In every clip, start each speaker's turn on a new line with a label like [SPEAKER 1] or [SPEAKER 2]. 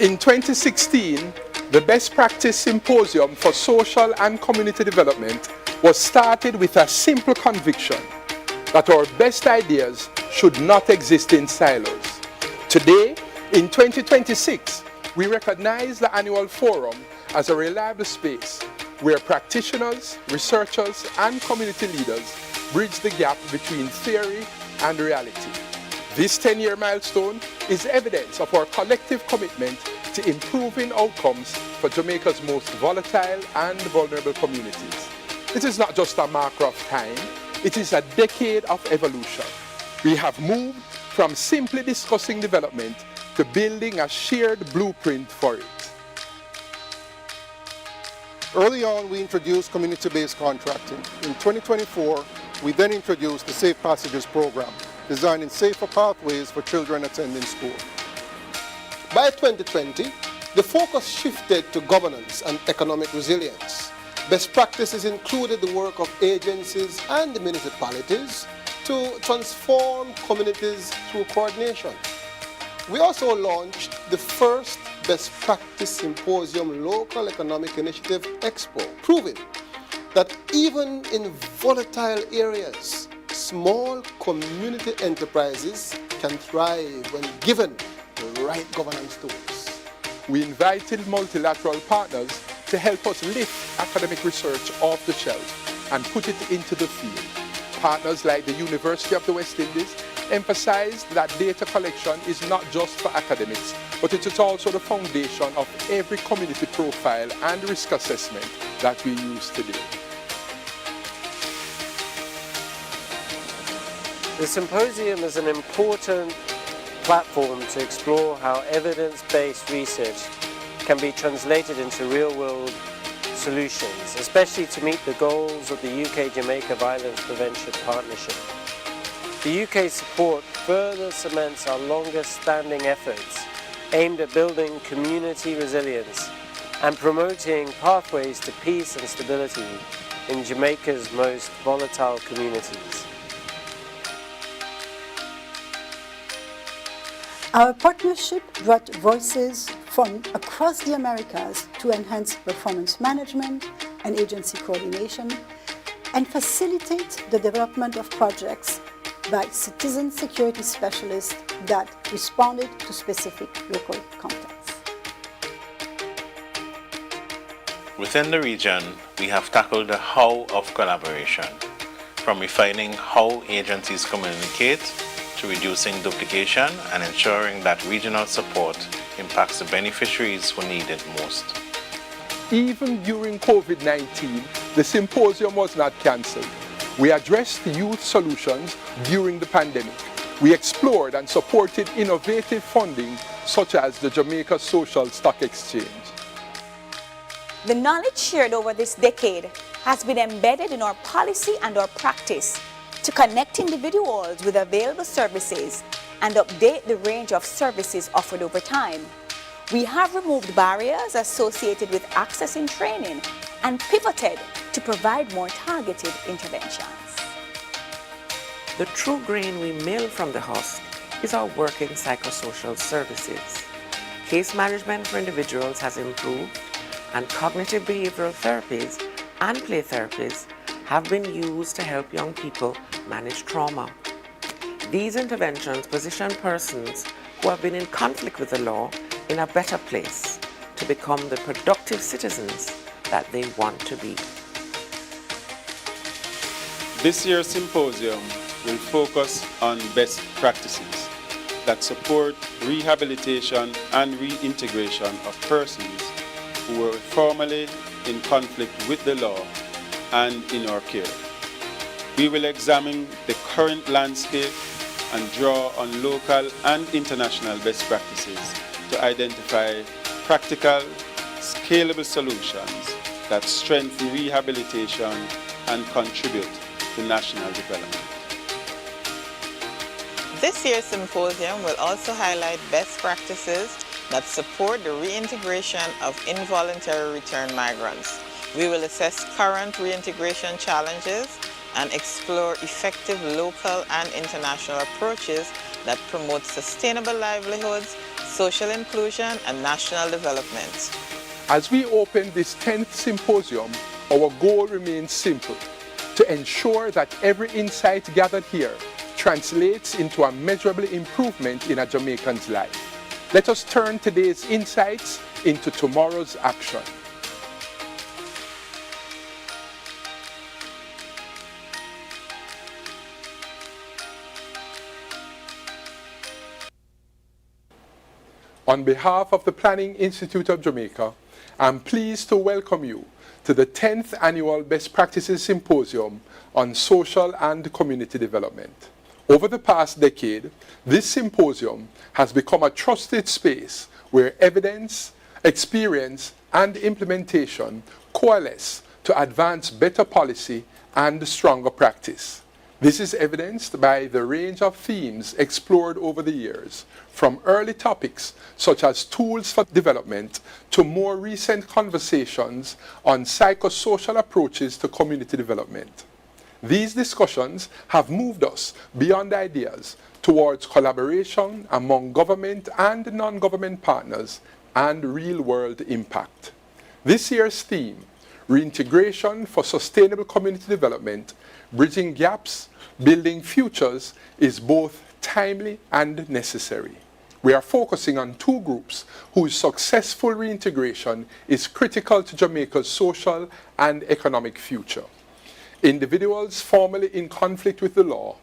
[SPEAKER 1] In 2016, the Best Practice Symposium for Social and Community Development was started with a simple conviction that our best ideas should not exist in silos. Today, in 2026, we recognize the annual forum as a reliable space where practitioners, researchers, and community leaders bridge the gap between theory and reality. This 10-year milestone is evidence of our collective commitment to improving outcomes for Jamaica's most volatile and vulnerable communities. It is not just a marker of time, it is a decade of evolution. We have moved from simply discussing development to building a shared blueprint for it.
[SPEAKER 2] Early on, we introduced community-based contracting. In 2024, we then introduced the Safe Passages program, designing safer pathways for children attending school.
[SPEAKER 3] By 2020, the focus shifted to governance and economic resilience. Best practices included the work of agencies and municipalities to transform communities through coordination. We also launched the first Best Practice Symposium Local Economic Initiative Expo, proving that even in volatile areas, small community enterprises can thrive when given the right governance tools.
[SPEAKER 1] We invited multilateral partners to help us lift academic research off the shelf and put it into the field. Partners like the University of the West Indies emphasized that data collection is not just for academics, but it is also the foundation of every community profile and risk assessment that we use today.
[SPEAKER 4] The symposium is an important platform to explore how evidence-based research can be translated into real-world solutions, especially to meet the goals of the UK-Jamaica Violence Prevention Partnership. The UK's support further cements our longest-standing efforts aimed at building community resilience and promoting pathways to peace and stability in Jamaica's most volatile communities.
[SPEAKER 5] Our partnership brought voices from across the Americas to enhance performance management and agency coordination and facilitate the development of projects by citizen security specialists that responded to specific local contexts.
[SPEAKER 6] Within the region, we have tackled the how of collaboration, from refining how agencies communicate to reducing duplication and ensuring that regional support impacts the beneficiaries who need it most.
[SPEAKER 1] Even during COVID-19, the symposium was not cancelled. We addressed youth solutions during the pandemic. We explored and supported innovative funding such as the Jamaica Social Stock Exchange.
[SPEAKER 7] The knowledge shared over this decade has been embedded in our policy and our practice to connect individuals with available services and update the range of services offered over time. We have removed barriers associated with access and training and pivoted to provide more targeted interventions.
[SPEAKER 8] The true grain we mill from the husk is our working psychosocial services. Case management for individuals has improved, and cognitive behavioral therapies and play therapies have been used to help young people manage trauma. These interventions position persons who have been in conflict with the law in a better place to become the productive citizens that they want to be.
[SPEAKER 9] This year's symposium will focus on best practices that support rehabilitation and reintegration of persons who were formerly in conflict with the law and in our care. We will examine the current landscape and draw on local and international best practices to identify practical, scalable solutions that strengthen rehabilitation and contribute to national development.
[SPEAKER 10] This year's symposium will also highlight best practices that support the reintegration of involuntary return migrants. We will assess current reintegration challenges and explore effective local and international approaches that promote sustainable livelihoods, social inclusion, and national development.
[SPEAKER 1] As we open this 10th symposium, our goal remains simple: to ensure that every insight gathered here translates into a measurable improvement in a Jamaican's life. Let us turn today's insights into tomorrow's action. On behalf of the Planning Institute of Jamaica, I'm pleased to welcome you to the 10th Annual Best Practices Symposium on Social and Community Development. Over the past decade, this symposium has become a trusted space where evidence, experience, and implementation coalesce to advance better policy and stronger practice. This is evidenced by the range of themes explored over the years, from early topics such as tools for development to more recent conversations on psychosocial approaches to community development. These discussions have moved us beyond ideas towards collaboration among government and non-government partners and real-world impact. This year's theme, Reintegration for Sustainable Community Development, Bridging Gaps, Building Futures, is both timely and necessary. We are focusing on two groups whose successful reintegration is critical to Jamaica's social and economic future: individuals formerly in conflict with the law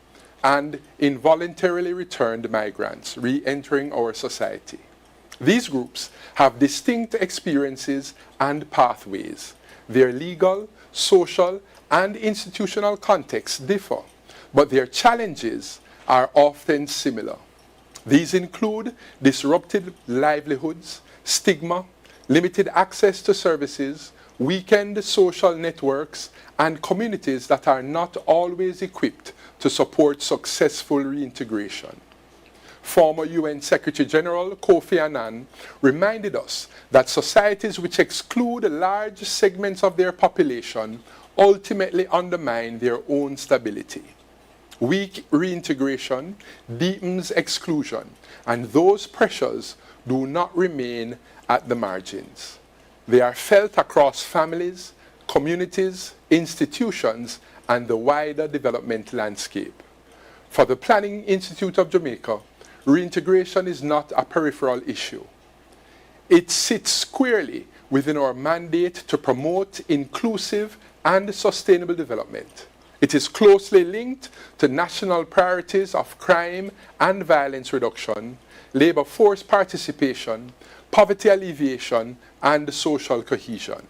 [SPEAKER 1] and involuntarily returned migrants re-entering our society. These groups have distinct experiences and pathways. Their legal, social, and institutional contexts differ, but their challenges are often similar. These include disrupted livelihoods, stigma, limited access to services, weakened social networks, and communities that are not always equipped to support successful reintegration. Former UN Secretary General Kofi Annan reminded us that societies which exclude large segments of their population ultimately undermine their own stability. Weak reintegration deepens exclusion, and those pressures do not remain at the margins. They are felt across families, communities, institutions, and the wider development landscape. For the Planning Institute of Jamaica, reintegration is not a peripheral issue. It sits squarely within our mandate to promote inclusive and sustainable development. It is closely linked to national priorities of crime and violence reduction, labor force participation, poverty alleviation, and social cohesion.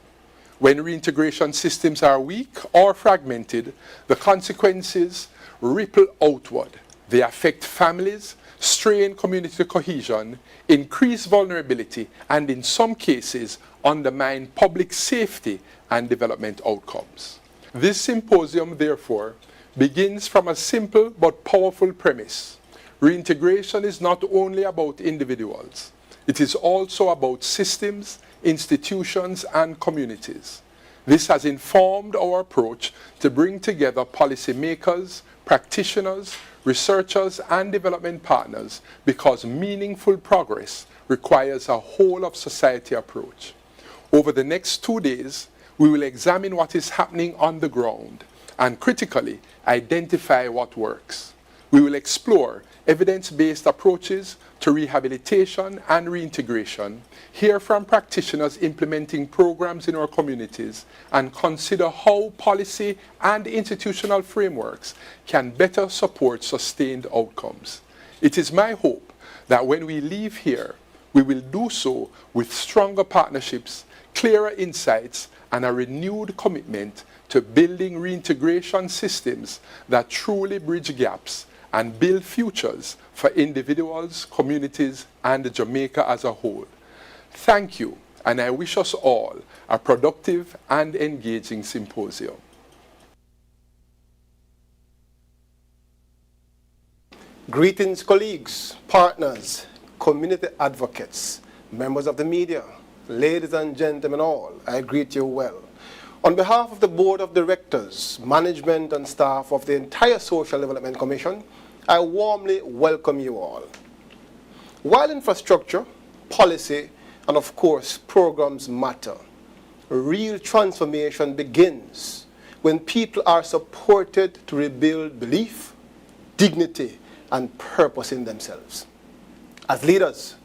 [SPEAKER 1] When reintegration systems are weak or fragmented, the consequences ripple outward. They affect families, strain community cohesion, increase vulnerability, and in some cases undermine public safety and development outcomes. This symposium, therefore, begins from a simple but powerful premise. Reintegration is not only about individuals. It is also about systems, institutions, and communities. This has informed our approach to bring together policymakers, practitioners, researchers, and development partners because meaningful progress requires a whole-of-society approach. Over the next 2 days, we will examine what is happening on the ground and critically identify what works. We will explore evidence-based approaches to rehabilitation and reintegration, hear from practitioners implementing programs in our communities, and consider how policy and institutional frameworks can better support sustained outcomes. It is my hope that when we leave here, we will do so with stronger partnerships, clearer insights, and a renewed commitment to building reintegration systems that truly bridge gaps and build futures for individuals, communities, and Jamaica as a whole. Thank you, and I wish us all a productive and engaging symposium.
[SPEAKER 3] Greetings, colleagues, partners, community advocates, members of the media, ladies and gentlemen all, I greet you well. On behalf of the Board of Directors, management and staff of the entire Social Development Commission, I warmly welcome you all. While infrastructure, policy, and of course programs matter, real transformation begins when people are supported to rebuild belief, dignity, and purpose in themselves. As leaders,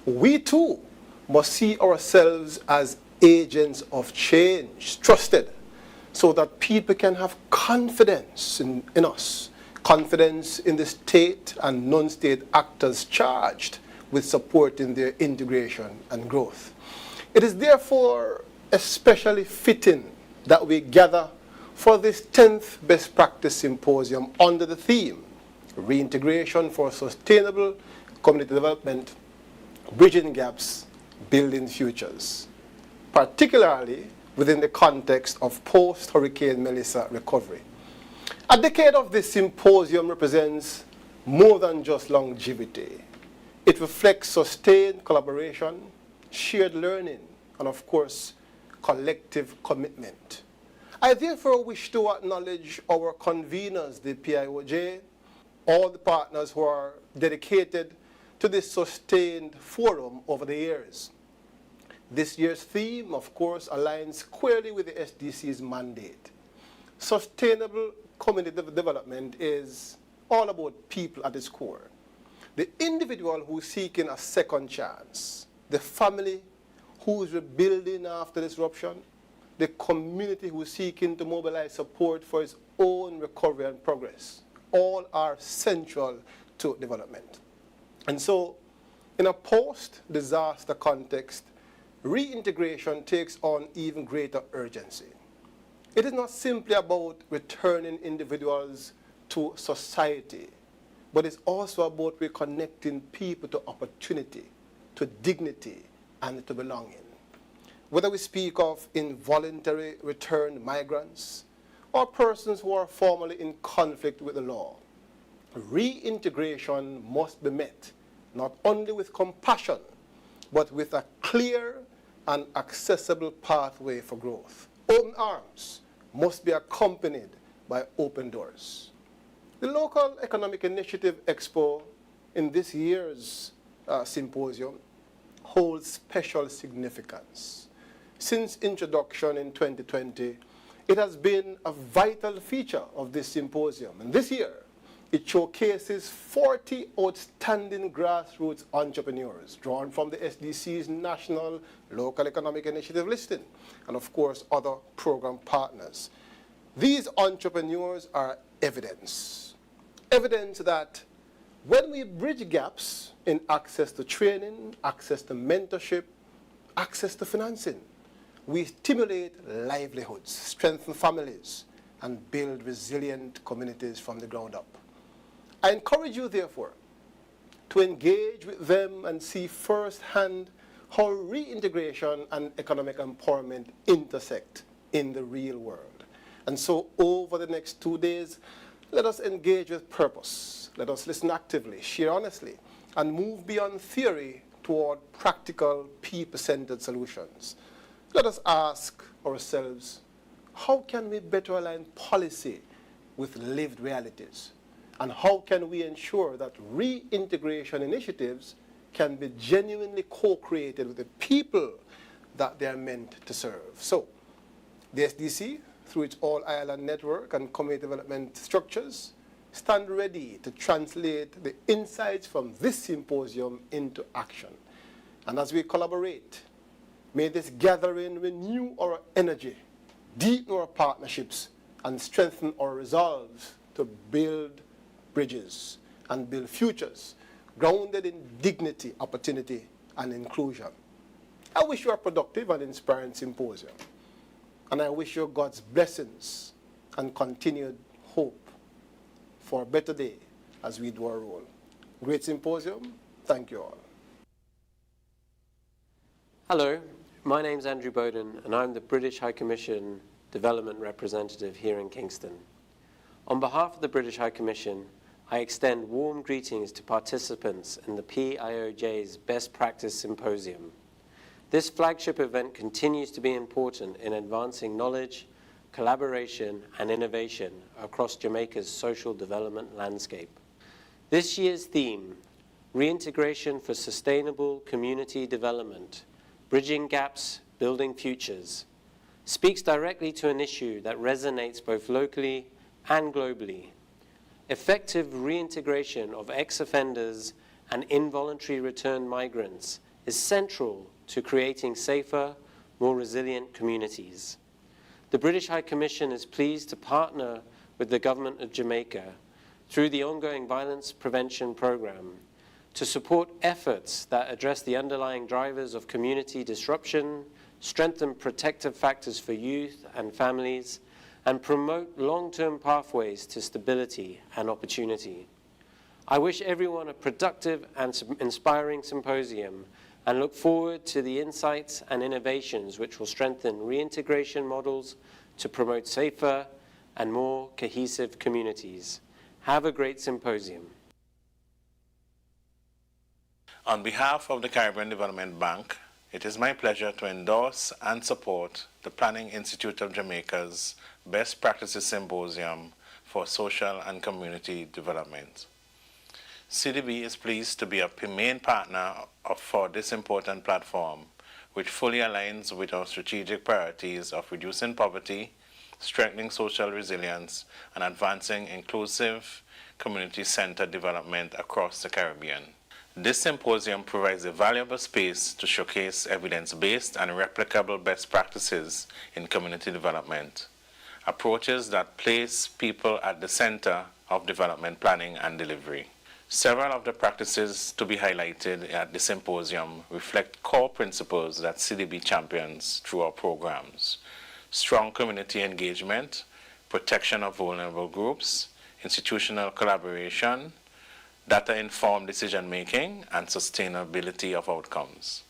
[SPEAKER 3] we too must see ourselves as agents of change, trusted, so that people can have confidence in us, confidence in the state and non-state actors charged with supporting their integration and growth. It is therefore especially fitting that we gather for this 10th Best Practice Symposium under the theme, Reintegration for Sustainable Community Development, Bridging Gaps, Building Futures, particularly within the context of post-Hurricane Melissa recovery. A decade of this symposium represents more than just longevity. It reflects sustained collaboration, shared learning, and of course, collective commitment. I therefore wish to acknowledge our conveners, the PIOJ, all the partners who are dedicated to this sustained forum over the years. This year's theme, of course, aligns squarely with the SDC's mandate. Sustainable community development is all about people at its core. The individual who's seeking a second chance, the family who's rebuilding after disruption, the community who's seeking to mobilize support for its own recovery and progress, all are central to development. And so, in a post-disaster context, reintegration takes on even greater urgency. It is not simply about returning individuals to society, but it's also about reconnecting people to opportunity, to dignity, and to belonging. Whether we speak of involuntary returned migrants or persons who are formerly in conflict with the law, reintegration must be met not only with compassion, but with a clear and accessible pathway for growth. Open arms must be accompanied by open doors. The Local Economic Initiative Expo in this year's symposium holds special significance. Since introduction in 2020, it has been a vital feature of this symposium. And this year, it showcases 40 outstanding grassroots entrepreneurs drawn from the SDC's National Local Economic Initiative listing, and of course, other program partners. These entrepreneurs are evidence that when we bridge gaps in access to training, access to mentorship, access to financing, we stimulate livelihoods, strengthen families, and build resilient communities from the ground up. I encourage you, therefore, to engage with them and see firsthand how reintegration and economic empowerment intersect in the real world. And so over the next 2 days, let us engage with purpose. Let us listen actively, share honestly, and move beyond theory toward practical, people-centered solutions. Let us ask ourselves, how can we better align policy with lived realities? And how can we ensure that reintegration initiatives can be genuinely co-created with the people that they are meant to serve? So, the SDC, through its all-Ireland network and community development structures, stand ready to translate the insights from this symposium into action. And as we collaborate, may this gathering renew our energy, deepen our partnerships, and strengthen our resolve to build bridges and build futures grounded in dignity, opportunity, and inclusion. I wish you a productive and inspiring symposium. And I wish you God's blessings and continued hope for a better day as we do our role. Great symposium. Thank you all.
[SPEAKER 4] Hello, my name's Andrew Bowden, and I'm the British High Commission Development Representative here in Kingston. On behalf of the British High Commission, I extend warm greetings to participants in the PIOJ's Best Practice Symposium. This flagship event continues to be important in advancing knowledge, collaboration, and innovation across Jamaica's social development landscape. This year's theme, Reintegration for Sustainable Community Development, Bridging Gaps, Building Futures, speaks directly to an issue that resonates both locally and globally. Effective reintegration of ex-offenders and involuntary returned migrants is central to creating safer, more resilient communities. The British High Commission is pleased to partner with the Government of Jamaica through the ongoing Violence Prevention Programme to support efforts that address the underlying drivers of community disruption, strengthen protective factors for youth and families, and promote long-term pathways to stability and opportunity. I wish everyone a productive and inspiring symposium and look forward to the insights and innovations which will strengthen reintegration models to promote safer and more cohesive communities. Have a great symposium.
[SPEAKER 6] On behalf of the Caribbean Development Bank, it is my pleasure to endorse and support the Planning Institute of Jamaica's Best Practices Symposium for Social and Community Development. CDB is pleased to be a main partner for this important platform, which fully aligns with our strategic priorities of reducing poverty, strengthening social resilience, and advancing inclusive, community-centered development across the Caribbean. This symposium provides a valuable space to showcase evidence-based and replicable best practices in community development, approaches that place people at the center of development planning and delivery. Several of the practices to be highlighted at the symposium reflect core principles that CDB champions through our programs: strong community engagement, protection of vulnerable groups, institutional collaboration, data-informed decision-making, and sustainability of outcomes.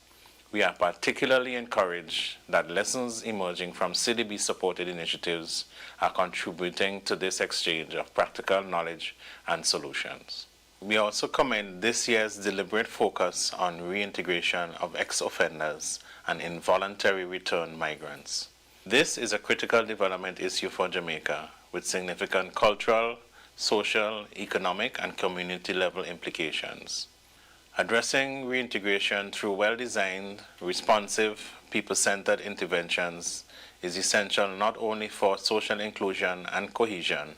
[SPEAKER 6] We are particularly encouraged that lessons emerging from CDB-supported initiatives are contributing to this exchange of practical knowledge and solutions. We also commend this year's deliberate focus on reintegration of ex-offenders and involuntary return migrants. This is a critical development issue for Jamaica, with significant cultural, social, economic, and community-level implications. Addressing reintegration through well-designed, responsive, people-centered interventions is essential not only for social inclusion and cohesion,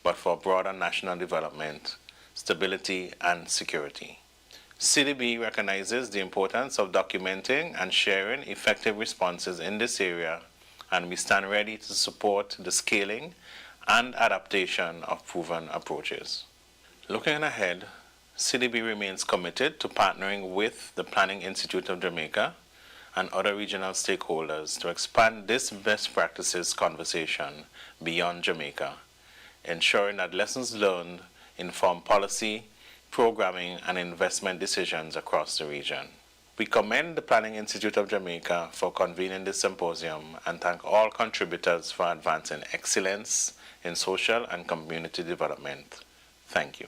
[SPEAKER 6] but for broader national development, stability, and security. CDB recognizes the importance of documenting and sharing effective responses in this area, and we stand ready to support the scaling and adaptation of proven approaches. Looking ahead, CDB remains committed to partnering with the Planning Institute of Jamaica and other regional stakeholders to expand this best practices conversation beyond Jamaica, ensuring that lessons learned inform policy, programming, and investment decisions across the region. We commend the Planning Institute of Jamaica for convening this symposium and thank all contributors for advancing excellence in social and community development. Thank you.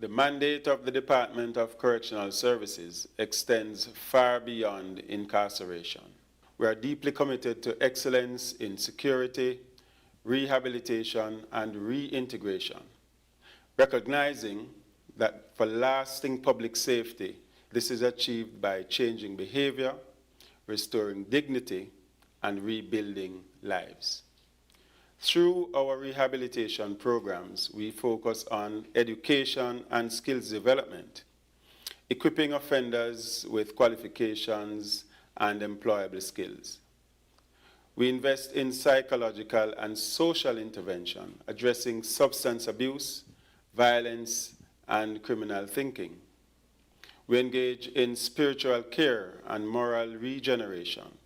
[SPEAKER 9] The mandate of the Department of Correctional Services extends far beyond incarceration. We are deeply committed to excellence in security, rehabilitation, and reintegration, recognizing that for lasting public safety, this is achieved by changing behavior, restoring dignity, and rebuilding lives. Through our rehabilitation programs, we focus on education and skills development, equipping offenders with qualifications and employable skills. We invest in psychological and social intervention, addressing substance abuse, violence, and criminal thinking. We engage in spiritual care and moral regeneration,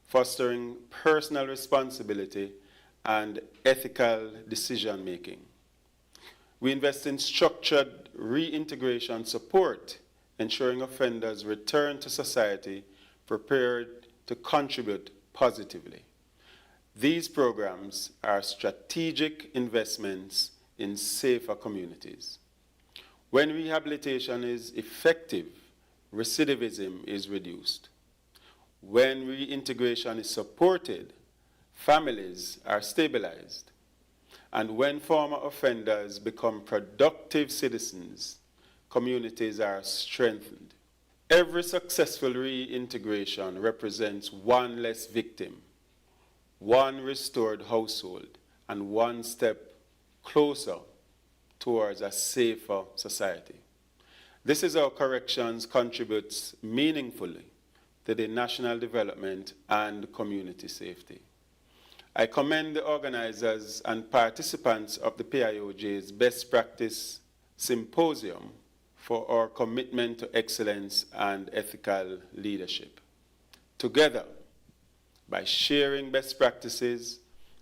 [SPEAKER 9] fostering personal responsibility and ethical decision-making. We invest in structured reintegration support, ensuring offenders return to society prepared to contribute positively. These programs are strategic investments in safer communities. When rehabilitation is effective, recidivism is reduced. When reintegration is supported, families are stabilized. And when former offenders become productive citizens, communities are strengthened. Every successful reintegration represents one less victim, one restored household, and one step closer towards a safer society. This is how corrections contributes meaningfully to the national development and community safety. I commend the organizers and participants of the PIOJ's Best Practice Symposium for our commitment to excellence and ethical leadership. Together, by sharing best practices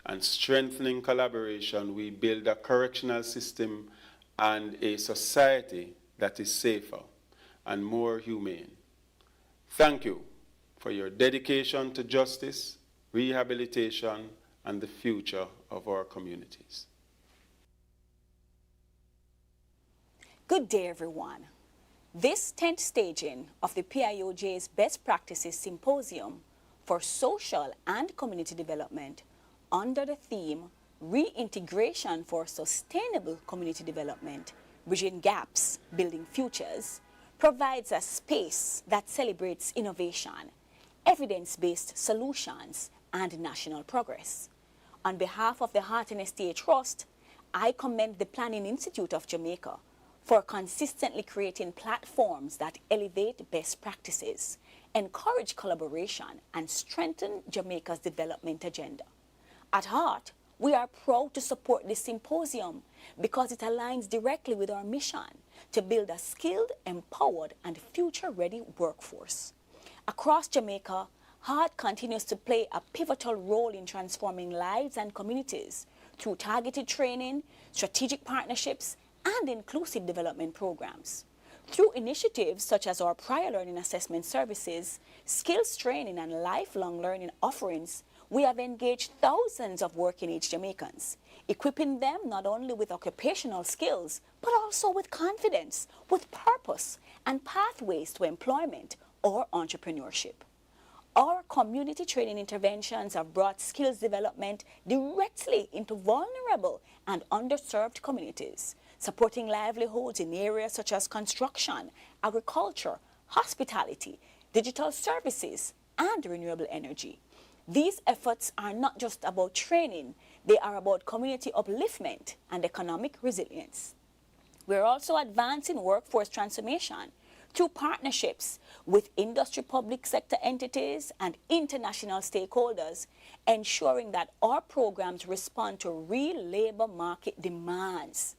[SPEAKER 9] and strengthening collaboration, we build a correctional system and a society that is safer and more humane. Thank you for your dedication to justice, rehabilitation, and the future of our communities.
[SPEAKER 7] Good day, everyone. This 10th staging of the PIOJ's Best Practices Symposium for Social and Community Development under the theme Reintegration for Sustainable Community Development, Bridging Gaps, Building Futures, provides a space that celebrates innovation, evidence-based solutions, and national progress. On behalf of the Heart and Estate Trust, I commend the Planning Institute of Jamaica for consistently creating platforms that elevate best practices, encourage collaboration, and strengthen Jamaica's development agenda. At Heart, we are proud to support this symposium because it aligns directly with our mission to build a skilled, empowered, and future-ready workforce. Across Jamaica, Heart continues to play a pivotal role in transforming lives and communities through targeted training, strategic partnerships, and inclusive development programs. Through initiatives such as our prior learning assessment services, skills training, and lifelong learning offerings, we have engaged thousands of working-age Jamaicans, equipping them not only with occupational skills, but also with confidence, with purpose, and pathways to employment or entrepreneurship. Our community training interventions have brought skills development directly into vulnerable and underserved communities, supporting livelihoods in areas such as construction, agriculture, hospitality, digital services, and renewable energy. These efforts are not just about training, they are about community upliftment and economic resilience. We're also advancing workforce transformation through partnerships with industry, public sector entities, and international stakeholders, ensuring that our programs respond to real labor market demands.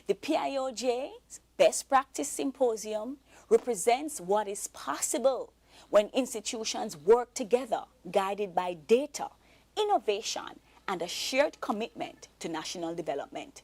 [SPEAKER 7] The PIOJ's Best Practice Symposium represents what is possible when institutions work together, guided by data, innovation, and a shared commitment to national development.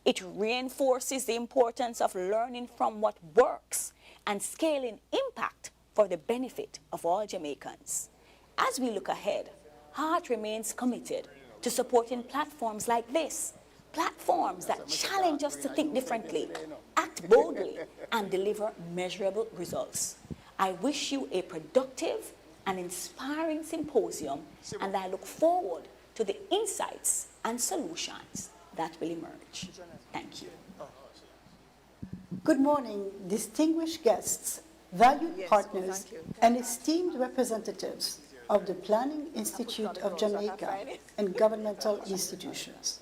[SPEAKER 7] It reinforces the importance of learning from what works and scaling impact for the benefit of all Jamaicans. As we look ahead, Heart remains committed to supporting platforms like this, platforms that challenge us to think differently, act boldly, and deliver measurable results. I wish you a productive and inspiring symposium, and I look forward to the insights and solutions that will emerge. Thank you.
[SPEAKER 5] Good morning, distinguished guests, valued partners, and esteemed representatives of the Planning Institute of Jamaica and governmental institutions.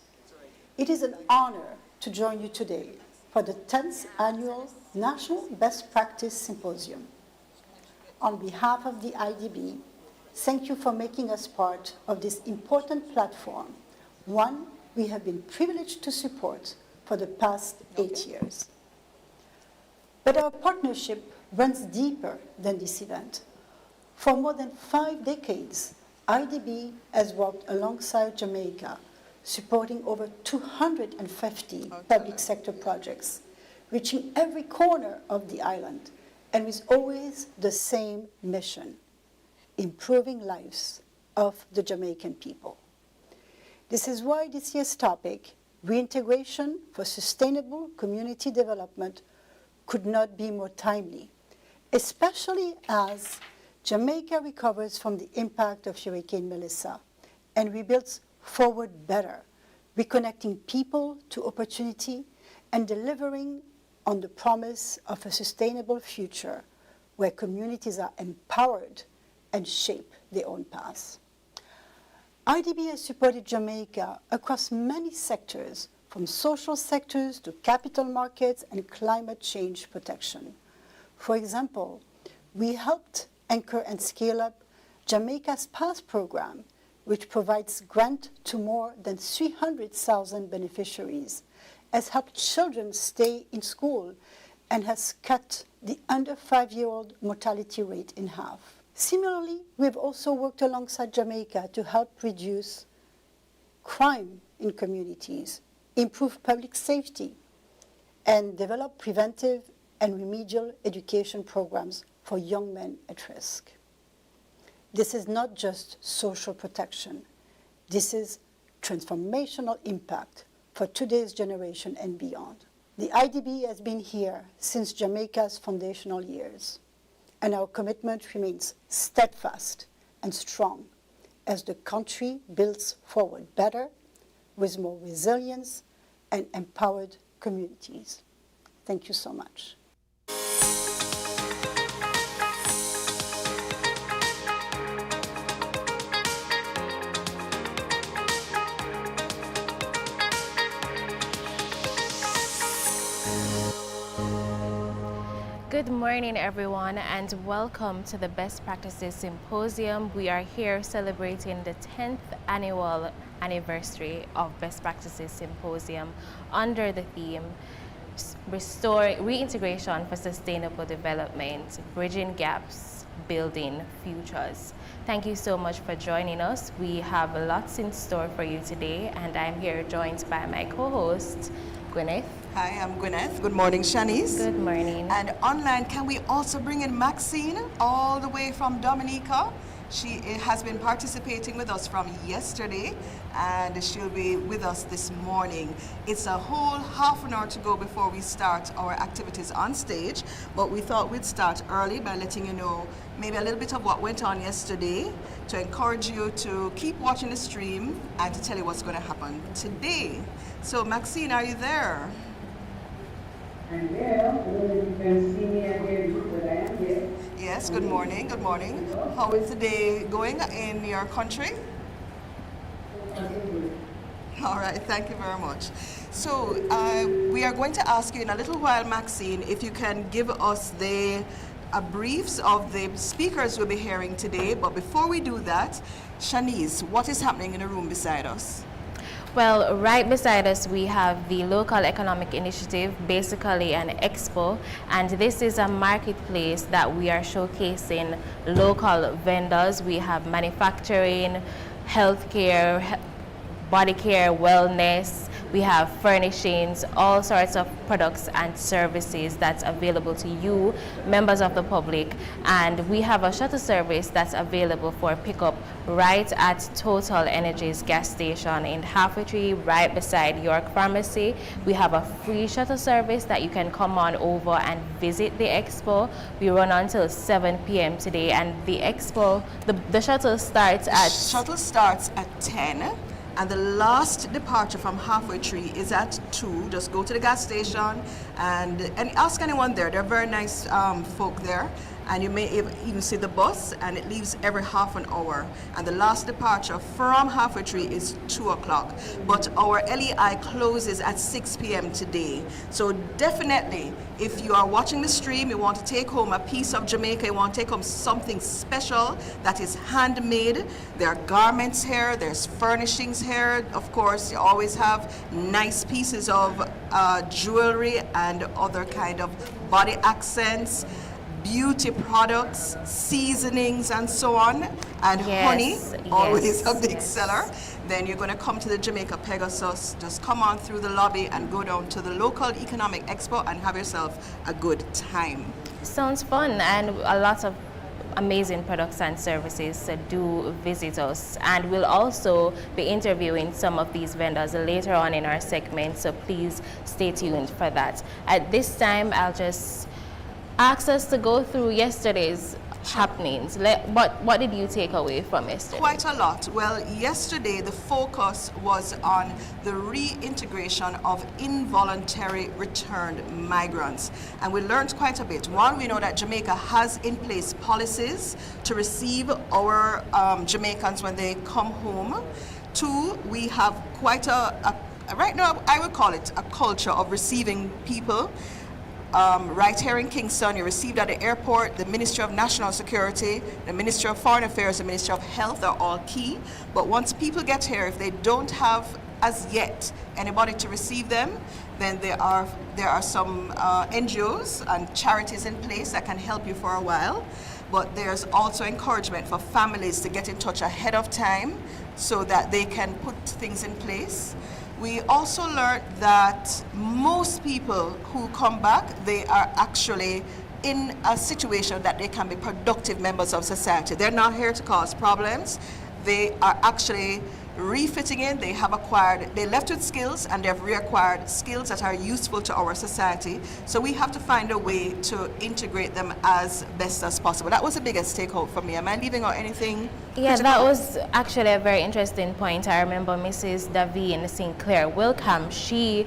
[SPEAKER 5] It is an honor to join you today for the 10th Annual National Best Practice Symposium. On behalf of the IDB, thank you for making us part of this important platform, one we have been privileged to support for the past 8 years. But our partnership runs deeper than this event. For more than 5 decades, IDB has worked alongside Jamaica, supporting over 250 public sector projects, reaching every corner of the island, and with always the same mission: improving lives of the Jamaican people. This is why this year's topic, Reintegration for Sustainable Community Development, could not be more timely, especially as Jamaica recovers from the impact of Hurricane Melissa and rebuilds forward better reconnecting people to opportunity and delivering on the promise of a sustainable future where communities are empowered and shape their own paths. IDB has supported Jamaica across many sectors, from social sectors to capital markets and climate change protection. For example, we helped anchor and scale up Jamaica's PASS program, which provides grant to more than 300,000 beneficiaries, has helped children stay in school, and has cut the under 5-year-old mortality rate in half. Similarly, we have also worked alongside Jamaica to help reduce crime in communities, improve public safety, and develop preventive and remedial education programs for young men at risk. This is not just social protection. This is transformational impact for today's generation and beyond. The IDB has been here since Jamaica's foundational years, and our commitment remains steadfast and strong as the country builds forward better, with more resilience and empowered communities. Thank you so much.
[SPEAKER 11] Good morning, everyone, and welcome to the Best Practices Symposium. We are here celebrating the 10th annual anniversary of Best Practices Symposium under the theme Reintegration for Sustainable Development, Bridging Gaps, Building Futures. Thank you so much for joining us. We have lots in store for you today, and I'm here joined by my co-host, Gwyneth.
[SPEAKER 12] Hi, I'm Gwyneth. Good morning, Shanice.
[SPEAKER 11] Good morning.
[SPEAKER 12] And online, can we also bring in Maxine, all the way from Dominica? She has been participating with us from yesterday, and she'll be with us this morning. It's a whole half an hour to go before we start our activities on stage, but we thought we'd start early by letting you know maybe a little bit of what went on yesterday, to encourage you to keep watching the stream and to tell you what's going to happen today. So Maxine, are you there?
[SPEAKER 13] I'm there. I don't know if you can see me and hear you, but I am here.
[SPEAKER 12] Yes, good morning, good morning. How is the day going in your country? All right, thank you very much. So we are going to ask you in a little while, Maxine, if you can give us the briefs of the speakers we'll be hearing today. But before we do that, Shanice, what is happening in the room beside us?
[SPEAKER 11] Well, right beside us we have the Local Economic Initiative, basically an expo, and this is a marketplace that we are showcasing local vendors. We have manufacturing, healthcare, body care, wellness, we have furnishings, all sorts of products and services that's available to you, members of the public. And we have a shuttle service that's available for pickup right at Total Energy's gas station in Halfway Tree, right beside York Pharmacy. We have a free shuttle service that you can come on over and visit the expo. We run until 7 p.m. today, and the expo, the shuttle starts at...
[SPEAKER 12] Shuttle starts at 10. And the last departure from Halfway Tree is at 2. Just go to the gas station and ask anyone there. They're very nice folk there. And you may even see the bus, and it leaves every half an hour. And the last departure from Halfway Tree is 2 o'clock. But our LEI closes at 6 p.m. today. So definitely, if you are watching the stream, you want to take home a piece of Jamaica, you want to take home something special that is handmade. There are garments here, there's furnishings here. Of course, you always have nice pieces of jewelry and other kind of body accents, beauty products, seasonings, and so on, and honey, always a big seller. Then you're going to come to the Jamaica Pegasus, just come on through the lobby and go down to the Local Economic Expo and have yourself a good time.
[SPEAKER 11] Sounds fun, and a lot of amazing products and services, so do visit us. And we'll also be interviewing some of these vendors later on in our segment, so please stay tuned for that. At this time, I'll just ask us to go through yesterday's happenings. What did you take away from yesterday?
[SPEAKER 12] Quite a lot. Well, yesterday the focus was on the reintegration of involuntary returned migrants. And we learned quite a bit. One, we know that Jamaica has in place policies to receive our Jamaicans when they come home. Two, we have quite right now I would call it a culture of receiving people. Right here in Kingston, you're received at the airport. The Ministry of National Security, the Ministry of Foreign Affairs, the Ministry of Health are all key. But once people get here, if they don't have as yet anybody to receive them, then there are some NGOs and charities in place that can help you for a while. But there's also encouragement for families to get in touch ahead of time so that they can put things in place. We also learned that most people who come back, they are actually in a situation that they can be productive members of society. They're not here to cause problems. They are actually refitting in. They left with skills and they've reacquired skills that are useful to our society. So we have to find a way to integrate them as best as possible. That was the biggest take home for me. Am I leaving out anything?
[SPEAKER 11] Yeah, that was actually a very interesting point. I remember Mrs. Davine Sinclair Wilkham, she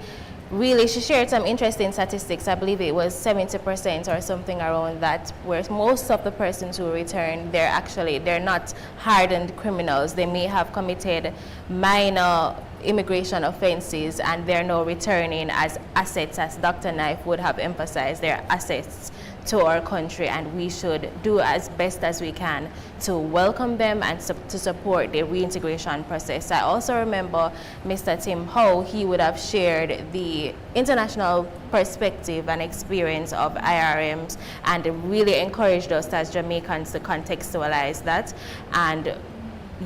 [SPEAKER 11] shared some interesting statistics. I believe it was 70% or something around that, where most of the persons who return, they're not hardened criminals. They may have committed minor immigration offenses and they're now returning as assets, as Dr. Knife would have emphasized, they're assets to our country, and we should do as best as we can to welcome them and to support the reintegration process. I also remember Mr. Tim Howe, he would have shared the international perspective and experience of IRMs and really encouraged us as Jamaicans to contextualize that and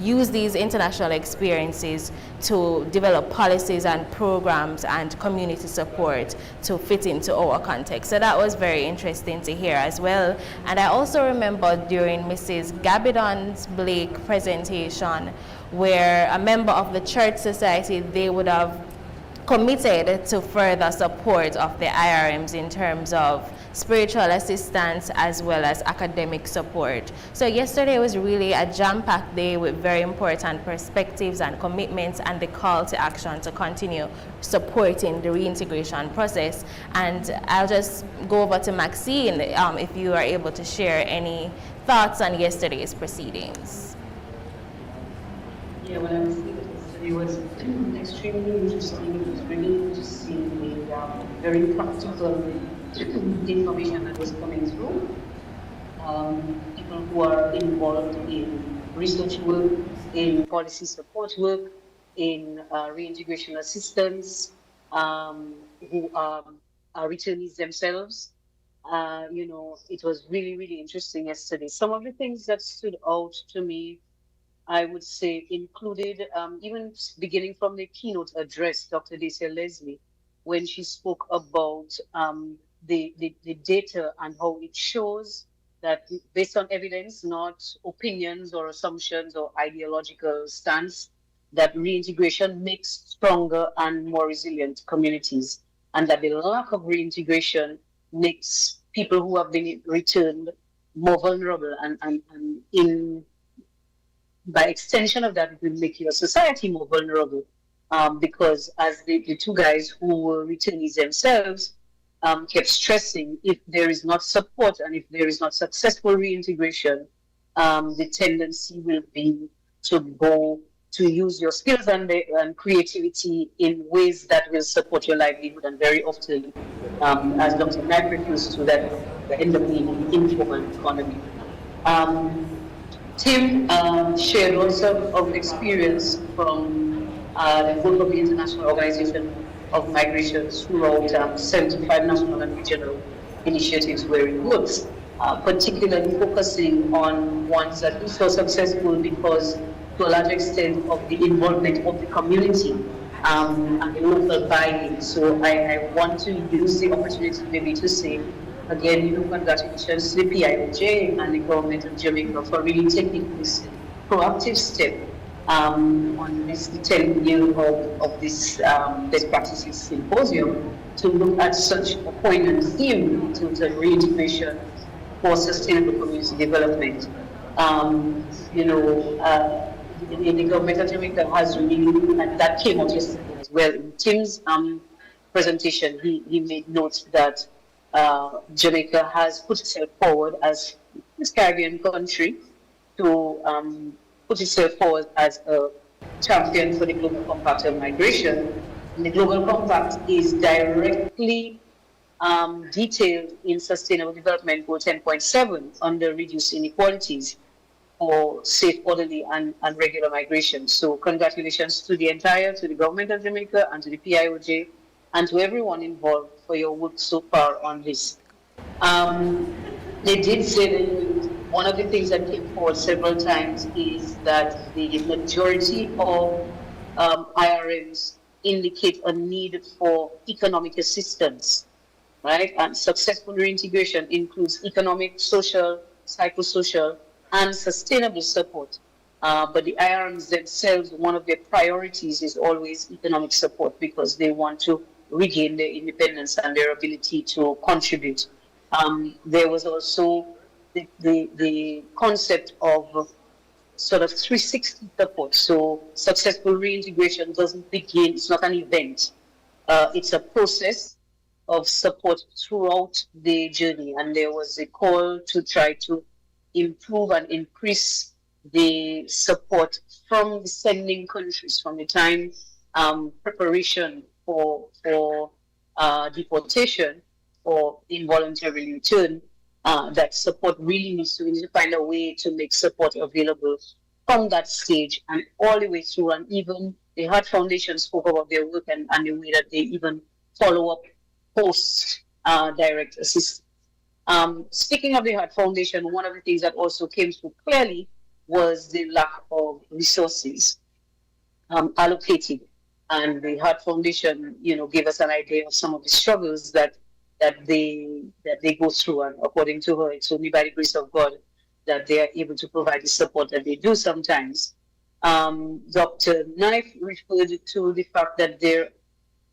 [SPEAKER 11] use these international experiences to develop policies and programs and community support to fit into our context. So that was very interesting to hear as well. And I also remember during Mrs. Gabidon's Blake presentation, where a member of the church society, they would have committed to further support of the IRMs in terms of spiritual assistance as well as academic support. So yesterday was really a jam-packed day with very important perspectives and commitments and the call to action to continue supporting the reintegration process. And I'll just go over to Maxine if you are able to share any thoughts on yesterday's proceedings.
[SPEAKER 13] Yeah, when I was yesterday was extremely interesting. It was really good to see the very practical information that was coming through. People who are involved in research work, in policy support work, in reintegration assistance, who are returnees themselves. It was really, really interesting yesterday. Some of the things that stood out to me, I would say, included, even beginning from the keynote address, Dr. Dacia Leslie, when she spoke about the data and how it shows that based on evidence, not opinions or assumptions or ideological stance, that reintegration makes stronger and more resilient communities, and that the lack of reintegration makes people who have been returned more vulnerable, and by extension of that, it will make your society more vulnerable, because as the two guys who were returnees themselves kept stressing, if there is not support and if there is not successful reintegration, the tendency will be to go to use your skills and creativity in ways that will support your livelihood, and very often, as Dr. Knight refers to, that end up being an informal economy. Tim shared also of experience from the work of the International Organization of Migration throughout 75 national and regional initiatives where it works, particularly focusing on ones that were so successful because, to a large extent, of the involvement of the community and the local buy-in. So I want to use the opportunity maybe to say, again, congratulations to the PIOJ and the government of Jamaica for really taking this proactive step on this 10th year of this Best Practices Symposium to look at such a poignant theme in terms of reintegration for sustainable community development. The government of Jamaica has really, and that came out yesterday as well. In Tim's presentation, he made note that Jamaica has put itself forward as this Caribbean country to put itself forward as a champion for the Global Compact on Migration. And the Global Compact is directly detailed in Sustainable Development Goal 10.7 under Reduce Inequalities for safe, orderly, and regular migration. So congratulations to the government of Jamaica and to the PIOJ and to everyone involved for your work so far on this. They did say that one of the things that came forward several times is that the majority of IRMs indicate a need for economic assistance, right? And successful reintegration includes economic, social, psychosocial, and sustainable support. But the IRMs themselves, one of their priorities is always economic support because they want to regain their independence and their ability to contribute. There was also the concept of sort of 360 support. So successful reintegration doesn't begin, it's not an event. It's a process of support throughout the journey. And there was a call to try to improve and increase the support from the sending countries from the time preparation for deportation or involuntary return. That support really needs to, we need to find a way to make support available from that stage and all the way through. And even the Heart Foundation spoke about their work and the way that they even follow up post direct assistance. Speaking of the Heart Foundation, one of the things that also came through clearly was the lack of resources allocated. And the Heart Foundation, gave us an idea of some of the struggles that they go through. And according to her, it's only by the grace of God that they are able to provide the support that they do sometimes. Dr. Knife referred to the fact that there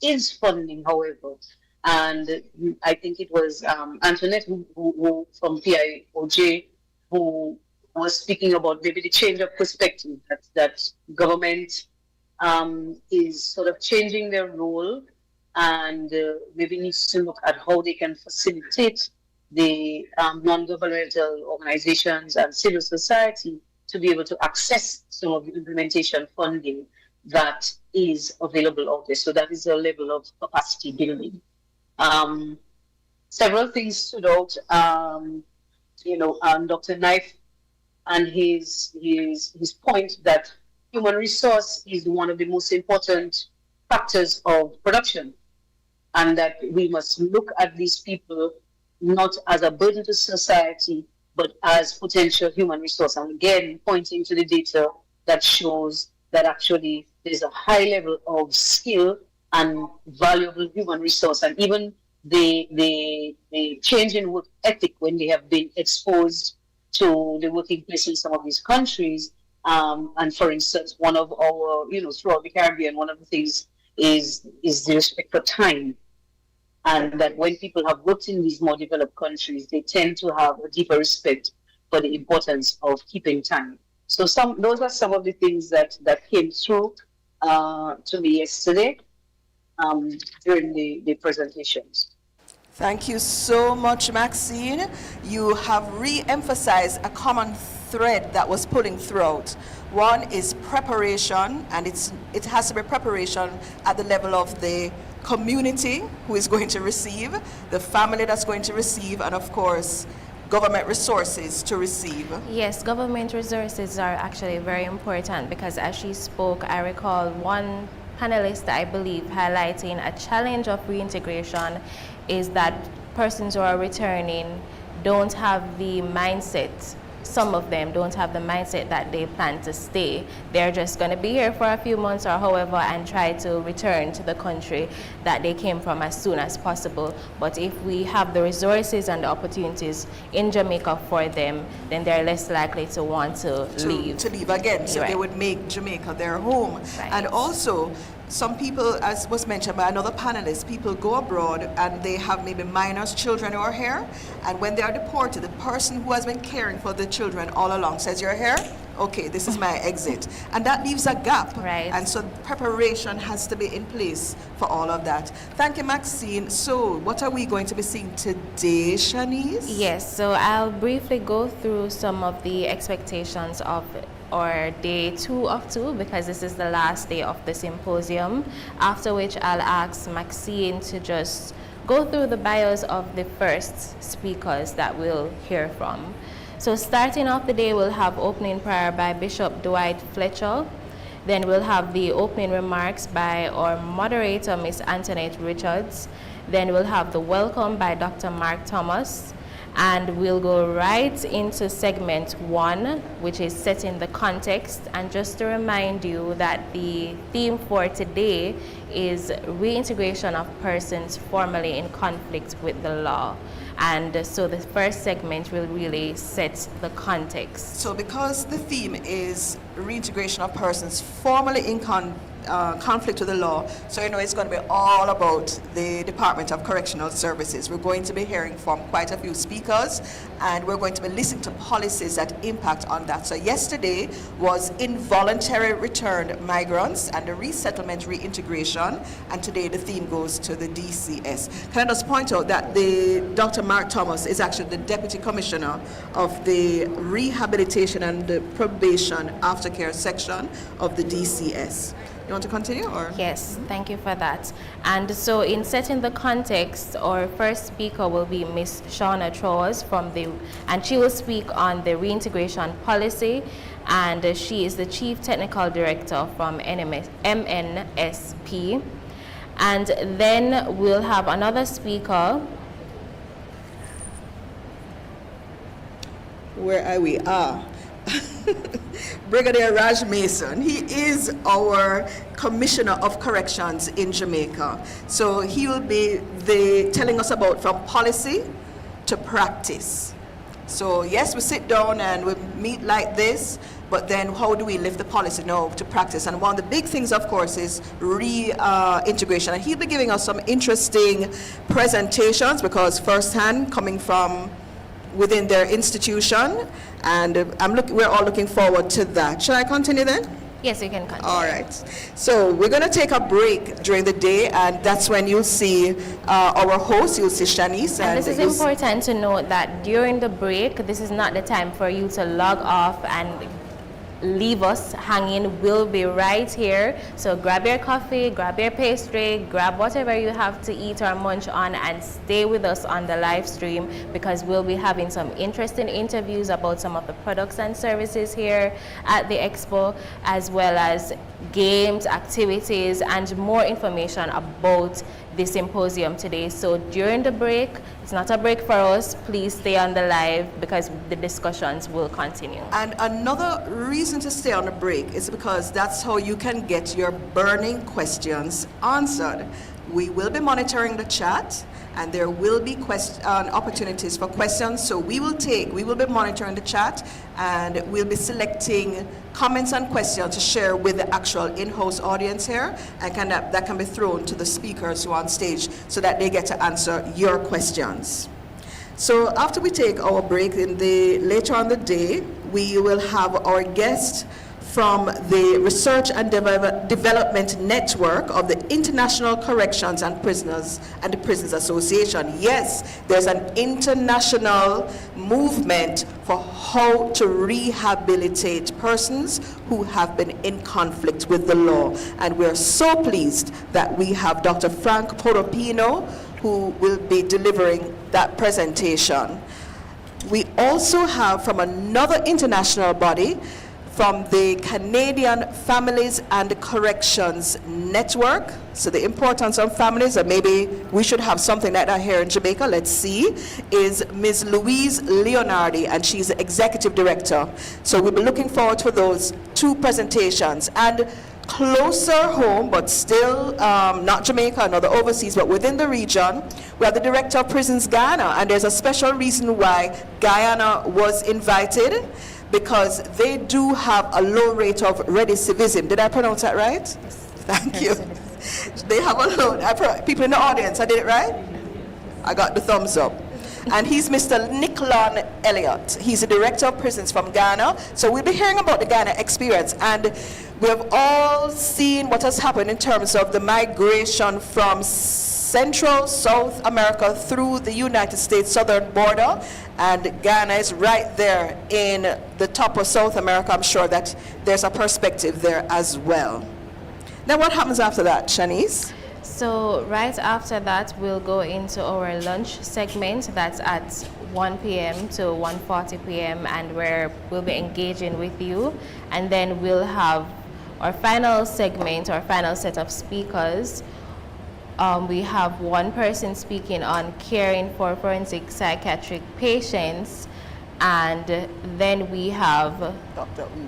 [SPEAKER 13] is funding, however. And I think it was Antoinette who from PIOJ who was speaking about maybe the change of perspective, that government is sort of changing their role and maybe needs to look at how they can facilitate the non-governmental organizations and civil society to be able to access some of the implementation funding that is available out there. So that is a level of capacity building. Several things stood out, Dr. Knife and his point that human resource is one of the most important factors of production, and that we must look at these people not as a burden to society, but as potential human resource. And again, pointing to the data that shows that actually there's a high level of skill and valuable human resource, and even the change in work ethic when they have been exposed to the working place in some of these countries. And for instance, one of our, throughout the Caribbean, one of the things is the respect for time. And that when people have worked in these more developed countries, they tend to have a deeper respect for the importance of keeping time. So those are some of the things that came through to me yesterday during the presentations.
[SPEAKER 12] Thank you so much, Maxine. You have re-emphasized a common thread that was pulling throughout. One is preparation, and it has to be preparation at the level of the community who is going to receive, the family that's going to receive, and of course, government resources to receive.
[SPEAKER 11] Yes, government resources are actually very important because as she spoke, I recall one panelist, I believe, highlighting a challenge of reintegration is that persons who are returning don't have the mindset. Some of them don't have the mindset that they plan to stay. They're just going to be here for a few months or however and try to return to the country that they came from as soon as possible. But if we have the resources and the opportunities in Jamaica for them, then they're less likely to want to leave.
[SPEAKER 12] To leave again, so
[SPEAKER 11] right.
[SPEAKER 12] They would make Jamaica their home.
[SPEAKER 11] Right.
[SPEAKER 12] And also, some people, as was mentioned by another panelist, people go abroad and they have maybe minors, children who are here, and when they are deported, the person who has been caring for the children all along says, "You're here? Okay, this is my exit." And that leaves a gap.
[SPEAKER 11] Right.
[SPEAKER 12] And so preparation has to be in place for all of that. Thank you, Maxine. So what are we going to be seeing today, Shanice?
[SPEAKER 11] Yes, so I'll briefly go through some of the expectations of or day 2 of 2, because this is the last day of the symposium, after which I'll ask Maxine to just go through the bios of the first speakers that we'll hear from. So starting off the day, we'll have opening prayer by Bishop Dwight Fletcher. Then we'll have the opening remarks by our moderator, Miss Antoinette Richards. Then we'll have the welcome by Dr. Marc Thomas. And we'll go right into segment 1, which is setting the context. And just to remind you that the theme for today is reintegration of persons formerly in conflict with the law. And so the first segment will really set the context.
[SPEAKER 12] So because the theme is reintegration of persons formerly in conflict with the law, so it's going to be all about the Department of Correctional Services. We're going to be hearing from quite a few speakers, and we're going to be listening to policies that impact on that. So yesterday was involuntary returned migrants and the resettlement reintegration, and today the theme goes to the DCS. Can I just point out that Dr. Marc Thomas is actually the Deputy Commissioner of the Rehabilitation and the Probation Aftercare section of the DCS. You want to continue, or?
[SPEAKER 11] Yes, thank you for that. And so in setting the context, our first speaker will be Miss Shauna Trowers and she will speak on the Reintegration Policy, and she is the Chief Technical Director from MNSP. And then we'll have another speaker.
[SPEAKER 12] Where are we? Brigadier Radgh Mason. He is our Commissioner of Corrections in Jamaica. So he will be telling us about from policy to practice. So yes, we sit down and we meet like this, but then how do we lift the policy now to practice? And one of the big things, of course, is reintegration. And he'll be giving us some interesting presentations, because firsthand, coming from within their institution, and we're all looking forward to that. Shall I continue then?
[SPEAKER 11] Yes, you can continue.
[SPEAKER 12] All right. So we're going to take a break during the day, and that's when you'll see our host. You'll see Shanice.
[SPEAKER 11] And this is important to note that during the break, this is not the time for you to log off and leave us hanging. We'll be right here. So grab your coffee, grab your pastry, grab whatever you have to eat or munch on, and stay with us on the live stream, because we'll be having some interesting interviews about some of the products and services here at the expo, as well as games, activities, and more information about the symposium today. So during the break, it's not a break for us, please stay on the live, because the discussions will continue.
[SPEAKER 12] And another reason to stay on the break is because that's how you can get your burning questions answered. We will be monitoring the chat, and there will be opportunities for questions. So we will be monitoring the chat, and we'll be selecting comments and questions to share with the actual in-house audience here, and that can be thrown to the speakers who are on stage so that they get to answer your questions. So after we take our break later on the day, we will have our guest from the Research and Development Network of the International Corrections and Prisoners and the Prisons Association. Yes, there's an international movement for how to rehabilitate persons who have been in conflict with the law. And we're so pleased that we have Dr. Frank Porporino, who will be delivering that presentation. We also have from another international body, from the Canadian Families and Corrections Network. So the importance of families, or maybe we should have something like that here in Jamaica, let's see, is Ms. Louise Leonardi, and she's the Executive Director. So we'll be looking forward to those two presentations. And closer home, but still not Jamaica, not the overseas, but within the region, we have the Director of Prisons Guyana, and there's a special reason why Guyana was invited, because they do have a low rate of recidivism. Did I pronounce that right? Yes. Thank you. They have a load. People in the audience, I did it right? I got the thumbs up. And he's Mr. Nicklon Elliot. He's the Director of Prisons from Ghana. So we'll be hearing about the Ghana experience. And we have all seen what has happened in terms of the migration from Central South America through the United States southern border. And Ghana is right there in the top of South America. I'm sure that there's a perspective there as well. Now what happens after that, Shanice?
[SPEAKER 11] So right after that, we'll go into our lunch segment. That's at 1 p.m. to 1:40 p.m. and where we'll be engaging with you. And then we'll have our final segment, our final set of speakers. We have one person speaking on caring for forensic psychiatric patients. And then we have
[SPEAKER 12] Dr. Oo.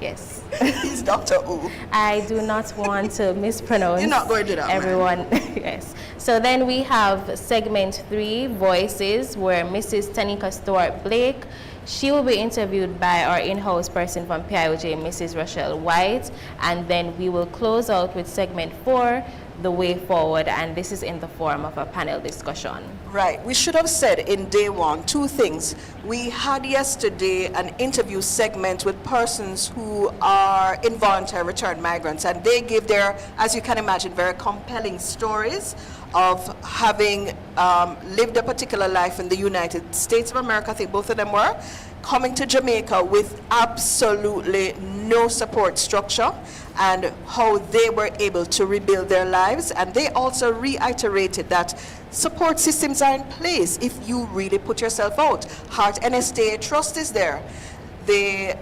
[SPEAKER 11] Yes.
[SPEAKER 12] He's Dr. Oo.
[SPEAKER 11] I do not want to mispronounce.
[SPEAKER 12] You're not going to do that,
[SPEAKER 11] everyone. Yes. So then we have segment 3, Voices, where Mrs. Taneka Stewart-Blake, she will be interviewed by our in-house person from PIOJ, Mrs. Rochelle White, and then we will close out with segment 4, The Way Forward, and this is in the form of a panel discussion.
[SPEAKER 12] Right. We should have said in day 1 2 things. We had yesterday an interview segment with persons who are involuntary returned migrants, and they give their, as you can imagine, very compelling stories of having lived a particular life in the United States of America. I think both of them were coming to Jamaica with absolutely no support structure, and how they were able to rebuild their lives. And they also reiterated that support systems are in place if you really put yourself out. Heart NSTA Trust is there. The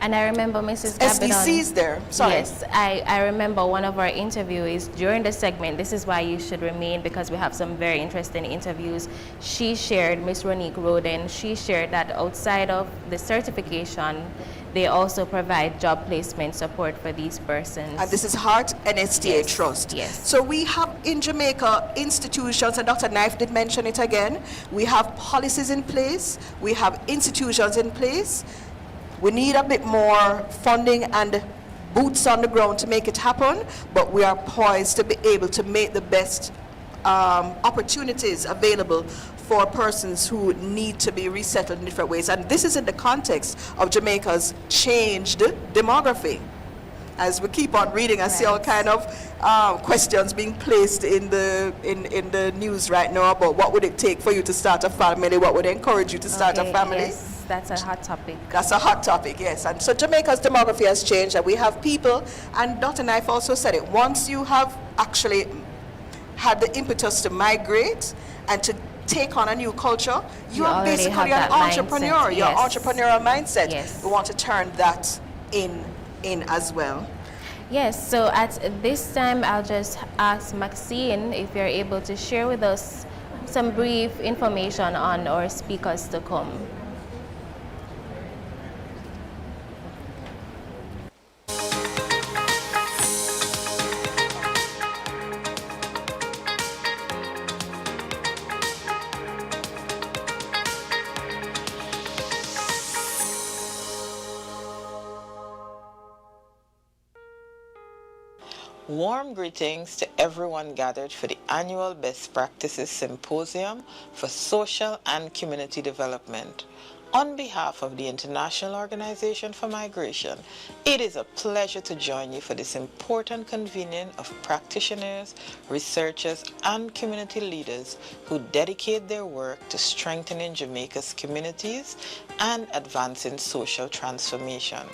[SPEAKER 11] and I remember Mrs.
[SPEAKER 12] SDC is there. Sorry.
[SPEAKER 11] Yes, I remember one of our interviewees during the segment. This is why you should remain, because we have some very interesting interviews. She shared, Miss Ronique Roden, she shared that outside of the certification, they also provide job placement support for these persons.
[SPEAKER 12] And this is Heart NSTA Trust.
[SPEAKER 11] Yes.
[SPEAKER 12] So we have in Jamaica institutions, and Dr. Knife did mention it again. We have policies in place. We have institutions in place. We need a bit more funding and boots on the ground to make it happen, but we are poised to be able to make the best opportunities available for persons who need to be resettled in different ways. And this is in the context of Jamaica's changed demography. As we keep on reading, I see all kind of questions being placed in the news right now about what would it take for you to start a family, what would encourage you to start a family.
[SPEAKER 11] Yes. That's a hot topic.
[SPEAKER 12] That's a hot topic, yes. And so Jamaica's demography has changed, and we have people, and Dr. Knife also said it, once you have actually had the impetus to migrate and to take on a new culture, you are basically an entrepreneur.
[SPEAKER 11] Mindset.
[SPEAKER 12] Your
[SPEAKER 11] Yes.
[SPEAKER 12] entrepreneurial mindset.
[SPEAKER 11] Yes.
[SPEAKER 12] We want to turn that in as well.
[SPEAKER 11] Yes, so at this time, I'll just ask Maxine if you're able to share with us some brief information on our speakers to come.
[SPEAKER 10] Warm greetings to everyone gathered for the annual Best Practices Symposium for Social and Community Development. On behalf of the International Organization for Migration, it is a pleasure to join you for this important convening of practitioners, researchers, and community leaders who dedicate their work to strengthening Jamaica's communities and advancing social transformation.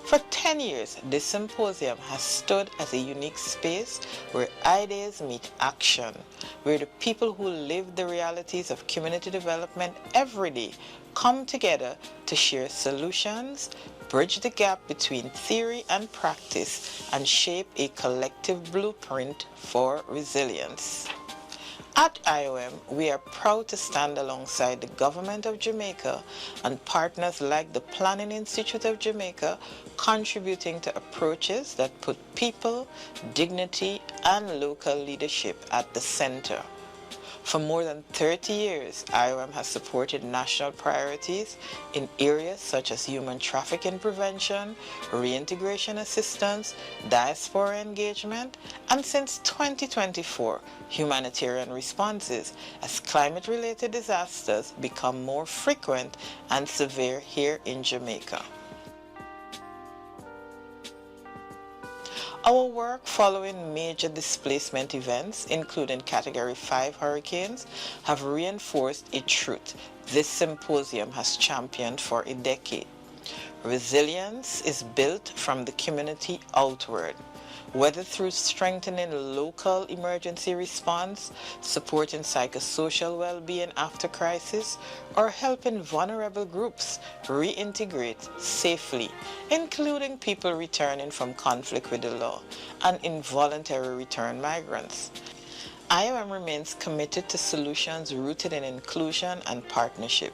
[SPEAKER 10] For 10 years, this symposium has stood as a unique space where ideas meet action, where the people who live the realities of community development every day come together to share solutions, bridge the gap between theory and practice, and shape a collective blueprint for resilience. At IOM, we are proud to stand alongside the Government of Jamaica and partners like the Planning Institute of Jamaica, contributing to approaches that put people, dignity, and local leadership at the center. For more than 30 years, IOM has supported national priorities in areas such as human trafficking prevention, reintegration assistance, diaspora engagement, and since 2024, humanitarian responses as climate-related disasters become more frequent and severe here in Jamaica. Our work following major displacement events, including Category 5 hurricanes, have reinforced a truth this symposium has championed for a decade. Resilience is built from the community outward, whether through strengthening local emergency response, supporting psychosocial well-being after crisis, or helping vulnerable groups reintegrate safely, including people returning from conflict with the law and involuntary return migrants. IOM remains committed to solutions rooted in inclusion and partnership.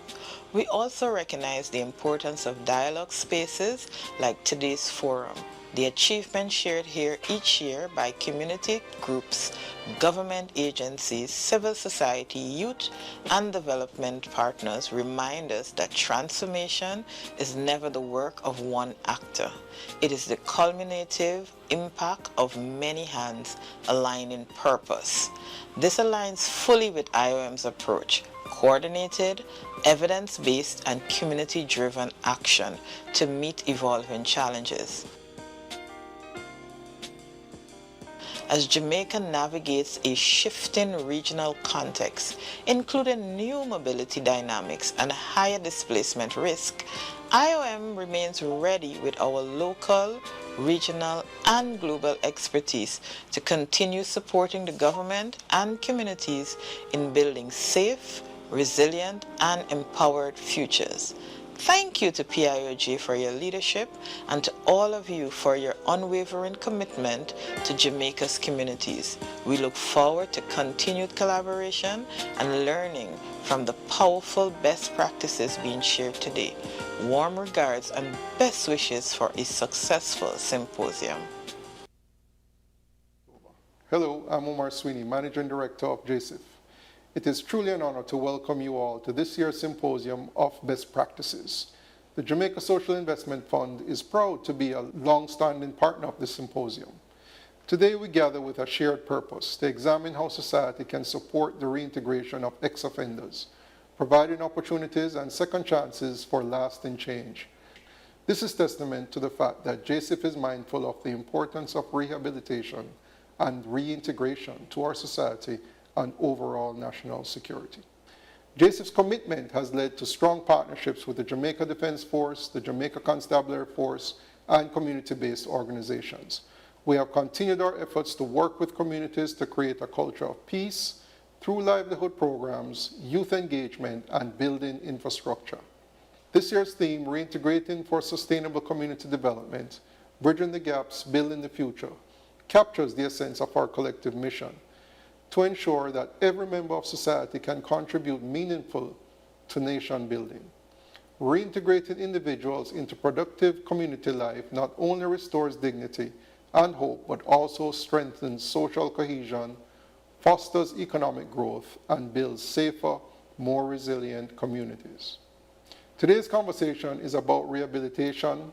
[SPEAKER 10] We also recognize the importance of dialogue spaces like today's forum. The achievements shared here each year by community groups, government agencies, civil society, youth, and development partners remind us that transformation is never the work of one actor. It is the culminative impact of many hands aligning purpose. This aligns fully with IOM's approach: coordinated, evidence-based, and community-driven action to meet evolving challenges. As Jamaica navigates a shifting regional context, including new mobility dynamics and higher displacement risk, IOM remains ready with our local, regional, and global expertise to continue supporting the government and communities in building safe, resilient, and empowered futures. Thank you to PIOJ for your leadership and to all of you for your unwavering commitment to Jamaica's communities. We look forward to continued collaboration and learning from the powerful best practices being shared today. Warm regards and best wishes for a successful symposium.
[SPEAKER 2] Hello, I'm Omar Sweeney, Managing Director of JSIF. It is truly an honor to welcome you all to this year's Symposium of Best Practices. The Jamaica Social Investment Fund is proud to be a long-standing partner of this symposium. Today we gather with a shared purpose to examine how society can support the reintegration of ex-offenders, providing opportunities and second chances for lasting change. This is testament to the fact that JSIF is mindful of the importance of rehabilitation and reintegration to our society and overall national security. JSIF's commitment has led to strong partnerships with the Jamaica Defense Force, the Jamaica Constabulary Force, and community-based organizations. We have continued our efforts to work with communities to create a culture of peace through livelihood programs, youth engagement, and building infrastructure. This year's theme, Reintegrating for Sustainable Community Development, Bridging the Gaps, Building the Future, captures the essence of our collective mission to ensure that every member of society can contribute meaningfully to nation building. Reintegrating individuals into productive community life not only restores dignity and hope, but also strengthens social cohesion, fosters economic growth, and builds safer, more resilient communities. Today's conversation is about rehabilitation,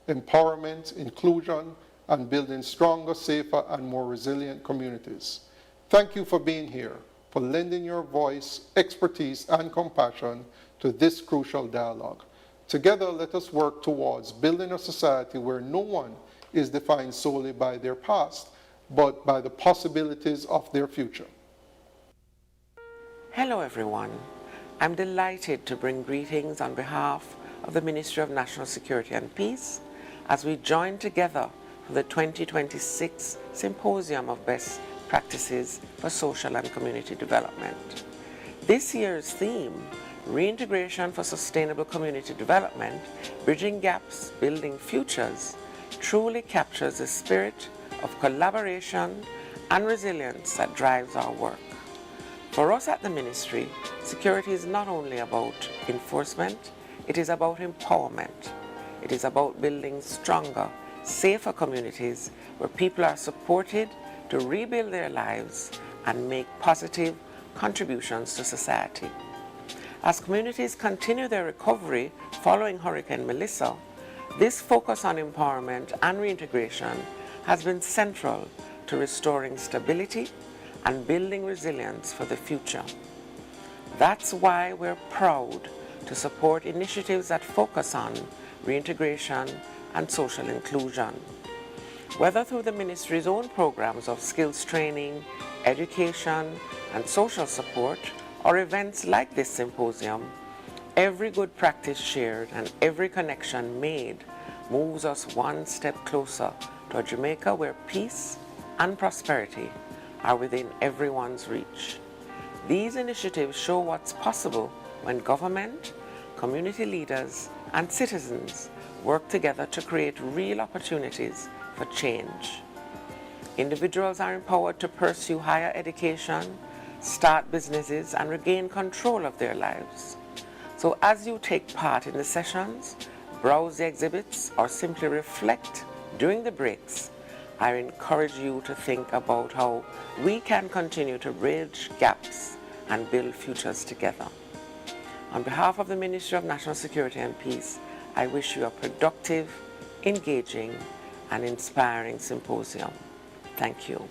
[SPEAKER 2] empowerment, inclusion, and building stronger, safer, and more resilient communities. Thank you for being here, for lending your voice, expertise, and compassion to this crucial dialogue. Together, let us work towards building a society where no one is defined solely by their past, but by the possibilities of their future.
[SPEAKER 8] Hello, everyone. I'm delighted to bring greetings on behalf of the Ministry of National Security and Peace as we join together for the 2026 Symposium of Best Practices for Social and Community Development. This year's theme, Reintegration for Sustainable Community Development, Bridging Gaps, Building Futures, truly captures the spirit of collaboration and resilience that drives our work. For us at the Ministry, security is not only about enforcement, it is about empowerment. It is about building stronger, safer communities where people are supported to rebuild their lives and make positive, contributions to society. As communities continue their recovery following Hurricane Melissa, this focus on empowerment and reintegration has been central to restoring stability and building resilience for the future. That's why we're proud to support initiatives that focus on reintegration and social inclusion. Whether through the ministry's own programs of skills training, education, and social support, or events like this symposium, every good practice shared and every connection made moves us one step closer to a Jamaica where peace and prosperity are within everyone's reach. These initiatives show what's possible when government, community leaders, and citizens work together to create real opportunities for change. Individuals are empowered to pursue higher education, start businesses, and regain control of their lives. So as you take part in the sessions, browse the exhibits, or simply reflect during the breaks, I encourage you to think about how we can continue to bridge gaps and build futures together. On behalf of the Ministry of National Security and Peace, I wish you a productive, engaging, and inspiring symposium. Thank you.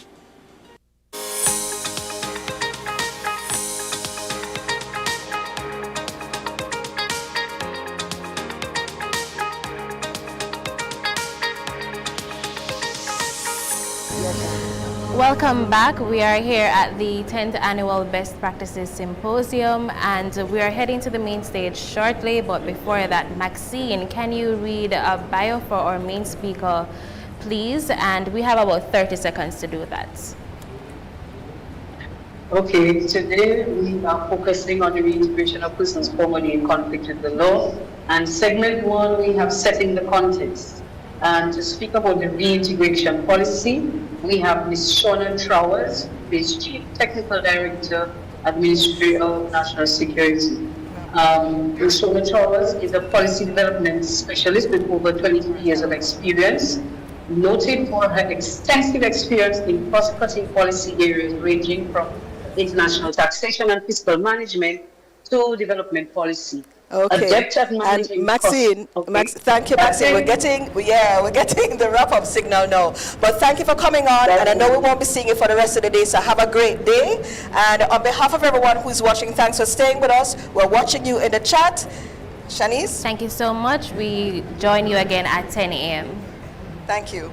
[SPEAKER 11] Welcome back. We are here at the 10th Annual Best Practices Symposium, and we are heading to the main stage shortly. But before that, Maxine, can you read a bio for our main speaker, please? And we have about 30 seconds to do that.
[SPEAKER 13] Okay, today we are focusing on the reintegration of persons formerly in conflict with the law. And segment 1, we have setting the context. And to speak about the reintegration policy, we have Ms. Shauna Trowers, who is Chief Technical Director at Ministry of National Security. Ms. Shauna Trowers is a policy development specialist with over 23 years of experience, noted for her extensive experience in cross-cutting policy areas ranging from international taxation and fiscal management to development policy.
[SPEAKER 12] Okay, and Maxine, thank you, Maxine. We're getting the wrap-up signal now. But thank you for coming on, and I know we won't be seeing you for the rest of the day, so have a great day. And on behalf of everyone who's watching, thanks for staying with us. We're watching you in the chat. Shanice?
[SPEAKER 11] Thank you so much. We join you again at 10 a.m.
[SPEAKER 12] Thank you.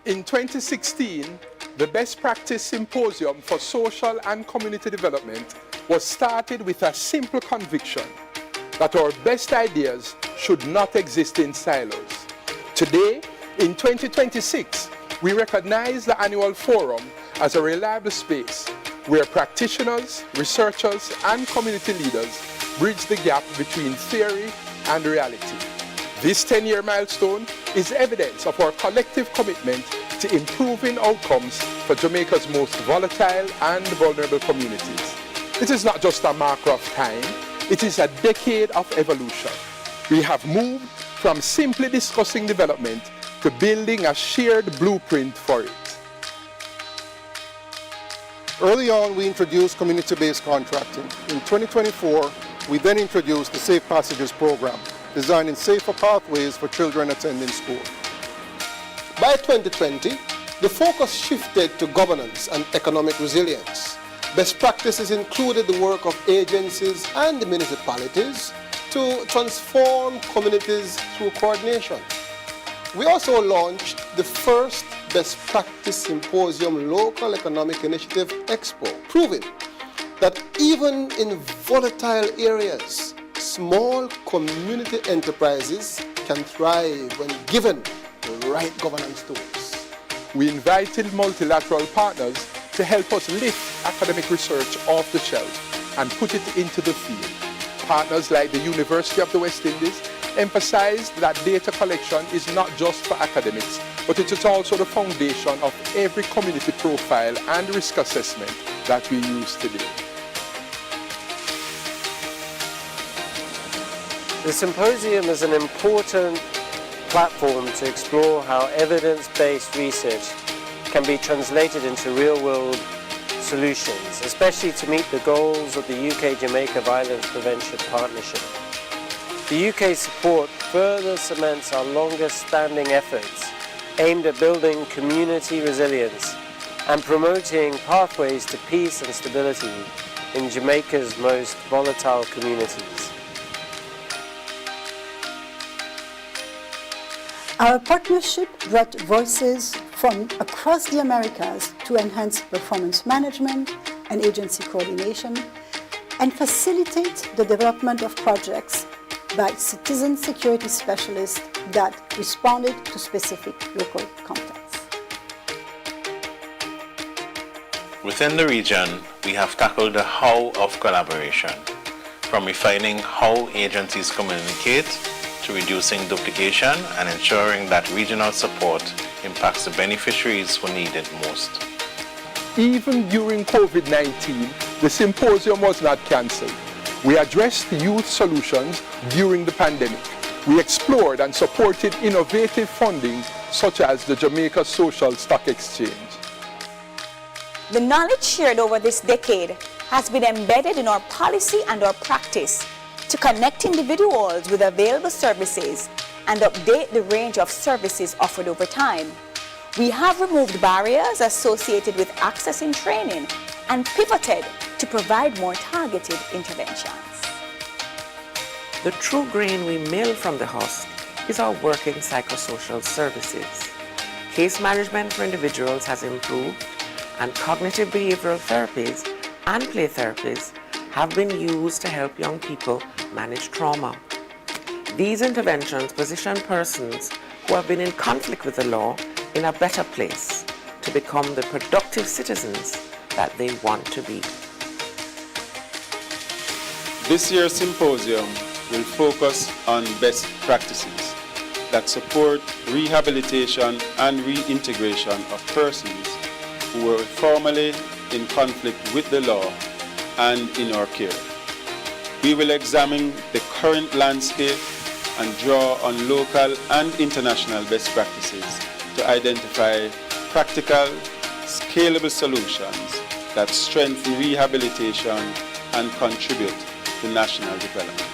[SPEAKER 1] In 2016, the Best Practice Symposium for Social and Community Development was started with a simple conviction that our best ideas should not exist in silos. Today, in 2026, we recognize the annual forum as a reliable space where practitioners, researchers, and community leaders bridge the gap between theory and reality. This 10-year milestone is evidence of our collective commitment to improving outcomes for Jamaica's most volatile and vulnerable communities. It is not just a marker of time, it is a decade of evolution. We have moved from simply discussing development to building a shared blueprint for it.
[SPEAKER 2] Early on, we introduced community-based contracting. In 2024, we then introduced the Safe Passages program, designing safer pathways for children attending school.
[SPEAKER 3] By 2020, the focus shifted to governance and economic resilience. Best practices included the work of agencies and municipalities to transform communities through coordination. We also launched the first Best Practice Symposium Local Economic Initiative Expo, proving that even in volatile areas, small community enterprises can thrive when given the right governance tools.
[SPEAKER 1] We invited multilateral partners to help us lift academic research off the shelf and put it into the field. Partners like the University of the West Indies, emphasized that data collection is not just for academics, but it is also the foundation of every community profile and risk assessment that we use today.
[SPEAKER 4] The symposium is an important platform to explore how evidence-based research can be translated into real-world solutions, especially to meet the goals of the UK-Jamaica Violence Prevention Partnership. The UK's support further cements our longest-standing efforts aimed at building community resilience and promoting pathways to peace and stability in Jamaica's most volatile communities.
[SPEAKER 5] Our partnership brought voices from across the Americas to enhance performance management and agency coordination and facilitate the development of projects by citizen security specialists that responded to specific local contexts.
[SPEAKER 6] Within the region, we have tackled the how of collaboration, from refining how agencies communicate to reducing duplication and ensuring that regional support impacts the beneficiaries who need it most.
[SPEAKER 1] Even during COVID-19, the symposium was not cancelled. We addressed youth solutions during the pandemic. We explored and supported innovative funding such as the Jamaica Social Stock Exchange.
[SPEAKER 7] The knowledge shared over this decade has been embedded in our policy and our practice to connect individuals with available services and update the range of services offered over time. We have removed barriers associated with accessing training and pivoted to provide more targeted interventions.
[SPEAKER 8] The true grain we mill from the husk is our working psychosocial services. Case management for individuals has improved, and cognitive behavioral therapies and play therapies have been used to help young people manage trauma. These interventions position persons who have been in conflict with the law in a better place to become the productive citizens that they want to be.
[SPEAKER 9] This year's symposium will focus on best practices that support rehabilitation and reintegration of persons who were formerly in conflict with the law and in our care. We will examine the current landscape and draw on local and international best practices to identify practical, scalable solutions that strengthen rehabilitation and contribute to national development.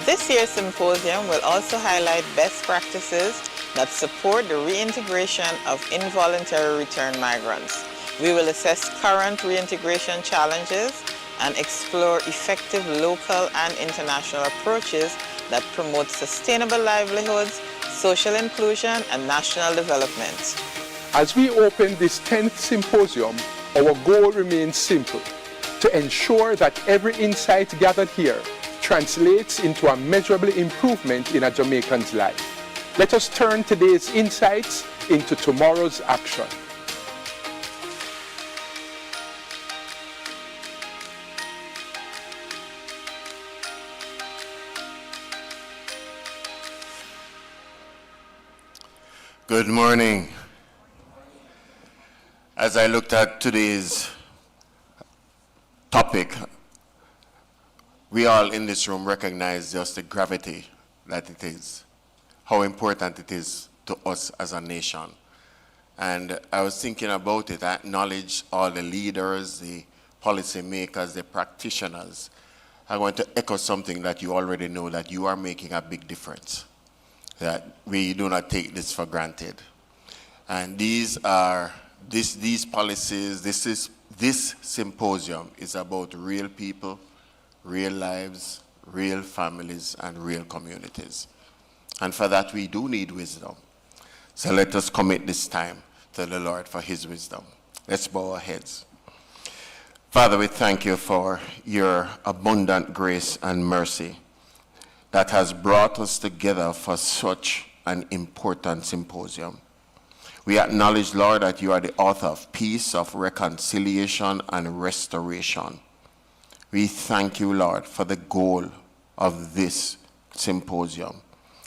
[SPEAKER 10] This year's symposium will also highlight best practices that support the reintegration of involuntary return migrants. We will assess current reintegration challenges and explore effective local and international approaches that promote sustainable livelihoods, social inclusion, and national development.
[SPEAKER 1] As we open this 10th symposium, our goal remains simple: to ensure that every insight gathered here translates into a measurable improvement in a Jamaican's life. Let us turn today's insights into tomorrow's action.
[SPEAKER 14] Good morning. As I looked at today's topic, we all in this room recognize just the gravity that it is, how important it is to us as a nation. And I was thinking about it, I acknowledge all the leaders, the policymakers, the practitioners. I want to echo something that you already know, that you are making a big difference, that we do not take this for granted. And these policies, this symposium is about real people, real lives, real families, and real communities. And for that, we do need wisdom. So let us commit this time to the Lord for his wisdom. Let's bow our heads. Father, we thank you for your abundant grace and mercy that has brought us together for such an important symposium. We acknowledge, Lord, that you are the author of peace, of reconciliation, and restoration. We thank you, Lord, for the goal of this symposium.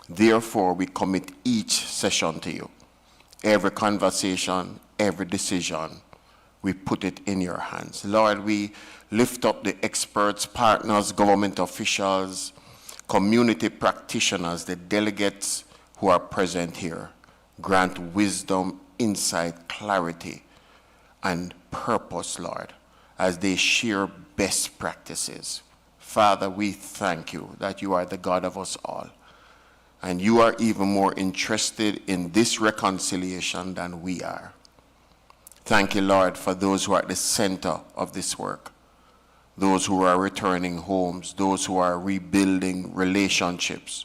[SPEAKER 14] Therefore, we commit each session to you. Every conversation, every decision, we put it in your hands. Lord, we lift up the experts, partners, government officials, community practitioners, the delegates who are present here. Grant wisdom, insight, clarity, and purpose, Lord, as they share best practices. Father, we thank you that you are the God of us all. And you are even more interested in this reconciliation than we are. Thank you, Lord, for those who are at the center of this work. Those who are returning homes, those who are rebuilding relationships,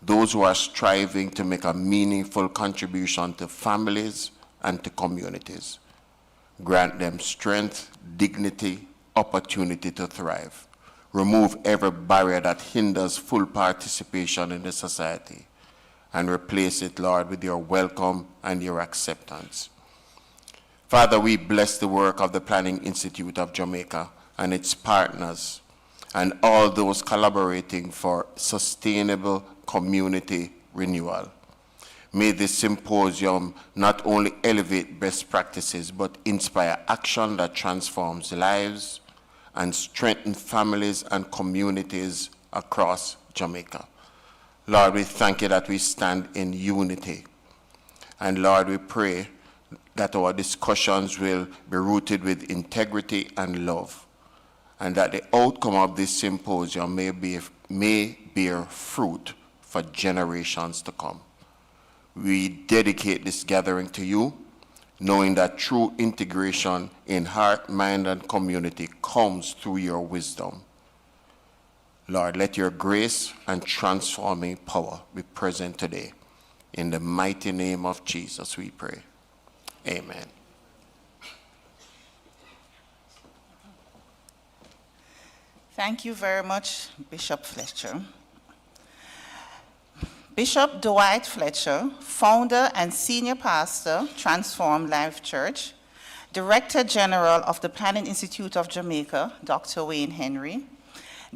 [SPEAKER 14] those who are striving to make a meaningful contribution to families and to communities. Grant them strength, dignity, opportunity to thrive. Remove every barrier that hinders full participation in the society and replace it, Lord, with your welcome and your acceptance. Father, we bless the work of the Planning Institute of Jamaica and its partners and all those collaborating for sustainable community renewal. May this symposium not only elevate best practices, but inspire action that transforms lives and strengthen families and communities across Jamaica. Lord, we thank you that we stand in unity. And Lord, we pray that our discussions will be rooted with integrity and love, and that the outcome of this symposium may bear fruit for generations to come. We dedicate this gathering to you, knowing that true integration in heart, mind, and community comes through your wisdom. Lord, let your grace and transforming power be present today. In the mighty name of Jesus, we pray. Amen.
[SPEAKER 15] Thank you very much, Bishop Fletcher. Bishop Dwight Fletcher, founder and senior pastor, Transform Life Church, Director General of the Planning Institute of Jamaica, Dr. Wayne Henry,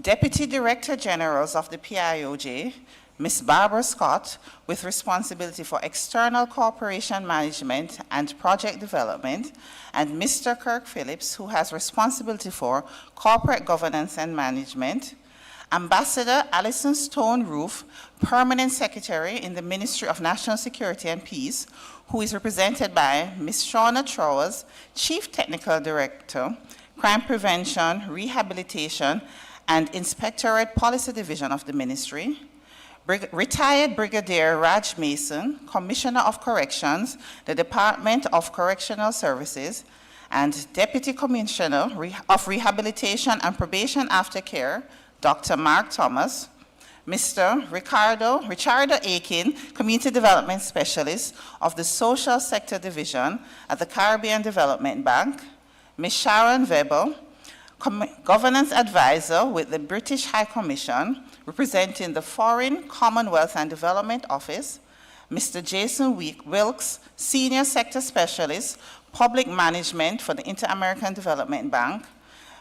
[SPEAKER 15] Deputy Director Generals of the PIOJ, Ms. Barbara Scott, with responsibility for external cooperation management and project development, and Mr. Kirk Phillips, who has responsibility for corporate governance and management, Ambassador Alison Stone Roof, Permanent Secretary in the Ministry of National Security and Peace, who is represented by Ms. Shauna Trowers, Chief Technical Director, Crime Prevention, Rehabilitation, and Inspectorate Policy Division of the Ministry, Retired Brigadier Radgh Mason, Commissioner of Corrections, the Department of Correctional Services, and Deputy Commissioner of Rehabilitation and Probation Aftercare, Dr. Marc Thomas, Mr. Richardo Aiken, Community Development Specialist of the Social Sector Division at the Caribbean Development Bank, Ms. Sharon Weber, Governance Advisor with the British High Commission, representing the Foreign, Commonwealth and Development Office, Mr. Jason Wilkes, Senior Sector Specialist, Public Management for the Inter-American Development Bank,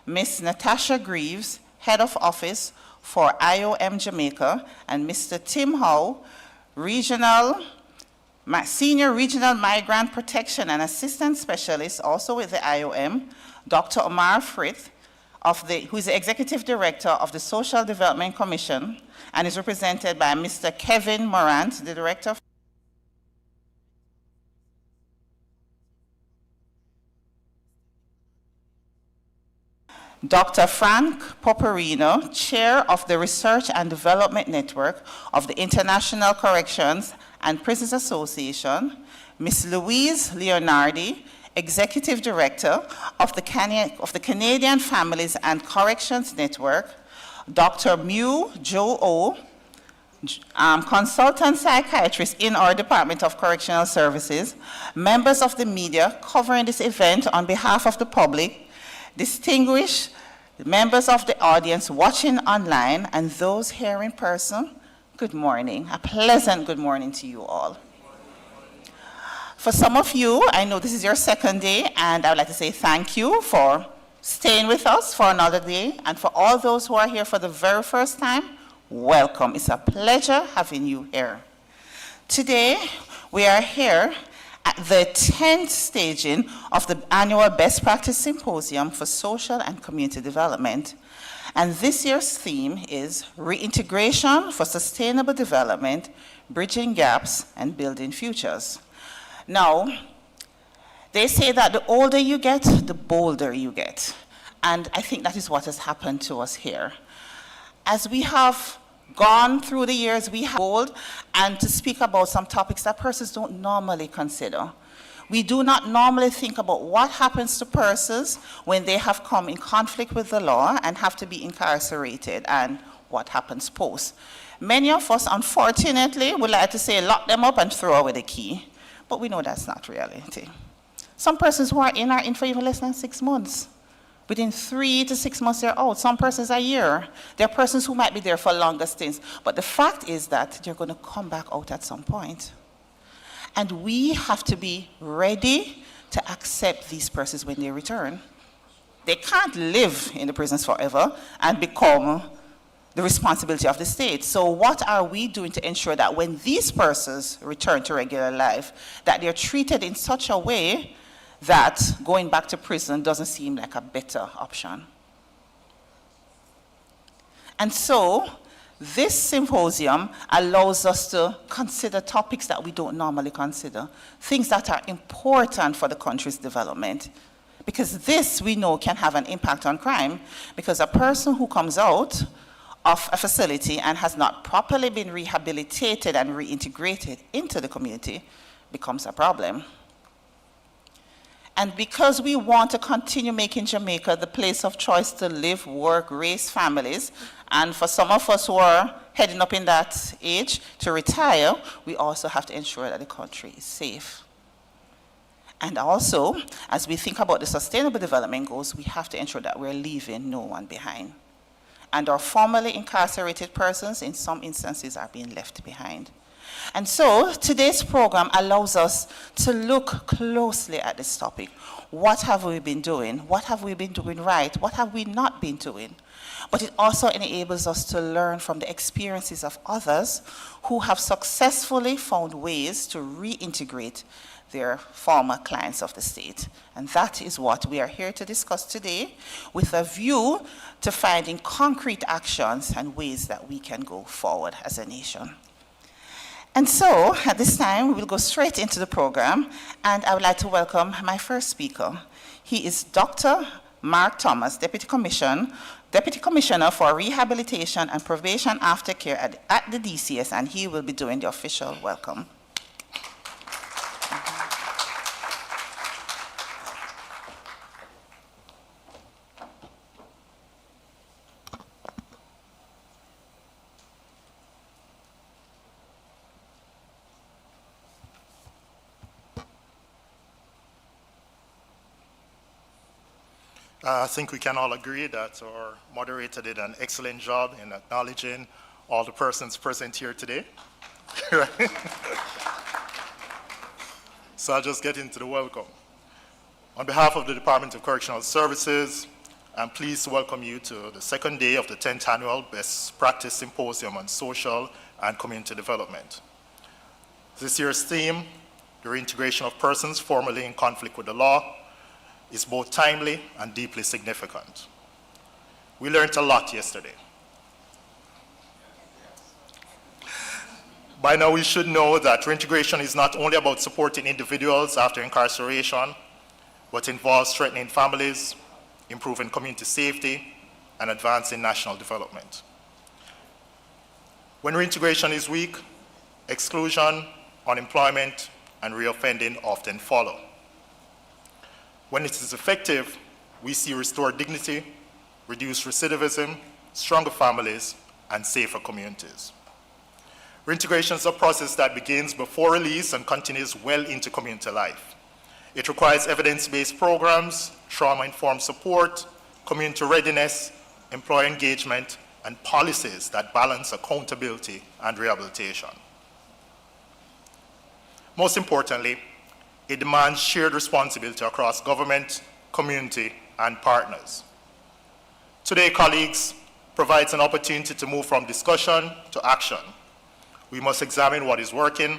[SPEAKER 15] Ms. Natasha Greaves, Head of Office for IOM Jamaica, and Mr. Tim Howe, Senior Regional Migrant Protection and Assistance Specialist, also with the IOM, Dr. Omar Frith, who is the Executive Director of the Social Development Commission, and is represented by Mr. Kevin Morant, the Director of Dr. Frank Porporino, Chair of the Research and Development Network of the International Corrections and Prisons Association, Ms. Louise Leonardi, Executive Director of the Canadian Families and Corrections Network, Dr. Myo Kyaw Oo, Consultant Psychiatrist in our Department of Correctional Services, members of the media covering this event on behalf of the public, distinguished members of the audience watching online, and those here in person, good morning. A pleasant good morning to you all. For some of you, I know this is your second day, and I would like to say thank you for staying with us for another day. And for all those who are here for the very first time, welcome. It's a pleasure having you here. Today, we are here at the 10th staging of the annual Best Practice Symposium for Social and Community Development. And this year's theme is Reintegration for Sustainable Development, Bridging Gaps and Building Futures. Now, they say that the older you get, the bolder you get. And I think that is what has happened to us here. As we have gone through the years, we have bold and to speak about some topics that persons don't normally consider. We do not normally think about what happens to persons when they have come in conflict with the law and have to be incarcerated, and what happens post. Many of us, unfortunately, would like to say lock them up and throw away the key, but we know that's not reality. Some persons who are in for even less than 6 months. Within 3 to 6 months, they're out. Some persons a year. There are persons who might be there for longer stints. But the fact is that they're going to come back out at some point. And we have to be ready to accept these persons when they return. They can't live in the prisons forever and become the responsibility of the state. So what are we doing to ensure that when these persons return to regular life, that they're treated in such a way that going back to prison doesn't seem like a better option? And so this symposium allows us to consider topics that we don't normally consider, things that are important for the country's development. Because this, we know, can have an impact on crime, because a person who comes out of a facility and has not properly been rehabilitated and reintegrated into the community becomes a problem. And because we want to continue making Jamaica the place of choice to live, work, raise families, and for some of us who are heading up in that age to retire, we also have to ensure that the country is safe. And also, as we think about the sustainable development goals, we have to ensure that we're leaving no one behind. And our formerly incarcerated persons, in some instances, are being left behind. And so today's program allows us to look closely at this topic. What have we been doing? What have we been doing right? What have we not been doing? But it also enables us to learn from the experiences of others who have successfully found ways to reintegrate their former clients of the state. And that is what we are here to discuss today, with a view to finding concrete actions and ways that we can go forward as a nation. And so, at this time, we will go straight into the program, and I would like to welcome my first speaker. He is Dr. Marc Thomas, Deputy Commissioner for Rehabilitation and Probation Aftercare at the DCS, and he will be doing the official welcome.
[SPEAKER 16] I think we can all agree that our moderator did an excellent job in acknowledging all the persons present here today. So I'll just get into the welcome. On behalf of the Department of Correctional Services, I'm pleased to welcome you to the second day of the 10th Annual Best Practice Symposium on Social and Community Development. This year's theme, the reintegration of persons formerly in conflict with the law, is both timely and deeply significant. We learned a lot yesterday. By now we should know that reintegration is not only about supporting individuals after incarceration, but involves strengthening families, improving community safety, and advancing national development. When reintegration is weak, exclusion, unemployment, and reoffending often follow. When it is effective, we see restored dignity, reduced recidivism, stronger families, and safer communities. Reintegration is a process that begins before release and continues well into community life. It requires evidence-based programs, trauma-informed support, community readiness, employer engagement, and policies that balance accountability and rehabilitation. Most importantly, it demands shared responsibility across government, community, and partners. Today, colleagues, provides an opportunity to move from discussion to action. We must examine what is working,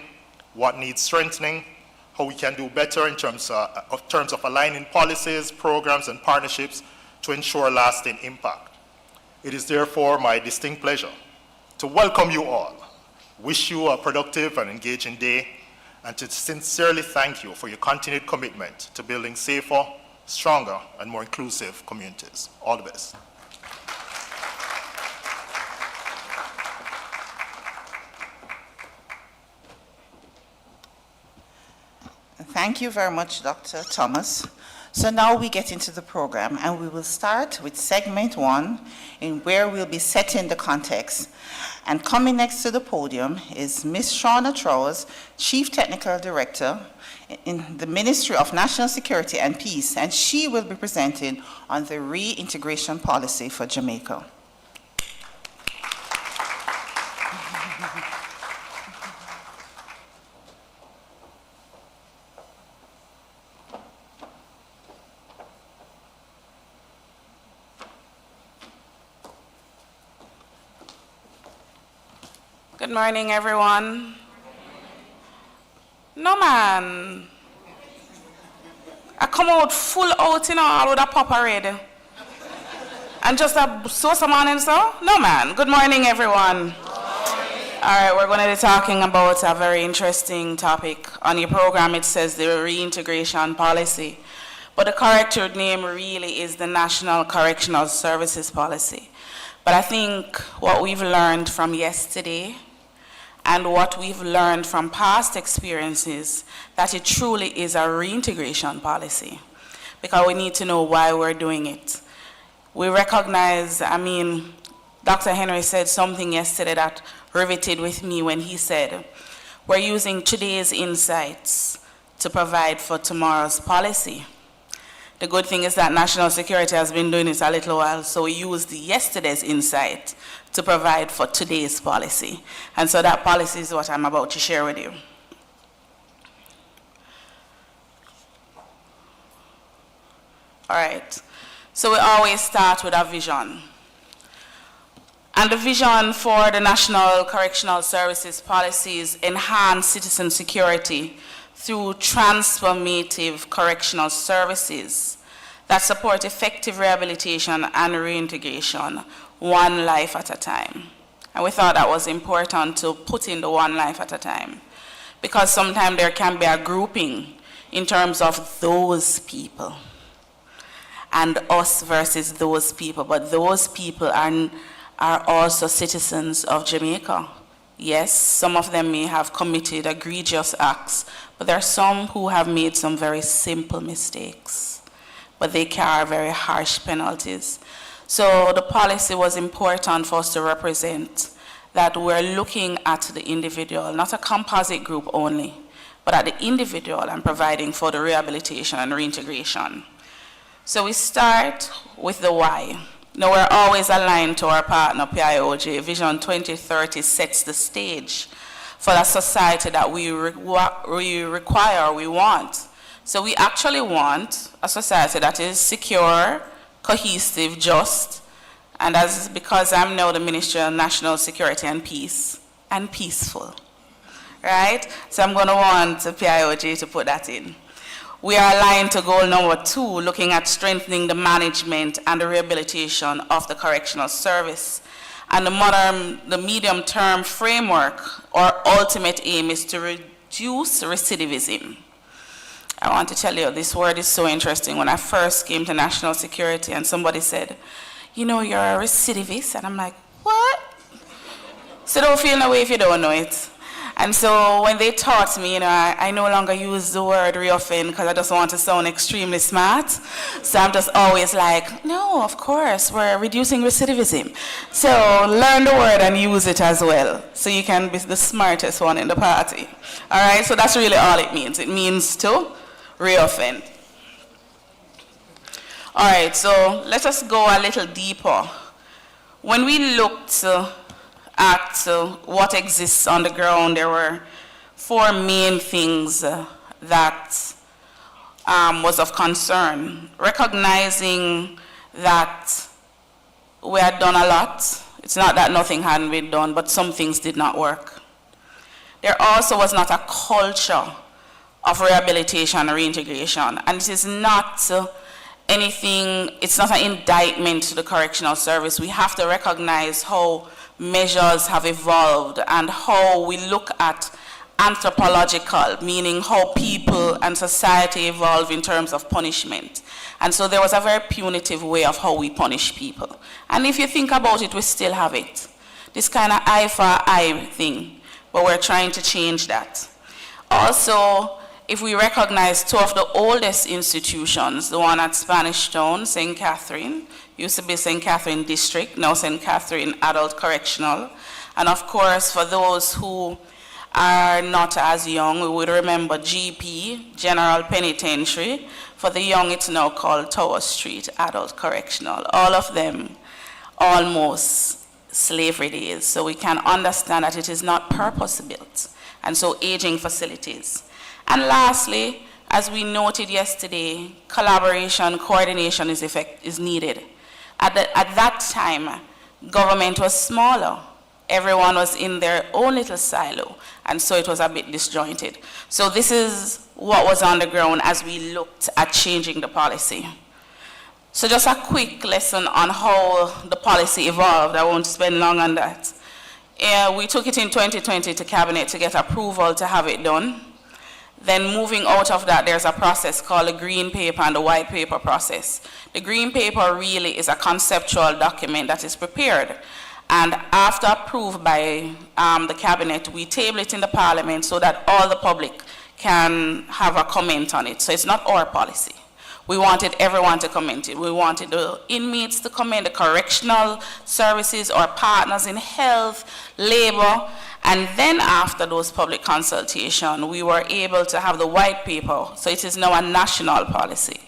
[SPEAKER 16] what needs strengthening, how we can do better in terms of aligning policies, programs, and partnerships to ensure lasting impact. It is therefore my distinct pleasure to welcome you all, wish you a productive and engaging day, and to sincerely thank you for your continued commitment to building safer, stronger, and more inclusive communities. All the best.
[SPEAKER 15] Thank you very much, Dr. Thomas. So now we get into the program, and we will start with segment 1, in where we'll be setting the context. And coming next to the podium is Ms. Shauna Trowers, Chief Technical Director in the Ministry of National Security and Peace, and she will be presenting on the reintegration policy for Jamaica.
[SPEAKER 17] Good morning, everyone. No, man. I come out full out, you know, all with a pop already. And just a sauce of morning, so? No, man. Good morning, everyone. All right, we're going to be talking about a very interesting topic. On your program, it says the reintegration policy. But the correct name really is the National Correctional Services Policy. But I think what we've learned from yesterday and what we've learned from past experiences, that it truly is a reintegration policy, because we need to know why we're doing it. We recognize, Dr. Henry said something yesterday that riveted with me when he said, we're using today's insights to provide for tomorrow's policy. The good thing is that national security has been doing this a little while, so we used yesterday's insight to provide for today's policy. And so that policy is what I'm about to share with you. All right, so we always start with a vision. And the vision for the National Correctional Services Policy is enhance citizen security through transformative correctional services that support effective rehabilitation and reintegration, one life at a time. And we thought that was important to put in the one life at a time, because sometimes there can be a grouping in terms of those people and us versus those people, but those people are also citizens of Jamaica. Yes, some of them may have committed egregious acts, but there are some who have made some very simple mistakes, but they carry very harsh penalties. So the policy was important for us to represent that we're looking at the individual, not a composite group only, but at the individual and providing for the rehabilitation and reintegration. So we start with the why. Now, we're always aligned to our partner, PIOJ. Vision 2030 sets the stage for the society that we require, we want. So we actually want a society that is secure, cohesive, just, and because I'm now the Ministry of National Security and Peace, and peaceful, right? So I'm going to want the PIOJ to put that in. We are aligned to goal number 2, looking at strengthening the management and the rehabilitation of the correctional service. And the medium-term framework, or ultimate aim, is to reduce recidivism. I want to tell you, this word is so interesting. When I first came to national security and somebody said, you know, you're a recidivist, and I'm like, what? So don't feel no way if you don't know it. And so when they taught me, you know, I no longer use the word reoffend because I just want to sound extremely smart. So I'm just always like, no, of course, we're reducing recidivism. So learn the word and use it as well, so you can be the smartest one in the party. All right, so that's really all it means. It means to reoffend. All right, so let us go a little deeper. When we looked at what exists on the ground, there were 4 main things that was of concern. Recognizing that we had done a lot. It's not that nothing hadn't been done, but some things did not work. There also was not a culture of rehabilitation and reintegration, and it is not anything, it's not an indictment to the correctional service. We have to recognize how measures have evolved and how we look at anthropological, meaning how people and society evolve in terms of punishment. And so there was a very punitive way of how we punish people. And if you think about it, we still have it. This kind of eye for eye thing, but we're trying to change that. Also, if we recognize two of the oldest institutions, the one at Spanish Town, St. Catherine, used to be St. Catherine District, now St. Catherine Adult Correctional. And of course, for those who are not as young, we would remember GP, General Penitentiary. For the young, it's now called Tower Street Adult Correctional. All of them almost slavery days. So we can understand that it is not purpose-built. And so aging facilities. And lastly, as we noted yesterday, collaboration, coordination is needed. At that time, government was smaller. Everyone was in their own little silo, and so it was a bit disjointed. So this is what was on the ground as we looked at changing the policy. So just a quick lesson on how the policy evolved. I won't spend long on that. We took it in 2020 to Cabinet to get approval to have it done. Then moving out of that, there's a process called the Green Paper and the White Paper process. The Green Paper really is a conceptual document that is prepared. And after approved by the Cabinet, we table it in the Parliament so that all the public can have a comment on it. So it's not our policy. We wanted everyone to comment it. We wanted the inmates to comment, the correctional services, our partners in health, labor. And then after those public consultation, we were able to have the white paper. So it is now a national policy.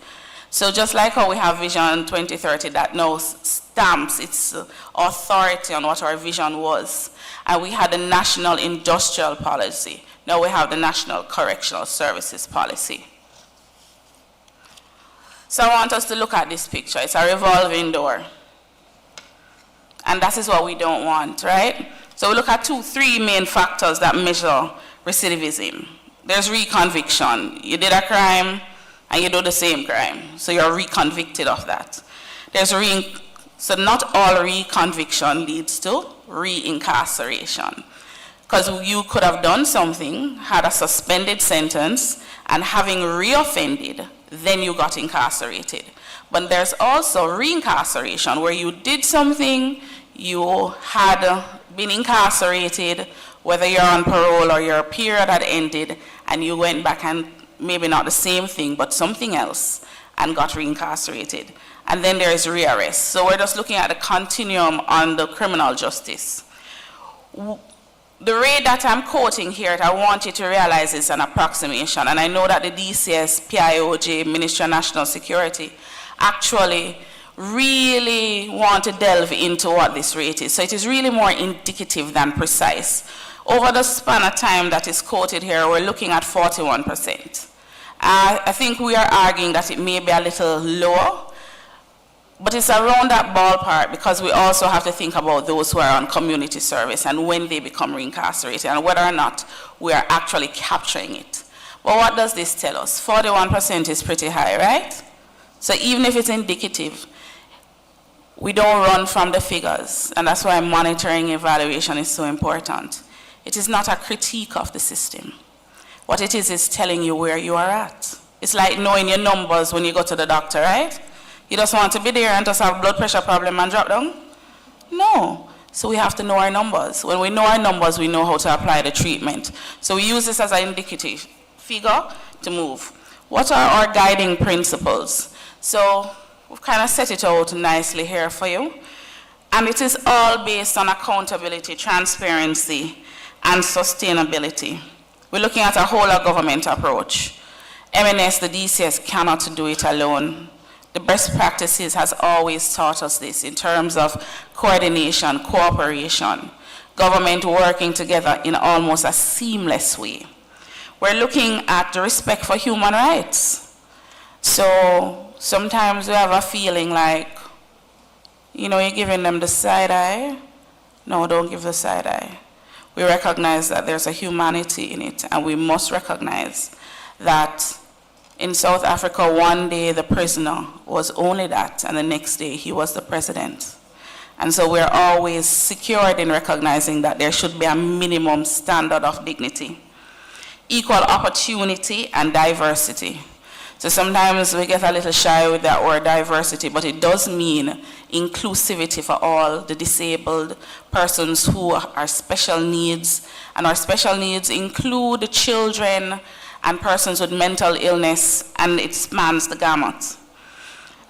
[SPEAKER 17] So just like how we have Vision 2030 that now stamps its authority on what our vision was, and we had the National Industrial Policy. Now we have the National Correctional Services Policy. So I want us to look at this picture. It's a revolving door. And that is what we don't want, right? So we look at three main factors that measure recidivism. There's reconviction. You did a crime, and you do the same crime. So you're reconvicted of that. So not all reconviction leads to reincarceration. Because you could have done something, had a suspended sentence, and having reoffended, then you got incarcerated. But there's also reincarceration, where you did something, you had been incarcerated, whether you're on parole or your period had ended, and you went back and maybe not the same thing, but something else, and got reincarcerated. And then there is rearrest. So we're just looking at the continuum on the criminal justice. The rate that I'm quoting here, I want you to realize is an approximation. And I know that the DCS, PIOJ, Ministry of National Security, actually really want to delve into what this rate is. So it is really more indicative than precise. Over the span of time that is quoted here, we're looking at 41%. I think we are arguing that it may be a little lower, but it's around that ballpark because we also have to think about those who are on community service and when they become reincarcerated and whether or not we are actually capturing it. But what does this tell us? 41% is pretty high, right? So even if it's indicative, we don't run from the figures, and that's why monitoring evaluation is so important. It is not a critique of the system. What it is telling you where you are at. It's like knowing your numbers when you go to the doctor, right? You just want to be there and just have a blood pressure problem and drop down? No. So we have to know our numbers. When we know our numbers, we know how to apply the treatment. So we use this as an indicative figure to move. What are our guiding principles? So we've kind of set it out nicely here for you. And it is all based on accountability, transparency, and sustainability. We're looking at a whole of government approach. MNS, the DCS, cannot do it alone. The best practices has always taught us this in terms of coordination, cooperation, government working together in almost a seamless way. We're looking at the respect for human rights. So sometimes we have a feeling like You know, you're giving them the side eye. No, don't give the side eye. We recognize that there's a humanity in it, and we must recognize that in South Africa, one day the prisoner was only that, and the next day he was the president. And so we're always secured in recognizing that there should be a minimum standard of dignity. Equal opportunity and diversity. So sometimes we get a little shy with that word diversity, but it does mean inclusivity for all the disabled persons who are special needs. And our special needs include children and persons with mental illness, and it spans the gamut.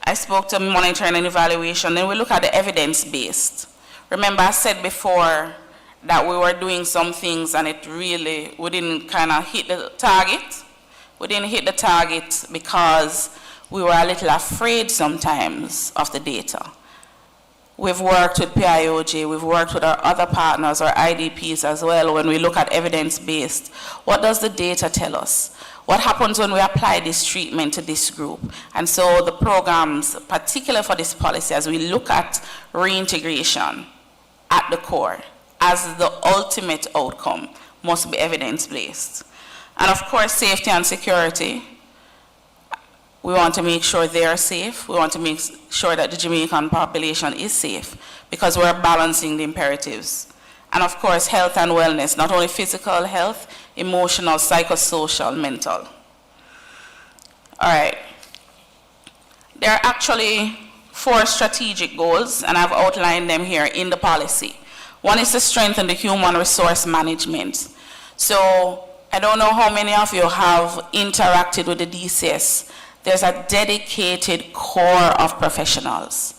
[SPEAKER 17] I spoke to monitoring and evaluation, then we look at the evidence-based. Remember I said before that we were doing some things and we didn't kind of hit the target. We didn't hit the target because we were a little afraid sometimes of the data. We've worked with PIOJ, we've worked with our other partners, our IDPs as well, when we look at evidence-based. What does the data tell us? What happens when we apply this treatment to this group? And so the programs, particularly for this policy, as we look at reintegration at the core, as the ultimate outcome, must be evidence-based. And of course, safety and security. We want to make sure they are safe. We want to make sure that the Jamaican population is safe because we're balancing the imperatives. And of course, health and wellness, not only physical health, emotional, psychosocial, mental. All right. There are actually 4 strategic goals, and I've outlined them here in the policy. One is to strengthen the human resource management. So I don't know how many of you have interacted with the DCS. There's a dedicated core of professionals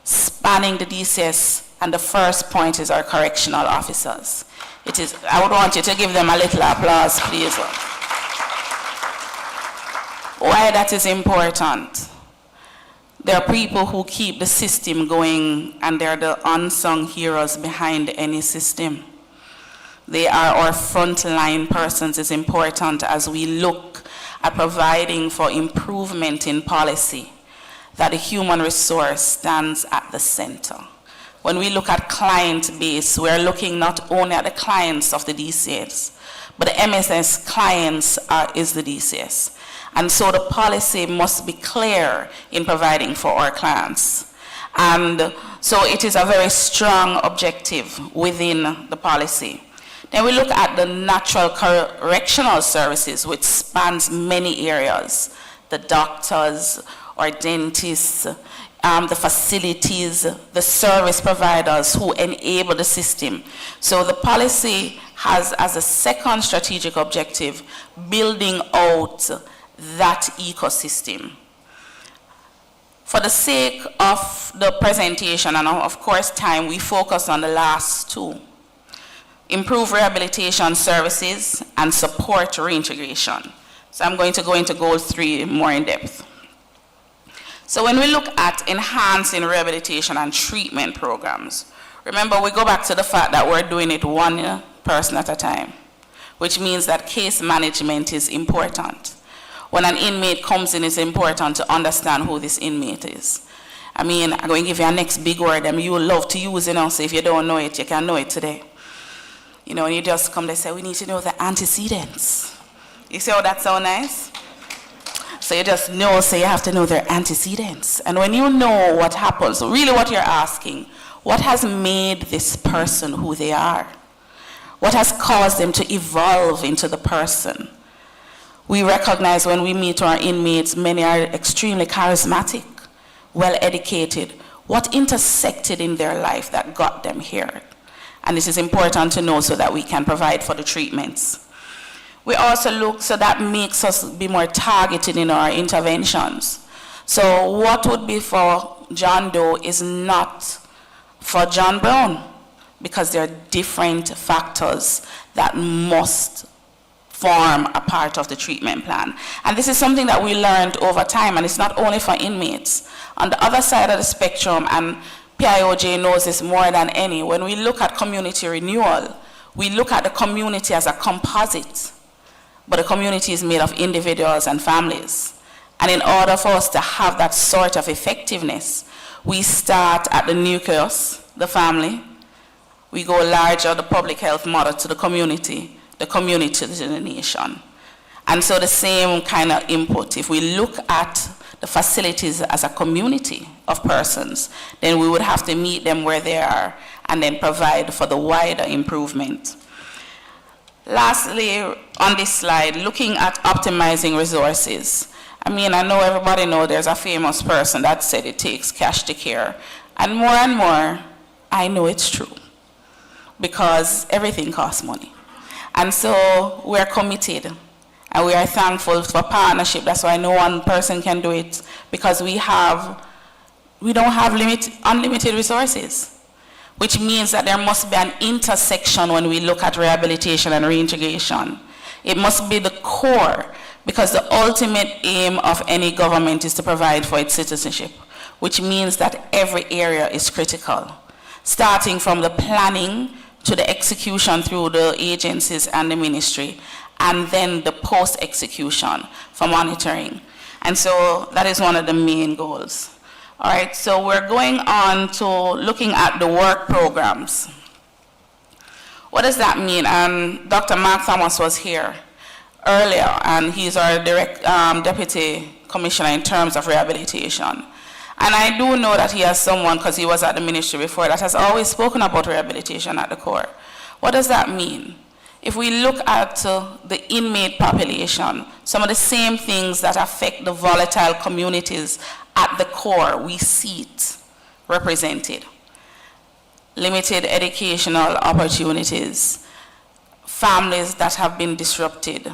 [SPEAKER 17] spanning the DCS, and the first point is our correctional officers. I would want you to give them a little applause, please. Why that is important? There are people who keep the system going, and they're the unsung heroes behind any system. They are our frontline persons. It's important as we look at providing for improvement in policy that the human resource stands at the center. When we look at client base, we're looking not only at the clients of the DCS, but the MSS clients is the DCS. And so the policy must be clear in providing for our clients. And so it is a very strong objective within the policy. Then we look at the natural correctional services, which spans many areas. The doctors or dentists, the facilities, the service providers who enable the system. So the policy has as a second strategic objective, building out that ecosystem. For the sake of the presentation and of course time, we focus on the last 2. Improve rehabilitation services and support reintegration. So I'm going to go into goal 3 more in depth. So when we look at enhancing rehabilitation and treatment programs, remember we go back to the fact that we're doing it one person at a time, which means that case management is important. When an inmate comes in, it's important to understand who this inmate is. I mean, I'm going to give you a next big word that you will love to use, so if you don't know it, you can know it today. And you just come, they say, we need to know the antecedents. You see how that sounds nice? So you just know, so you have to know their antecedents. And when you know what happens, really what you're asking, what has made this person who they are? What has caused them to evolve into the person? We recognize when we meet our inmates, many are extremely charismatic, well-educated. What intersected in their life that got them here? And this is important to know so that we can provide for the treatments. We also look, so that makes us be more targeted in our interventions. So what would be for John Doe is not for John Brown, because there are different factors that must form a part of the treatment plan. And this is something that we learned over time, and it's not only for inmates. On the other side of the spectrum, and PIOJ knows this more than any, when we look at community renewal, we look at the community as a composite, but the community is made of individuals and families. And in order for us to have that sort of effectiveness, we start at the nucleus, the family. We go larger, the public health model, to the community to the nation. And so the same kind of input. If we look at the facilities as a community of persons, then we would have to meet them where they are and then provide for the wider improvement. Lastly, on this slide, looking at optimizing resources. I mean, I know everybody knows there's a famous person that said it takes cash to care. And more, I know it's true, because everything costs money. And so we're committed, and we are thankful for partnership. That's why no one person can do it, because we don't have unlimited resources, which means that there must be an intersection when we look at rehabilitation and reintegration. It must be the core, because the ultimate aim of any government is to provide for its citizenship, which means that every area is critical, starting from the planning to the execution through the agencies and the ministry, and then the post-execution for monitoring. And so that is one of the main goals. All right, so we're going on to looking at the work programs. What does that mean? And Dr. Marc Thomas was here earlier, and he's our Deputy Commissioner in terms of rehabilitation. And I do know that he has someone, because he was at the ministry before, that has always spoken about rehabilitation at the core. What does that mean? If we look at the inmate population, some of the same things that affect the volatile communities at the core, we see it represented. Limited educational opportunities, families that have been disrupted,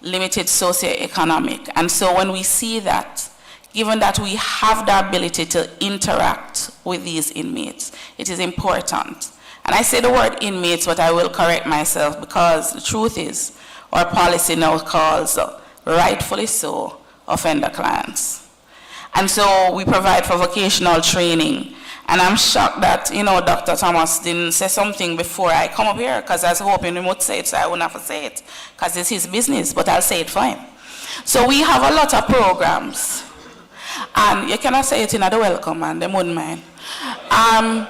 [SPEAKER 17] limited socioeconomic. And so when we see that, given that we have the ability to interact with these inmates, it is important. And I say the word inmates, but I will correct myself, because the truth is, our policy now calls, rightfully so, offender clients. And so we provide for vocational training. And I'm shocked that, Dr. Thomas didn't say something before I come up here, because I was hoping he would say it, so I wouldn't have to say it, because it's his business, but I'll say it for him. So we have a lot of programs. And you cannot say it in the welcome, and they wouldn't mind. And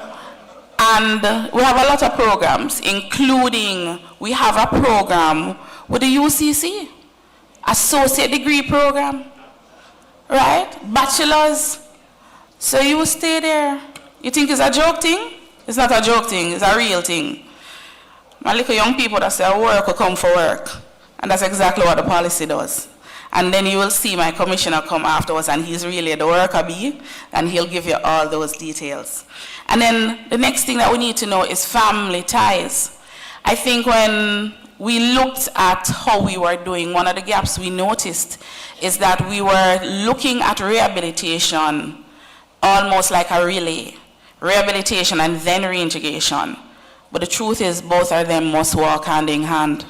[SPEAKER 17] we have a lot of programs, including, we have a program with the UCC, associate degree program, right? Bachelor's. So you stay there. You think it's a joke thing? It's not a joke thing, it's a real thing. My little young people that say work will come for work. And that's exactly what the policy does. And then you will see my commissioner come afterwards, and he's really the worker bee, and he'll give you all those details. And then the next thing that we need to know is family ties. I think when we looked at how we were doing, one of the gaps we noticed is that we were looking at rehabilitation almost like a relay. Rehabilitation and then reintegration. But the truth is, both of them must walk hand in hand.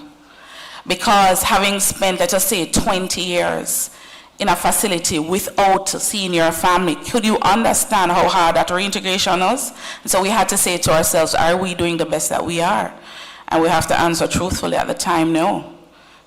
[SPEAKER 17] Because having spent, let us say, 20 years in a facility without seeing your family, could you understand how hard that reintegration is? And so we had to say to ourselves, are we doing the best that we are? And we have to answer truthfully at the time, no.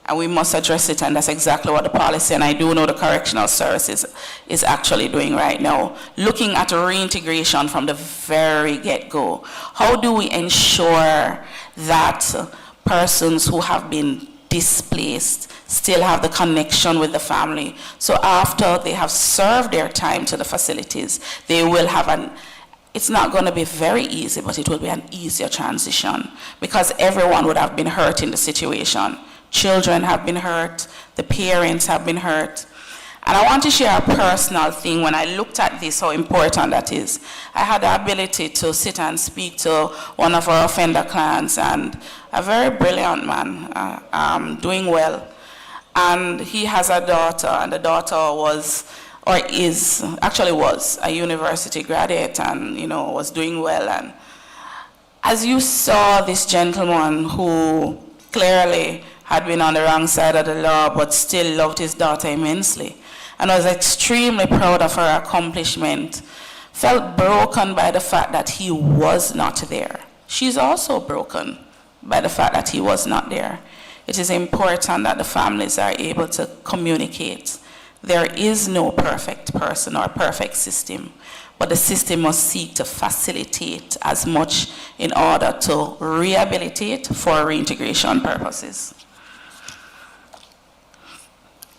[SPEAKER 17] And we must address it, and that's exactly what the policy, and I do know the correctional services is actually doing right now. Looking at reintegration from the very get-go. How do we ensure that persons who have been displaced still have the connection with the family? So after they have served their time to the facilities, they will have it's not going to be very easy, but it will be an easier transition, because everyone would have been hurt in the situation. Children have been hurt, the parents have been hurt. And I want to share a personal thing. When I looked at this, how important that is. I had the ability to sit and speak to one of our offender clients, and a very brilliant man, doing well. And he has a daughter, and the daughter was a university graduate, and was doing well. And as you saw this gentleman who clearly had been on the wrong side of the law, but still loved his daughter immensely, and was extremely proud of her accomplishment, felt broken by the fact that he was not there. She's also broken by the fact that he was not there. It is important that the families are able to communicate there is no perfect person or perfect system, but the system must seek to facilitate as much in order to rehabilitate for reintegration purposes.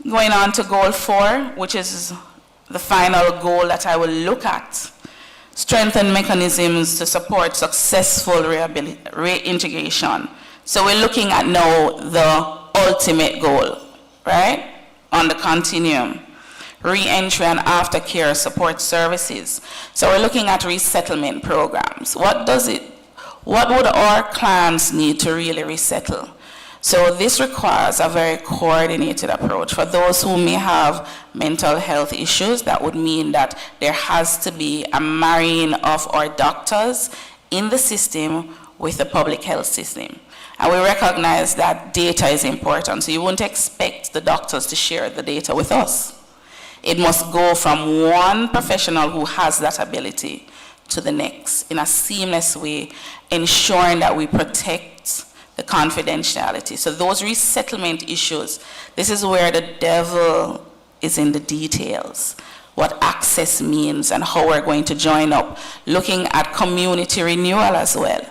[SPEAKER 17] Going on to goal 4, which is the final goal that I will look at. Strengthen mechanisms to support successful reintegration. So we're looking at now the ultimate goal, right? On the continuum. Re-entry and aftercare support services. So we're looking at resettlement programs. What would our clients need to really resettle? So this requires a very coordinated approach. For those who may have mental health issues, that would mean that there has to be a marrying of our doctors in the system with the public health system. And we recognize that data is important, so you wouldn't expect the doctors to share the data with us. It must go from one professional who has that ability to the next in a seamless way, ensuring that we protect the confidentiality. So those resettlement issues, this is where the devil is in the details. What access means and how we're going to join up. Looking at community renewal as well.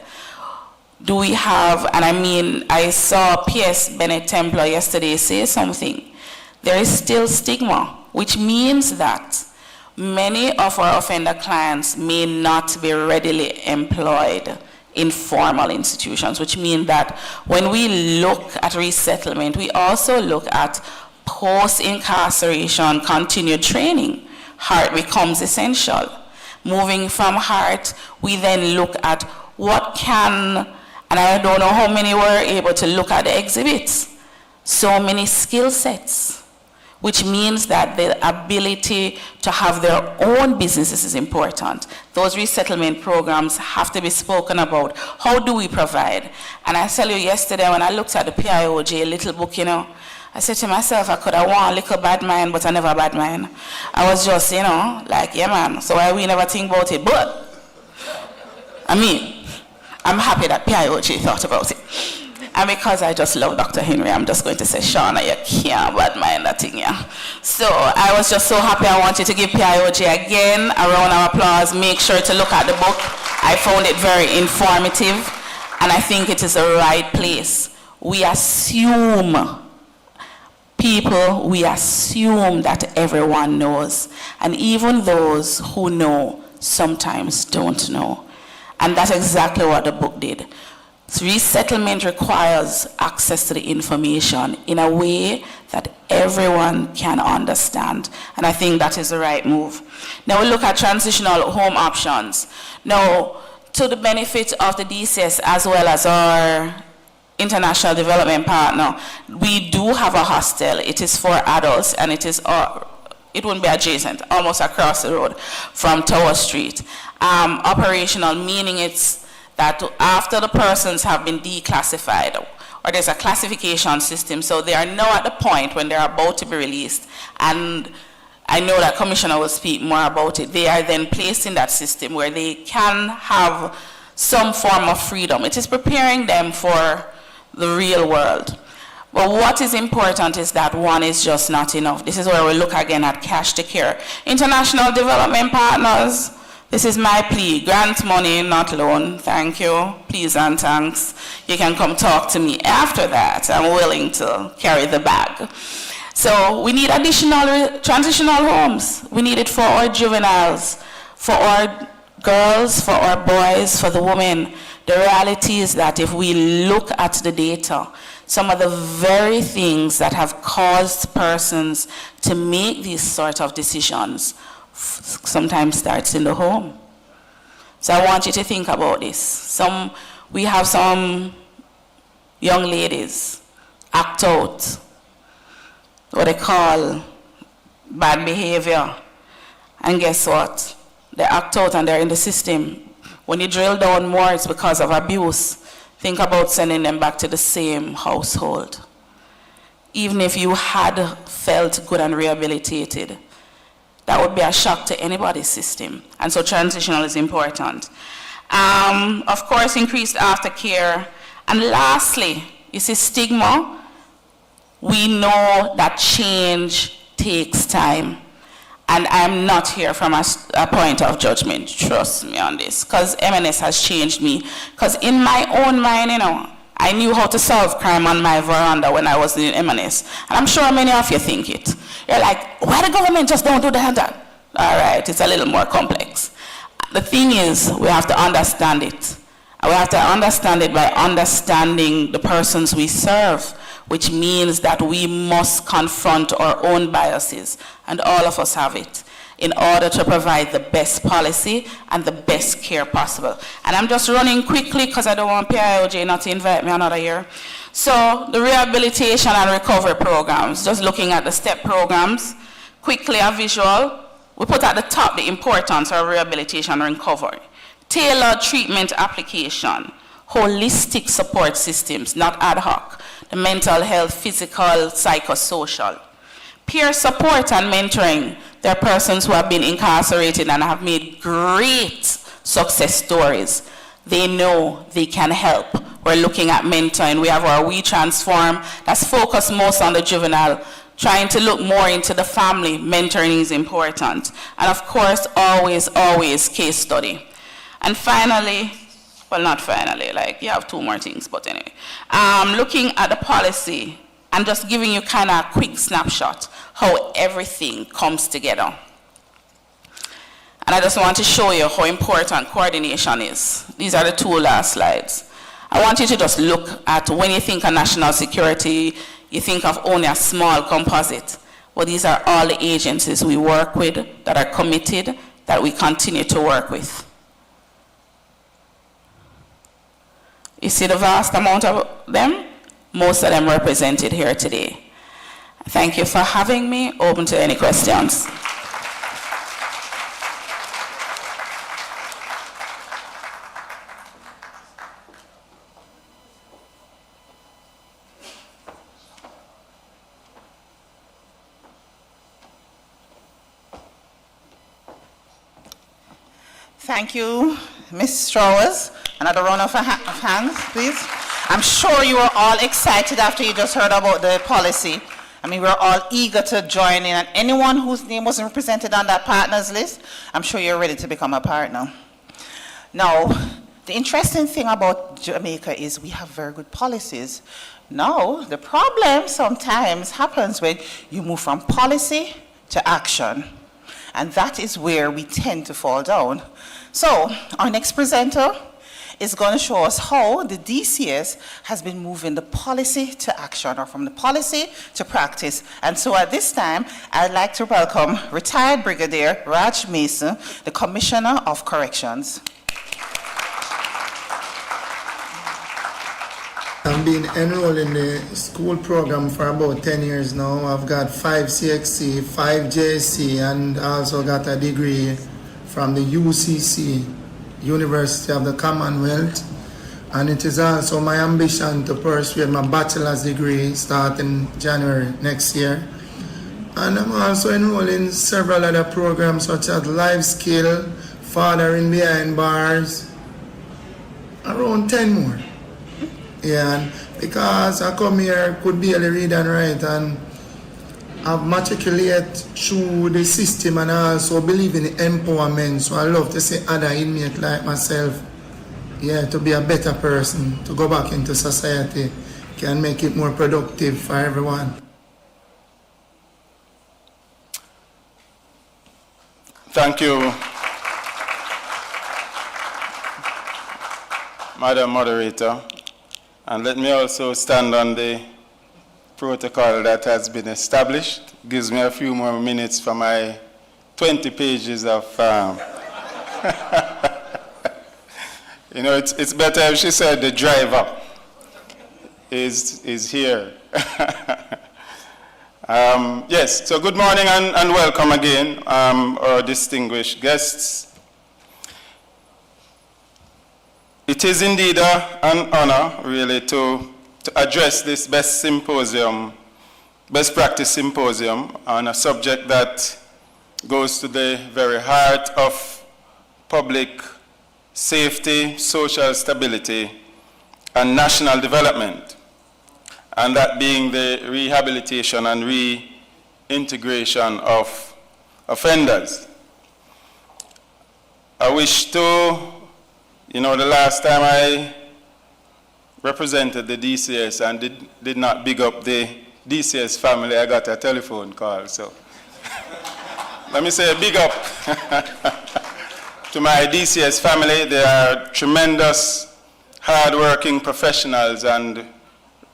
[SPEAKER 17] Do we have, and I mean, I saw P.S. Bennett Templar yesterday say something. There is still stigma, which means that many of our offender clients may not be readily employed in formal institutions, which means that when we look at resettlement, we also look at post-incarceration continued training. Heart becomes essential. Moving from heart, we then look at what can, and I don't know how many were able to look at the exhibits, so many skill sets, which means that the ability to have their own businesses is important. Those resettlement programs have to be spoken about. How do we provide? And I tell you, yesterday when I looked at the PIOJ little book, you know, I said to myself, I could have won a little bad mind, but I never bad mind. I was just, you know, like, yeah man, so why we never think about it? But, I mean, I'm happy that PIOJ thought about it. And because I just love Dr. Henry, I'm just going to say, Shauna, you can't bad mind that thing, yeah. So I was just so happy. I want you to give PIOJ again a round of applause. Make sure to look at the book. I found it very informative, and I think it is the right place. We assume that everyone knows, and even those who know sometimes don't know. And that's exactly what the book did. Resettlement requires access to the information in a way that everyone can understand. And I think that is the right move. Now we look at transitional home options. Now, to the benefit of the DCS as well as our international development partner, we do have a hostel. It is for adults, and it wouldn't be adjacent, almost across the road from Tower Street. Operational, meaning it's that after the persons have been declassified, or there's a classification system, so they are now at the point when they're about to be released, and I know that Commissioner will speak more about it. They are then placed in that system where they can have some form of freedom. It is preparing them for the real world. But what is important is that one is just not enough. This is where we look again at cash to care. International development partners, this is my plea. Grant money, not loan. Thank you. Please and thanks. You can come talk to me after that. I'm willing to carry the bag. So we need additional transitional homes. We need it for our juveniles, for our girls, for our boys, for the women. The reality is that if we look at the data, some of the very things that have caused persons to make these sort of decisions sometimes starts in the home. So I want you to think about this. We have some young ladies act out what they call bad behavior. And guess what? They act out and they're in the system. When you drill down more, it's because of abuse. Think about sending them back to the same household. Even if you had felt good and rehabilitated, that would be a shock to anybody's system. And so transitional is important. Of course, increased aftercare. And lastly, you see, stigma. We know that change takes time. And I'm not here from a point of judgment, trust me on this, because MNS has changed me. Because in my own mind, you know, I knew how to solve crime on my veranda when I was in MNS. And I'm sure many of you think it. You're like, why the government just don't do that? All right, it's a little more complex. The thing is, we have to understand it. And we have to understand it by understanding the persons we serve, which means that we must confront our own biases, and all of us have it, in order to provide the best policy and the best care possible. And I'm just running quickly because I don't want PIOJ not to invite me another year. So the rehabilitation and recovery programs, just looking at the STEP programs, quickly a visual. We put at the top the importance of rehabilitation and recovery. Tailored treatment application, holistic support systems, not ad hoc. The mental health, physical, psychosocial. Peer support and mentoring. There are persons who have been incarcerated and have made great success stories. They know they can help. We're looking at mentoring. We have our We Transform that's focused most on the juvenile, trying to look more into the family. Mentoring is important. And of course, always, always case study. And finally, well, not finally, like you have two more things, but anyway. Looking at the policy and just giving you kind of a quick snapshot how everything comes together. And I just want to show you how important coordination is. These are the two last slides. I want you to just look at when you think of national security, you think of only a small composite. Well, these are all the agencies we work with that are committed, that we continue to work with. You see the vast amount of them? Most of them represented here today. Thank you for having me. Open to any questions.
[SPEAKER 15] Thank you, Ms. Trowers. Another round of hands, please. I'm sure you are all excited after you just heard about the policy. I mean, we're all eager to join in, and anyone whose name wasn't represented on that partners list, I'm sure you're ready to become a partner. Now, the interesting thing about Jamaica is we have very good policies. Now, the problem sometimes happens when you move from policy to action, and that is where we tend to fall down. So, our next presenter is going to show us how the DCS has been moving the policy to action, or from the policy to practice. And so at this time, I'd like to welcome retired Brigadier Radgh Mason, the Commissioner of Corrections.
[SPEAKER 18] I've been enrolled in the school program for about 10 years now. I've got 5 CXC, 5 JSC, and also got a degree from the UCC, University of the Commonwealth, and it is also my ambition to pursue my bachelor's degree starting January next year. And I'm also enrolled in several other programs such as Life Skill, Fathering Behind Bars, around 10 more. Yeah, and because I come here, could barely read and write, and I've matriculated through the system, and I also believe in empowerment. So I love to see other inmates like myself, yeah, to be a better person, to go back into society, can make it more productive for everyone.
[SPEAKER 9] Thank you, Madam Moderator. And let me also stand on the protocol that has been established. Gives me a few more minutes for my 20 pages of, you know, it's better if she said the driver is here. Yes, so good morning and welcome again, our distinguished guests. It is indeed an honor, really, to address this best practice symposium on a subject that goes to the very heart of public safety, social stability, and national development, and that being the rehabilitation and integration of offenders. I wish to, the last time I represented the DCS and did not big up the DCS family, I got a telephone call, so let me say a big up to my DCS family. They are tremendous, hard-working professionals, and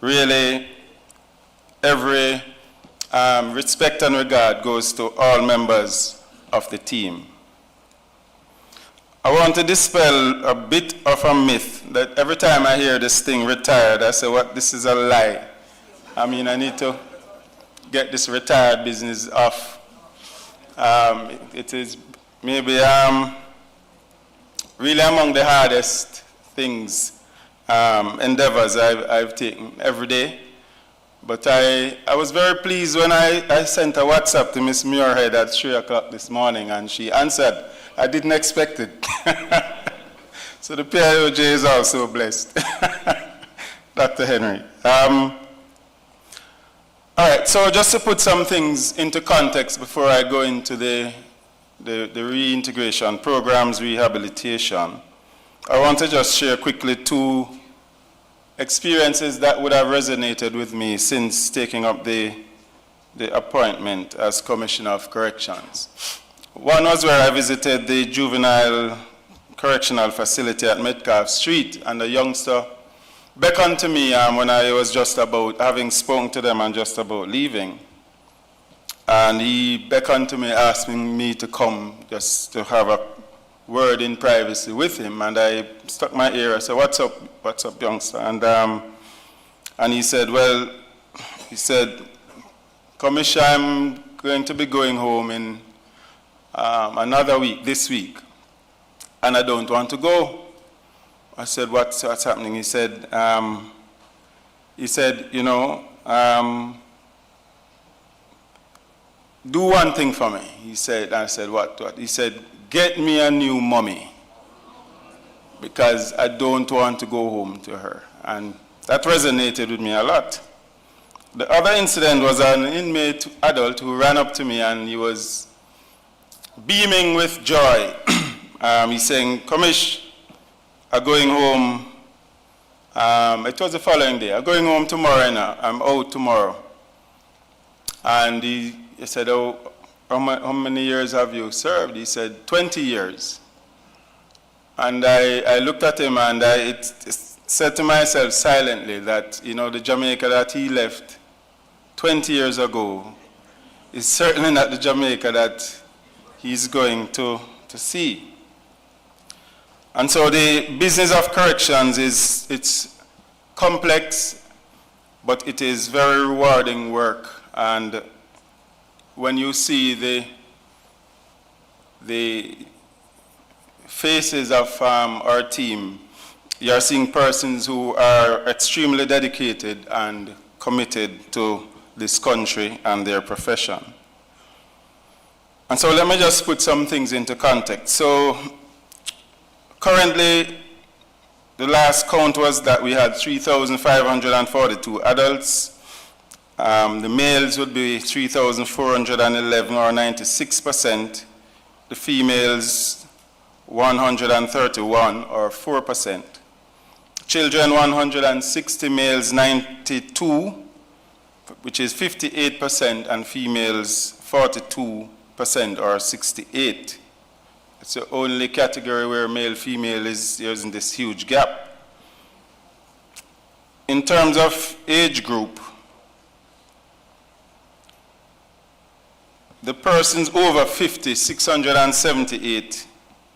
[SPEAKER 9] really every respect and regard goes to all members of the team. I want to dispel a bit of a myth that every time I hear this thing retired, I say, what, this is a lie. I mean, I need to get this retired business off. It is maybe really among the hardest things, endeavors I've taken every day. But I was very pleased when I sent a WhatsApp to Miss Muirhead at 3 o'clock this morning, and she answered. I didn't expect it. So the PIOJ is also blessed. Dr. Henry. All right, so just to put some things into context before I go into the reintegration programs, rehabilitation, I want to just share quickly 2 experiences that would have resonated with me since taking up the appointment as Commissioner of Corrections. One was where I visited the juvenile correctional facility at Metcalf Street, and a youngster beckoned to me when I was just about, having spoken to them and just about leaving. And he beckoned to me, asking me to come just to have a word in privacy with him. And I stuck my ear. I said, what's up, youngster? And he said, Commissioner, I'm going to be going home in another week, this week, and I don't want to go. I said, what's happening? He said, do one thing for me. He said, I said, what? He said, get me a new mommy, because I don't want to go home to her. And that resonated with me a lot. The other incident was an inmate adult who ran up to me, and he was beaming with joy. He's saying, Commish, I'm going home. It was the following day. I'm going home tomorrow now. I'm out tomorrow. And he said, oh, how many years have you served? He said, 20 years. And I looked at him, and I said to myself silently that, the Jamaica that he left 20 years ago is certainly not the Jamaica that he's going to see. And so the business of corrections it's complex, but it is very rewarding work. And when you see the faces of our team, you're seeing persons who are extremely dedicated and committed to this country and their profession. And so let me just put some things into context. So currently, the last count was that we had 3,542 adults. The males would be 3,411, or 96%. The females, 131, or 4%. Children, 160, males 92, which is 58%, and females 42%, or 68. It's the only category where male-female is in this huge gap. In terms of age group, the persons over 50, 678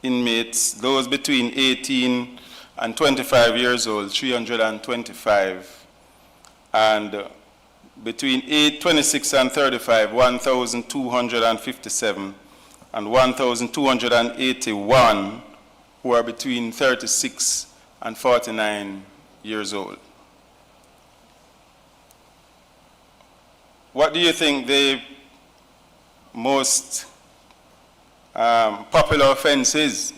[SPEAKER 9] inmates, those between 18 and 25 years old, 325, and between 26 and 35, 1,257, and 1,281 who are between 36 and 49 years old. What do you think the most popular offense is?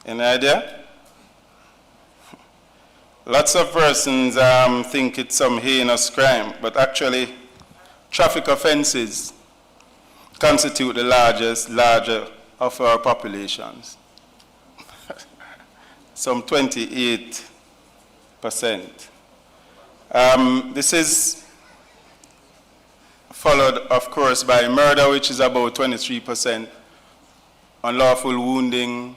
[SPEAKER 9] Any idea? Lots of persons think it's some heinous crime, but actually traffic offenses constitute the larger of our populations. Some 28%. This is followed, of course, by murder, which is about 23%, unlawful wounding,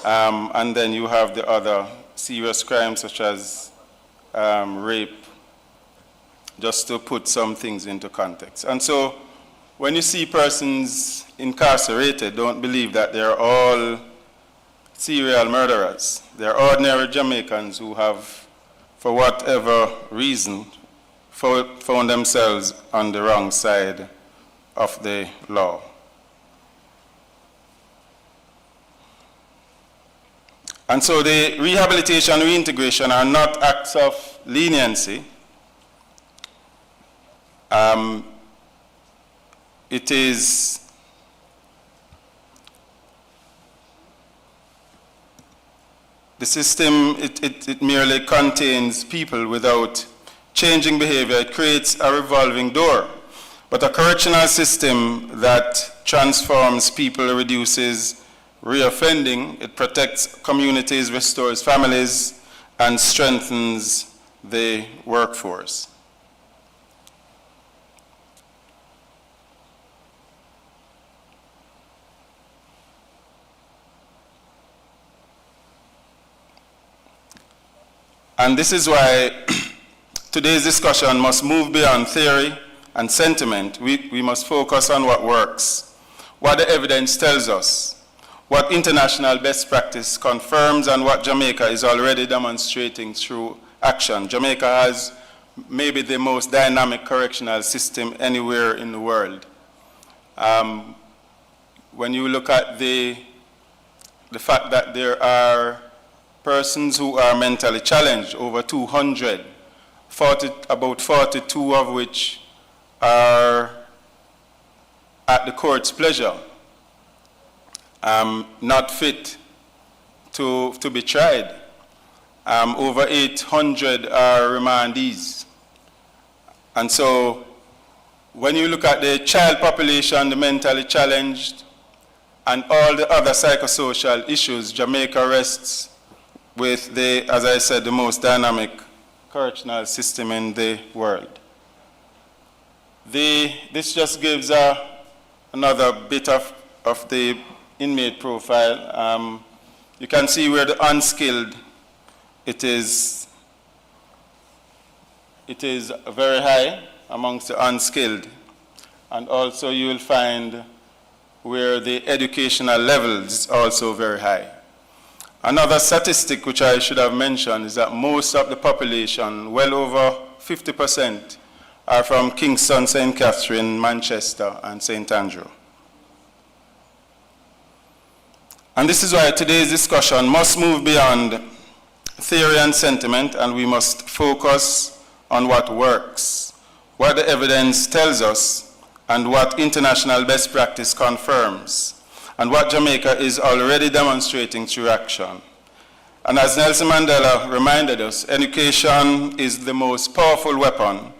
[SPEAKER 9] and then you have the other serious crimes such as rape, just to put some things into context. And so when you see persons incarcerated, don't believe that they're all serial murderers. They're ordinary Jamaicans who have, for whatever reason, found themselves on the wrong side of the law. And so the rehabilitation and reintegration are not acts of leniency. It is the system, it merely contains people without changing behavior. It creates a revolving door. But a correctional system that transforms people, reduces reoffending, it protects communities, restores families, and strengthens the workforce. And this is why today's discussion must move beyond theory and sentiment. We must focus on what works, what the evidence tells us, what international best practice confirms, and what Jamaica is already demonstrating through action. Jamaica has maybe the most dynamic correctional system anywhere in the world. When you look at the fact that there are persons who are mentally challenged, over 200, about 42 of which are at the court's pleasure, not fit to be tried. Over 800 are remandees. And so when you look at the child population, the mentally challenged, and all the other psychosocial issues, Jamaica rests with the, as I said, the most dynamic correctional system in the world. This just gives another bit of the inmate profile. You can see where the unskilled, it is very high amongst the unskilled. And also you will find where the educational level is also very high. Another statistic which I should have mentioned is that most of the population, well over 50%, are from Kingston, St. Catherine, Manchester, and St. Andrew. And this is why today's discussion must move beyond theory and sentiment, and we must focus on what works, what the evidence tells us, and what international best practice confirms, and what Jamaica is already demonstrating through action. And as Nelson Mandela reminded us, education is the most powerful weapon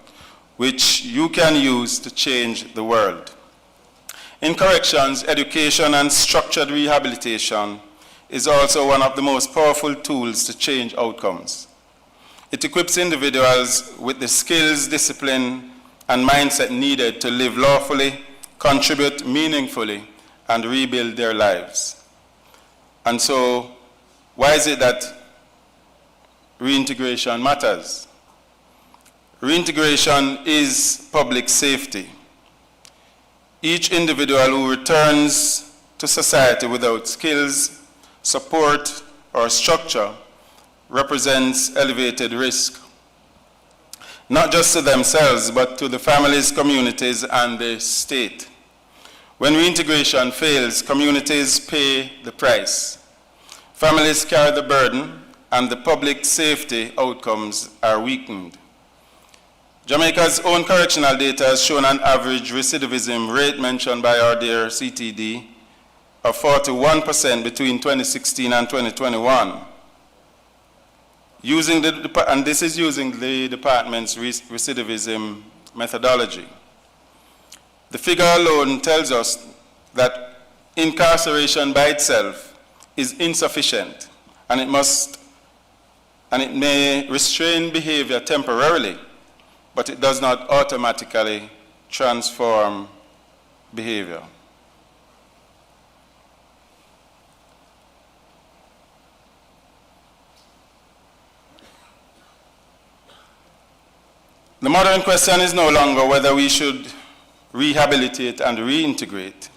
[SPEAKER 9] which you can use to change the world. In corrections, education and structured rehabilitation is also one of the most powerful tools to change outcomes. It equips individuals with the skills, discipline, and mindset needed to live lawfully, contribute meaningfully, and rebuild their lives. And so, why is it that reintegration matters? Reintegration is public safety. Each individual who returns to society without skills, support, or structure represents elevated risk, not just to themselves, but to the families, communities, and the state. When reintegration fails, communities pay the price. Families carry the burden, and the public safety outcomes are weakened. Jamaica's own correctional data has shown an average recidivism rate mentioned by our dear CTD of 41% between 2016 and 2021. And this is using the department's recidivism methodology.
[SPEAKER 19] The figure alone tells us that incarceration by itself is insufficient, and it may restrain behavior temporarily, but it does not automatically transform behavior. The modern question is no longer whether we should rehabilitate and reintegrate.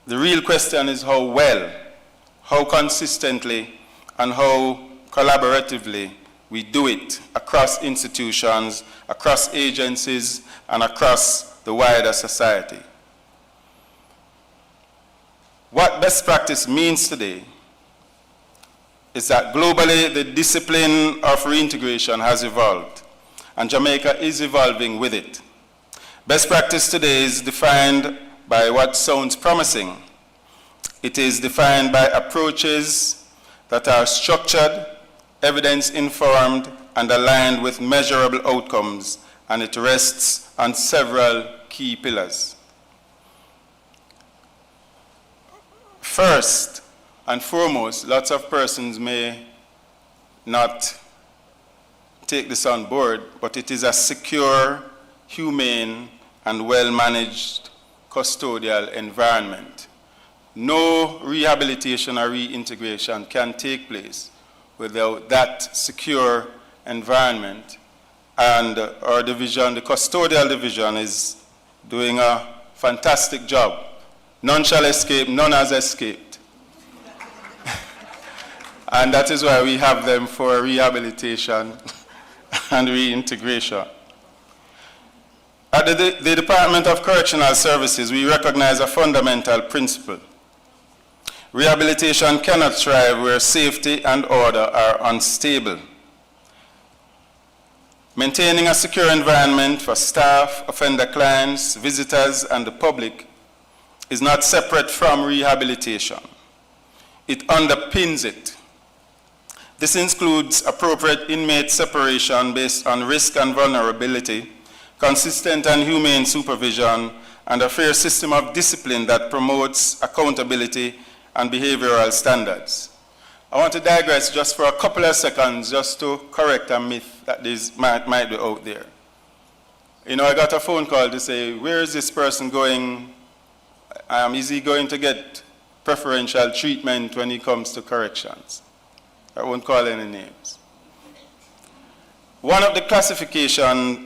[SPEAKER 19] The real question is how well, how consistently, and how collaboratively we do it across institutions, across agencies, and across the wider society. What best practice means today is that globally the discipline of reintegration has evolved, and Jamaica is evolving with it. Best practice today is defined by what sounds promising. It is defined by approaches that are structured, evidence-informed, and aligned with measurable outcomes, and it rests on several key pillars. First and foremost, lots of persons may not take this on board, but it is a secure, humane, and well-managed custodial environment. No rehabilitation or reintegration can take place without that secure environment. And our division, the custodial division, is doing a fantastic job. None shall escape, none has escaped. And that is why we have them for rehabilitation and reintegration. At the Department of Correctional Services, we recognize a fundamental principle. Rehabilitation cannot thrive where safety and order are unstable. Maintaining a secure environment for staff, offender clients, visitors, and the public is not separate from rehabilitation. It underpins it. This includes appropriate inmate separation based on risk and vulnerability, consistent and humane supervision, and a fair system of discipline that promotes accountability and behavioral standards. I want to digress just for a couple of seconds just to correct a myth that might be out there. You know, I got a phone call to say, where is this person going? Is he going to get preferential treatment when he comes to corrections? I won't call any names. One of the classification,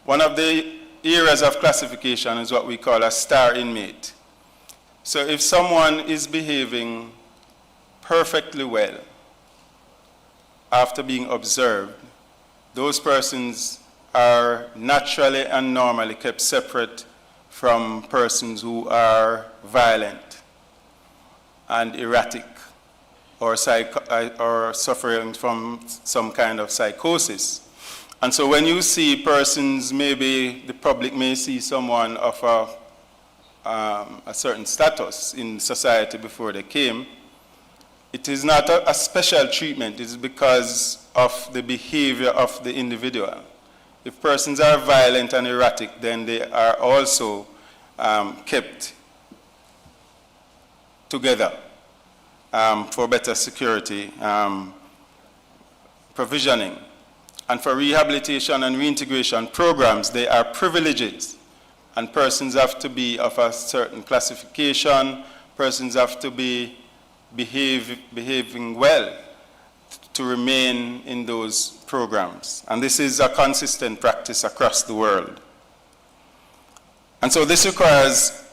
[SPEAKER 19] one of the areas of classification is what we call a star inmate. So if someone is behaving perfectly well after being observed, those persons are naturally and normally kept separate from persons who are violent and erratic or suffering from some kind of psychosis. And so when you see persons, maybe the public may see someone of a certain status in society before they came, it is not a special treatment. It is because of the behavior of the individual. If persons are violent and erratic, then they are also kept together for better security provisioning. And for rehabilitation and reintegration programs, they are privileges. And persons have to be of a certain classification, persons have to be behaving well to remain in those programs. And this is a consistent practice across the world. And so this requires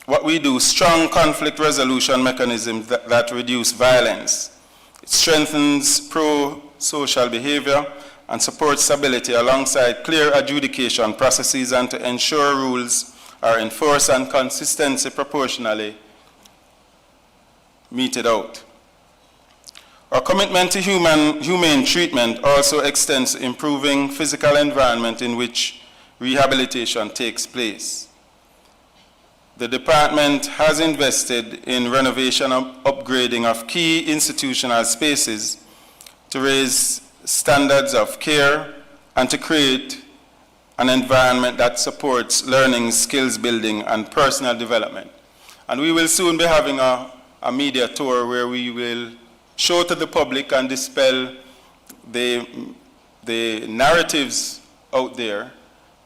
[SPEAKER 19] what we do, strong conflict resolution mechanisms that reduce violence. It strengthens pro-social behavior and supports stability alongside clear adjudication processes and to ensure rules are enforced and consistency proportionally meted out. Our commitment to humane treatment also extends to improving physical environment in which rehabilitation takes place. The department has invested in renovation and upgrading of key institutional spaces to raise standards of care and to create an environment that supports learning, skills building, and personal development. And we will soon be having a media tour where we will show to the public and dispel the narratives out there.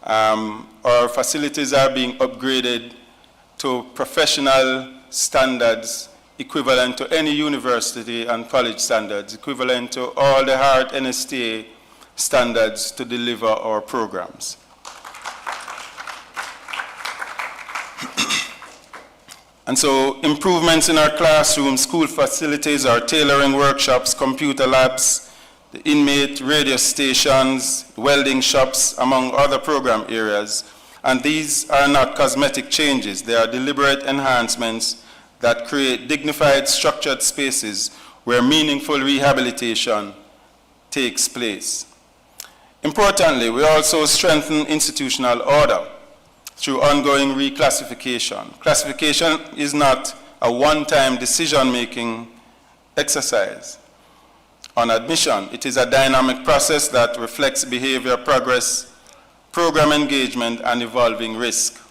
[SPEAKER 19] Our facilities are being upgraded to professional standards equivalent to any university and college standards, equivalent to all the hard NSTA standards to deliver our programs. And so improvements in our classrooms, school facilities, our tailoring workshops, computer labs, the inmate radio stations, welding shops, among other program areas. And these are not cosmetic changes. They are deliberate enhancements that create dignified, structured spaces where meaningful rehabilitation takes place. Importantly, we also strengthen institutional order through ongoing reclassification. Classification is not a one-time decision-making exercise. On admission, it is a dynamic process that reflects behavior progress, program engagement, and evolving risk.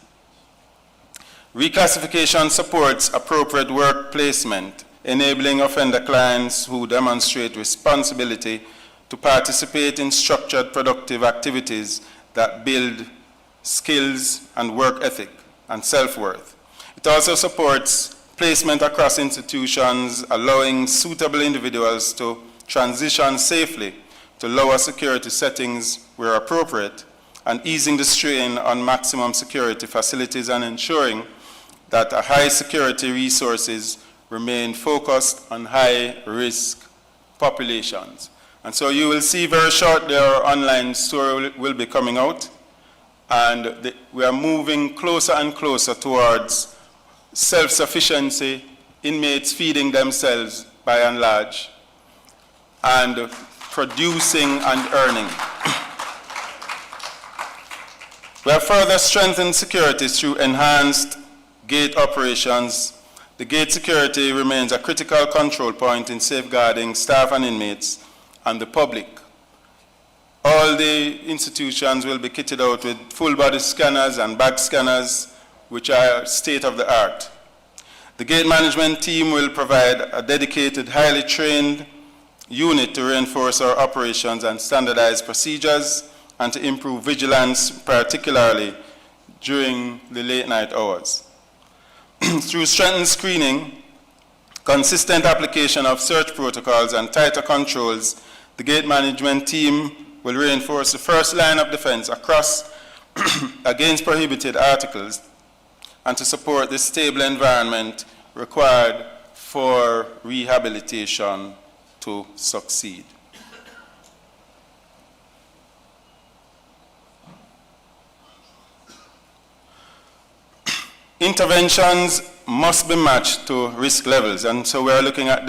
[SPEAKER 19] Reclassification supports appropriate work placement, enabling offender clients who demonstrate responsibility to participate in structured, productive activities that build skills and work ethic and self-worth. It also supports placement across institutions, allowing suitable individuals to transition safely to lower security settings where appropriate, and easing the strain on maximum security facilities and ensuring that high security resources remain focused on high risk populations. And so you will see very shortly our online store will be coming out. And we are moving closer and closer towards self-sufficiency, inmates feeding themselves by and large, and producing and earning. We have further strengthened security through enhanced gate operations. The gate security remains a critical control point in safeguarding staff and inmates and the public. All the institutions will be kitted out with full body scanners and bag scanners, which are state of the art. The gate management team will provide a dedicated, highly trained unit to reinforce our operations and standardize procedures and to improve vigilance, particularly during the late night hours. Through strengthened screening, consistent application of search protocols, and tighter controls, the gate management team will reinforce the first line of defense across against prohibited articles and to support the stable environment required for rehabilitation to succeed. Interventions must be matched to risk levels, and so we are looking at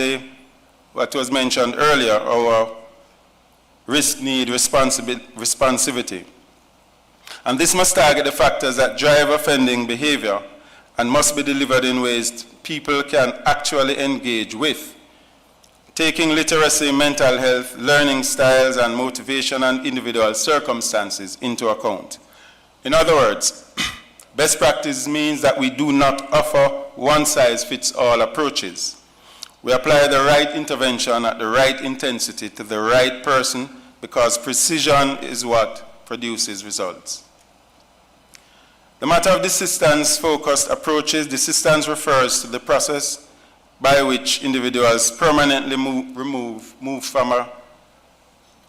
[SPEAKER 19] what was mentioned earlier, our risk need responsivity. And this must target the factors that drive offending behavior and must be delivered in ways people can actually engage with, taking literacy, mental health, learning styles, and motivation and individual circumstances into account. In other words, best practice means that we do not offer one-size-fits-all approaches. We apply the right intervention at the right intensity to the right person because precision is what produces results. The matter of desistance-focused approaches, desistance refers to the process by which individuals permanently move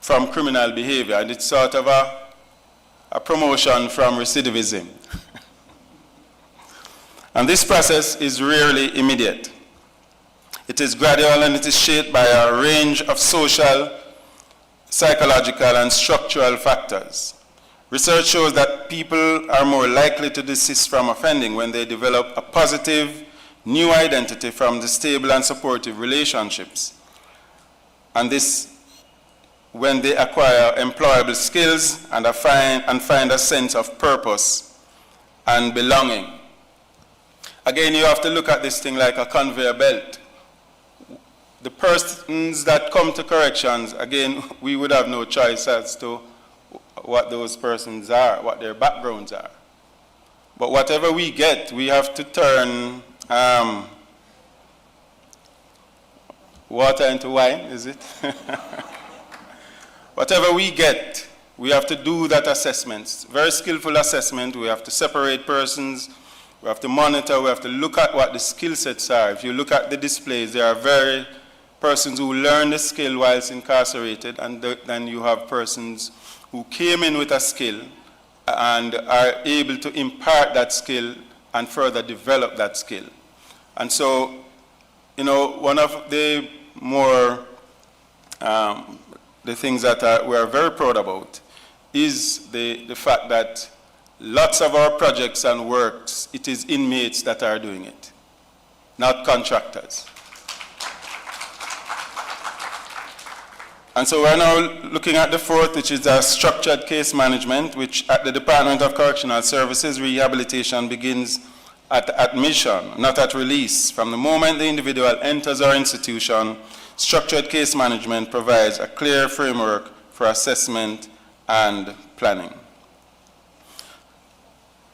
[SPEAKER 19] from criminal behavior, and it's sort of a promotion from recidivism. And this process is rarely immediate. It is gradual and it is shaped by a range of social, psychological, and structural factors. Research shows that people are more likely to desist from offending when they develop a positive, new identity from the stable and supportive relationships. And this when they acquire employable skills and find a sense of purpose and belonging. Again, you have to look at this thing like a conveyor belt. The persons that come to corrections, again, we would have no choice as to what those persons are, what their backgrounds are. But whatever we get, we have to turn water into wine, is it? Whatever we get, we have to do that assessment. Very skillful assessment. We have to separate persons. We have to monitor. We have to look at what the skill sets are. If you look at the displays, there are very persons who learn the skill whilst incarcerated, and then you have persons who came in with a skill and are able to impart that skill and further develop that skill. And so, you know, one of the more, the things that we are very proud about is the fact that lots of our projects and works, it is inmates that are doing it, not contractors. And so we're now looking at the fourth, which is structured case management, which at the Department of Correctional Services, rehabilitation begins at admission, not at release. From the moment the individual enters our institution, structured case management provides a clear framework for assessment and planning.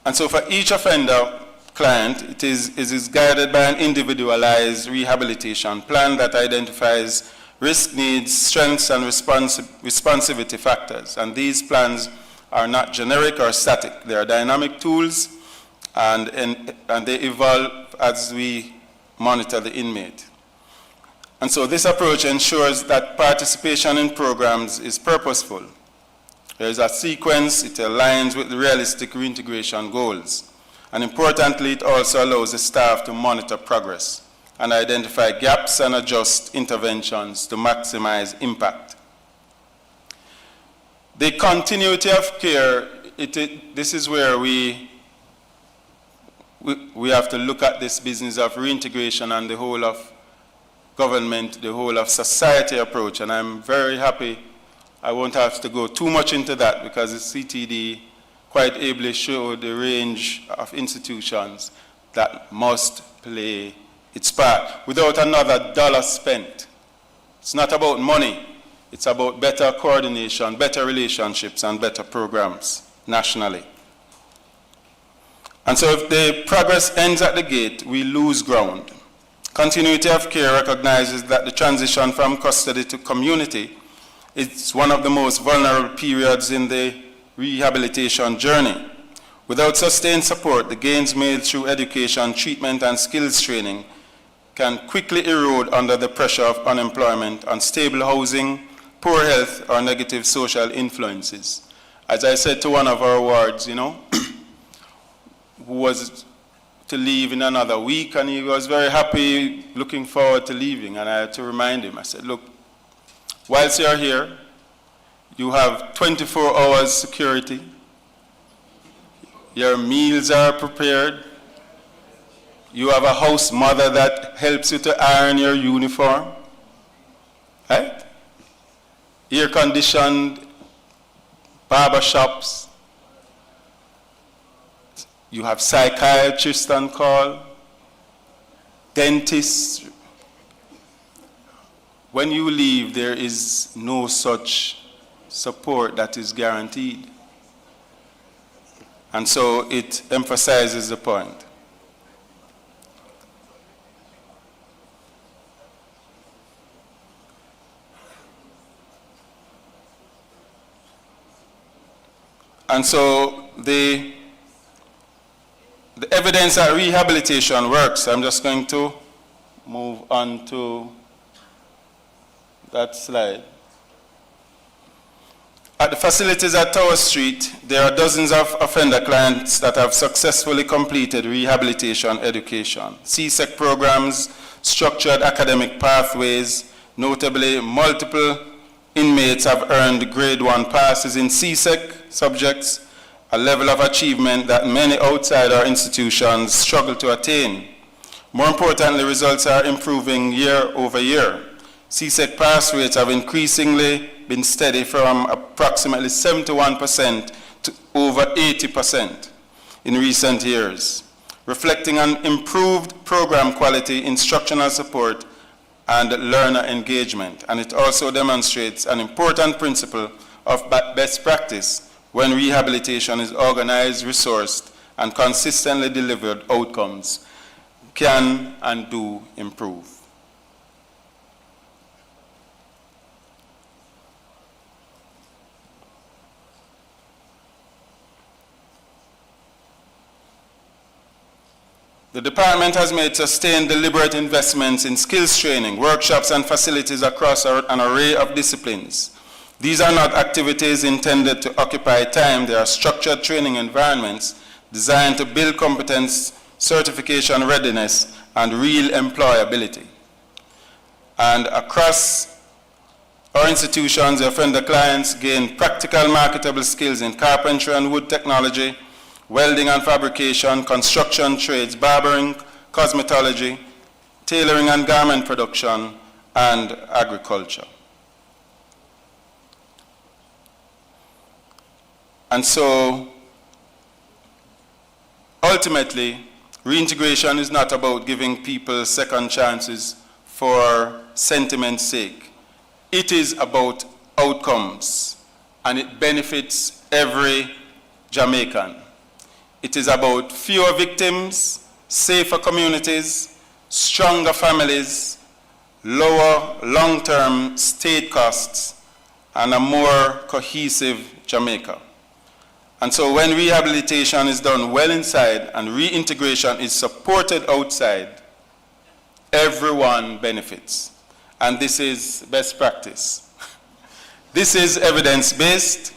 [SPEAKER 19] And so for each offender client, it is guided by an individualized rehabilitation plan that identifies risk, needs, strengths, and responsivity factors. And these plans are not generic or static. They are dynamic tools, and they evolve as we monitor the inmate. And so this approach ensures that participation in programs is purposeful. There is a sequence, it aligns with the realistic reintegration goals. And importantly, it also allows the staff to monitor progress and identify gaps and adjust interventions to maximize impact. The continuity of care, this is where we have to look at this business of reintegration and the whole of government, the whole of society approach, and I'm very happy. I won't have to go too much into that because the CTD quite ably showed the range of institutions that must play its part without another dollar spent. It's not about money. It's about better coordination, better relationships, and better programs nationally. And so if the progress ends at the gate, we lose ground. Continuity of care recognizes that the transition from custody to community is one of the most vulnerable periods in the rehabilitation journey. Without sustained support, the gains made through education, treatment, and skills training can quickly erode under the pressure of unemployment, unstable housing, poor health, or negative social influences. As I said to one of our wards, you know, who was to leave in another week, and he was very happy, looking forward to leaving, and I had to remind him. I said, look, whilst you're here, you have 24 hours security, your meals are prepared, you have a house mother that helps you to iron your uniform, right? Air-conditioned barber shops. You have psychiatrists on call, dentists. When you leave, there is no such support that is guaranteed. And so it emphasizes the point. And so the evidence that rehabilitation works, I'm just going to move on to that slide. At the facilities at Tower Street, there are dozens of offender clients that have successfully completed rehabilitation education, CSEC programs, structured academic pathways. Notably, multiple inmates have earned grade 1 passes in CSEC subjects, a level of achievement that many outside our institutions struggle to attain. More importantly, results are improving year over year. CSEC pass rates have increasingly been steady from approximately 71% to over 80% in recent years, reflecting an improved program quality, instructional support, and learner engagement. And it also demonstrates an important principle of best practice, when rehabilitation is organized, resourced, and consistently delivered, outcomes can and do improve. The department has made sustained, deliberate investments in skills training, workshops, and facilities across an array of disciplines. These are not activities intended to occupy time. They are structured training environments designed to build competence, certification readiness, and real employability. And across our institutions, the offender clients gain practical marketable skills in carpentry and wood technology, welding and fabrication, construction trades, barbering, cosmetology, tailoring and garment production, and agriculture. And so, ultimately, reintegration is not about giving people second chances for sentiment's sake. It is about outcomes, and it benefits every Jamaican. It is about fewer victims, safer communities, stronger families, lower long-term state costs, and a more cohesive Jamaica. And so when rehabilitation is done well inside and reintegration is supported outside, everyone benefits. And this is best practice. This is evidence-based,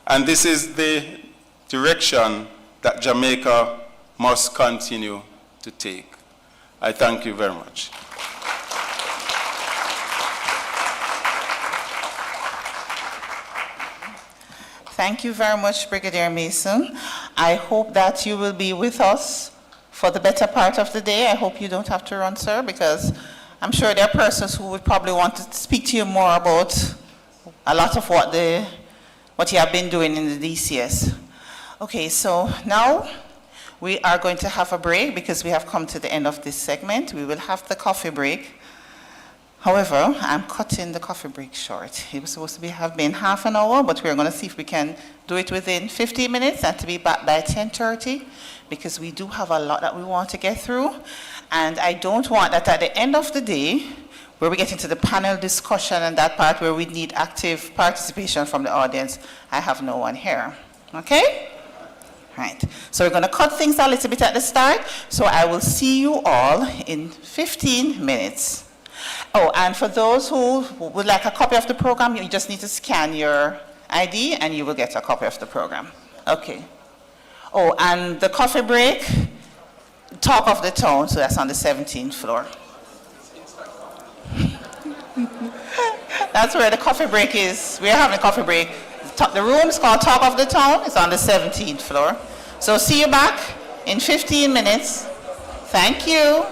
[SPEAKER 19] and this is the direction that Jamaica must continue to take. I thank you very much.
[SPEAKER 15] Thank you very much, Brigadier Mason. I hope that you will be with us for the better part of the day. I hope you don't have to run, sir, because I'm sure there are persons who would probably want to speak to you more about a lot of what you have been doing in the DCS. Okay, so now we are going to have a break because we have come to the end of this segment. We will have the coffee break. However, I'm cutting the coffee break short. It was supposed to have been half an hour, but we're going to see if we can do it within 15 minutes and to be back by 10:30, because we do have a lot that we want to get through. And I don't want that at the end of the day, where we get into the panel discussion and that part where we need active participation from the audience, I have no one here. Okay? Right. So we're going to cut things a little bit at the start. So I will see you all in 15 minutes. Oh, and for those who would like a copy of the program, you just need to scan your ID and you will get a copy of the program. Okay. Oh, and the coffee break, Talk of the Town, so that's on the 17th floor. That's where the coffee break is. We're having a coffee break. The room is called Talk of the Town. It's on the 17th floor. So see you back in 15 minutes. Thank you.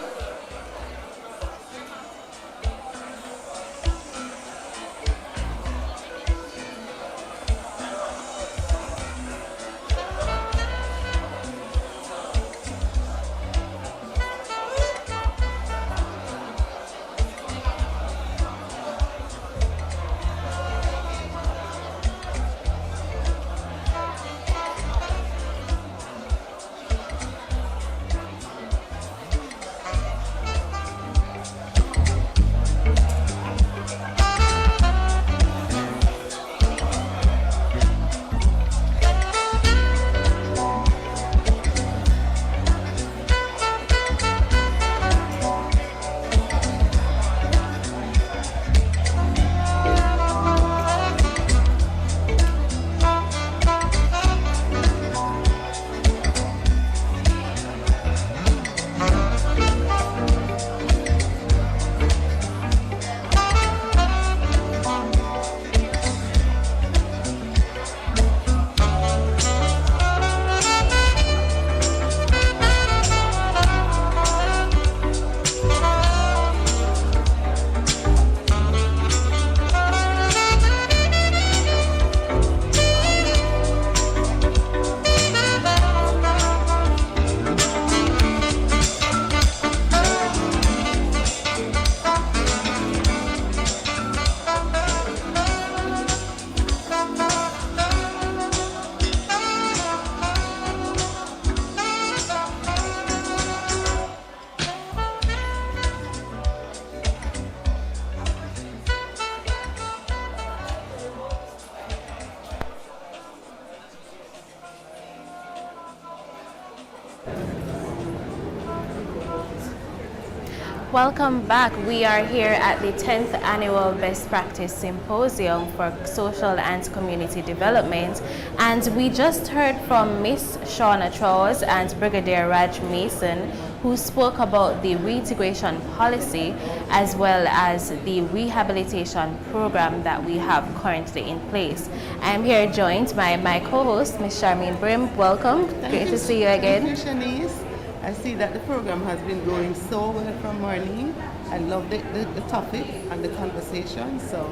[SPEAKER 11] Welcome back. We are here at the 10th Annual Best Practice Symposium for Social and Community Development, and we just heard from Miss Shauna Trowers and Brigadier Radgh Mason, who spoke about the reintegration policy as well as the rehabilitation program that we have currently in place. I am here joined by my co-host, Ms. Charmaine Brim. Welcome. Great to see you again.
[SPEAKER 20] Thank you, Shanice. I see that the program has been going so well from morning. I love the topic and the conversation, so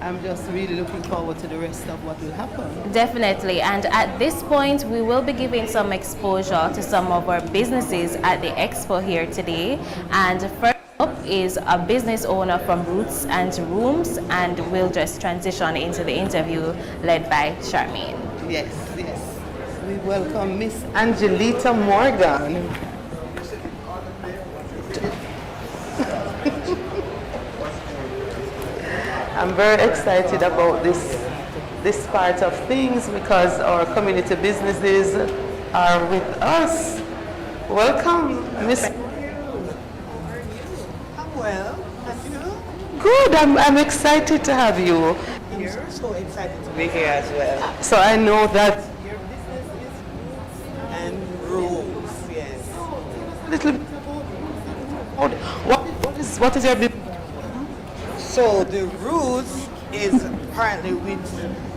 [SPEAKER 20] I'm just really looking forward to the rest of what will happen.
[SPEAKER 11] Definitely, and at this point we will be giving some exposure to some of our businesses at the expo here today. And first up is a business owner from Roots and Rooms, and we'll just transition into the interview led by Charmaine.
[SPEAKER 20] Yes. We welcome Miss Angelita Morgan. I'm very excited about this part of things because our community businesses are with us. Welcome, Miss.
[SPEAKER 21] I'm well. And you?
[SPEAKER 20] Good. I'm excited to have you.
[SPEAKER 21] You're so excited to be here as well.
[SPEAKER 20] So I know that
[SPEAKER 21] rules, yes.
[SPEAKER 20] Little. What is your business?
[SPEAKER 21] So the rules is apparently we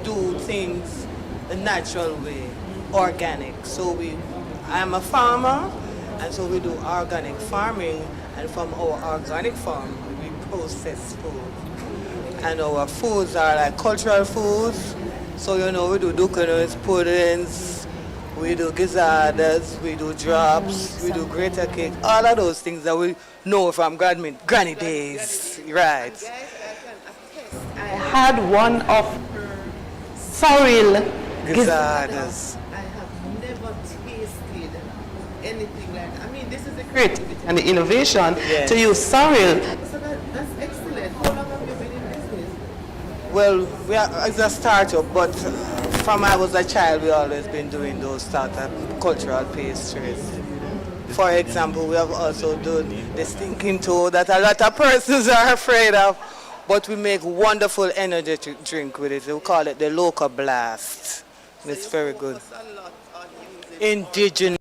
[SPEAKER 21] do things the natural way, organic. So I'm a farmer, and so we do organic farming, and from our organic farm we process food. And our foods are like cultural foods. So we do dukanos, puddings, we do gizzards, we do drops, we do greater cake, all of those things that we know from granny days, right?
[SPEAKER 20] I had one of sorrel
[SPEAKER 21] gizzards.
[SPEAKER 20] I have never tasted anything like that. I mean, this is the creativity and the innovation to use sorrel. So that's excellent. How long have you been in business?
[SPEAKER 21] Well, it's a startup, but from I was a child, we always been doing those startup cultural pastries. For example, we have also done the stinking toe that a lot of persons are afraid of, but we make wonderful energy drink with it. We call it the Local Blast. It's very good. Indigenous.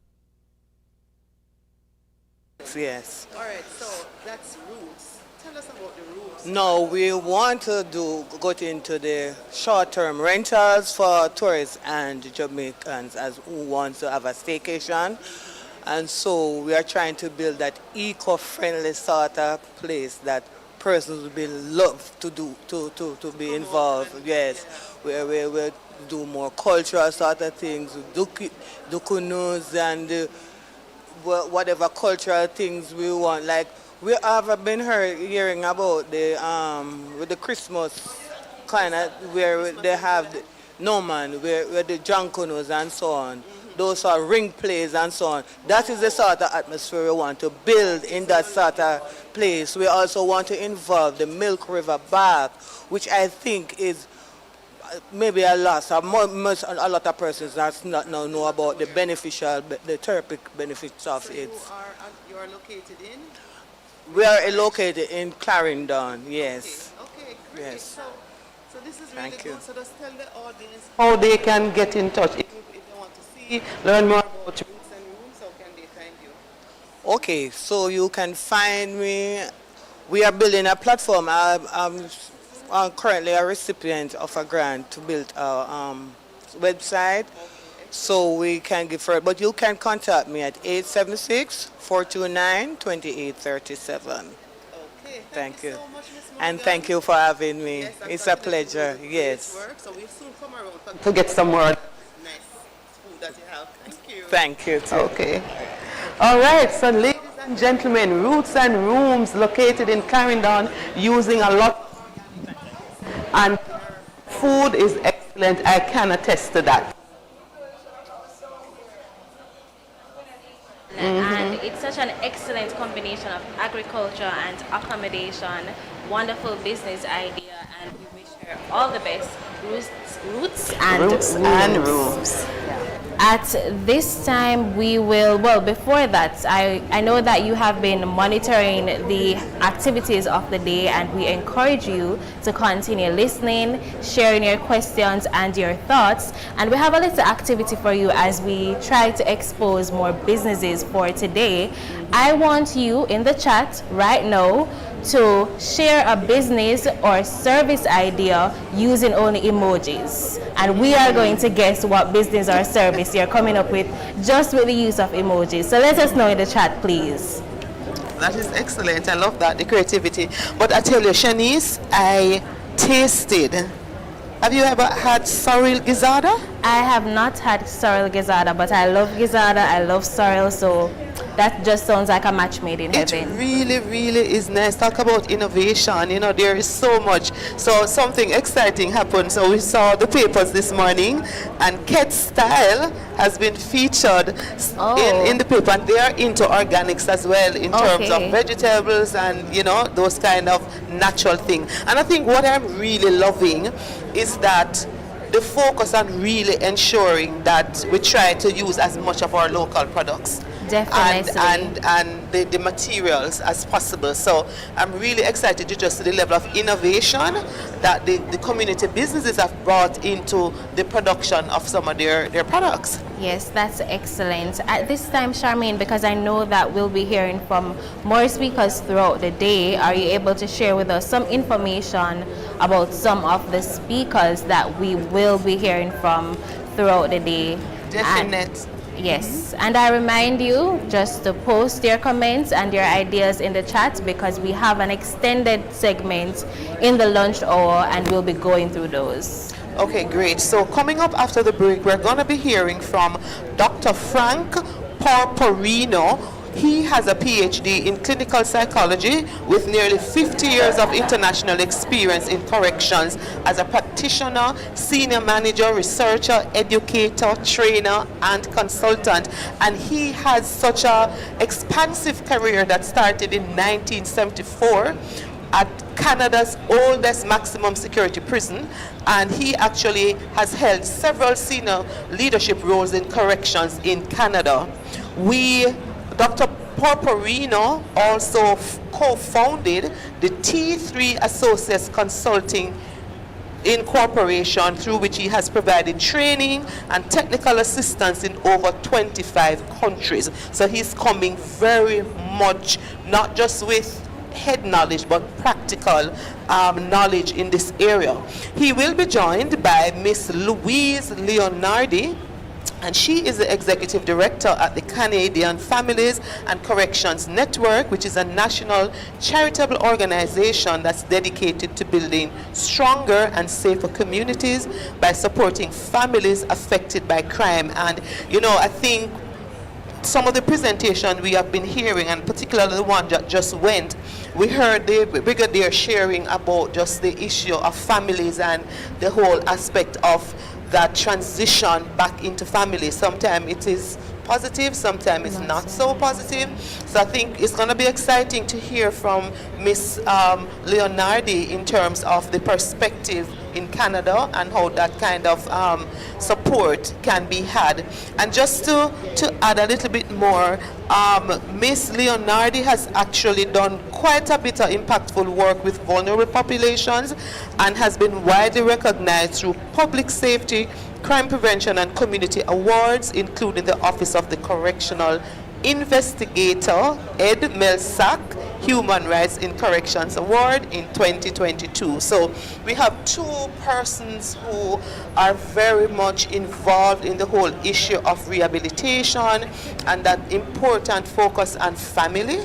[SPEAKER 21] Yes.
[SPEAKER 20] All right, so that's Roots. Tell us about the Roots.
[SPEAKER 21] No, we want to go into the short-term rentals for tourists and Jamaicans who want to have a staycation. And so we are trying to build that eco-friendly sort of place that persons will be loved to be involved. Yes, where we do more cultural sort of things, dukunus and whatever cultural things we want. Like we have been hearing about with the Christmas kind of where they have where the junkunos and so on. Those are ring plays and so on. That is the sort of atmosphere we want to build in that sort of place. We also want to involve the Milk River Bath, which I think is maybe a loss. A lot of persons that not now know about the therapeutic benefits of it.
[SPEAKER 20] You are located in?
[SPEAKER 21] We are located in Clarendon, yes.
[SPEAKER 20] Okay, great.
[SPEAKER 21] Yes.
[SPEAKER 20] So this is really
[SPEAKER 21] Thank you.
[SPEAKER 20] good. So just tell the audience how they can get in touch. If they want to see, learn more about Roots and Rooms, how can they find you?
[SPEAKER 21] Okay, so you can find me. We are building a platform. I'm currently a recipient of a grant to build a website, so we can give further. But you can contact me at 876-429-2837.
[SPEAKER 20] Okay,
[SPEAKER 21] thank you.
[SPEAKER 20] So much, Ms. Morgan.
[SPEAKER 21] And thank you for having me.
[SPEAKER 20] Yes,
[SPEAKER 21] it's a pleasure. Yes.
[SPEAKER 20] Work, so we'll soon come around to get some more nice food that you have. Thank you.
[SPEAKER 21] Thank you too.
[SPEAKER 20] Okay. All right, so ladies and gentlemen, Roots and Rooms located in Clarendon, using a lot and food is excellent. I can attest to that.
[SPEAKER 11] And it's such an excellent combination of agriculture and accommodation, wonderful business idea, and we wish her all the best. Roots and Rooms.
[SPEAKER 20] Yeah.
[SPEAKER 11] At this time, we will, well, before that, I know that you have been monitoring the activities of the day, and we encourage you to continue listening, sharing your questions and your thoughts. And we have a little activity for you as we try to expose more businesses for today. I want you in the chat right now to share a business or service idea using only emojis. And we are going to guess what business or service you're coming up with just with the use of emojis. So let us know in the chat, please.
[SPEAKER 20] That is excellent. I love that, the creativity. But I tell you, Shanice, I tasted. Have you ever had sorrel gizzarda?
[SPEAKER 11] I have not had sorrel gizzarda, but I love gizzarda, I love sorrel, so that just sounds like a match made in heaven.
[SPEAKER 20] It really, really is nice. Talk about innovation. You know, there is so much. So something exciting happened. So we saw the papers this morning, and Ket Style has been featured in the paper, and they are into organics as well in terms of vegetables and, you know, those kind of natural things. And I think what I'm really loving is that the focus on really ensuring that we try to use as much of our local products.
[SPEAKER 11] Definitely.
[SPEAKER 20] And the materials as possible. So I'm really excited to just see the level of innovation that the community businesses have brought into the production of some of their products.
[SPEAKER 11] Yes, that's excellent. At this time, Charmaine, because I know that we'll be hearing from more speakers throughout the day, are you able to share with us some information about some of the speakers that we will be hearing from throughout the day?
[SPEAKER 20] Definitely.
[SPEAKER 11] Yes, and I remind you just to post your comments and your ideas in the chat, because we have an extended segment in the lunch hour and we'll be going through those.
[SPEAKER 20] Okay, great. So coming up after the break, we're going to be hearing from Dr. Frank Porporino. He has a PhD in clinical psychology with nearly 50 years of international experience in corrections as a practitioner, senior manager, researcher, educator, trainer, and consultant. And he has such an expansive career that started in 1974 at Canada's oldest maximum security prison, and he actually has held several senior leadership roles in corrections in Canada. Dr. Porporino also co-founded the T3 Associates Consulting Incorporation, through which he has provided training and technical assistance in over 25 countries. So he's coming very much not just with head knowledge but practical knowledge in this area. He will be joined by Miss Louise Leonardi, and she is the Executive Director at the Canadian Families and Corrections Network, which is a national charitable organization that's dedicated to building stronger and safer communities by supporting families affected by crime. And, you know, I think some of the presentation we have been hearing, and particularly the one that just went, we heard the Brigadier sharing about just the issue of families and the whole aspect of that transition back into family. Sometimes it is positive, sometimes it's not so positive. So I think it's going to be exciting to hear from Miss Leonardi in terms of the perspective in Canada and how that kind of support can be had. And just to add a little bit more, Miss Leonardi has actually done quite a bit of impactful work with vulnerable populations and has been widely recognized through public safety, crime prevention and community awards, including the Office of the Correctional Investigator, Ed Melsack Human Rights in Corrections Award in 2022. So we have two persons who are very much involved in the whole issue of rehabilitation and that important focus on family.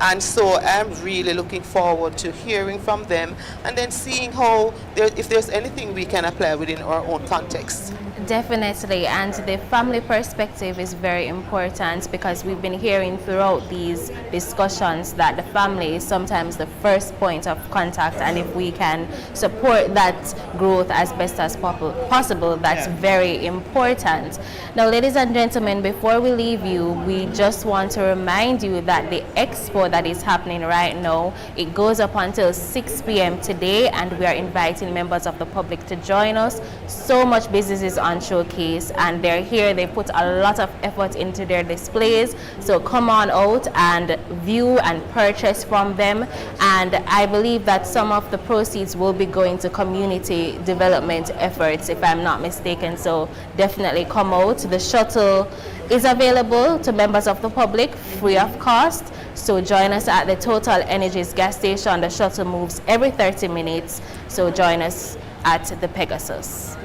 [SPEAKER 20] And so I'm really looking forward to hearing from them and then seeing how, if there's anything we can apply within our own context.
[SPEAKER 11] Definitely, and the family perspective is very important because we've been hearing throughout these discussions that the family is sometimes the first point of contact, and if we can support that growth as best as possible, that's very important. Now, ladies and gentlemen, before we leave you, we just want to remind you that the expo that is happening right now, it goes up until 6 p.m. today, and we are inviting members of the public to join us. So much business is on Vision Showcase, and they're here. They put a lot of effort into their displays, so come on out and view and purchase from them. And I believe that some of the proceeds will be going to community development efforts, if I'm not mistaken, so definitely come out. The shuttle is available to members of the public free of cost, so join us at the Total Energies gas station. The shuttle moves every 30 minutes, so join us at the Pegasus.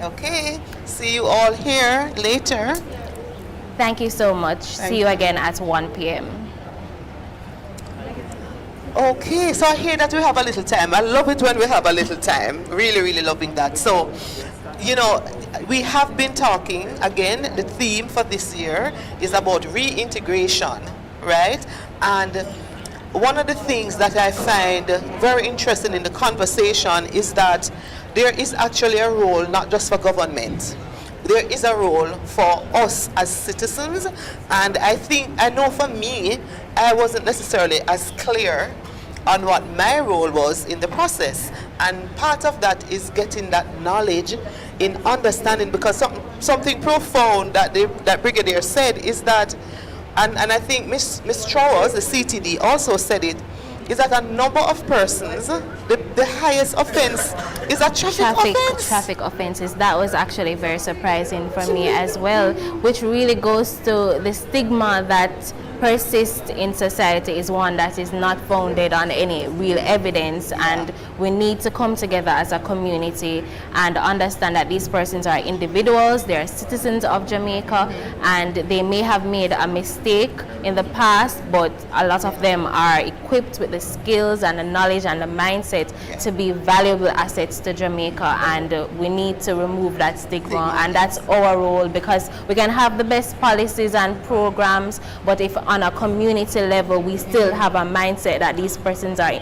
[SPEAKER 20] Okay, see you all here later.
[SPEAKER 11] Thank you so much. See you again at 1 p.m.
[SPEAKER 20] Okay, so I hear that we have a little time. I love it when we have a little time. Really, really loving that. So, you know, we have been talking, again, the theme for this year is about reintegration, right? And one of the things that I find very interesting in the conversation is that there is actually a role not just for government. There is a role for us as citizens, and I know for me, I wasn't necessarily as clear on what my role was in the process. And part of that is getting that knowledge in understanding, because something profound that Brigadier said is that, and I think Miss Trowers, the CTD, also said it, is that a number of persons, the highest offense is a traffic
[SPEAKER 11] offenses. That was actually very surprising for me as well, which really goes to the stigma that persists in society, is one that is not founded on any real evidence, and we need to come together as a community and understand that these persons are individuals, they are citizens of Jamaica, and they may have made a mistake in the past, but a lot of them are equipped with the skills and the knowledge and the mindset to be valuable assets to Jamaica, and we need to remove that stigma, and that's our role, because we can have the best policies and programs, but if on a community level we still have a mindset that these persons are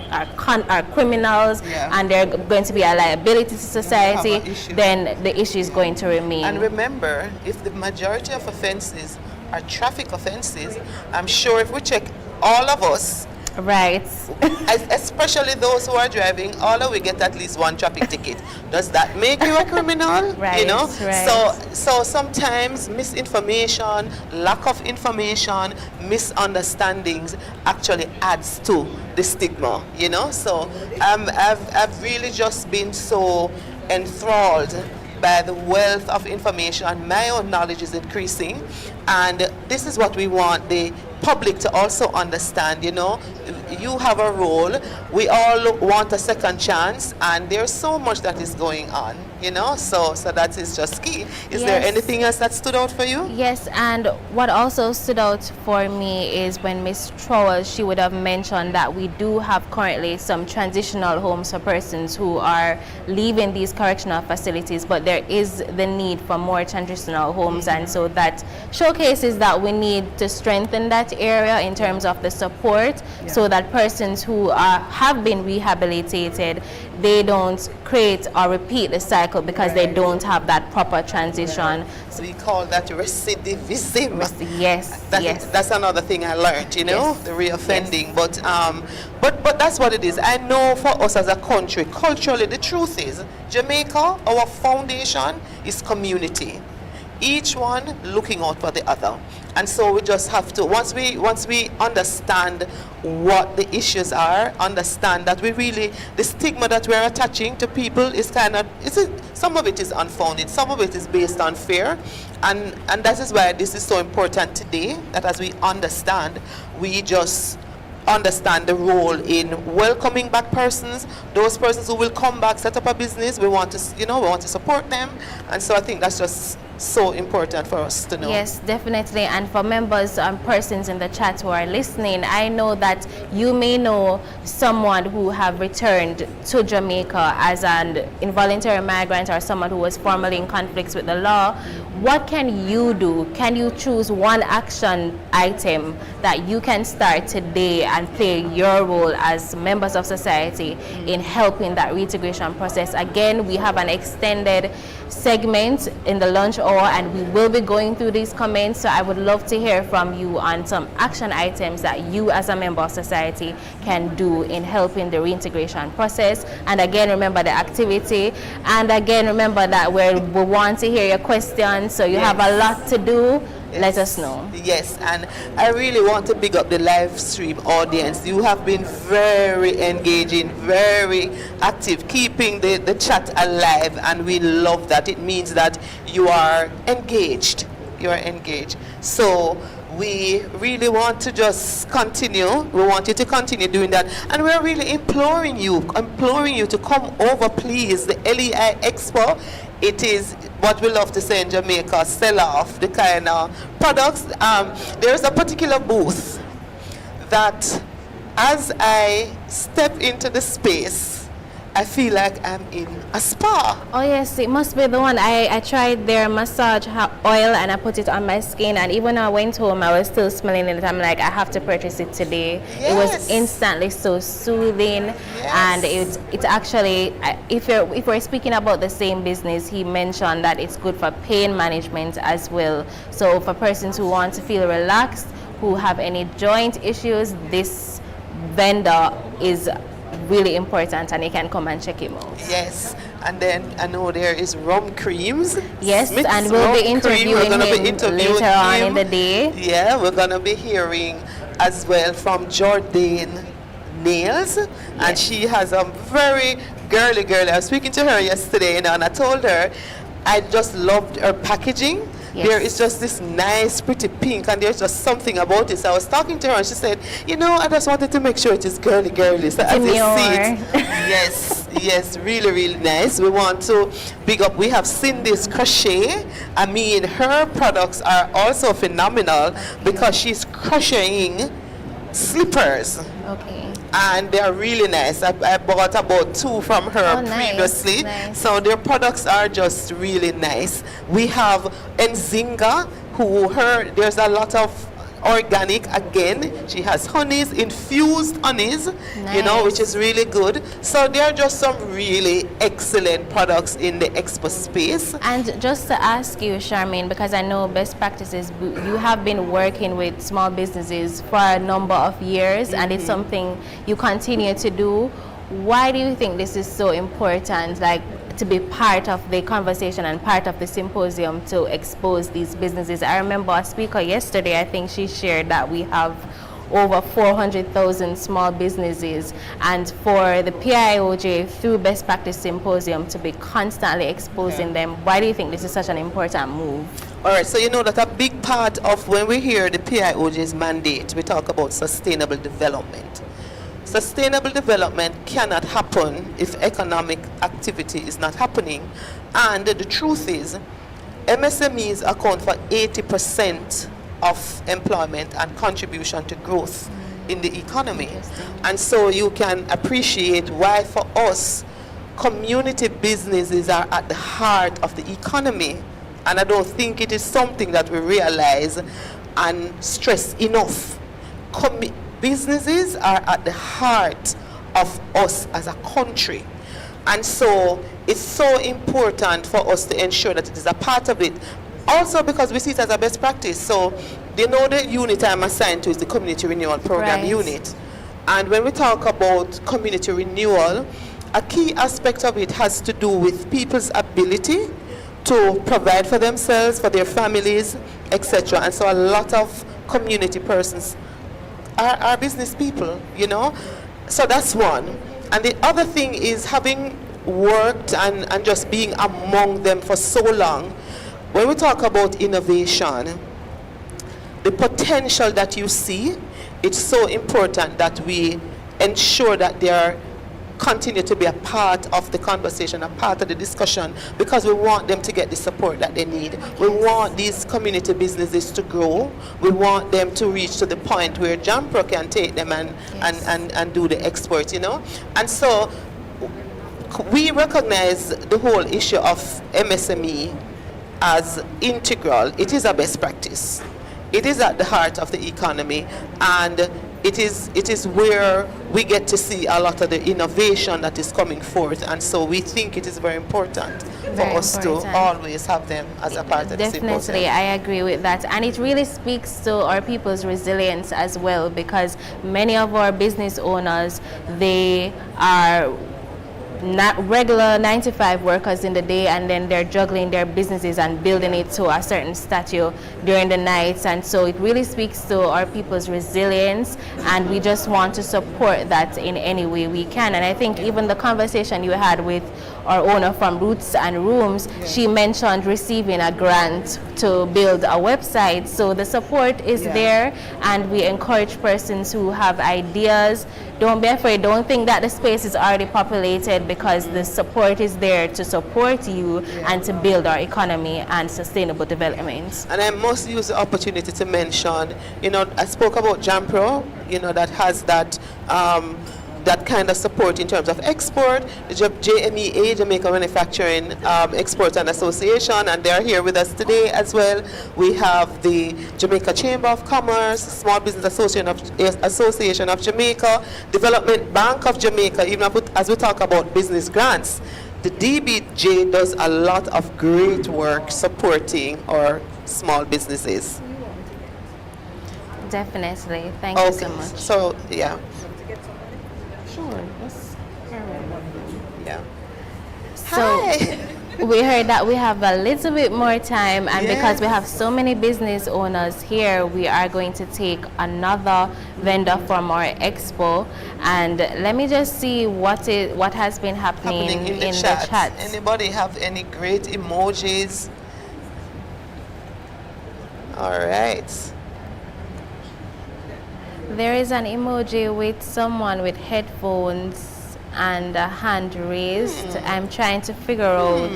[SPEAKER 11] criminals and they're going to be a liability to society, then the issue is going to remain.
[SPEAKER 20] And remember, if the majority of offenses are traffic offenses, I'm sure if we check all of us,
[SPEAKER 11] right,
[SPEAKER 20] especially those who are driving, all of we get at least one traffic ticket. Does that make you a criminal?
[SPEAKER 11] Right,
[SPEAKER 20] you know,
[SPEAKER 11] right.
[SPEAKER 20] So sometimes misinformation, lack of information, misunderstandings actually adds to the stigma. You know, so I've really just been so enthralled by the wealth of information, and my own knowledge is increasing, and this is what we want the public to also understand. You know, you have a role, we all want a second chance, and there's so much that is going on, you know, so that is just key. Is there anything else that stood out for you?
[SPEAKER 11] Yes, and what also stood out for me is when Ms. Trowers, she would have mentioned that we do have currently some transitional homes for persons who are leaving these correctional facilities, but there is the need for more transitional homes, and so that showcases that we need to strengthen that area in terms of the support, so that persons who have been rehabilitated, they don't create or repeat the cycle because they don't have that proper transition.
[SPEAKER 20] So we call that recidivism.
[SPEAKER 11] Yes,
[SPEAKER 20] that's another thing I learned, you know, the reoffending. But that's what it is. I know for us as a country, culturally, the truth is, Jamaica, our foundation is community. Each one looking out for the other. And so we just have to, once we understand what the issues are, understand that we really, the stigma that we're attaching to people is kind of, some of it is unfounded, some of it is based on fear, and that is why this is so important today, that as we understand, we just understand the role in welcoming back persons, those persons who will come back, set up a business. We want to, we want to support them, and so I think that's just so important for us to know.
[SPEAKER 11] Yes, definitely. And for members and persons in the chat who are listening, I know that you may know someone who have returned to Jamaica as an involuntary migrant or someone who was formerly in conflicts with the law. what can you do? Can you choose one action item that you can start today and play your role as members of society in helping that reintegration process? Again, we have an extended segment in the lunch hour and we will be going through these comments, so I would love to hear from you on some action items that you as a member of society can do in helping the reintegration process. And again, remember the activity, and again remember that we want to hear your questions, so you have a lot to do. Let us know.
[SPEAKER 20] Yes, and I really want to big up the live stream audience. You have been very engaging, very active, keeping the chat alive, and we love that. It means that you are engaged. You are engaged. So we really want to just continue. We want you to continue doing that. And we're really imploring you to come over, please. The LEI Expo, it is what we love to say in Jamaica, sell off the kind of products. There's a particular booth that as I step into the space, I feel like I'm in a spa.
[SPEAKER 11] Oh yes, it must be the one. I tried their massage oil and I put it on my skin, and even when I went home I was still smelling it. I'm like, I have to purchase it today. Yes. It was instantly so soothing. Yes. And it's actually, if we're speaking about the same business, he mentioned that it's good for pain management as well. So for persons who want to feel relaxed, who have any joint issues, this vendor is really important, and you can come and check him out.
[SPEAKER 20] Yes, and then I know there is rum creams.
[SPEAKER 11] Yes, Smith's and we'll be interviewing him later on in the day.
[SPEAKER 20] Yeah, we're going to be hearing as well from Jordan Nails, and she has a very girly. I was speaking to her yesterday, and I told her I just loved her packaging. Yes. There is just this nice, pretty pink, and there's just something about it. So I was talking to her, and she said, you know, I just wanted to make sure it is girly. So as you see it, yes, really nice. We want to big up. We have Cindy's Crochet. I mean, her products are also phenomenal because she's crocheting slippers. Okay. And they are really nice. I bought about 2 from her previously. Nice. So their products are just really nice. We have Nzinga, there's a lot of organic again. She has honeys, infused honeys, you know, which is really good. So there are just some really excellent products in the expo space.
[SPEAKER 11] And just to ask you, Charmaine, because I know best practices, you have been working with small businesses for a number of years, and it's something you continue to do. Why do you think this is so important, like to be part of the conversation and part of the symposium to expose these businesses? I remember a speaker yesterday, I think she shared that we have over 400,000 small businesses, and for the PIOJ through Best Practice Symposium to be constantly exposing them. Why do you think this is such an important move?
[SPEAKER 20] All right, so you know that a big part of when we hear the PIOJ's mandate, we talk about sustainable development. Sustainable development cannot happen if economic activity is not happening. And the truth is, MSMEs account for 80% of employment and contribution to growth in the economy. And so you can appreciate why for us, community businesses are at the heart of the economy. And I don't think it is something that we realize and stress enough. Businesses are at the heart of us as a country. And so it's so important for us to ensure that it is a part of it. Also because we see it as a best practice. So you know the unit I'm assigned to is the Community Renewal Program unit. And when we talk about community renewal, a key aspect of it has to do with people's ability to provide for themselves, for their families, etc. And so a lot of community persons are business people, you know. So that's one. And the other thing is, having worked and just being among them for so long, when we talk about innovation, the potential that you see, it's so important that we ensure that they are continue to be a part of the conversation, a part of the discussion, because we want them to get the support that they need. We want these community businesses to grow. We want them to reach to the point where Jampro can take them and do the export, you know. And so we recognize the whole issue of MSME
[SPEAKER 13] as integral. It is a best practice. It is at the heart of the economy, and it is where we get to see a lot of the innovation that is coming forth, and so we think it is very important for us to always have them as a part of the symposium.
[SPEAKER 11] Definitely, I agree with that, and it really speaks to our people's resilience as well, because many of our business owners, they are not regular 9-to-5 workers in the day, and then they're juggling their businesses and building it to a certain stature during the nights, and so it really speaks to our people's resilience, and we just want to support that in any way we can. And I think even the conversation you had with our owner from Roots and Rooms, she mentioned receiving a grant to build a website, so the support is there, and we encourage persons who have ideas, don't be afraid, don't think that the space is already populated, because the support is there to support you and to build our economy and sustainable development.
[SPEAKER 13] And I must use the opportunity to mention, I spoke about JAMPRO, that has that that kind of support in terms of export. The JMEA, Jamaica Manufacturing Export and Association, and they're here with us today as well. We have the Jamaica Chamber of Commerce, Small Business Association of Jamaica, Development Bank of Jamaica, even as we talk about business grants. The DBJ does a lot of great work supporting our small businesses.
[SPEAKER 11] Definitely. Thank you so much.
[SPEAKER 13] So, yeah.
[SPEAKER 11] Sure.
[SPEAKER 13] Yeah.
[SPEAKER 11] So we heard that we have a little bit more time, and because we have so many business owners here, we are going to take another vendor from our expo, and let me just see what has been happening in the chat.
[SPEAKER 13] Anybody have any great emojis? All right.
[SPEAKER 11] There is an emoji with someone with headphones and a hand raised. I'm trying to figure out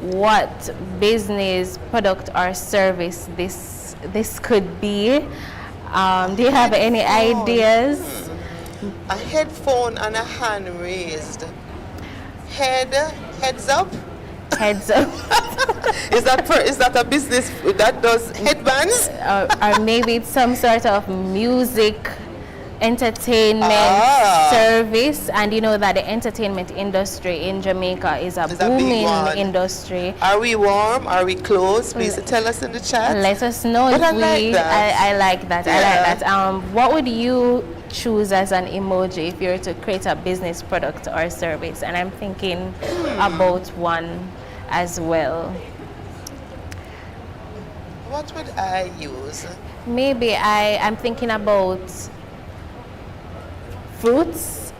[SPEAKER 11] what business, product or service this could be. Do you have any ideas?
[SPEAKER 13] A headphone and a hand raised. Heads up?
[SPEAKER 11] Heads up.
[SPEAKER 13] Is that a business that does headbands?
[SPEAKER 11] Or maybe it's some sort of music entertainment service, and you know that the entertainment industry in Jamaica is a booming industry.
[SPEAKER 13] Are we warm? Are we close? Please tell us in the chat.
[SPEAKER 11] Let us know if we. I like that. I like that. What would you choose as an emoji if you were to create a business product or service? And I'm thinking about one as well.
[SPEAKER 13] What would I use?
[SPEAKER 11] Maybe I'm thinking about fruits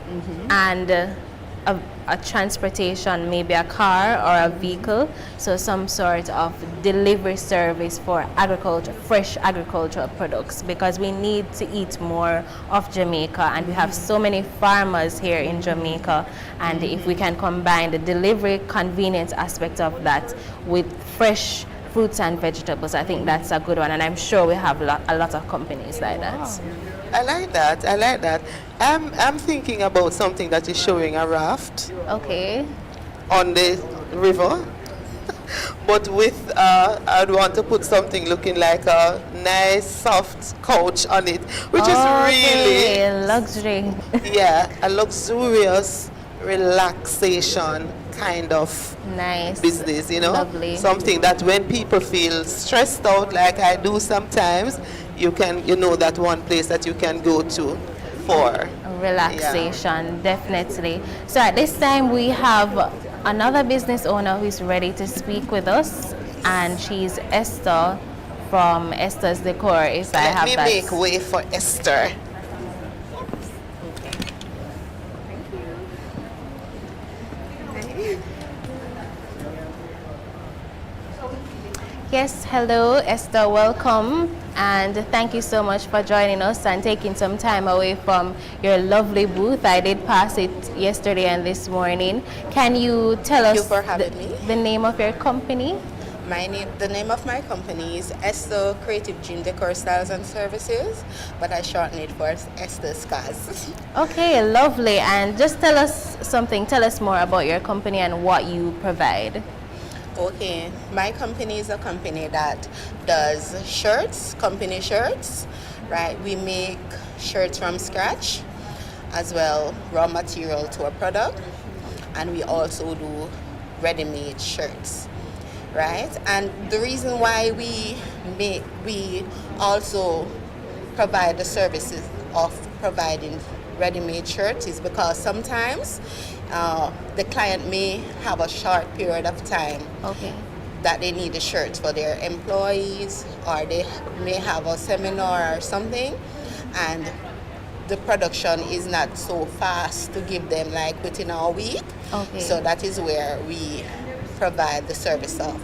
[SPEAKER 11] and a transportation, maybe a car or a vehicle, so some sort of delivery service for agriculture, fresh agricultural products, because we need to eat more of Jamaica, and we have so many farmers here in Jamaica, and if we can combine the delivery convenience aspect of that with fresh fruits and vegetables, I think that's a good one, and I'm sure we have a lot of companies like that.
[SPEAKER 13] I like that. I like that. I'm thinking about something that is showing a raft.
[SPEAKER 11] Okay.
[SPEAKER 13] On the river, but with I'd want to put something looking like a nice soft couch on it, which is really
[SPEAKER 11] luxury.
[SPEAKER 13] Yeah, a luxurious relaxation kind of business,
[SPEAKER 11] Lovely.
[SPEAKER 13] Something that when people feel stressed out, like I do sometimes, you know that one place that you can go to for
[SPEAKER 11] relaxation. Definitely. So at this time we have another business owner who is ready to speak with us, and she's Esther from Esther's Decor. Let me
[SPEAKER 13] make way for Esther.
[SPEAKER 11] Yes, hello Esther, welcome, and thank you so much for joining us and taking some time away from your lovely booth. I did pass it yesterday and this morning. Can you tell us the name of your company?
[SPEAKER 22] The name of my company is Esther Creative Dream Decor Styles and Services, but I shorten it for Esther Scars.
[SPEAKER 11] Okay, lovely. And just tell us more about your company and what you provide.
[SPEAKER 22] Okay, my company is a company that does shirts, company shirts, right? We make shirts from scratch, as well raw material to a product, and we also do ready-made shirts, right? And the reason why we also provide the services of providing ready-made shirts is because sometimes the client may have a short period of time that they need a shirt for their employees, or they may have a seminar or something, and the production is not so fast to give them like within a week. So that is where we provide the service of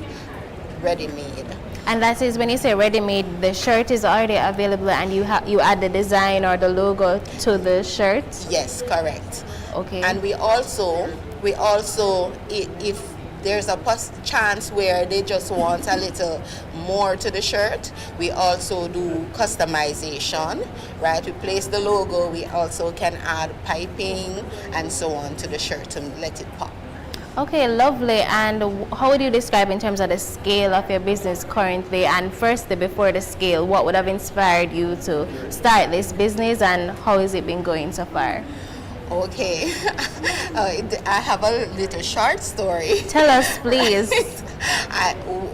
[SPEAKER 22] ready-made.
[SPEAKER 11] And that is when you say ready-made, the shirt is already available and you add the design or the logo to the shirt?
[SPEAKER 22] Yes, correct.
[SPEAKER 11] Okay.
[SPEAKER 22] And we also, if there's a chance where they just want a little more to the shirt, we also do customization, right? We place the logo, we also can add piping and so on to the shirt to let it pop.
[SPEAKER 11] Okay, lovely. And how would you describe in terms of the scale of your business currently? And firstly, before the scale, what would have inspired you to start this business, and how has it been going so far?
[SPEAKER 22] Okay, I have a little short story.
[SPEAKER 11] Tell us, please.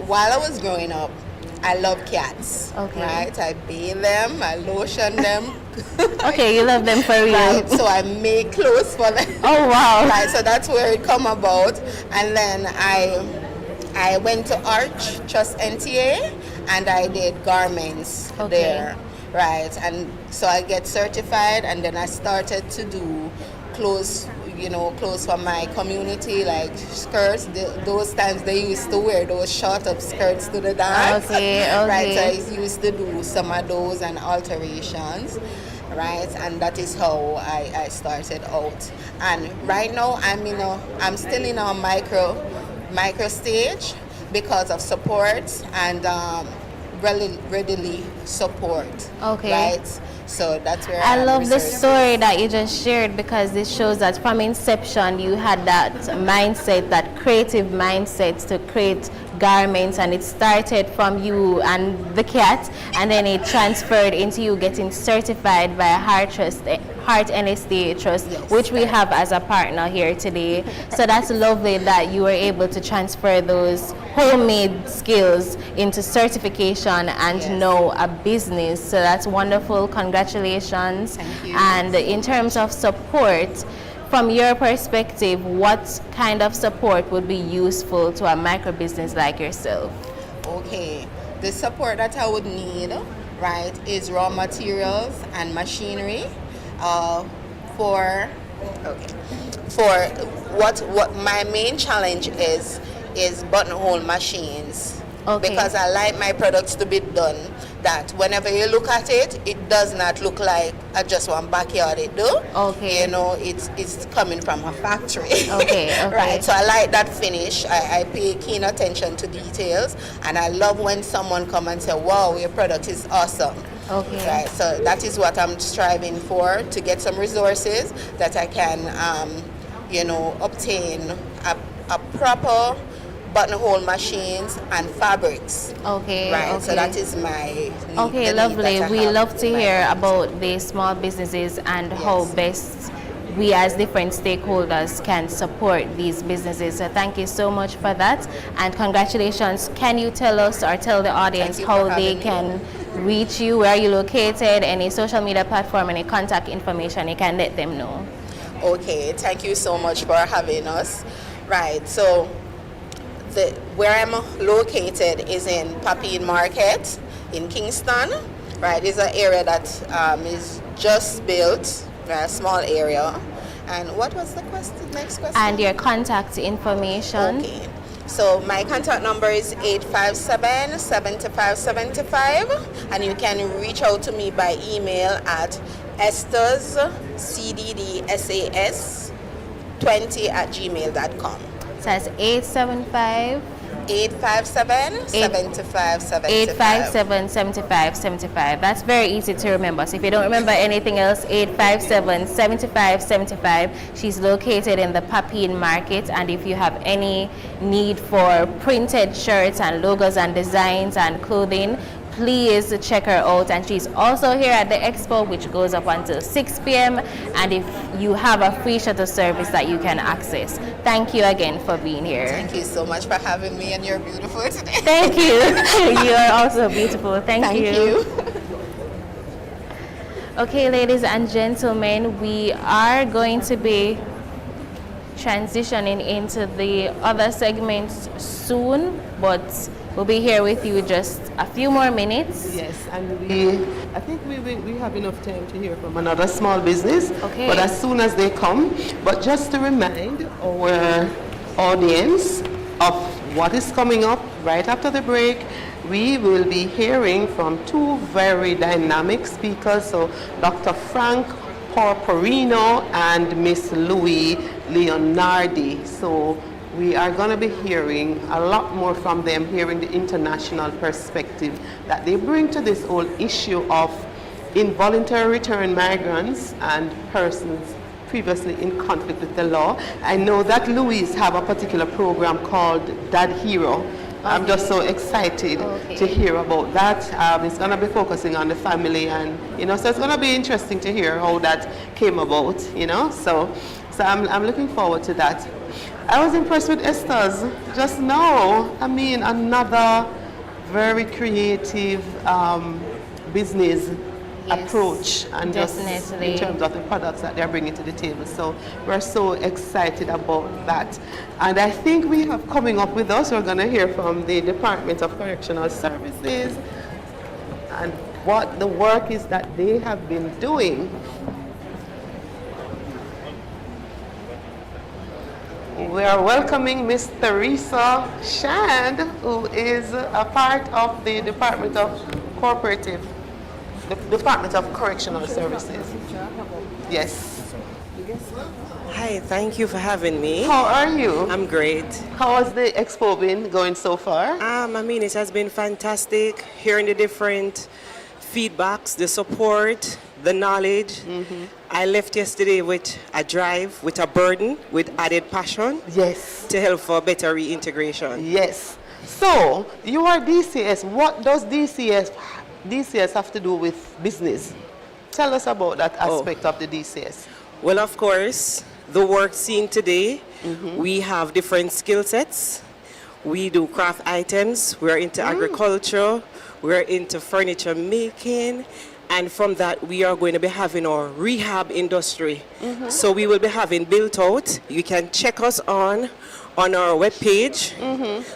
[SPEAKER 22] While I was growing up, I love cats, right? I bathe them, I lotion them.
[SPEAKER 11] Okay, you love them for real.
[SPEAKER 22] Right, so I make clothes for them.
[SPEAKER 11] Oh, wow.
[SPEAKER 22] Right, so that's where it come about. And then I went to Arch, Trust NTA, and I did garments there. Right, and so I get certified, and then I started to do clothes, clothes for my community, like skirts. Those times they used to wear those short up skirts to the dance. Right, so I used to do some of those and alterations. Right, and that is how I started out. And right now I'm still in a micro stage because of support and readily support. Right, so that's where
[SPEAKER 11] I love the story that you just shared, because this shows that from inception you had that mindset, that creative mindset to create garments, and it started from you and the cat, and then it transferred into you getting certified by Heart NSTA Trust, which we have as a partner here today. So that's lovely that you were able to transfer those homemade skills into certification and now a business. So that's wonderful. Congratulations.
[SPEAKER 22] Thank you.
[SPEAKER 11] And in terms of support, from your perspective, what kind of support would be useful to a micro business like yourself?
[SPEAKER 22] Okay, the support that I would need, right, is raw materials and machinery. For what my main challenge is buttonhole machines. Because I like my products to be done that whenever you look at it, it does not look like just one backyard it do. It's coming from a factory. Right, so I like that finish. I pay keen attention to details, and I love when someone come and say, wow, your product is awesome. Right, so that is what I'm striving for, to get some resources that I can obtain a proper buttonhole machines and fabrics. Right, so that is my
[SPEAKER 11] Okay, lovely. We love to hear about the small businesses and how best we as different stakeholders can support these businesses. So thank you so much for that, and congratulations. Can you tell us or tell the audience how they can reach you, where you're located, any social media platform, any contact information you can let them know?
[SPEAKER 22] Okay, thank you so much for having us. Right, so where I'm located is in Papine Market in Kingston. Right, it's an area that is just built, a small area. And what was the next question?
[SPEAKER 11] And your contact information.
[SPEAKER 22] Okay, so my contact number is 857-7575, and you can reach out to me by email at esther'scddsas20@gmail.com.
[SPEAKER 11] So that's 875
[SPEAKER 22] 857-7575.
[SPEAKER 11] 857-7575. That's very easy to remember. So if you don't remember anything else, 857-7575. She's located in the Papine Market, and if you have any need for printed shirts and logos and designs and clothing, please check her out. And she's also here at the expo, which goes up until 6 p.m. and if you have a free shuttle service that you can access. Thank you again for being here.
[SPEAKER 22] Thank you so much for having me, and you're beautiful today.
[SPEAKER 11] Thank you. You are also beautiful. Thank you. Okay, ladies and gentlemen, we are going to be transitioning into the other segments soon, but we'll be here with you just a few more minutes.
[SPEAKER 20] Yes, and I think we have enough time to hear from another small business.
[SPEAKER 11] Okay.
[SPEAKER 20] But as soon as they come, but just to remind our audience of what is coming up right after the break, we will be hearing from two very dynamic speakers, so Dr. Frank Porporino and Miss Louise Leonardi. So we are going to be hearing a lot more from them, hearing the international perspective that they bring to this whole issue of involuntary return migrants and persons previously in conflict with the law. I know that Louise have a particular program called Dad Hero. I'm just so excited to hear about that. It's going to be focusing on the family, and so it's going to be interesting to hear how that came about. So I'm looking forward to that. I was impressed with Esther's just now. I mean, another very creative business approach, and just in terms of the products that they're bringing to the table. So we're so excited about that. And I think we have coming up with us, we're going to hear from the Department of Correctional Services and what the work is that they have been doing. We are welcoming Miss Teresa Shand, who is a part of the Department of Correctional Services. Yes.
[SPEAKER 2] Hi, thank you for having me.
[SPEAKER 20] How are you?
[SPEAKER 2] I'm great.
[SPEAKER 20] How has the expo been going so far?
[SPEAKER 2] I mean, it has been fantastic, hearing the different feedbacks, the support, the knowledge. I left yesterday with a drive, with a burden, with added passion.
[SPEAKER 20] Yes.
[SPEAKER 2] To help for better reintegration.
[SPEAKER 20] Yes. So, you are DCS. What does DCS have to do with business? Tell us about that aspect of the DCS.
[SPEAKER 2] Well, of course, the work seen today, we have different skill sets. We do craft items. We're into agriculture. We're into furniture making. And from that, we are going to be having our rehab industry. So we will be having built out. You can check us on our webpage.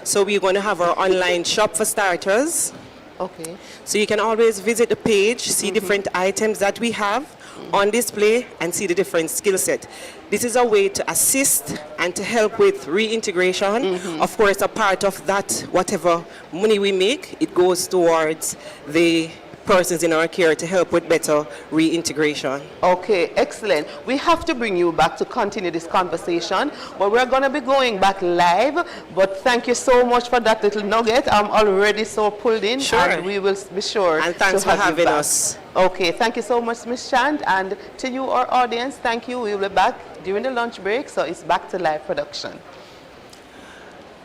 [SPEAKER 2] So we're going to have our online shop for starters.
[SPEAKER 20] Okay.
[SPEAKER 2] So you can always visit the page, see different items that we have on display, and see the different skill set. This is a way to assist and to help with reintegration. Of course, a part of that, whatever money we make, it goes towards the persons in our care to help with better reintegration.
[SPEAKER 20] Okay, excellent. We have to bring you back to continue this conversation, but we're going to be going back live. But thank you so much for that little nugget. I'm already so pulled in.
[SPEAKER 2] Sure.
[SPEAKER 20] And we will be sure
[SPEAKER 2] and thanks
[SPEAKER 20] to
[SPEAKER 2] for
[SPEAKER 20] have
[SPEAKER 2] having
[SPEAKER 20] you back.
[SPEAKER 2] us.
[SPEAKER 20] Okay, thank you so much, Ms. Shand. And to you, our audience, thank you. We will be back during the lunch break, so it's back to live production.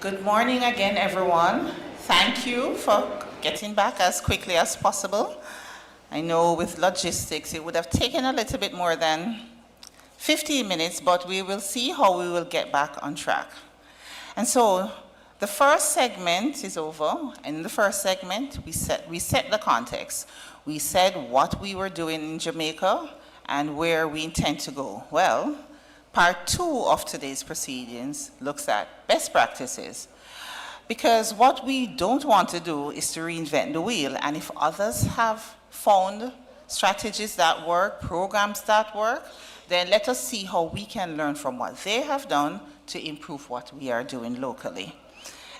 [SPEAKER 15] Good morning again, everyone. Thank you for getting back as quickly as possible. I know with logistics it would have taken a little bit more than 15 minutes, but we will see how we will get back on track. And so the first segment is over. In the first segment, we set the context. We said what we were doing in Jamaica and where we intend to go. Well, part 2 of today's proceedings looks at best practices. Because what we don't want to do is to reinvent the wheel. And if others have found strategies that work, programs that work, then let us see how we can learn from what they have done to improve what we are doing locally.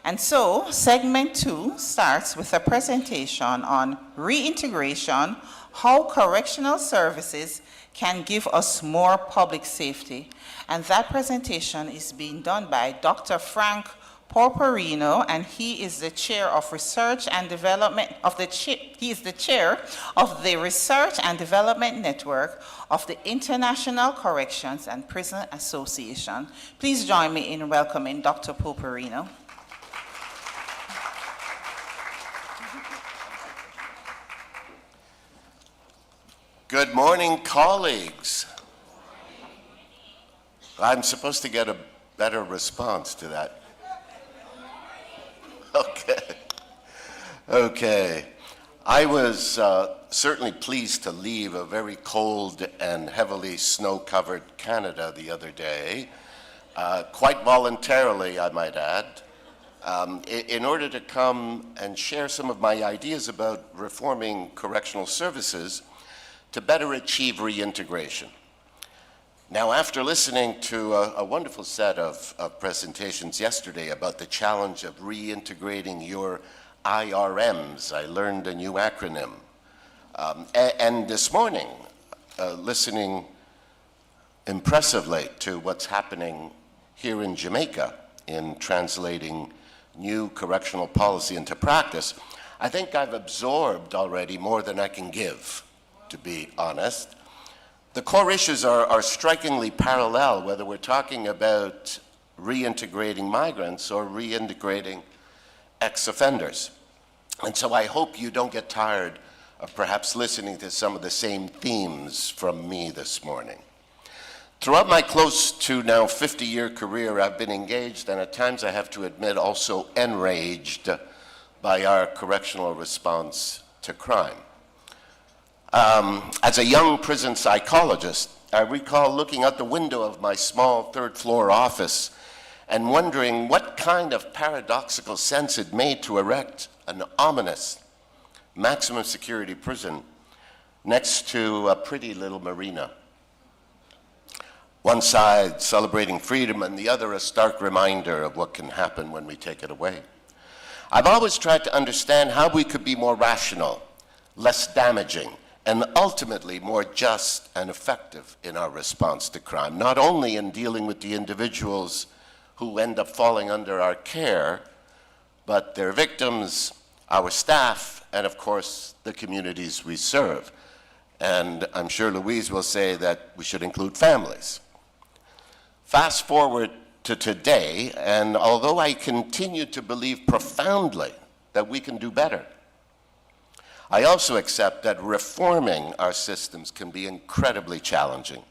[SPEAKER 15] And so, segment 2 starts with a presentation on reintegration, how correctional services can give us more public safety. And that presentation is being done by Dr. Frank Porporino, and he is the chair of research and development he is the chair of the Research and Development Network of the International Corrections and Prison Association. Please join me in welcoming Dr. Porporino.
[SPEAKER 3] Good morning, colleagues. I'm supposed to get a better response to that. Okay. I was certainly pleased to leave a very cold and heavily snow-covered Canada the other day, quite voluntarily, I might add, in order to come and share some of my ideas about reforming correctional services to better achieve reintegration. Now, after listening to a wonderful set of presentations yesterday about the challenge of reintegrating your IRMs, I learned a new acronym. And this morning, listening impressively to what's happening here in Jamaica in translating new correctional policy into practice, I think I've absorbed already more than I can give, to be honest. The core issues are strikingly parallel, whether we're talking about reintegrating migrants or reintegrating ex-offenders. And so I hope you don't get tired of perhaps listening to some of the same themes from me this morning. Throughout my close to now 50-year career, I've been engaged, and at times I have to admit also enraged by our correctional response to crime. As a young prison psychologist, I recall looking out the window of my small third-floor office and wondering what kind of paradoxical sense it made to erect an ominous maximum security prison next to a pretty little marina. One side celebrating freedom and the other a stark reminder of what can happen when we take it away. I've always tried to understand how we could be more rational, less damaging, and ultimately more just and effective in our response to crime, not only in dealing with the individuals who end up falling under our care, but their victims, our staff, and of course, the communities we serve. And I'm sure Louise will say that we should include families. Fast forward to today, and although I continue to believe profoundly that we can do better, I also accept that reforming our systems can be incredibly challenging.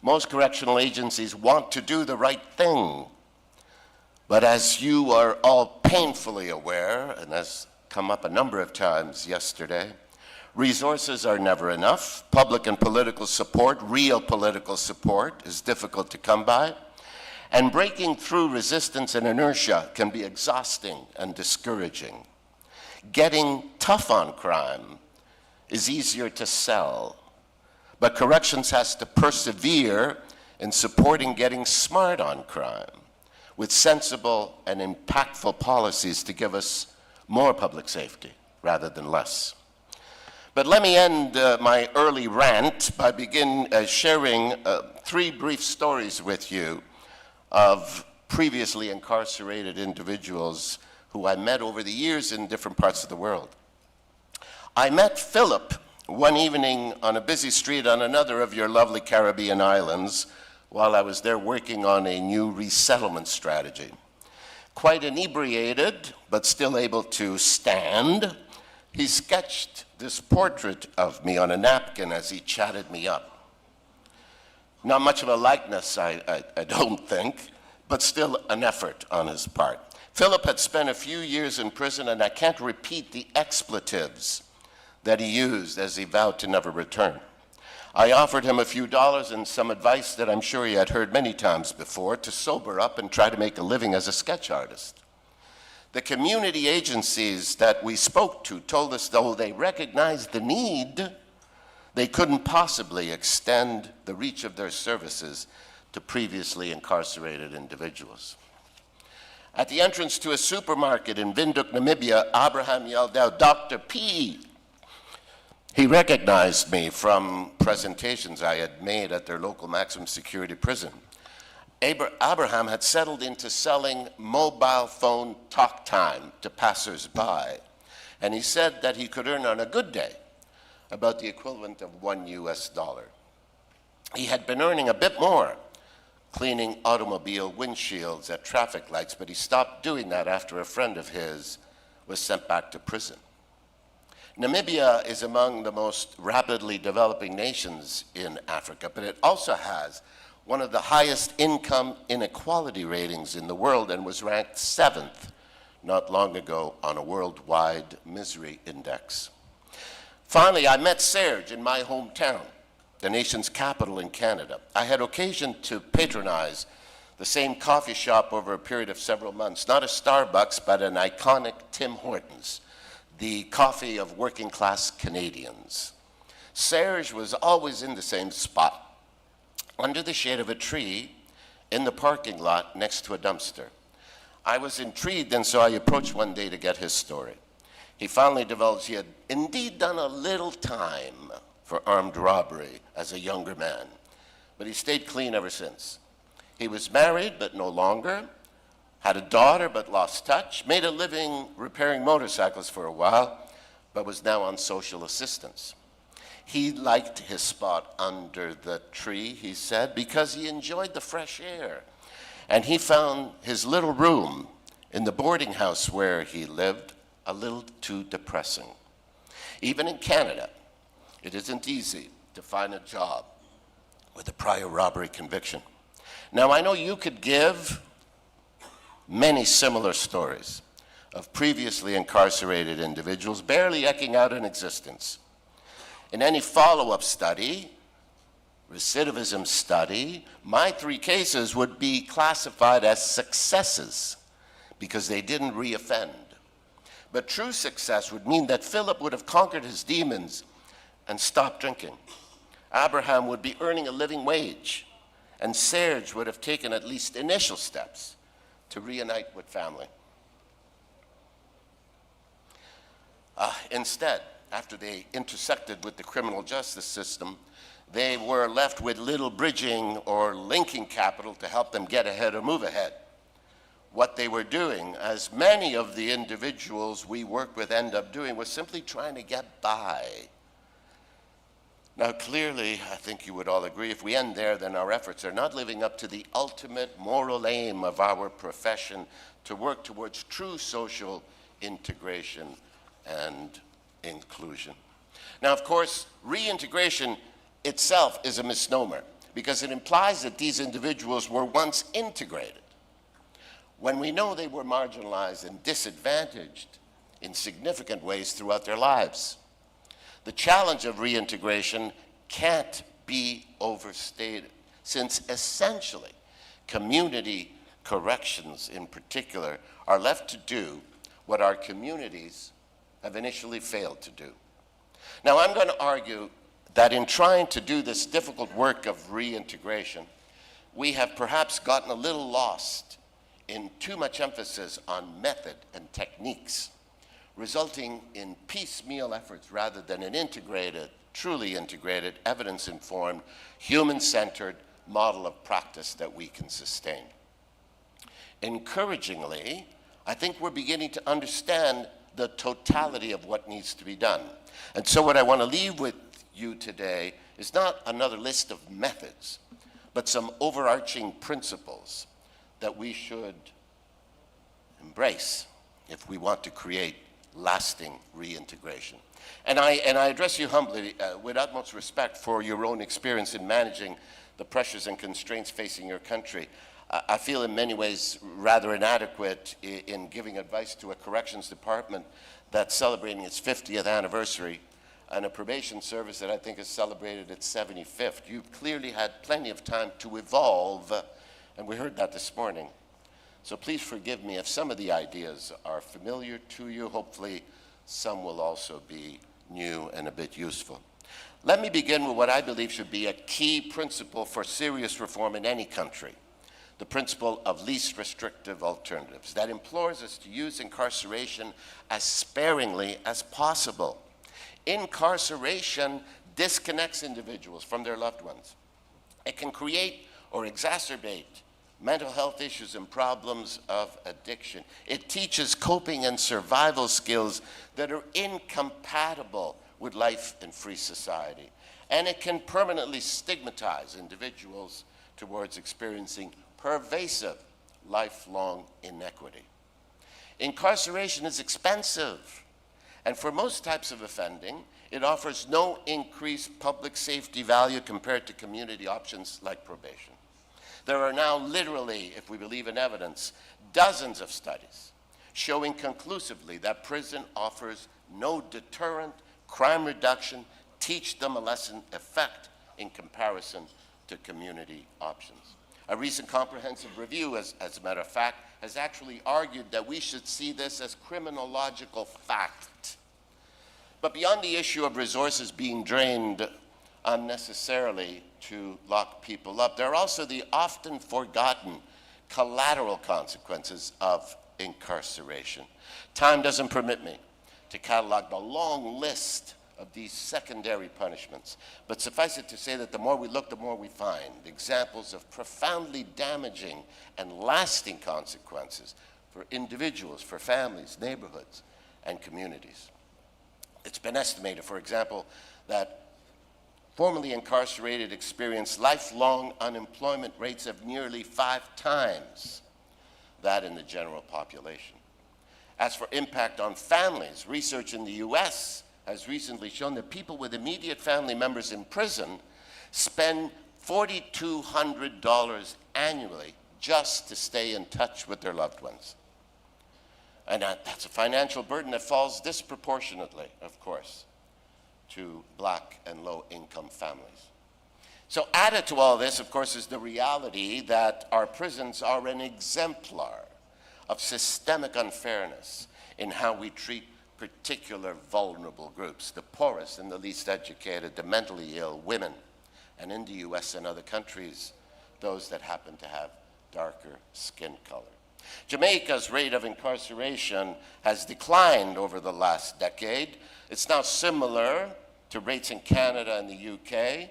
[SPEAKER 3] Most correctional agencies want to do the right thing, but as you are all painfully aware, and has come up a number of times yesterday, resources are never enough. Public and political support, real political support, is difficult to come by, and breaking through resistance and inertia can be exhausting and discouraging. Getting tough on crime is easier to sell, but corrections has to persevere in supporting getting smart on crime with sensible and impactful policies to give us more public safety rather than less. But let me end my early rant by sharing 3 brief stories with you of previously incarcerated individuals who I met over the years in different parts of the world. I met Philip one evening on a busy street on another of your lovely Caribbean islands while I was there working on a new resettlement strategy. Quite inebriated, but still able to stand, he sketched this portrait of me on a napkin as he chatted me up. Not much of a likeness, I don't think, but still an effort on his part. Philip had spent a few years in prison, and I can't repeat the expletives that he used as he vowed to never return. I offered him a few dollars and some advice that I'm sure he had heard many times before to sober up and try to make a living as a sketch artist. The community agencies that we spoke to told us though they recognized the need, they couldn't possibly extend the reach of their services to previously incarcerated individuals. At the entrance to a supermarket in Windhoek, Namibia, Abraham yelled out, "Dr. P." He recognized me from presentations I had made at their local maximum security prison. Abraham had settled into selling mobile phone talk time to passers-by, and he said that he could earn on a good day about the equivalent of $1 US. He had been earning a bit more cleaning automobile windshields at traffic lights, but he stopped doing that after a friend of his was sent back to prison. Namibia is among the most rapidly developing nations in Africa, but it also has one of the highest income inequality ratings in the world and was ranked 7th not long ago on a worldwide misery index. Finally, I met Serge in my hometown, the nation's capital in Canada. I had occasion to patronize the same coffee shop over a period of several months, not a Starbucks, but an iconic Tim Hortons, the coffee of working class Canadians. Serge was always in the same spot, under the shade of a tree in the parking lot next to a dumpster. I was intrigued, and so I approached one day to get his story. He finally divulged he had indeed done a little time for armed robbery as a younger man, but he stayed clean ever since. He was married, but no longer, had a daughter, but lost touch, made a living repairing motorcycles for a while, but was now on social assistance. He liked his spot under the tree, he said, because he enjoyed the fresh air. And he found his little room in the boarding house where he lived a little too depressing. Even in Canada, it isn't easy to find a job with a prior robbery conviction. Now, I know you could give many similar stories of previously incarcerated individuals barely eking out an existence. In any follow-up study, recidivism study, my 3 cases would be classified as successes because they didn't reoffend. But true success would mean that Philip would have conquered his demons and stopped drinking. Abraham would be earning a living wage, and Serge would have taken at least initial steps to reunite with family. Instead, after they intersected with the criminal justice system, they were left with little bridging or linking capital to help them get ahead or move ahead. What they were doing, as many of the individuals we worked with end up doing, was simply trying to get by. Now, clearly, I think you would all agree, if we end there, then our efforts are not living up to the ultimate moral aim of our profession to work towards true social integration and inclusion. Now, of course, reintegration itself is a misnomer because it implies that these individuals were once integrated when we know they were marginalized and disadvantaged in significant ways throughout their lives. The challenge of reintegration can't be overstated, since essentially community corrections in particular are left to do what our communities have initially failed to do. Now, I'm going to argue that in trying to do this difficult work of reintegration, we have perhaps gotten a little lost in too much emphasis on method and techniques, resulting in piecemeal efforts rather than an integrated, truly integrated, evidence-informed, human-centered model of practice that we can sustain. Encouragingly, I think we're beginning to understand the totality of what needs to be done. And so what I want to leave with you today is not another list of methods, but some overarching principles that we should embrace if we want to create lasting reintegration. And I address you humbly with utmost respect for your own experience in managing the pressures and constraints facing your country. I feel in many ways rather inadequate in giving advice to a corrections department that's celebrating its 50th anniversary and a probation service that I think has celebrated its 75th. You've clearly had plenty of time to evolve, and we heard that this morning. So please forgive me if some of the ideas are familiar to you. Hopefully some will also be new and a bit useful. Let me begin with what I believe should be a key principle for serious reform in any country, the principle of least restrictive alternatives that implores us to use incarceration as sparingly as possible. Incarceration disconnects individuals from their loved ones. It can create or exacerbate mental health issues and problems of addiction. It teaches coping and survival skills that are incompatible with life in free society. And it can permanently stigmatize individuals towards experiencing pervasive, lifelong inequity. Incarceration is expensive, and for most types of offending, it offers no increased public safety value compared to community options like probation. There are now literally, if we believe in evidence, dozens of studies showing conclusively that prison offers no deterrent, crime reduction, teach them a lesson effect in comparison to community options. A recent comprehensive review, as a matter of fact, has actually argued that we should see this as criminological fact. But beyond the issue of resources being drained unnecessarily to lock people up, there are also the often forgotten collateral consequences of incarceration. Time doesn't permit me to catalog the long list of these secondary punishments, but suffice it to say that the more we look, the more we find examples of profoundly damaging and lasting consequences for individuals, for families, neighborhoods, and communities. It's been estimated, for example, that formerly incarcerated experience lifelong unemployment rates of nearly 5 times that in the general population. As for impact on families, research in the US has recently shown that people with immediate family members in prison spend $4,200 annually just to stay in touch with their loved ones. And that's a financial burden that falls disproportionately, of course, to Black and low-income families. So added to all this, of course, is the reality that our prisons are an exemplar of systemic unfairness in how we treat particular vulnerable groups, the poorest and the least educated, the mentally ill, women, and in the US and other countries, those that happen to have darker skin color. Jamaica's rate of incarceration has declined over the last decade. It's now similar to rates in Canada and the UK,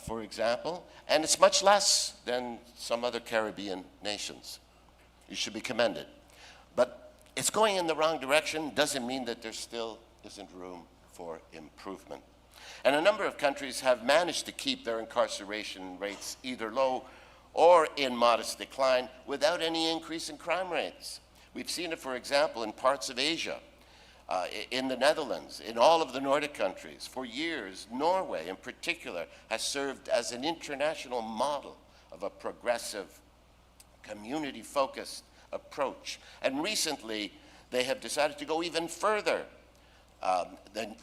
[SPEAKER 3] for example, and it's much less than some other Caribbean nations. You should be commended. But it's going in the wrong direction doesn't mean that there still isn't room for improvement. And a number of countries have managed to keep their incarceration rates either low or in modest decline without any increase in crime rates. We've seen it, for example, in parts of Asia, in the Netherlands, in all of the Nordic countries. For years, Norway in particular has served as an international model of a progressive, community-focused approach. And recently, they have decided to go even further.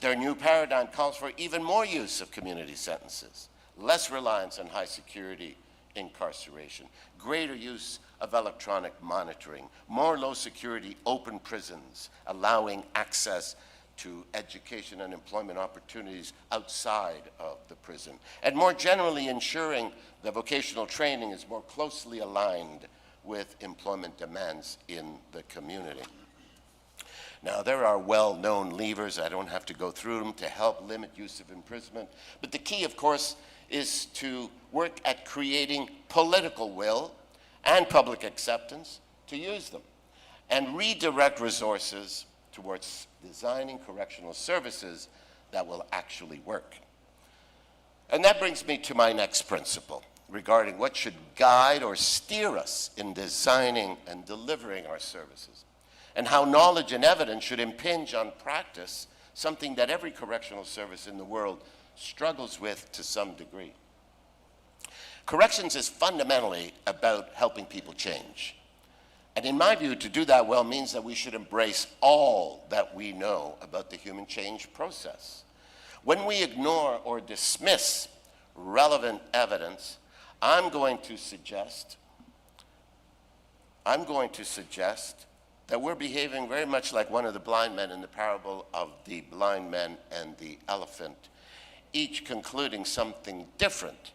[SPEAKER 3] Their new paradigm calls for even more use of community sentences, less reliance on high security incarceration, greater use of electronic monitoring, more low security open prisons, allowing access to education and employment opportunities outside of the prison, and more generally ensuring that vocational training is more closely aligned with employment demands in the community. Now, there are well-known levers, I don't have to go through them, to help limit use of imprisonment, but the key, of course, is to work at creating political will and public acceptance to use them, and redirect resources towards designing correctional services that will actually work. And that brings me to my next principle regarding what should guide or steer us in designing and delivering our services, and how knowledge and evidence should impinge on practice, something that every correctional service in the world struggles with to some degree. Corrections is fundamentally about helping people change. And in my view, to do that well means that we should embrace all that we know about the human change process. When we ignore or dismiss relevant evidence, I'm going to suggest that we're behaving very much like one of the blind men in the parable of the blind men and the elephant, each concluding something different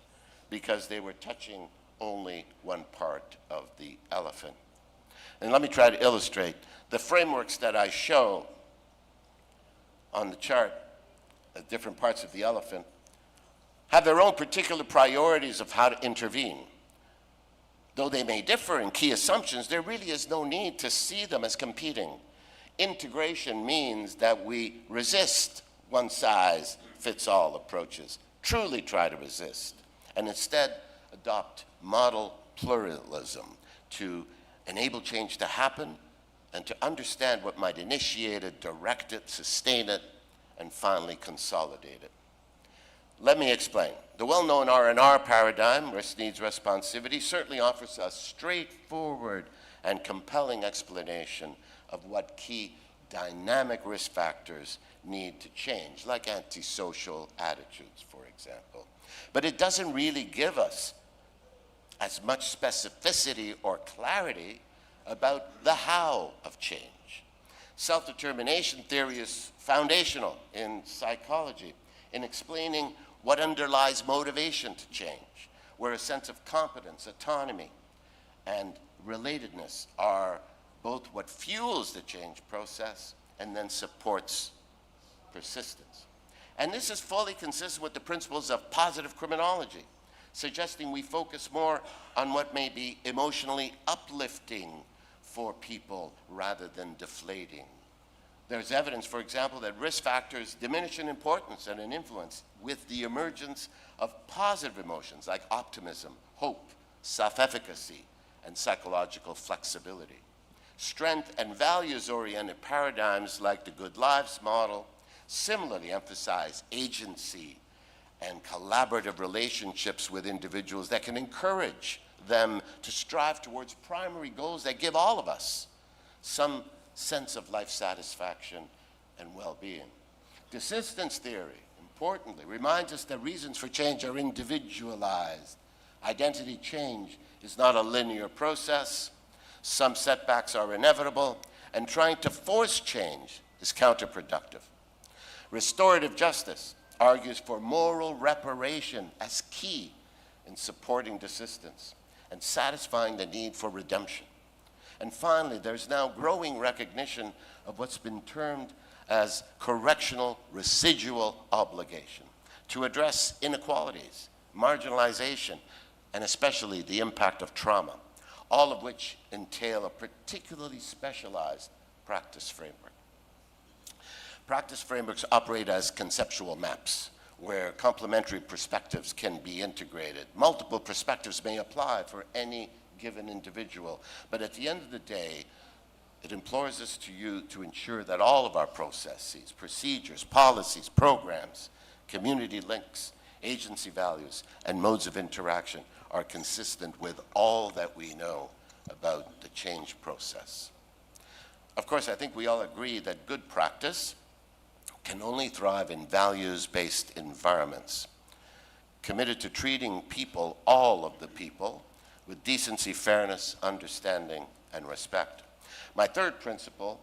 [SPEAKER 3] because they were touching only one part of the elephant. And let me try to illustrate. The frameworks that I show on the chart at different parts of the elephant have their own particular priorities of how to intervene. Though they may differ in key assumptions, there really is no need to see them as competing. Integration means that we resist one-size-fits-all approaches, truly try to resist, and instead adopt model pluralism to enable change to happen and to understand what might initiate it, direct it, sustain it, and finally consolidate it. Let me explain. The well-known R&R paradigm, risk needs responsivity, certainly offers a straightforward and compelling explanation of what key dynamic risk factors need to change, like antisocial attitudes, for example. But it doesn't really give us as much specificity or clarity about the how of change. Self-determination theory is foundational in psychology in explaining what underlies motivation to change, where a sense of competence, autonomy, and relatedness are both what fuels the change process and then supports persistence. And this is fully consistent with the principles of positive criminology, suggesting we focus more on what may be emotionally uplifting for people rather than deflating. There's evidence, for example, that risk factors diminish in importance and in influence with the emergence of positive emotions like optimism, hope, self-efficacy, and psychological flexibility. Strength and values-oriented paradigms like the Good Lives model similarly emphasize agency and collaborative relationships with individuals that can encourage them to strive towards primary goals that give all of us some sense of life satisfaction and well-being. Desistance theory, importantly, reminds us that reasons for change are individualized. Identity change is not a linear process. Some setbacks are inevitable, and trying to force change is counterproductive. Restorative justice argues for moral reparation as key in supporting desistance and satisfying the need for redemption. And finally, there's now growing recognition of what's been termed as correctional residual obligation to address inequalities, marginalization, and especially the impact of trauma, all of which entail a particularly specialized practice framework. Practice frameworks operate as conceptual maps where complementary perspectives can be integrated. Multiple perspectives may apply for any given individual, but at the end of the day, it implores us to ensure that all of our processes, procedures, policies, programs, community links, agency values, and modes of interaction are consistent with all that we know about the change process. Of course, I think we all agree that good practice can only thrive in values-based environments, committed to treating people, all of the people, with decency, fairness, understanding, and respect. My third principle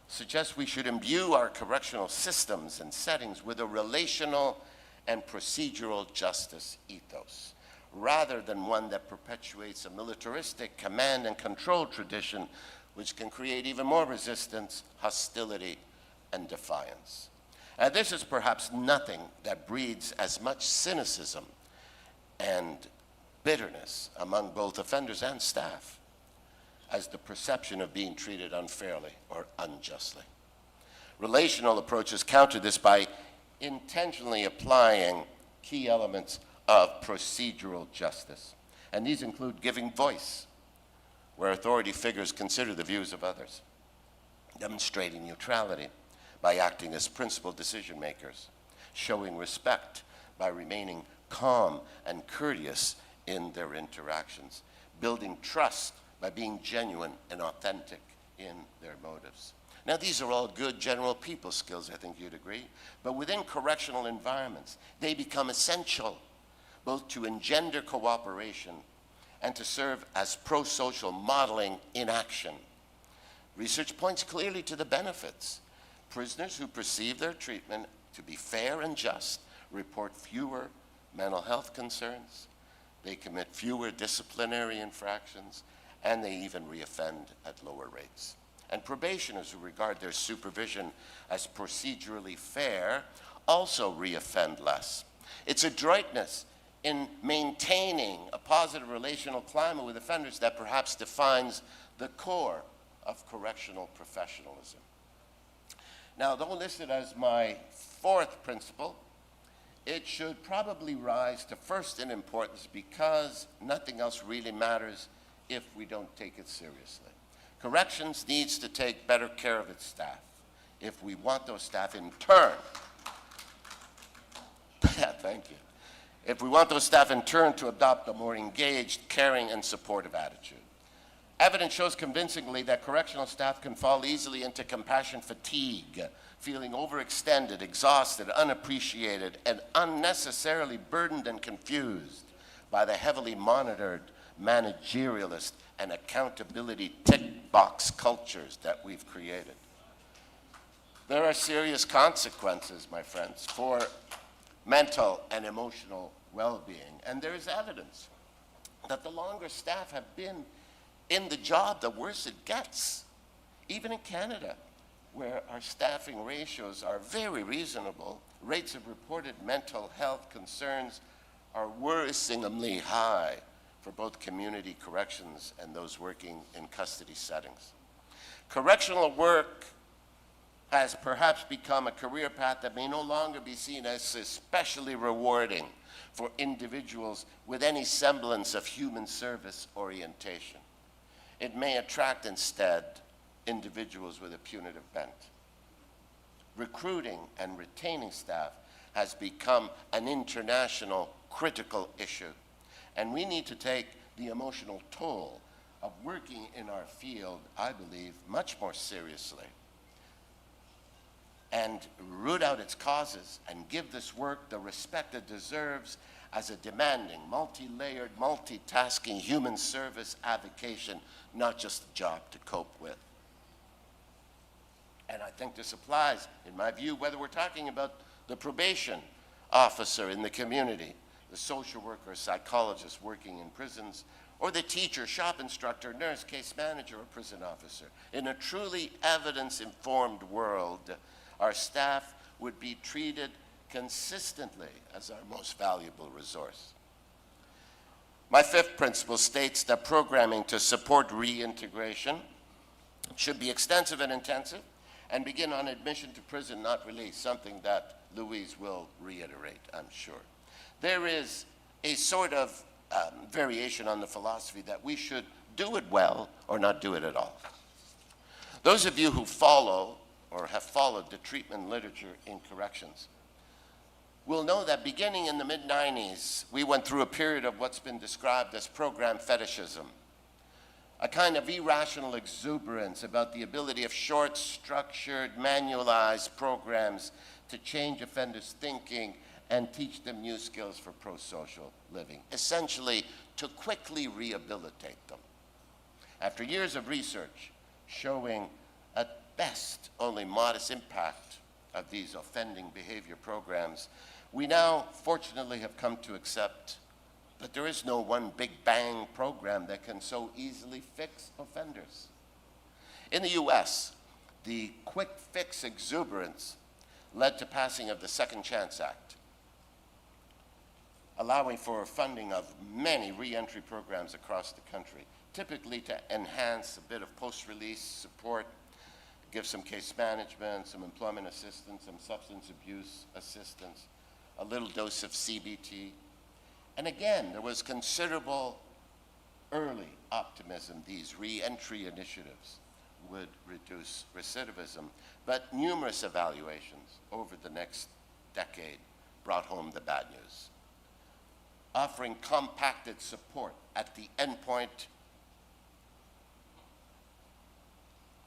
[SPEAKER 3] suggests we should imbue our correctional systems and settings with a relational and procedural justice ethos, rather than one that perpetuates a militaristic command and control tradition which can create even more resistance, hostility, and defiance. And this is perhaps nothing that breeds as much cynicism and bitterness among both offenders and staff as the perception of being treated unfairly or unjustly. Relational approaches counter this by intentionally applying key elements of procedural justice. And these include giving voice, where authority figures consider the views of others, demonstrating neutrality by acting as principled decision makers, showing respect by remaining calm and courteous in their interactions, building trust by being genuine and authentic in their motives. Now, these are all good general people skills, I think you'd agree, but within correctional environments, they become essential both to engender cooperation and to serve as pro-social modeling in action. Research points clearly to the benefits. Prisoners who perceive their treatment to be fair and just report fewer mental health concerns, they commit fewer disciplinary infractions, and they even reoffend at lower rates. And probationers who regard their supervision as procedurally fair also reoffend less. It's adroitness in maintaining a positive relational climate with offenders that perhaps defines the core of correctional professionalism. Now, though listed as my fourth principle, it should probably rise to first in importance because nothing else really matters if we don't take it seriously. Corrections needs to take better care of its staff if we want those staff in turn, thank you, if we want those staff in turn to adopt a more engaged, caring, and supportive attitude. Evidence shows convincingly that correctional staff can fall easily into compassion fatigue, feeling overextended, exhausted, unappreciated, and unnecessarily burdened and confused by the heavily monitored, managerialist, and accountability tick box cultures that we've created. There are serious consequences, my friends, for mental and emotional well-being, and there is evidence that the longer staff have been in the job, the worse it gets. Even in Canada, where our staffing ratios are very reasonable, rates of reported mental health concerns are worrisomely high for both community corrections and those working in custody settings. Correctional work has perhaps become a career path that may no longer be seen as especially rewarding for individuals with any semblance of human service orientation. It may attract instead individuals with a punitive bent. Recruiting and retaining staff has become an international critical issue, and we need to take the emotional toll of working in our field, I believe, much more seriously, and root out its causes and give this work the respect it deserves as a demanding, multi-layered, multitasking human service avocation, not just a job to cope with. And I think this applies, in my view, whether we're talking about the probation officer in the community, the social worker, psychologist working in prisons, or the teacher, shop instructor, nurse, case manager, or prison officer. In a truly evidence-informed world, our staff would be treated consistently as our most valuable resource. My fifth principle states that programming to support reintegration should be extensive and intensive and begin on admission to prison, not release, something that Louise will reiterate, I'm sure. There is a sort of variation on the philosophy that we should do it well or not do it at all. Those of you who follow or have followed the treatment literature in corrections will know that beginning in the mid-90s, we went through a period of what's been described as program fetishism, a kind of irrational exuberance about the ability of short, structured, manualized programs to change offenders' thinking and teach them new skills for pro-social living, essentially to quickly rehabilitate them. After years of research showing at best only modest impact of these offending behavior programs, we now fortunately have come to accept that there is no one big bang program that can so easily fix offenders. In the US, the quick fix exuberance led to passing of the Second Chance Act, allowing for funding of many reentry programs across the country, typically to enhance a bit of post-release support, give some case management, some employment assistance, some substance abuse assistance, a little dose of CBT. And again, there was considerable early optimism these re-entry initiatives would reduce recidivism, but numerous evaluations over the next decade brought home the bad news. Offering compacted support at the endpoint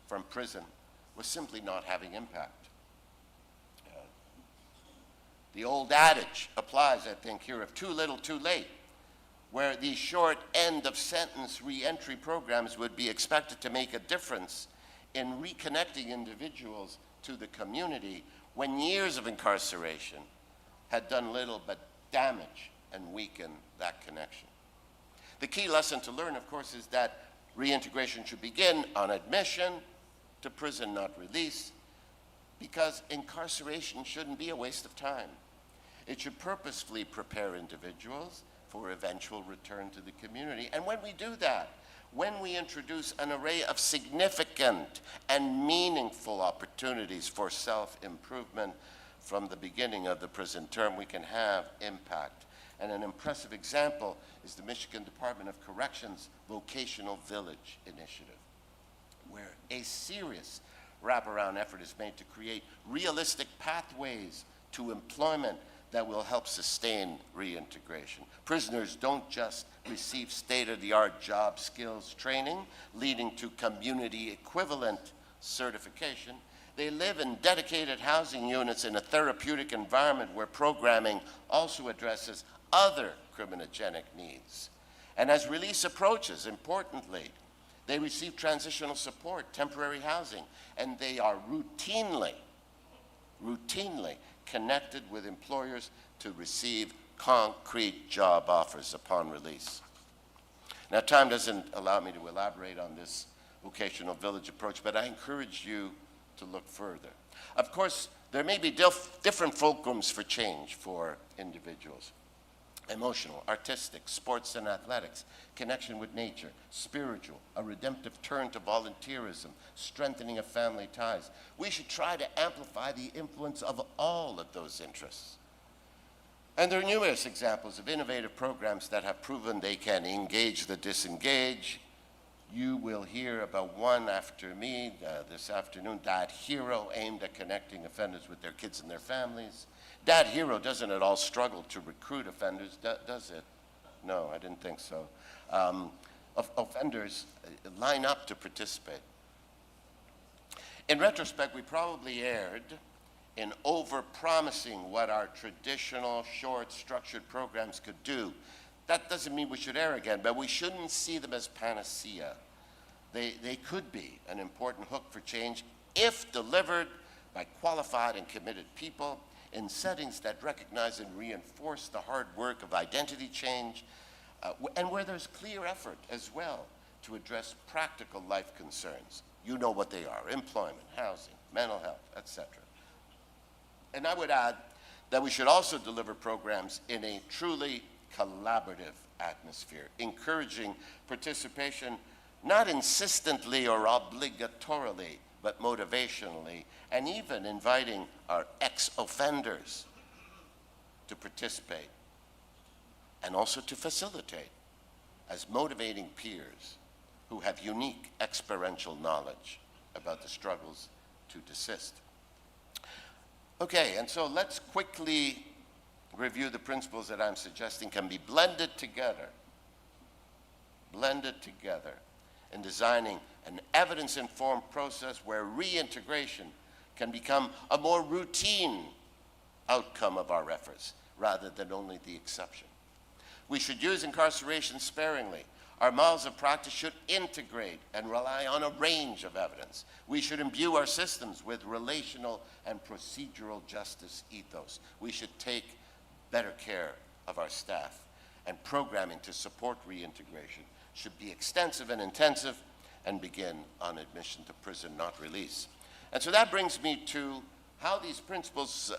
[SPEAKER 3] from prison was simply not having impact. The old adage applies, I think, here of too little, too late, where these short end-of-sentence re-entry programs would be expected to make a difference in reconnecting individuals to the community when years of incarceration had done little but damage and weaken that connection. The key lesson to learn, of course, is that reintegration should begin on admission to prison, not release, because incarceration shouldn't be a waste of time. It should purposefully prepare individuals for eventual return to the community. And when we do that, when we introduce an array of significant and meaningful opportunities for self-improvement from the beginning of the prison term, we can have impact. And an impressive example is the Michigan Department of Corrections Vocational Village Initiative, where a serious wraparound effort is made to create realistic pathways to employment that will help sustain reintegration. Prisoners don't just receive state-of-the-art job skills training leading to community equivalent certification. They live in dedicated housing units in a therapeutic environment where programming also addresses other criminogenic needs. And as release approaches, importantly, they receive transitional support, temporary housing, and they are routinely connected with employers to receive concrete job offers upon release. Now, time doesn't allow me to elaborate on this vocational village approach, but I encourage you to look further. Of course, there may be different fulcrums for change for individuals. Emotional, artistic, sports and athletics, connection with nature, spiritual, a redemptive turn to volunteerism, strengthening of family ties. We should try to amplify the influence of all of those interests. And there are numerous examples of innovative programs that have proven they can engage the disengaged. You will hear about one after me this afternoon, Dad Hero, aimed at connecting offenders with their kids and their families. Dad Hero doesn't at all struggle to recruit offenders, does it? No, I didn't think so. Offenders line up to participate. In retrospect, we probably erred in over-promising what our traditional, short, structured programs could do. That doesn't mean we should err again, but we shouldn't see them as panacea. They could be an important hook for change if delivered by qualified and committed people in settings that recognize and reinforce the hard work of identity change, and where there's clear effort as well to address practical life concerns. You know what they are: employment, housing, mental health, etc. And I would add that we should also deliver programs in a truly collaborative atmosphere, encouraging participation not insistently or obligatorily, but motivationally, and even inviting our ex-offenders to participate and also to facilitate as motivating peers who have unique experiential knowledge about the struggles to desist. Okay, and so let's quickly review the principles that I'm suggesting can be blended together in designing an evidence-informed process where reintegration can become a more routine outcome of our efforts rather than only the exception. We should use incarceration sparingly. Our models of practice should integrate and rely on a range of evidence. We should imbue our systems with relational and procedural justice ethos. We should take better care of our staff, and programming to support reintegration should be extensive and intensive and begin on admission to prison, not release. And so that brings me to how these principles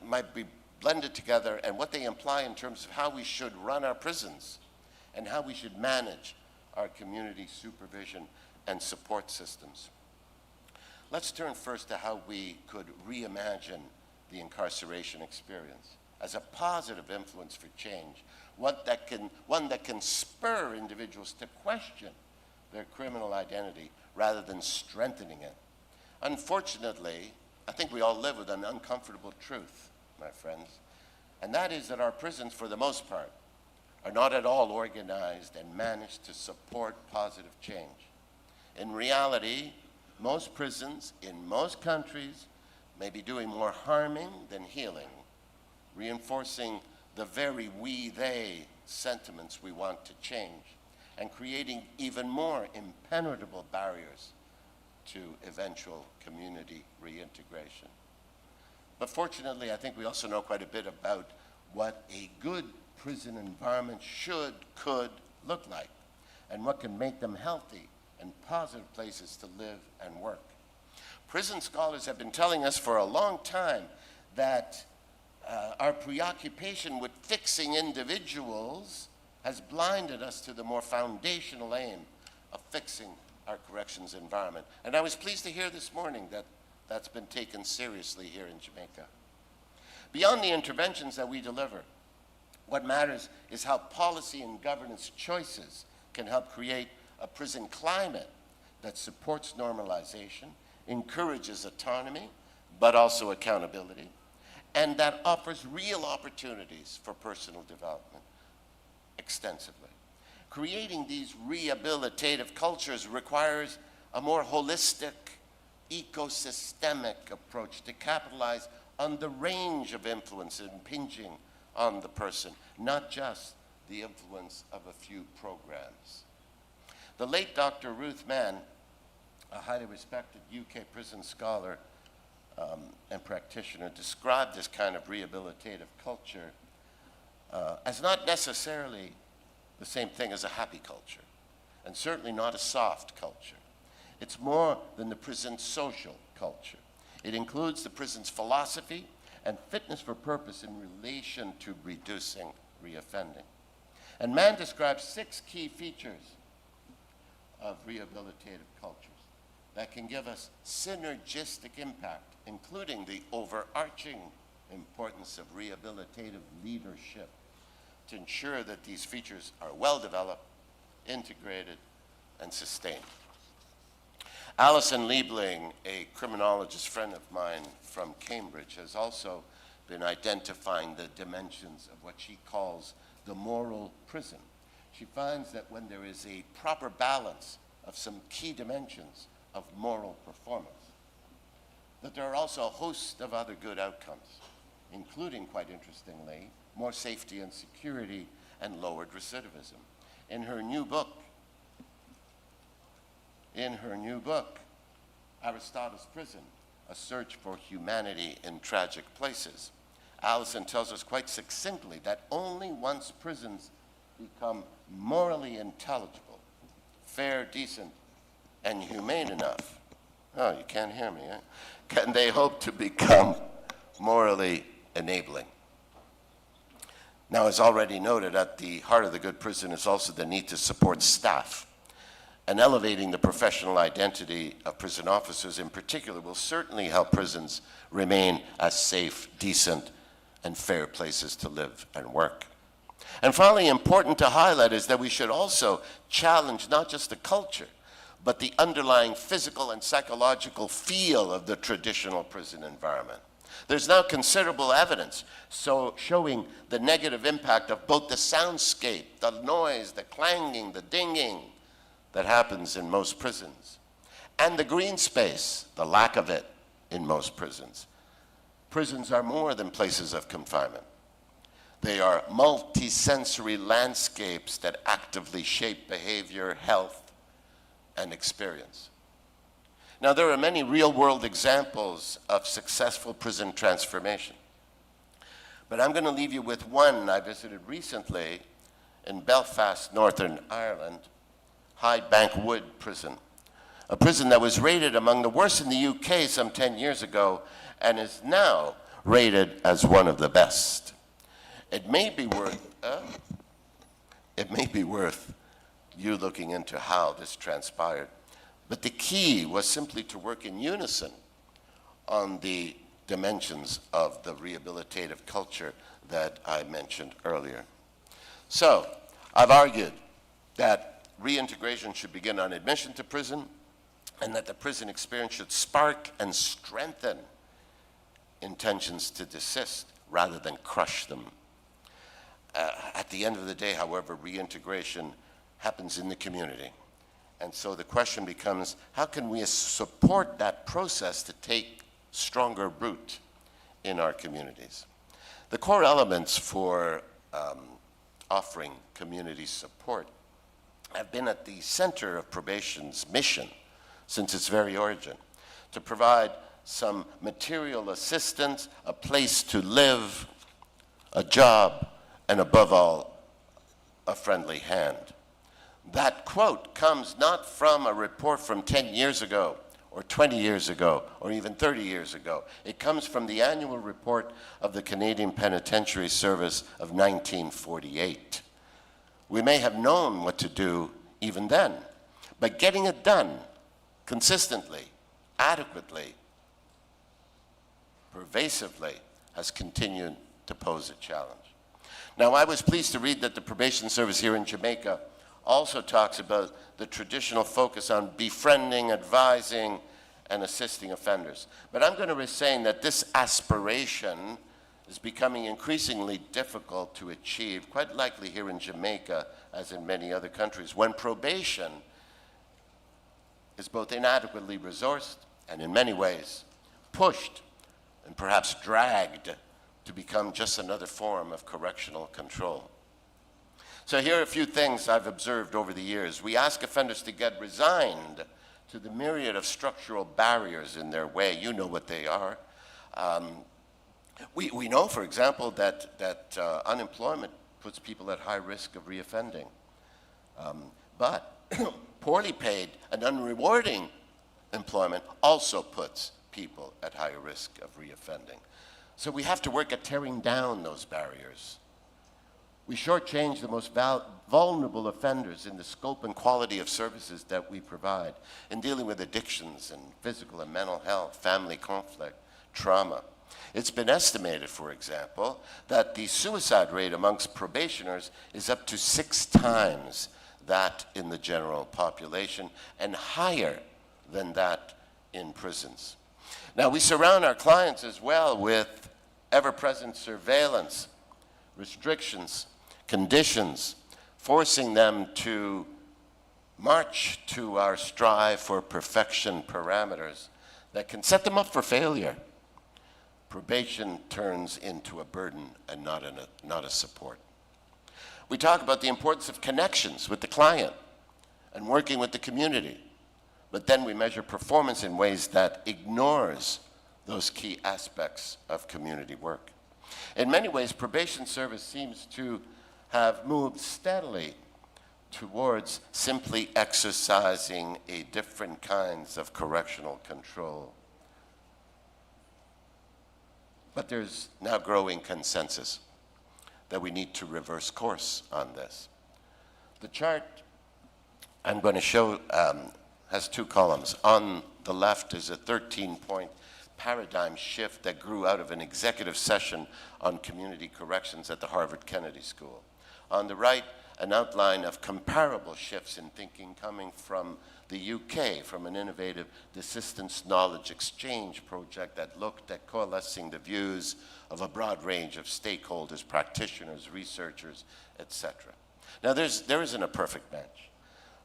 [SPEAKER 3] might be blended together and what they imply in terms of how we should run our prisons and how we should manage our community supervision and support systems. Let's turn first to how we could reimagine the incarceration experience as a positive influence for change, one that can spur individuals to question their criminal identity rather than strengthening it. Unfortunately, I think we all live with an uncomfortable truth, my friends, and that is that our prisons, for the most part, are not at all organized and managed to support positive change. In reality, most prisons in most countries may be doing more harming than healing, reinforcing the very we-they sentiments we want to change, and creating even more impenetrable barriers to eventual community reintegration. But fortunately, I think we also know quite a bit about what a good prison environment could look like, and what can make them healthy and positive places to live and work. Prison scholars have been telling us for a long time that our preoccupation with fixing individuals has blinded us to the more foundational aim of fixing our corrections environment. And I was pleased to hear this morning that that's been taken seriously here in Jamaica. Beyond the interventions that we deliver, what matters is how policy and governance choices can help create a prison climate that supports normalization, encourages autonomy, but also accountability, and that offers real opportunities for personal development extensively. Creating these rehabilitative cultures requires a more holistic, ecosystemic approach to capitalize on the range of influences impinging on the person, not just the influence of a few programs. The late Dr. Ruth Mann, a highly respected UK prison scholar and practitioner, described this kind of rehabilitative culture as not necessarily the same thing as a happy culture, and certainly not a soft culture. It's more than the prison's social culture. It includes the prison's philosophy and fitness for purpose in relation to reducing reoffending. And Mann describes 6 key features of rehabilitative cultures that can give us synergistic impact, including the overarching importance of rehabilitative leadership to ensure that these features are well developed, integrated, and sustained. Alison Liebling, a criminologist friend of mine from Cambridge, has also been identifying the dimensions of what she calls the moral prison. She finds that when there is a proper balance of some key dimensions of moral performance, that there are also a host of other good outcomes, including, quite interestingly, more safety and security and lowered recidivism. In her new book, Aristotle's Prison, A Search for Humanity in Tragic Places, Alison tells us quite succinctly that only once prisons become morally intelligible, fair, decent, and humane enough, oh, you can't hear me, eh? Can they hope to become morally enabling. Now, as already noted, at the heart of the good prison is also the need to support staff. And elevating the professional identity of prison officers in particular will certainly help prisons remain as safe, decent, and fair places to live and work. And finally, important to highlight is that we should also challenge not just the culture, but the underlying physical and psychological feel of the traditional prison environment. There's now considerable evidence showing the negative impact of both the soundscape, the noise, the clanging, the dinging that happens in most prisons, and the green space, the lack of it in most prisons. Prisons are more than places of confinement. They are multi-sensory landscapes that actively shape behavior, health, and experience. Now, there are many real-world examples of successful prison transformation, but I'm going to leave you with one I visited recently in Belfast, Northern Ireland, Hyde Bank Wood Prison, a prison that was rated among the worst in the UK some 10 years ago and is now rated as one of the best. It may be worth you looking into how this transpired. But the key was simply to work in unison on the dimensions of the rehabilitative culture that I mentioned earlier. So, I've argued that reintegration should begin on admission to prison, and that the prison experience should spark and strengthen intentions to desist rather than crush them. At the end of the day, however, reintegration happens in the community. And so the question becomes, how can we support that process to take stronger root in our communities? The core elements for offering community support have been at the center of probation's mission since its very origin, to provide some material assistance, a place to live, a job, and above all, a friendly hand. That quote comes not from a report from 10 years ago or or 20 years ago, or even 30 years ago. It comes from the annual report of the Canadian Penitentiary Service of 1948. We may have known what to do even then, but getting it done consistently, adequately, pervasively has continued to pose a challenge. Now, I was pleased to read that the probation service here in Jamaica also talks about the traditional focus on befriending, advising, and assisting offenders. But I'm going to risk saying that this aspiration is becoming increasingly difficult to achieve, quite likely here in Jamaica, as in many other countries, when probation is both inadequately resourced and in many ways pushed and perhaps dragged to become just another form of correctional control. So here are a few things I've observed over the years. We ask offenders to get resigned to the myriad of structural barriers in their way. You know what they are. We know, for example, that unemployment puts people at high risk of reoffending. But poorly paid and unrewarding employment also puts people at higher risk of reoffending. So we have to work at tearing down those barriers. We shortchange the most vulnerable offenders in the scope and quality of services that we provide in dealing with addictions and physical and mental health, family conflict, trauma. It's been estimated, for example, that the suicide rate amongst probationers is up to 6 times that in the general population and higher than that in prisons. Now, we surround our clients as well with ever-present surveillance, restrictions, conditions, forcing them to march to our strive for perfection parameters that can set them up for failure. Probation turns into a burden and not a support. We talk about the importance of connections with the client and working with the community, but then we measure performance in ways that ignores those key aspects of community work. In many ways, probation service seems to have moved steadily towards simply exercising a different kinds of correctional control. But there's now growing consensus that we need to reverse course on this. The chart I'm going to show has 2 columns. On the left is a 13-point paradigm shift that grew out of an executive session on community corrections at the Harvard Kennedy School. On the right, an outline of comparable shifts in thinking coming from the UK, from an innovative desistance knowledge exchange project that looked at coalescing the views of a broad range of stakeholders, practitioners, researchers, etc. Now, there isn't a perfect match.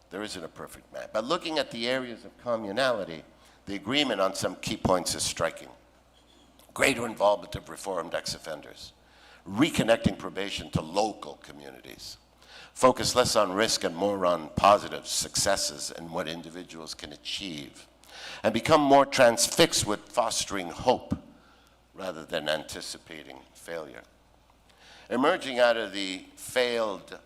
[SPEAKER 3] There isn't a perfect match. But looking at the areas of communality, the agreement on some key points is striking. Greater involvement of reformed ex-offenders, reconnecting probation to local communities, focus less on risk and more on positive successes and what individuals can achieve, and become more transfixed with fostering hope rather than anticipating failure. Emerging out of the failed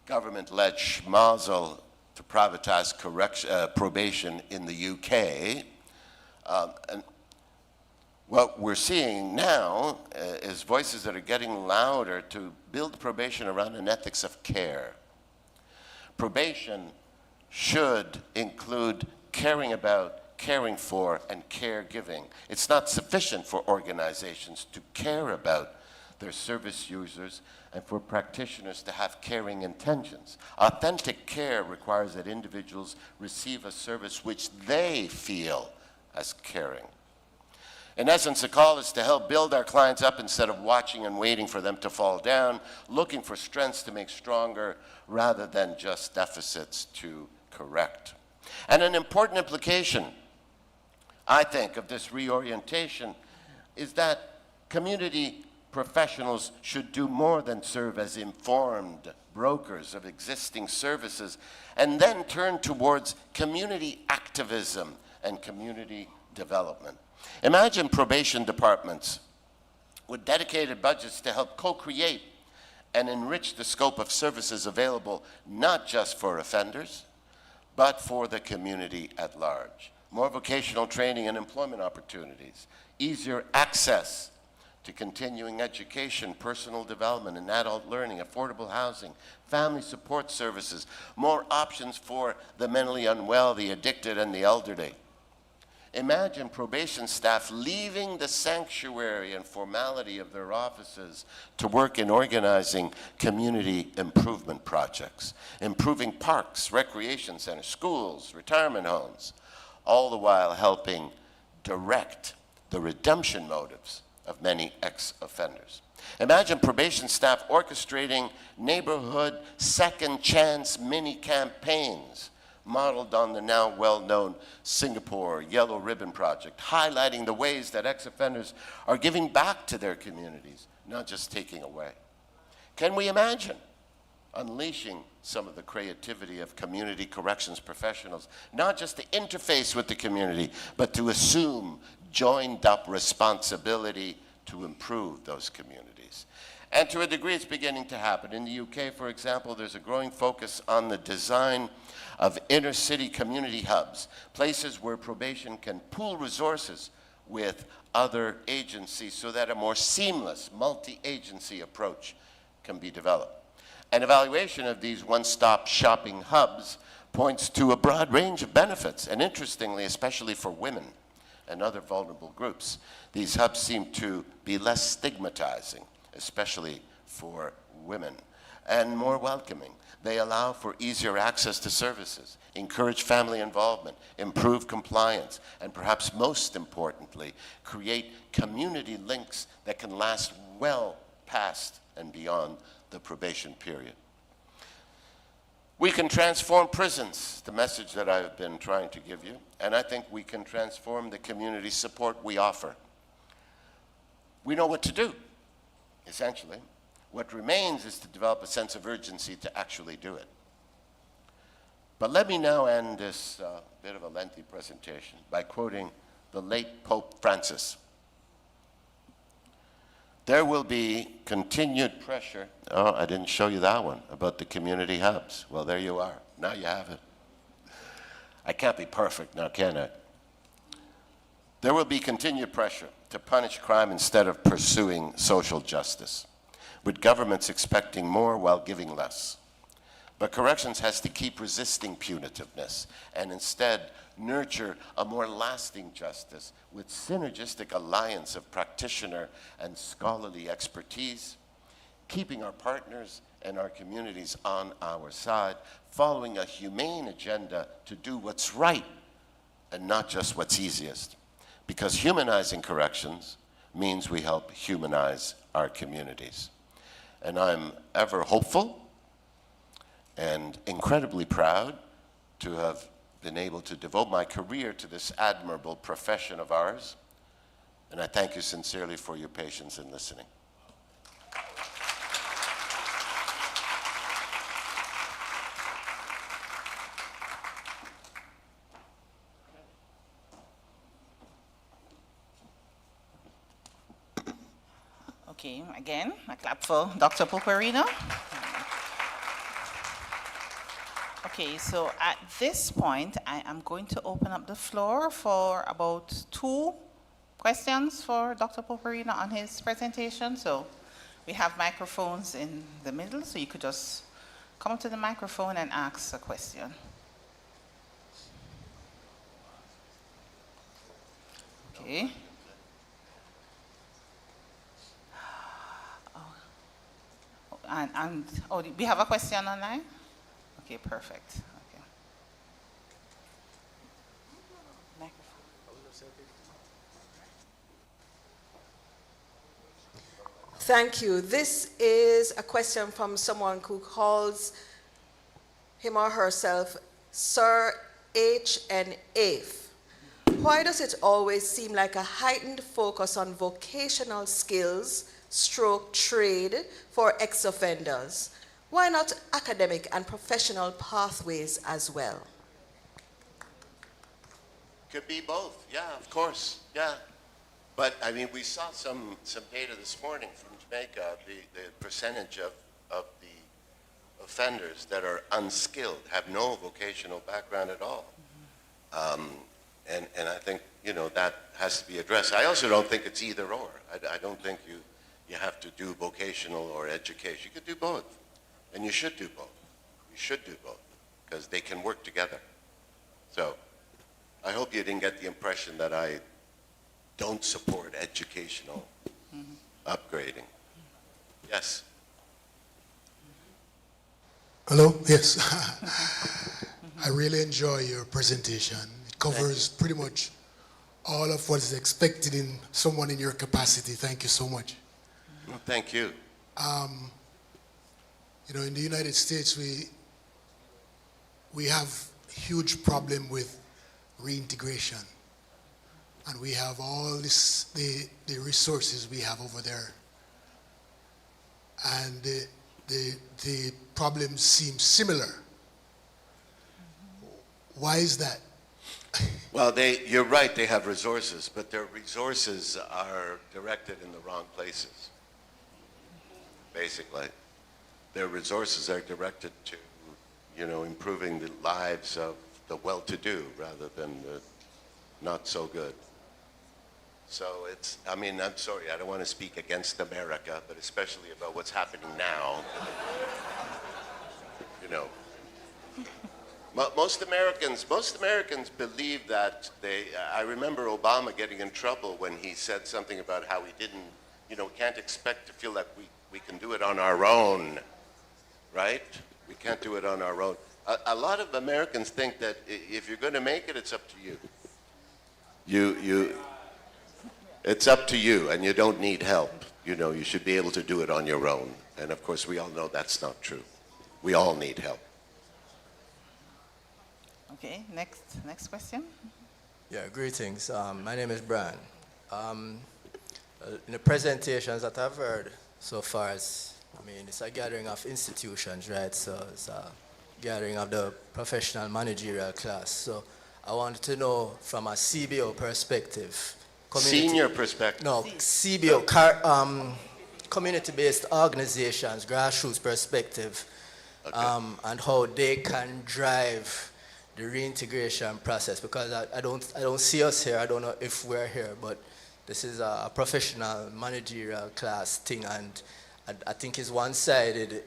[SPEAKER 3] government-led schmozzle to privatize probation in the UK, and what we're seeing now is voices that are getting louder to build probation around an ethics of care. Probation should include caring about, caring for, and caregiving. It's not sufficient for organizations to care about their service users and for practitioners to have caring intentions. Authentic care requires that individuals receive a service which they feel as caring. In essence, the call is to help build our clients up instead of watching and waiting for them to fall down, looking for strengths to make stronger rather than just deficits to correct. And an important implication, I think, of this reorientation is that community professionals should do more than serve as informed brokers of existing services and then turn towards community activism and community development. Imagine probation departments with dedicated budgets to help co-create and enrich the scope of services available not just for offenders, but for the community at large. more vocational training and employment opportunities, easier access to continuing education, personal development and adult learning, affordable housing, family support services, more options for the mentally unwell, the addicted, and the elderly. Imagine probation staff leaving the sanctuary and formality of their offices to work in organizing community improvement projects, improving parks, recreation centers, schools, retirement homes, all the while helping direct the redemption motives of many ex-offenders. Imagine probation staff orchestrating neighborhood second chance mini campaigns modeled on the now well-known Singapore Yellow Ribbon Project, highlighting the ways that ex-offenders are giving back to their communities, not just taking away. Can we imagine unleashing some of the creativity of community corrections professionals, not just to interface with the community, but to assume joined-up responsibility to improve those communities? And to a degree, it's beginning to happen. In the UK, for example, there's a growing focus on the design of inner-city community hubs, places where probation can pool resources with other agencies so that a more seamless multi-agency approach can be developed. An evaluation of these one-stop shopping hubs points to a broad range of benefits, and interestingly, especially for women and other vulnerable groups, these hubs seem to be less stigmatizing, especially for women, and more welcoming. They allow for easier access to services, encourage family involvement, improve compliance, and perhaps most importantly, create community links that can last well past and beyond the probation period. We can transform prisons, the message that I've been trying to give you, and I think we can transform the community support we offer. We know what to do, essentially. What remains is to develop a sense of urgency to actually do it. But let me now end this bit of a lengthy presentation by quoting the late Pope Francis. There will be continued pressure. Oh, I didn't show you that one about the community hubs. Well, there you are. Now you have it. I can't be perfect now, can I? There will be continued pressure to punish crime instead of pursuing social justice, with governments expecting more while giving less. But corrections has to keep resisting punitiveness and instead nurture a more lasting justice with synergistic alliance of practitioner and scholarly expertise, keeping our partners and our communities on our side, following a humane agenda to do what's right and not just what's easiest. Because humanizing corrections means we help humanize our communities. And I'm ever hopeful and incredibly proud to have been able to devote my career to this admirable profession of ours. And I thank you sincerely for your patience in listening.
[SPEAKER 15] Okay, again, a clap for Dr. Porporino. Okay, so at this point, I am going to open up the floor for about 2 questions for Dr. Porporino on his presentation. So we have microphones in the middle, so you could just come up to the microphone and ask a question. Okay. Oh, we have a question online? Okay, perfect. Okay.
[SPEAKER 4] Thank you. This is a question from someone who calls him or herself Sir H.N.F. Why does it always seem like a heightened focus on vocational skills / trade for ex-offenders? Why not academic and professional pathways as well?
[SPEAKER 3] Could be both, yeah, of course, yeah. But I mean, we saw some data this morning from Jamaica, the percentage of the offenders that are unskilled, have no vocational background at all. And I think, that has to be addressed. I also don't think it's either or. I don't think you have to do vocational or education. You could do both, and you should do both. You should do both, because they can work together. So I hope you didn't get the impression that I don't support educational upgrading. Yes.
[SPEAKER 5] Hello? Yes. I really enjoy your presentation. It covers pretty much all of what is expected in someone in your capacity. Thank you so much.
[SPEAKER 3] Well, thank you.
[SPEAKER 5] In the United States, we have huge problem with reintegration. And we have all the resources we have over there. And the problems seem similar. Why is that?
[SPEAKER 3] Well, you're right, they have resources, but their resources are directed in the wrong places, basically. Their resources are directed to, improving the lives of the well-to-do rather than the not so good. So I'm sorry, I don't want to speak against America, but especially about what's happening now. Most Americans believe that I remember Obama getting in trouble when he said something about how we can't expect to feel like we can do it on our own, right? We can't do it on our own. A lot of Americans think that if you're going to make it, it's up to you. It's up to you, and you don't need help. You should be able to do it on your own. And of course, we all know that's not true. We all need help.
[SPEAKER 15] Okay, next question.
[SPEAKER 12] Yeah, greetings. My name is Brian. In the presentations that I've heard so far, it's a gathering of institutions, right? So it's a gathering of the professional managerial class. So I wanted to know from a CBO perspective.
[SPEAKER 3] Senior perspective.
[SPEAKER 12] No, CBO, community-based organizations, grassroots perspective, okay. And how they can drive the reintegration process, because I don't see us here. I don't know if we're here, but this is a professional managerial class thing, and I think it's one-sided.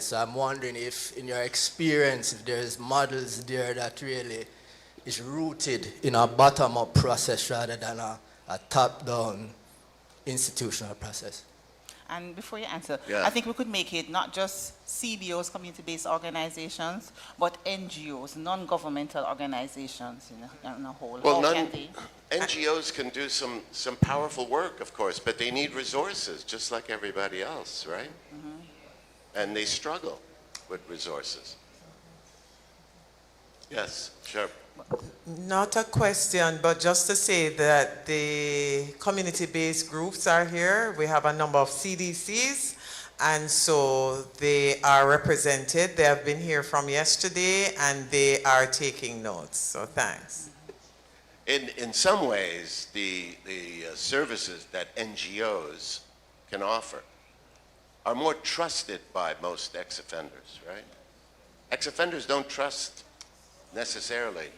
[SPEAKER 12] So I'm wondering if, in your experience, if there's models there that really is rooted in a bottom-up process rather than a top-down institutional process.
[SPEAKER 15] And before you answer,
[SPEAKER 3] yeah.
[SPEAKER 15] I think we could make it not just CBOs, community-based organizations, but NGOs, non-governmental organizations in a whole.
[SPEAKER 3] Well, NGOs can do some powerful work, of course, but they need resources, just like everybody else, right? Mm-hmm. And they struggle with resources. Yes, sure.
[SPEAKER 23] Not a question, but just to say that the community-based groups are here. We have a number of CDCs, and so they are represented. They have been here from yesterday, and they are taking notes, so thanks.
[SPEAKER 3] In some ways, the services that NGOs can offer are more trusted by most ex-offenders, right? Ex-offenders don't trust necessarily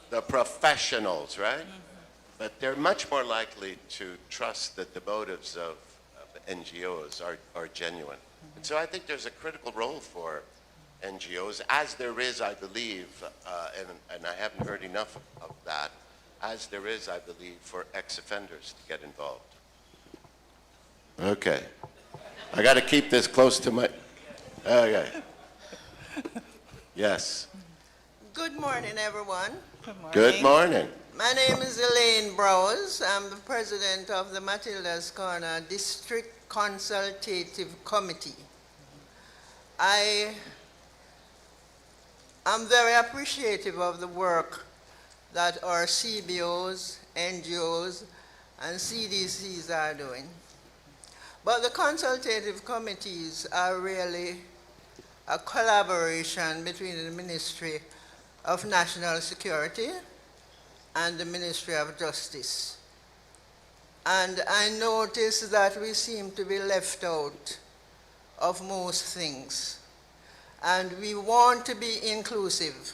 [SPEAKER 3] the professionals, right? Mm-hmm. But they're much more likely to trust that the motives of NGOs are genuine. Mm-hmm. And so I think there's a critical role for NGOs, as there is, I believe, and I haven't heard enough of that, as there is, I believe, for ex-offenders to get involved. Okay. I got to keep this close to my... Okay. Yes.
[SPEAKER 24] Good morning, everyone.
[SPEAKER 15] Good morning.
[SPEAKER 3] Good morning.
[SPEAKER 24] My name is Elaine Browse. I'm the president of the Matilda's Corner District Consultative Committee. I am very appreciative of the work that our CBOs, NGOs, and CDCs are doing. But the consultative committees are really a collaboration between the Ministry of National Security and the Ministry of Justice. And I notice that we seem to be left out of most things. And we want to be inclusive.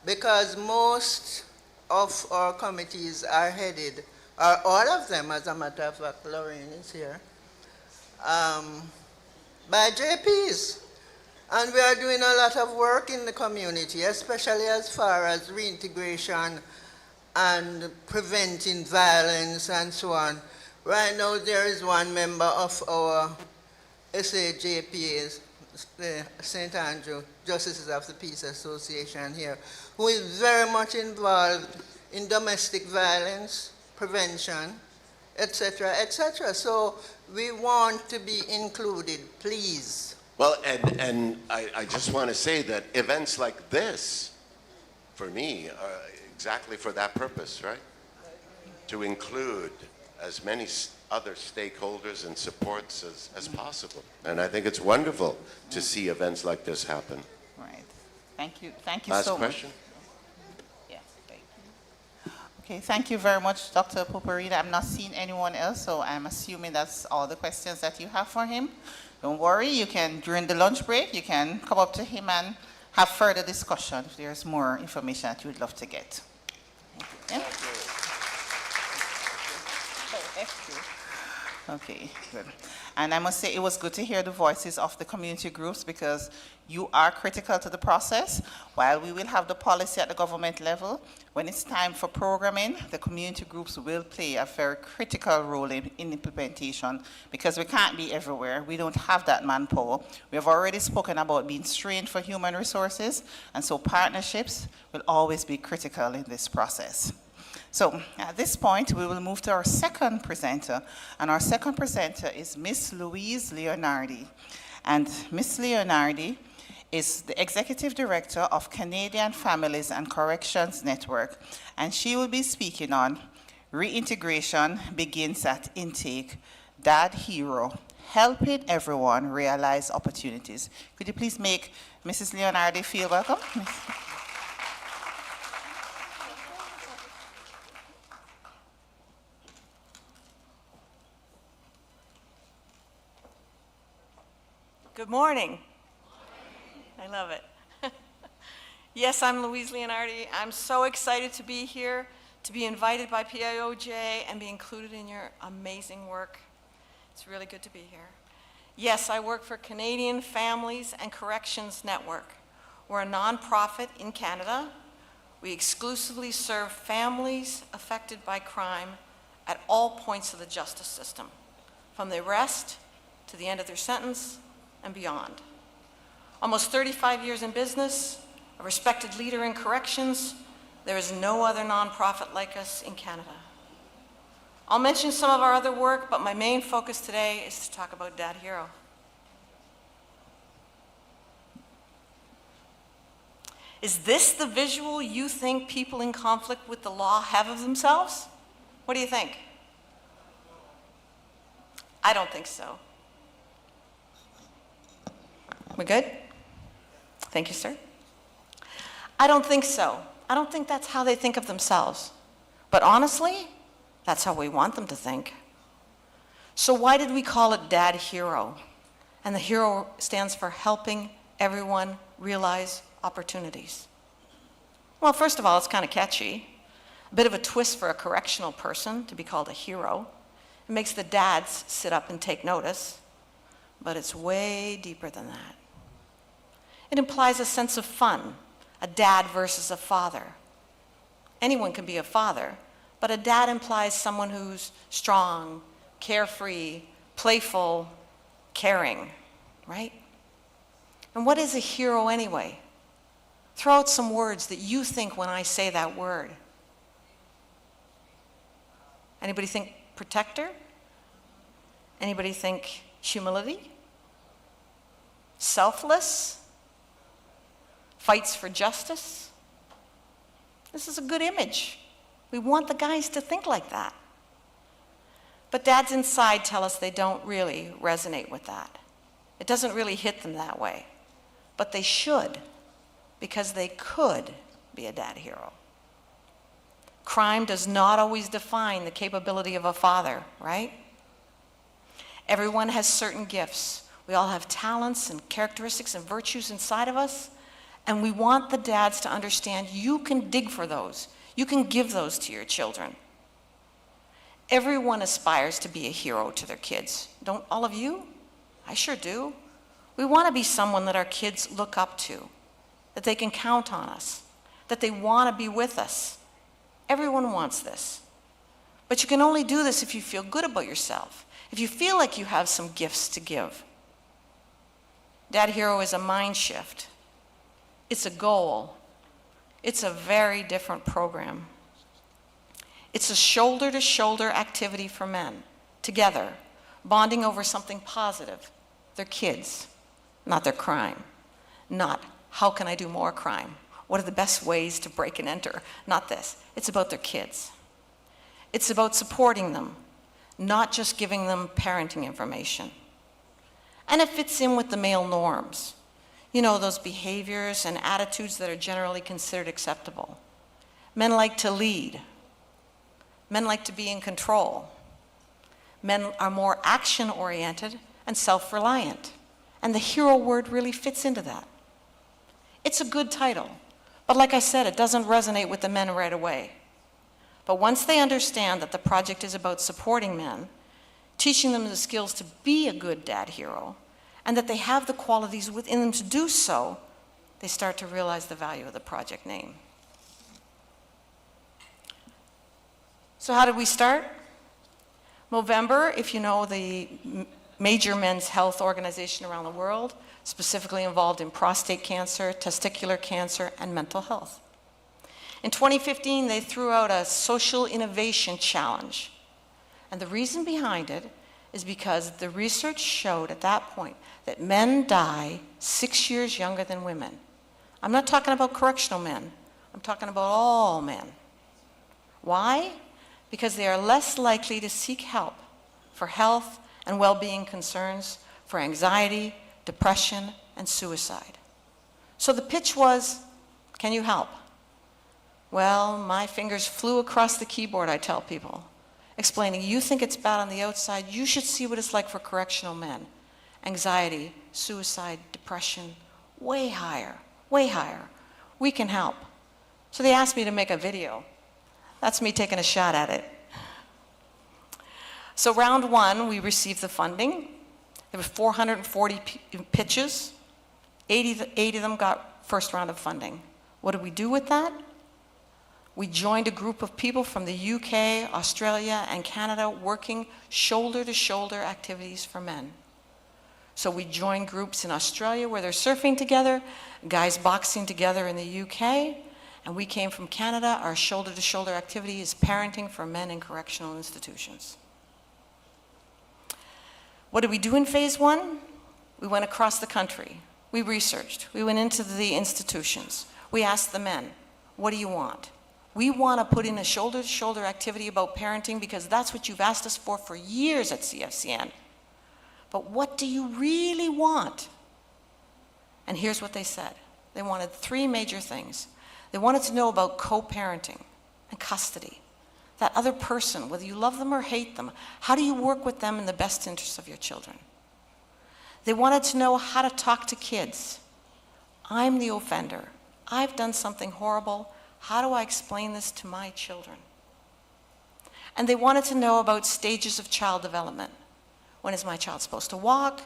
[SPEAKER 24] because most of our committees are headed, or all of them, as a matter of fact, Lorraine is here, by JPs. And we are doing a lot of work in the community, especially as far as reintegration and preventing violence and so on. Right now, there is one member of our SAJPAs, the St. Andrew Justices of the Peace Association here, who is very much involved in domestic violence, prevention, etc., etc. So we want to be included, please.
[SPEAKER 3] Well, and I just want to say that events like this, for me, are exactly for that purpose, right? To include as many other stakeholders and supports as possible. And I think it's wonderful to see events like this happen.
[SPEAKER 15] Right. Thank you. Thank you
[SPEAKER 3] Last
[SPEAKER 15] so much.
[SPEAKER 3] question.
[SPEAKER 15] Yes, thank you. Okay, thank you very much, Dr. Porporino. I'm not seeing anyone else, so I'm assuming that's all the questions that you have for him. Don't worry, you can, during the lunch break, you can come up to him and have further discussion if there's more information that you would love to get. Thank you. Okay, good. And I must say it was good to hear the voices of the community groups, because you are critical to the process. While we will have the policy at the government level, when it's time for programming, the community groups will play a very critical role in implementation, because we can't be everywhere. We don't have that manpower. We have already spoken about being strained for human resources, and so partnerships will always be critical in this process. So at this point, we will move to our second presenter, and our second presenter is Miss Louise Leonardi. And Miss Leonardi is the Executive Director of Canadian Families and Corrections Network, and she will be speaking on Reintegration Begins at Intake, Dad Hero, Helping Everyone Realize Opportunities. Could you please make Mrs. Leonardi feel welcome?
[SPEAKER 6] Good morning. I love it. Yes, I'm Louise Leonardi. I'm so excited to be here, to be invited by PIOJ and be included in your amazing work. It's really good to be here. Yes, I work for Canadian Families and Corrections Network. We're a nonprofit in Canada. We exclusively serve families affected by crime at all points of the justice system, from the arrest to the end of their sentence and beyond. Almost 35 years in business, a respected leader in corrections. There is no other nonprofit like us in Canada. I'll mention some of our other work, but my main focus today is to talk about Dad Hero. Is this the visual you think people in conflict with the law have of themselves? What do you think? I don't think so. We good? Thank you, sir. I don't think so. I don't think that's how they think of themselves. But honestly, that's how we want them to think. So why did we call it Dad Hero? And the hero stands for helping everyone realize opportunities. Well, first of all, it's kind of catchy. A bit of a twist for a correctional person to be called a hero. It makes the dads sit up and take notice. But it's way deeper than that. It implies a sense of fun, a dad versus a father. Anyone can be a father, but a dad implies someone who's strong, carefree, playful, caring, right? And what is a hero anyway? Throw out some words that you think when I say that word. Anybody think protector? Anybody think humility? Selfless? Fights for justice? This is a good image. We want the guys to think like that. But dads inside tell us they don't really resonate with that. It doesn't really hit them that way. But they should, because they could be a dad hero. Crime does not always define the capability of a father, right? Everyone has certain gifts. We all have talents and characteristics and virtues inside of us, And we want the dads to understand you can dig for those. You can give those to your children. Everyone aspires to be a hero to their kids. Don't all of you? I sure do. We want to be someone that our kids look up to, that they can count on us, that they want to be with us. Everyone wants this. But you can only do this if you feel good about yourself, if you feel like you have some gifts to give. Dad Hero is a mind shift. It's a goal. It's a very different program. It's a shoulder-to-shoulder activity for men, together, bonding over something positive, their kids, not their crime, not how can I do more crime, what are the best ways to break and enter, not this. It's about their kids. It's about supporting them, not just giving them parenting information. And it fits in with the male norms. You know, those behaviors and attitudes that are generally considered acceptable. Men like to lead. Men like to be in control. Men are more action-oriented and self-reliant. And the hero word really fits into that. It's a good title, but like I said, it doesn't resonate with the men right away. But once they understand that the project is about supporting men, teaching them the skills to be a good dad hero, and that they have the qualities within them to do so, they start to realize the value of the project name. So how did we start? Movember, if you know the major men's health organization around the world, specifically involved in prostate cancer, testicular cancer, and mental health. In 2015, they threw out a social innovation challenge. And the reason behind it is because the research showed at that point that men die 6 years younger than women. I'm not talking about correctional men. I'm talking about all men. Why? Because they are less likely to seek help for health and well-being concerns, for anxiety, depression, and suicide. So the pitch was, can you help? Well, my fingers flew across the keyboard, I tell people, explaining, you think it's bad on the outside, you should see what it's like for correctional men. Anxiety, suicide, depression, way higher, way higher. We can help. So they asked me to make a video. That's me taking a shot at it. So round one, we received the funding. There were 440 pitches. 80 of them got first round of funding. What did we do with that? We joined a group of people from the UK, Australia, and Canada working shoulder-to-shoulder activities for men. So we joined groups in Australia where they're surfing together, guys boxing together in the UK, and we came from Canada. Our shoulder-to-shoulder activity is parenting for men in correctional institutions. What did we do in phase one? We went across the country. We researched. We went into the institutions. We asked the men, what do you want? We want to put in a shoulder-to-shoulder activity about parenting because that's what you've asked us for years at CFCN. But what do you really want? And here's what they said. They wanted three major things. They wanted to know about co-parenting and custody. That other person, whether you love them or hate them, how do you work with them in the best interests of your children? They wanted to know how to talk to kids. I'm the offender. I've done something horrible. How do I explain this to my children? And they wanted to know about stages of child development. When is my child supposed to walk?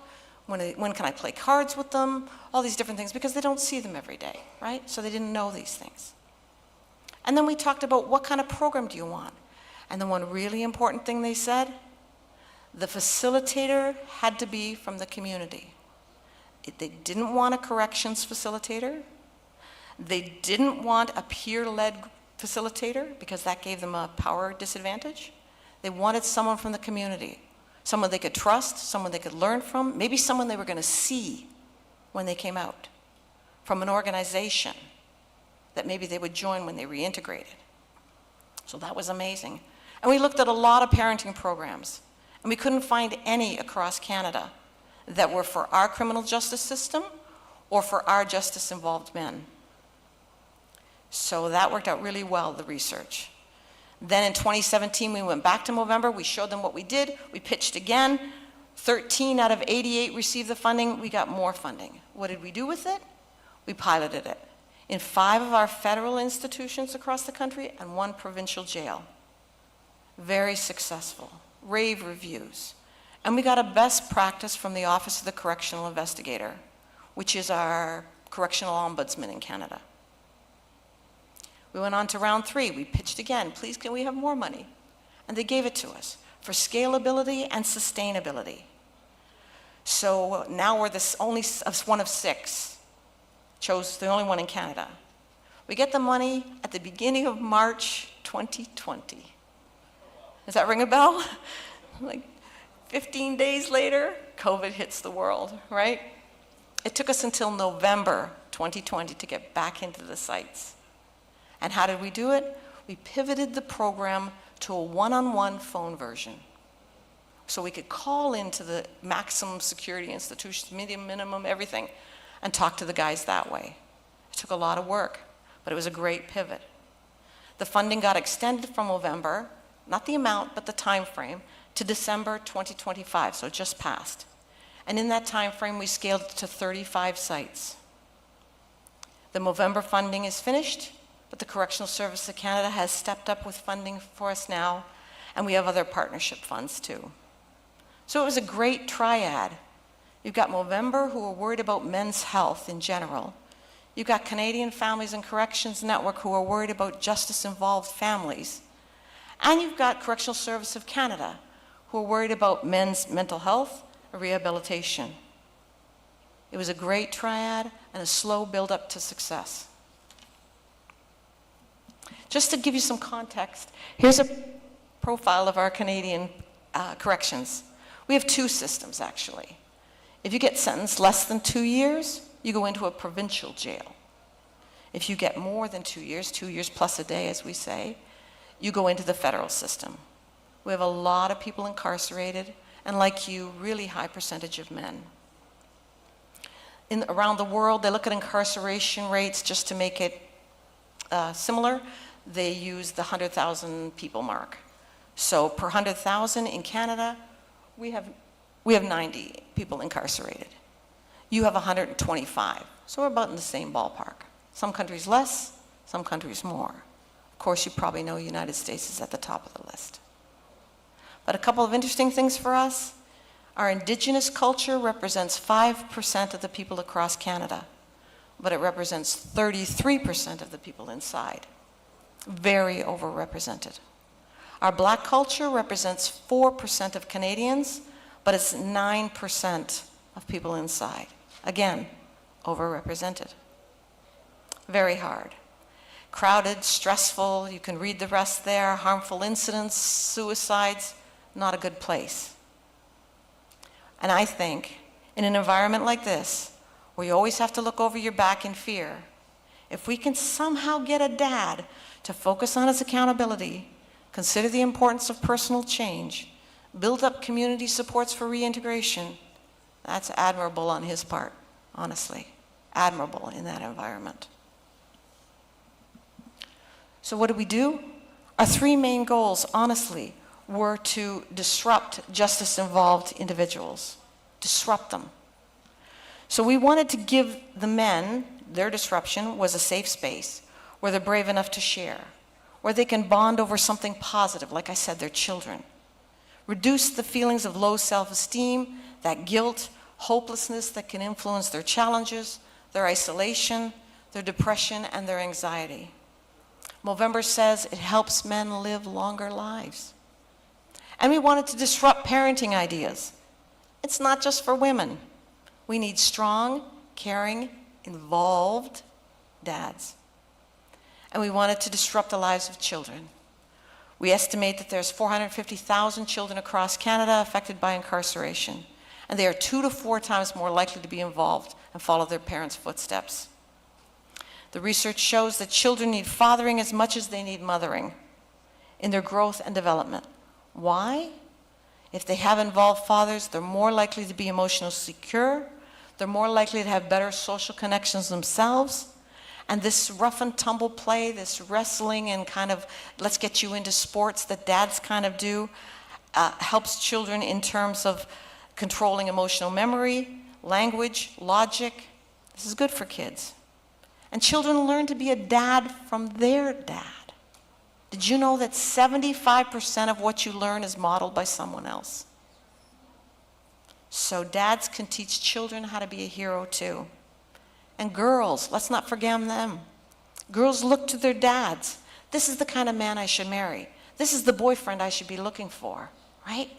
[SPEAKER 6] When can I play cards with them? All these different things, because they don't see them every day, right? So they didn't know these things. And then we talked about what kind of program do you want? And the one really important thing they said, the facilitator had to be from the community. They didn't want a corrections facilitator. They didn't want a peer-led facilitator because that gave them a power disadvantage. They wanted someone from the community, someone they could trust, someone they could learn from, maybe someone they were going to see when they came out, from an organization that maybe they would join when they reintegrated. So that was amazing. And we looked at a lot of parenting programs, and we couldn't find any across Canada that were for our criminal justice system or for our justice-involved men. So that worked out really well, the research. Then in 2017, we went back to Movember. We showed them what we did. We pitched again. 13 out of 88 received the funding. We got more funding. What did we do with it? We piloted it. in 5 of our federal institutions across the country and 1 provincial jail. Very successful, rave reviews. And we got a best practice from the Office of the Correctional Investigator, which is our correctional ombudsman in Canada. We went on to round 3. We pitched again, please can we have more money? And they gave it to us for scalability and sustainability. So now we're only one of 6, chose the only one in Canada. We get the money at the beginning of March 2020. Does that ring a bell? Like 15 days later, COVID hits the world, right? It took us until November 2020 to get back into the sites. And how did we do it? We pivoted the program to a one-on-one phone version. So we could call into the maximum security institutions, medium, minimum, everything, and talk to the guys that way. It took a lot of work, but it was a great pivot. The funding got extended from November, not the amount, but the time frame, to December 2025, so it just passed. And in that time frame, we scaled it to 35 sites. The November funding is finished, but the Correctional Service of Canada has stepped up with funding for us now, and we have other partnership funds too. So it was a great triad. You've got Movember, who are worried about men's health in general. You've got Canadian Families and Corrections Network, who are worried about justice-involved families. And you've got Correctional Service of Canada, who are worried about men's mental health and rehabilitation. It was a great triad and a slow build-up to success. Just to give you some context, here's a profile of our Canadian corrections. We have 2 systems, actually. If you get sentenced less than 2 years, you go into a provincial jail. If you get more than 2 years, 2 years plus a day, as we say, you go into the federal system. We have a lot of people incarcerated, and like you, really high percentage of men. Around the world, they look at incarceration rates just to make it similar. They use the 100,000 people mark. So per 100,000 in Canada, we have 90 people incarcerated. You have 125, so we're about in the same ballpark. Some countries less, some countries more. Of course, you probably know the United States is at the top of the list. But a couple of interesting things for us. Our Indigenous culture represents 5% of the people across Canada, but it represents 33% of the people inside. Very overrepresented. Our Black culture represents 4% of Canadians, but it's 9% of people inside. Again, overrepresented. Very hard. Crowded, stressful, you can read the rest there, harmful incidents, suicides, not a good place. And I think in an environment like this, where you always have to look over your back in fear, if we can somehow get a dad to focus on his accountability, consider the importance of personal change, build up community supports for reintegration, that's admirable on his part, honestly. Admirable in that environment. So what do? Our 3 main goals, honestly, were to disrupt justice-involved individuals, disrupt them. So we wanted to give the men, their disruption was a safe space where they're brave enough to share, where they can bond over something positive, like I said, their children. Reduce the feelings of low self-esteem, that guilt, hopelessness that can influence their challenges, their isolation, their depression, and their anxiety. Movember says it helps men live longer lives. And we wanted to disrupt parenting ideas. It's not just for women. We need strong, caring, involved dads. And we wanted to disrupt the lives of children. We estimate that there's 450,000 children across Canada affected by incarceration, and they are 2 to 4 times more likely to be involved and follow their parents' footsteps. The research shows that children need fathering as much as they need mothering in their growth and development. Why? If they have involved fathers, they're more likely to be emotionally secure, they're more likely to have better social connections themselves, and this rough and tumble play, this wrestling and kind of let's get you into sports that dads kind of do, helps children in terms of controlling emotional memory, language, logic. This is good for kids. And children learn to be a dad from their dad. Did you know that 75% of what you learn is modeled by someone else? So dads can teach children how to be a hero too. And girls, let's not forget them. Girls look to their dads. This is the kind of man I should marry. This is the boyfriend I should be looking for, right?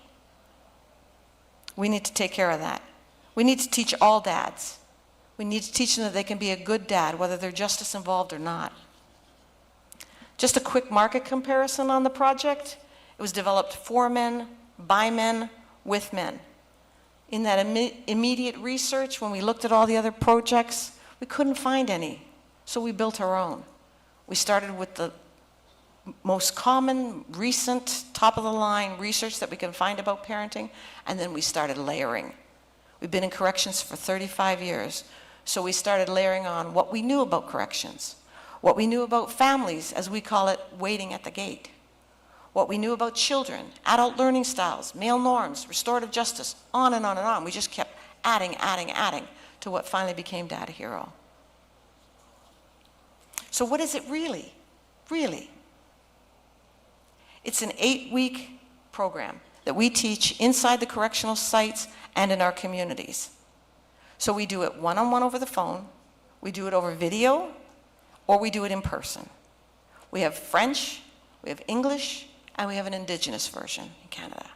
[SPEAKER 6] We need to take care of that. We need to teach all dads. We need to teach them that they can be a good dad, whether they're justice involved or not. Just a quick market comparison on the project. It was developed for men, by men, with men. In that immediate research, when we looked at all the other projects, we couldn't find any. So we built our own. We started with the most common, recent, top-of-the-line research that we can find about parenting, and then we started layering. We've been in corrections for 35 years, so we started layering on what we knew about corrections, what we knew about families, as we call it, waiting at the gate, what we knew about children, adult learning styles, male norms, restorative justice, on and on and on. We just kept adding to what finally became Dad Hero. So what is it really? Really? It's an 8-week program that we teach inside the correctional sites and in our communities. So we do it one-on-one over the phone, we do it over video, or we do it in person. We have French, we have English, and we have an Indigenous version in Canada.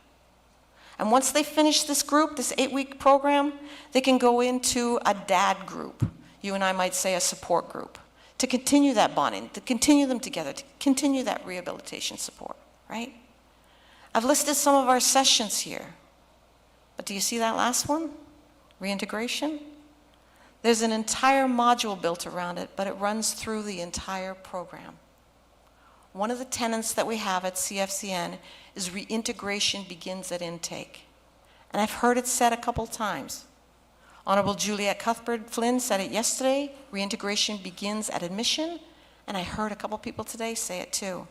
[SPEAKER 6] And once they finish this group, this 8-week program, they can go into a dad group. You and I might say a support group, to continue that bonding, to continue them together, to continue that rehabilitation support, right? I've listed some of our sessions here, but do you see that last one? Reintegration? There's an entire module built around it, but it runs through the entire program. One of the tenets that we have at CFCN is reintegration begins at intake. And I've heard it said a couple times. Honorable Juliet Cuthbert-Flynn said it yesterday, reintegration begins at admission, and I heard a couple people today say it too.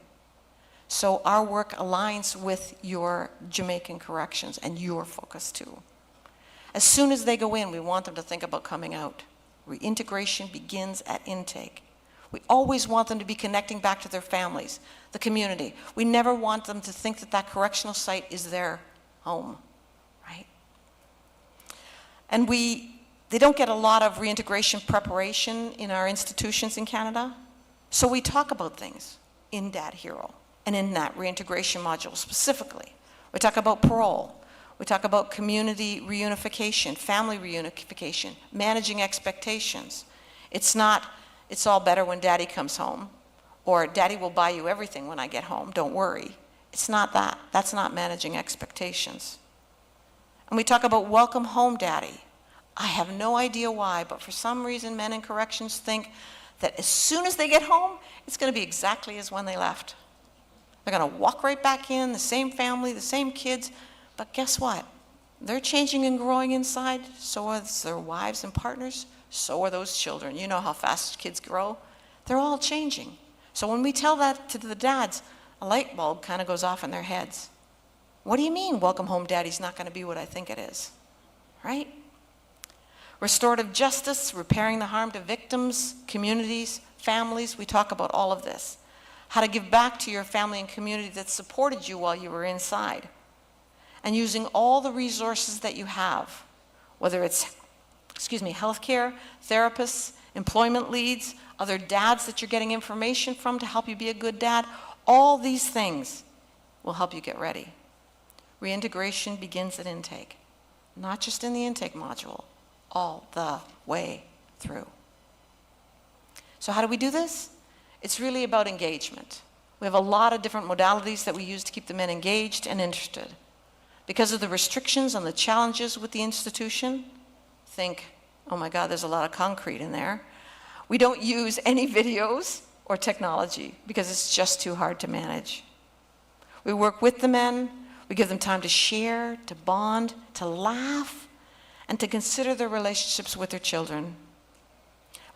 [SPEAKER 6] So our work aligns with your Jamaican corrections and your focus too. As soon as they go in, we want them to think about coming out. Reintegration begins at intake. We always want them to be connecting back to their families, the community. We never want them to think that that correctional site is their home, right? And they don't get a lot of reintegration preparation in our institutions in Canada. So we talk about things in Dad Hero and in that reintegration module specifically. We talk about parole. We talk about community reunification, family reunification, managing expectations. It's not, it's all better when Daddy comes home, or Daddy will buy you everything when I get home, don't worry. It's not that. That's not managing expectations. And we talk about welcome home, Daddy. I have no idea why, but for some reason men in corrections think that as soon as they get home, it's going to be exactly as when they left. They're going to walk right back in, the same family, the same kids, but guess what? They're changing and growing inside, so are their wives and partners, so are those children. You know how fast kids grow. They're all changing. So when we tell that to the dads, a light bulb kind of goes off in their heads. What do you mean, welcome home, Daddy's not going to be what I think it is, right? Restorative justice, repairing the harm to victims, communities, families, we talk about all of this. How to give back to your family and community that supported you while you were inside. And using all the resources that you have, whether it's, healthcare, therapists, employment leads, other dads that you're getting information from to help you be a good dad, all these things will help you get ready. Reintegration begins at intake, not just in the intake module, all the way through. So how do we do this? It's really about engagement. We have a lot of different modalities that we use to keep the men engaged and interested. Because of the restrictions and the challenges with the institution, think, oh my God, there's a lot of concrete in there. We don't use any videos or technology because it's just too hard to manage. We work with the men, we give them time to share, to bond, to laugh, and to consider their relationships with their children.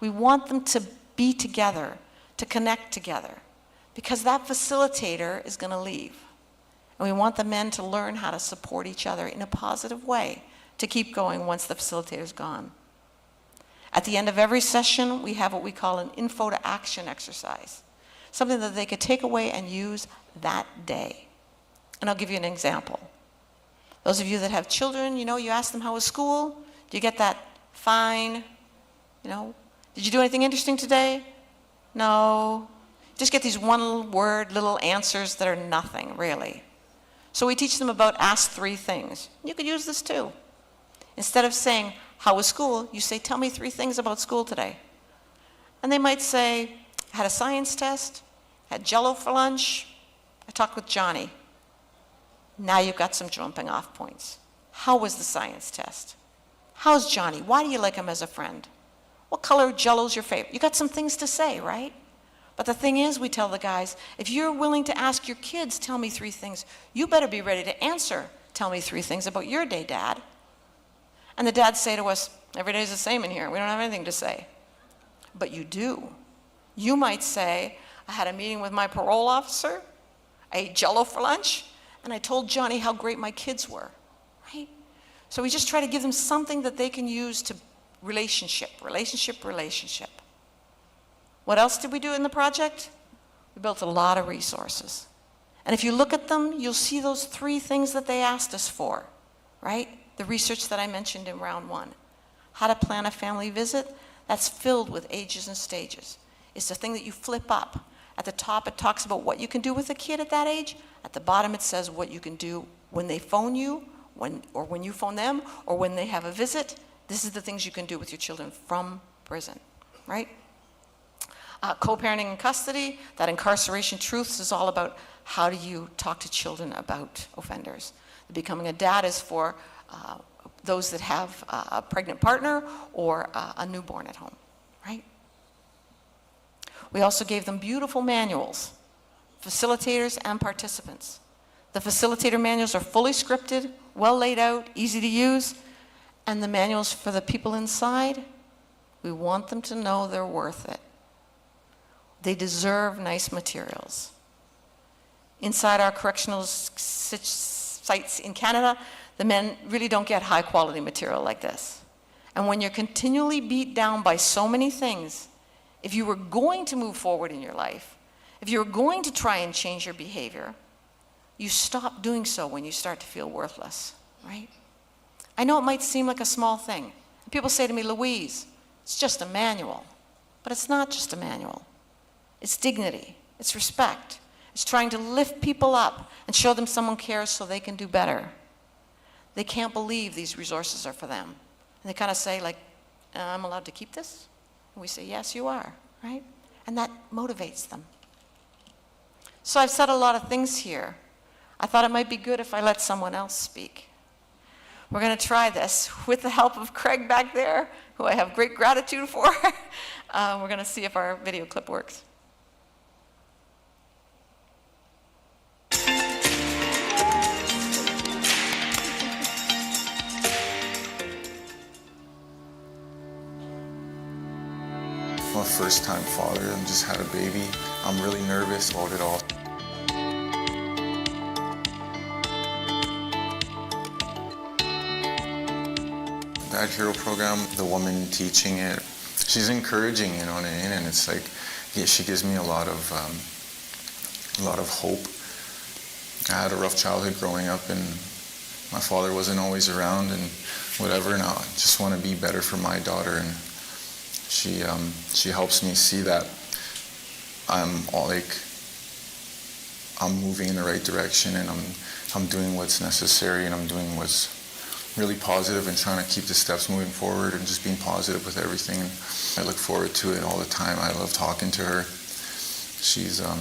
[SPEAKER 6] We want them to be together, to connect together, because that facilitator is going to leave. And we want the men to learn how to support each other in a positive way to keep going once the facilitator's gone. At the end of every session, we have what we call an info to action exercise, something that they could take away and use that day. And I'll give you an example. Those of you that have children, you ask them, how was school? Do you get that fine? Did you do anything interesting today? No. Just get these one-word little answers that are nothing, really. So we teach them about ask 3 things. You could use this too. Instead of saying, how was school? You say, tell me 3 things about school today. And they might say, I had a science test, had Jell-O for lunch, I talked with Johnny. Now you've got some jumping off points. How was the science test? How's Johnny? Why do you like him as a friend? What color Jell-O's your favorite? You got some things to say, right? But the thing is, we tell the guys, if you're willing to ask your kids, tell me 3 things, you better be ready to answer, tell me 3 things about your day, Dad. And the dads say to us, every day's the same in here. We don't have anything to say. But you do. You might say, I had a meeting with my parole officer, I ate Jell-O for lunch, and I told Johnny how great my kids were, right? So we just try to give them something that they can use to relationship. What else did we do in the project? We built a lot of resources. And if you look at them, you'll see those 3 things that they asked us for, right? The research that I mentioned in round 1. How to plan a family visit, that's filled with ages and stages. It's the thing that you flip up. At the top, it talks about what you can do with a kid at that age. At the bottom, it says what you can do when they phone you, or when you phone them, or when they have a visit. This is the things you can do with your children from prison, right? Co-parenting in custody, that incarceration truths is all about how do you talk to children about offenders. The becoming a dad is for those that have a pregnant partner or a newborn at home, right? We also gave them beautiful manuals, facilitators and participants. The facilitator manuals are fully scripted, well laid out, easy to use, and the manuals for the people inside, we want them to know they're worth it. They deserve nice materials. Inside our correctional sites in Canada, the men really don't get high quality material like this. And when you're continually beat down by so many things, if you were going to move forward in your life, if you were going to try and change your behavior, you stop doing so when you start to feel worthless, right? I know it might seem like a small thing. People say to me, Louise, it's just a manual. But it's not just a manual. It's dignity, it's respect. It's trying to lift people up and show them someone cares so they can do better. They can't believe these resources are for them. And they kind of say, like, I'm allowed to keep this? And we say, yes, you are, right? And that motivates them. So I've said a lot of things here. I thought it might be good if I let someone else speak. We're going to try this with the help of Craig back there, who I have great gratitude for. We're going to see if our video clip works.
[SPEAKER 1] I'm a first-time father. I just had a baby. I'm really nervous about it all. That Hero program, the woman teaching it, she's encouraging, you know what I mean? And it's like, yeah, she gives me a lot of hope. I had a rough childhood growing up, and my father wasn't always around, and whatever. And I just want to be better for my daughter, and she helps me see that I'm moving in the right direction, and I'm doing what's necessary, and I'm doing what's really positive and trying to keep the steps moving forward and just being positive with everything. I look forward to it all the time. I love talking to her. She's a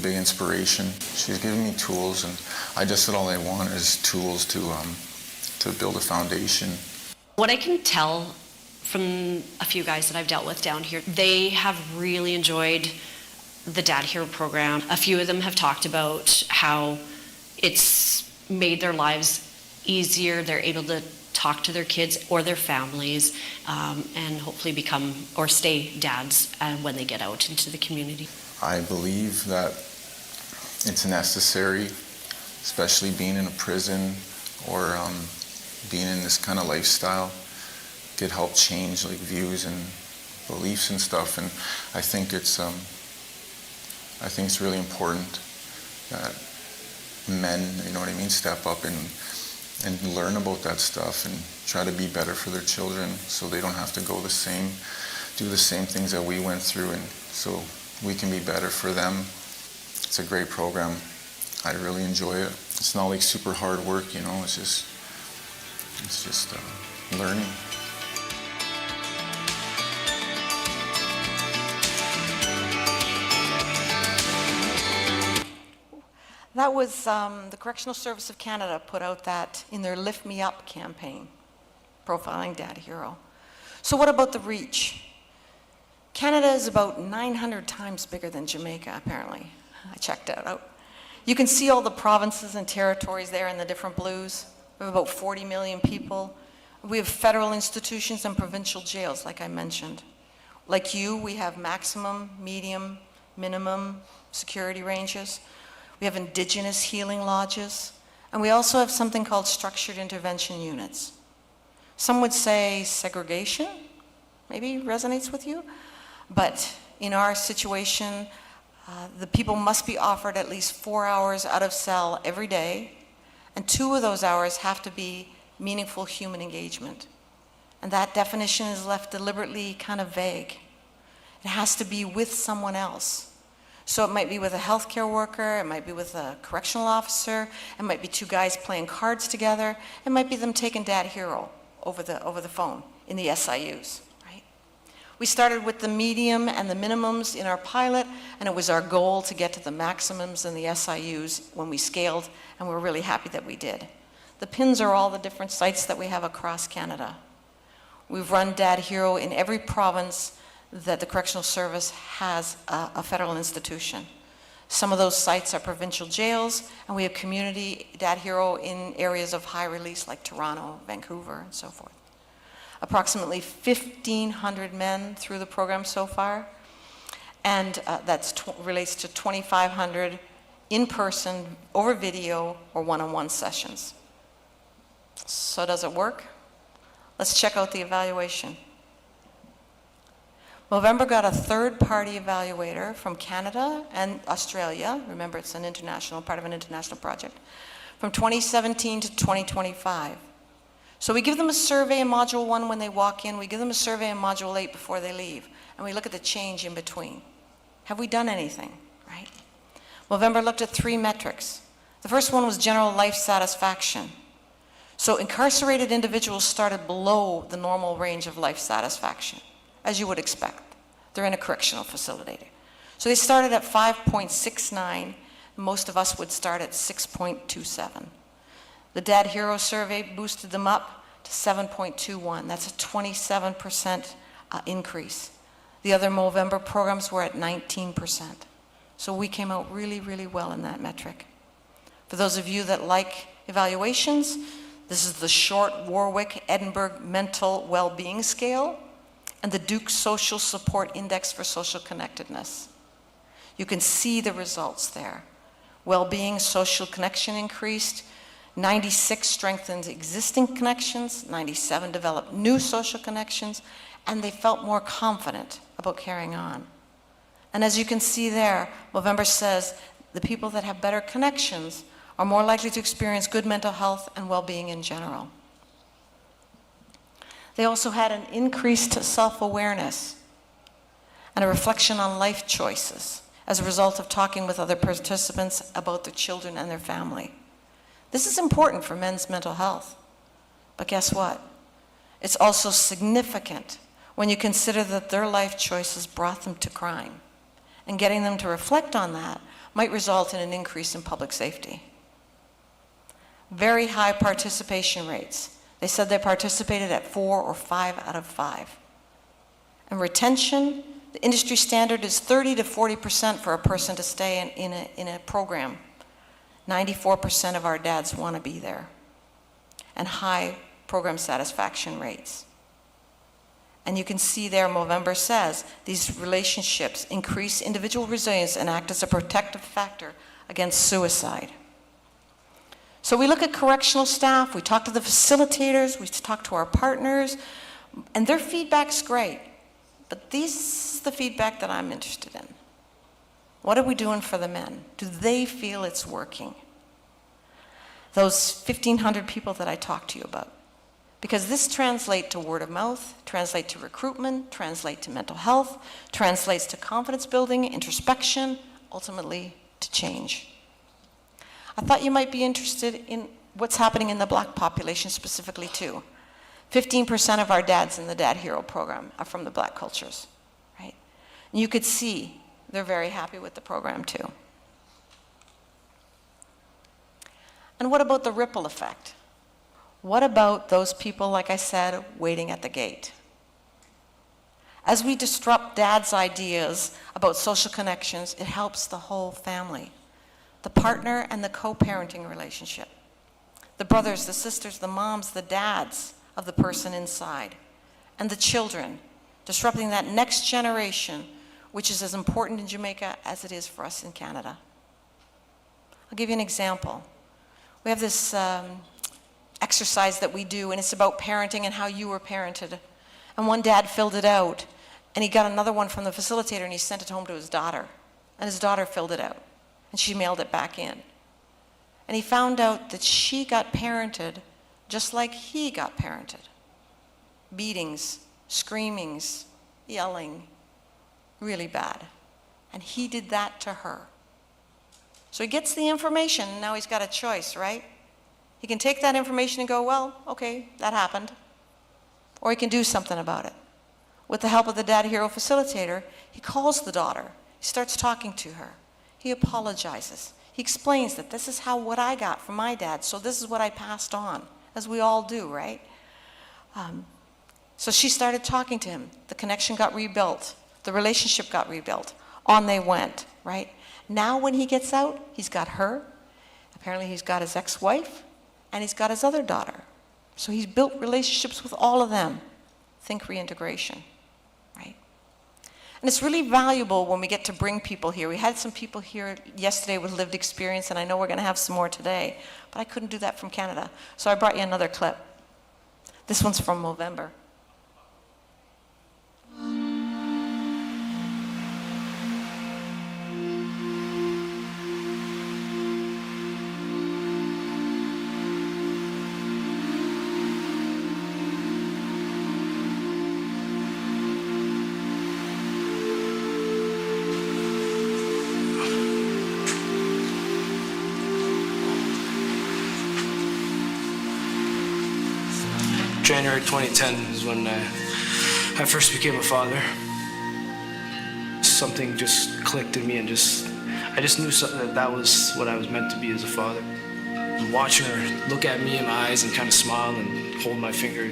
[SPEAKER 1] big inspiration. She's given me tools, and I just said all I want is tools to build a foundation.
[SPEAKER 7] What I can tell from a few guys that I've dealt with down here, they have really enjoyed the Dad Hero program. A few of them have talked about how it's made their lives easier. They're able to talk to their kids or their families and hopefully become or stay dads when they get out into the community.
[SPEAKER 1] I believe that it's necessary, especially being in a prison or being in this kind of lifestyle. could help change like views and beliefs and stuff. And I think it's really important that men, you know what I mean, step up and learn about that stuff and try to be better for their children, so they don't have to do the same things that we went through, and so we can be better for them. It's a great program. I really enjoy it. It's not like super hard work, you know, it's just learning.
[SPEAKER 6] That was the Correctional Service of Canada put out that in their Lift Me Up campaign, profiling Dad Hero. So what about the reach? Canada is about 900 times bigger than Jamaica, apparently. I checked that out. You can see all the provinces and territories there in the different blues. We have about 40 million people. We have federal institutions and provincial jails, like I mentioned. Like you, we have maximum, medium, minimum security ranges. We have indigenous healing lodges, and we also have something called structured intervention units. Some would say segregation, maybe resonates with you, but in our situation, the people must be offered at least 4 hours out of cell every day, and 2 of those hours have to be meaningful human engagement. And that definition is left deliberately kind of vague. It has to be with someone else. So it might be with a healthcare worker, it might be with a correctional officer, it might be 2 guys playing cards together, it might be them taking Dad Hero over the phone in the SIUs, right? We started with the medium and the minimums in our pilot, and it was our goal to get to the maximums in the SIUs when we scaled, and we're really happy that we did. The pins are all the different sites that we have across Canada. We've run Dad Hero in every province that the Correctional Service has a federal institution. Some of those sites are provincial jails, and we have community Dad Hero in areas of high release like Toronto, Vancouver, and so forth. Approximately 1,500 men through the program so far, and that relates to 2,500 in person, over video, or one-on-one sessions. So does it work? Let's check out the evaluation. Movember got a third-party evaluator from Canada and Australia. Remember, it's an international, part of an international project, from 2017 to 2025. So we give them a survey in Module 1 when they walk in. We give them a survey in Module 8 before they leave. And we look at the change in between. Have we done anything, right? Movember looked at 3 metrics. The first one was general life satisfaction. So incarcerated individuals started below the normal range of life satisfaction, as you would expect. They're in a correctional facility. So they started at 5.69. Most of us would start at 6.27. The Dad Hero survey boosted them up to 7.21. That's a 27% increase. The other Movember programs were at 19%. So we came out really, really well in that metric. For those of you that like evaluations, this is the short Warwick-Edinburgh Mental Well-Being Scale and the Duke Social Support Index for Social Connectedness. You can see the results there. Well-being, social connection increased, 96 strengthened existing connections, 97 developed new social connections, and they felt more confident about carrying on. And as you can see there, Movember says the people that have better connections are more likely to experience good mental health and well-being in general. They also had an increased self-awareness and a reflection on life choices as a result of talking with other participants about their children and their family. This is important for men's mental health. But guess what? It's also significant when you consider that their life choices brought them to crime. And getting them to reflect on that might result in an increase in public safety. Very high participation rates. They said they participated at 4 or 5 out of 5. And retention, the industry standard is 30 to 40% for a person to stay in a program. 94% of our dads want to be there. And high program satisfaction rates. And you can see there, Movember says, these relationships increase individual resilience and act as a protective factor against suicide. So we look at correctional staff, we talk to the facilitators, we talk to our partners, And their feedback's great, but this is the feedback that I'm interested in. What are we doing for the men? Do they feel it's working? Those 1,500 people that I talked to you about. Because this translates to word of mouth, translates to recruitment, translates to mental health, translates to confidence building, introspection, ultimately to change. I thought you might be interested in what's happening in the black population specifically too. 15% of our dads in the Dad Hero program are from the black cultures, right? And you could see they're very happy with the program too. And what about the ripple effect? What about those people, like I said, waiting at the gate? As we disrupt dad's ideas about social connections, it helps the whole family. The partner and the co-parenting relationship. The brothers, the sisters, the moms, the dads of the person inside. And the children, disrupting that next generation, which is as important in Jamaica as it is for us in Canada. I'll give you an example. We have this exercise that we do, and it's about parenting and how you were parented. And one dad filled it out, and he got another one from the facilitator, and he sent it home to his daughter. And his daughter filled it out, and she mailed it back in. And he found out that she got parented just like he got parented. Beatings, screamings, yelling, really bad. And he did that to her. So he gets the information, and now he's got a choice, right? He can take that information and go, well, okay, that happened. Or he can do something about it. With the help of the Dad Hero facilitator, he calls the daughter. He starts talking to her. He apologizes. He explains that this is what I got from my dad, so this is what I passed on, as we all do, right? So she started talking to him. The connection got rebuilt. The relationship got rebuilt. On they went, right? Now when he gets out, he's got her. Apparently he's got his ex-wife, and he's got his other daughter. So he's built relationships with all of them. Think reintegration, right? And it's really valuable when we get to bring people here. We had some people here yesterday with lived experience, and I know we're going to have some more today, but I couldn't do that from Canada. So I brought you another clip. This one's from November.
[SPEAKER 8] January 2010 is when I first became a father. Something just clicked in me, and I just knew that was what I was meant to be as a father. And watching her look at me in my eyes and kind of smile and hold my finger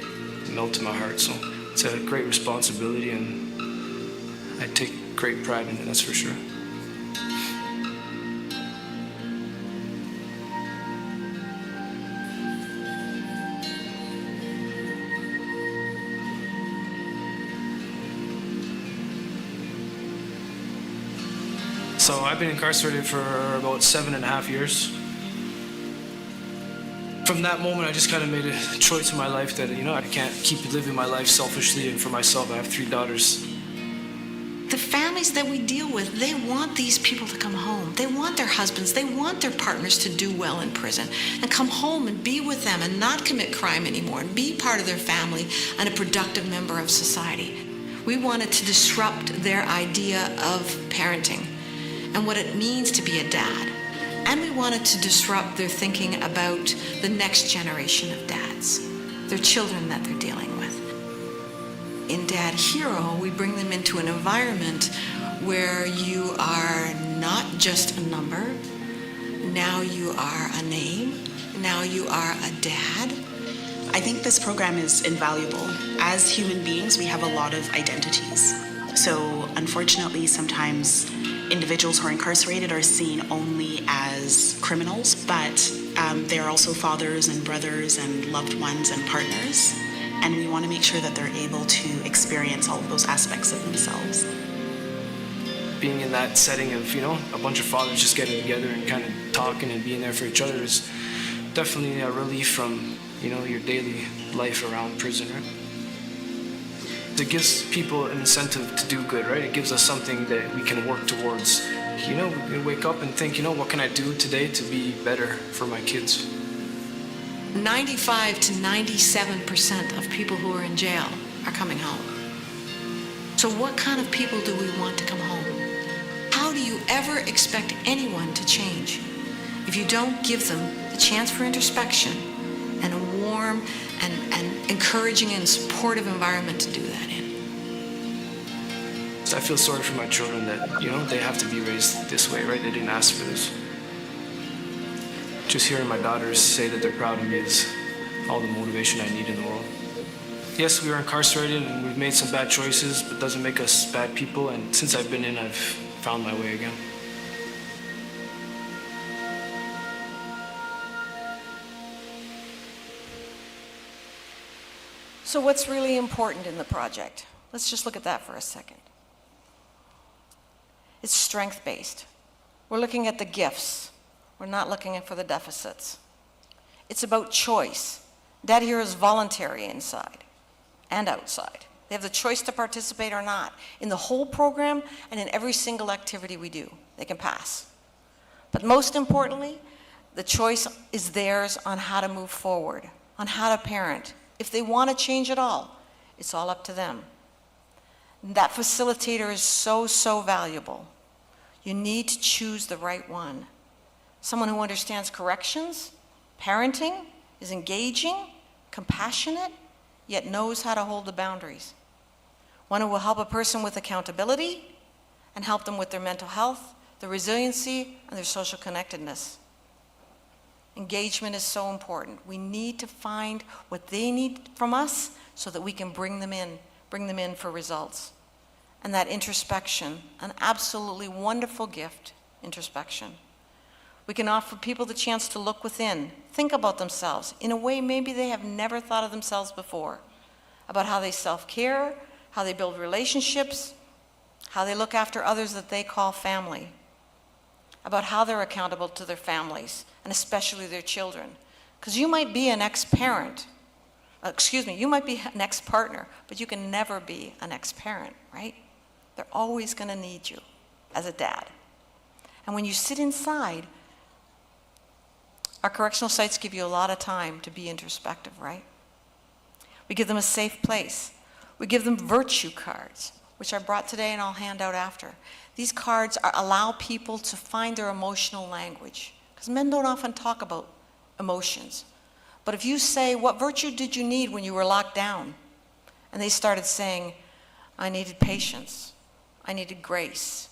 [SPEAKER 8] melted my heart. So it's a great responsibility, and I take great pride in it, that's for sure. So I've been incarcerated for about 7.5 years. From that moment, I just kind of made a choice in my life that, I can't keep living my life selfishly and for myself. I have 3 daughters.
[SPEAKER 10] The families that we deal with, they want these people to come home. They want their husbands, they want their partners to do well in prison and come home and be with them and not commit crime anymore and be part of their family and a productive member of society. We wanted to disrupt their idea of parenting and what it means to be a dad. And we wanted to disrupt their thinking about the next generation of dads, their children that they're dealing with. In Dad Hero, we bring them into an environment where you are not just a number, now you are a name, now you are a dad.
[SPEAKER 14] I think this program is invaluable. As human beings, we have a lot of identities. So unfortunately, sometimes individuals who are incarcerated are seen only as criminals, but they're also fathers and brothers and loved ones and partners. And we want to make sure that they're able to experience all of those aspects of themselves.
[SPEAKER 8] Being in that setting of, a bunch of fathers just getting together and kind of talking and being there for each other is definitely a relief from, your daily life around prison, right? It gives people an incentive to do good, right? It gives us something that we can work towards. You know, we can wake up and think, you know, what can I do today to be better for my kids?
[SPEAKER 10] 95 to 97% of people who are in jail are coming home. So what kind of people do we want to come home? How do you ever expect anyone to change if you don't give them the chance for introspection and a warm and encouraging and supportive environment to do that in?
[SPEAKER 8] So I feel sorry for my children that, you know, they have to be raised this way, right? They didn't ask for this. Just hearing my daughters say that they're proud of me is all the motivation I need in the world. Yes, we were incarcerated and we've made some bad choices, but it doesn't make us bad people. And since I've been in, I've found my way again.
[SPEAKER 6] So what's really important in the project? Let's just look at that for a second. It's strength-based. We're looking at the gifts. We're not looking for the deficits. It's about choice. Dad here is voluntary inside and outside. They have the choice to participate or not in the whole program and in every single activity we do. They can pass. But most importantly, the choice is theirs on how to move forward, on how to parent. If they want to change at all, it's all up to them. That facilitator is so, so valuable. You need to choose the right one. Someone who understands corrections, parenting, is engaging, compassionate, yet knows how to hold the boundaries. One who will help a person with accountability and help them with their mental health, their resiliency, and their social connectedness. Engagement is so important. We need to find what they need from us so that we can bring them in for results. And that introspection, an absolutely wonderful gift, introspection. We can offer people the chance to look within, think about themselves in a way maybe they have never thought of themselves before, about how they self-care, how they build relationships, how they look after others that they call family, about how they're accountable to their families, and especially their children. Because you might be an ex-parent, you might be an ex-partner, but you can never be an ex-parent, right? They're always going to need you as a dad. And when you sit inside, our correctional sites give you a lot of time to be introspective, right? We give them a safe place. We give them virtue cards, which I brought today and I'll hand out after. These cards allow people to find their emotional language, because men don't often talk about emotions. But if you say, what virtue did you need when you were locked down? And they started saying, I needed patience, I needed grace.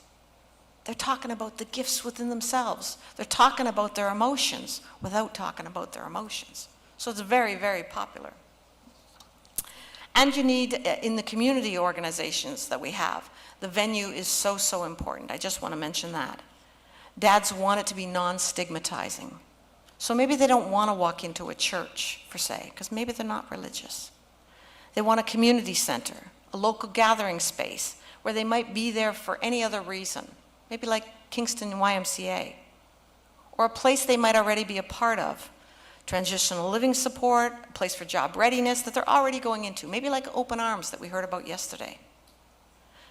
[SPEAKER 6] They're talking about the gifts within themselves. They're talking about their emotions without talking about their emotions. So it's very, very popular. And you need, in the community organizations that we have, the venue is so, so important. I just want to mention that. Dads want it to be non-stigmatizing. So maybe they don't want to walk into a church, per se, because maybe they're not religious. They want a community center, a local gathering space, where they might be there for any other reason. Maybe like Kingston YMCA, or a place they might already be a part of. Transitional living support, a place for job readiness that they're already going into. Maybe like Open Arms that we heard about yesterday.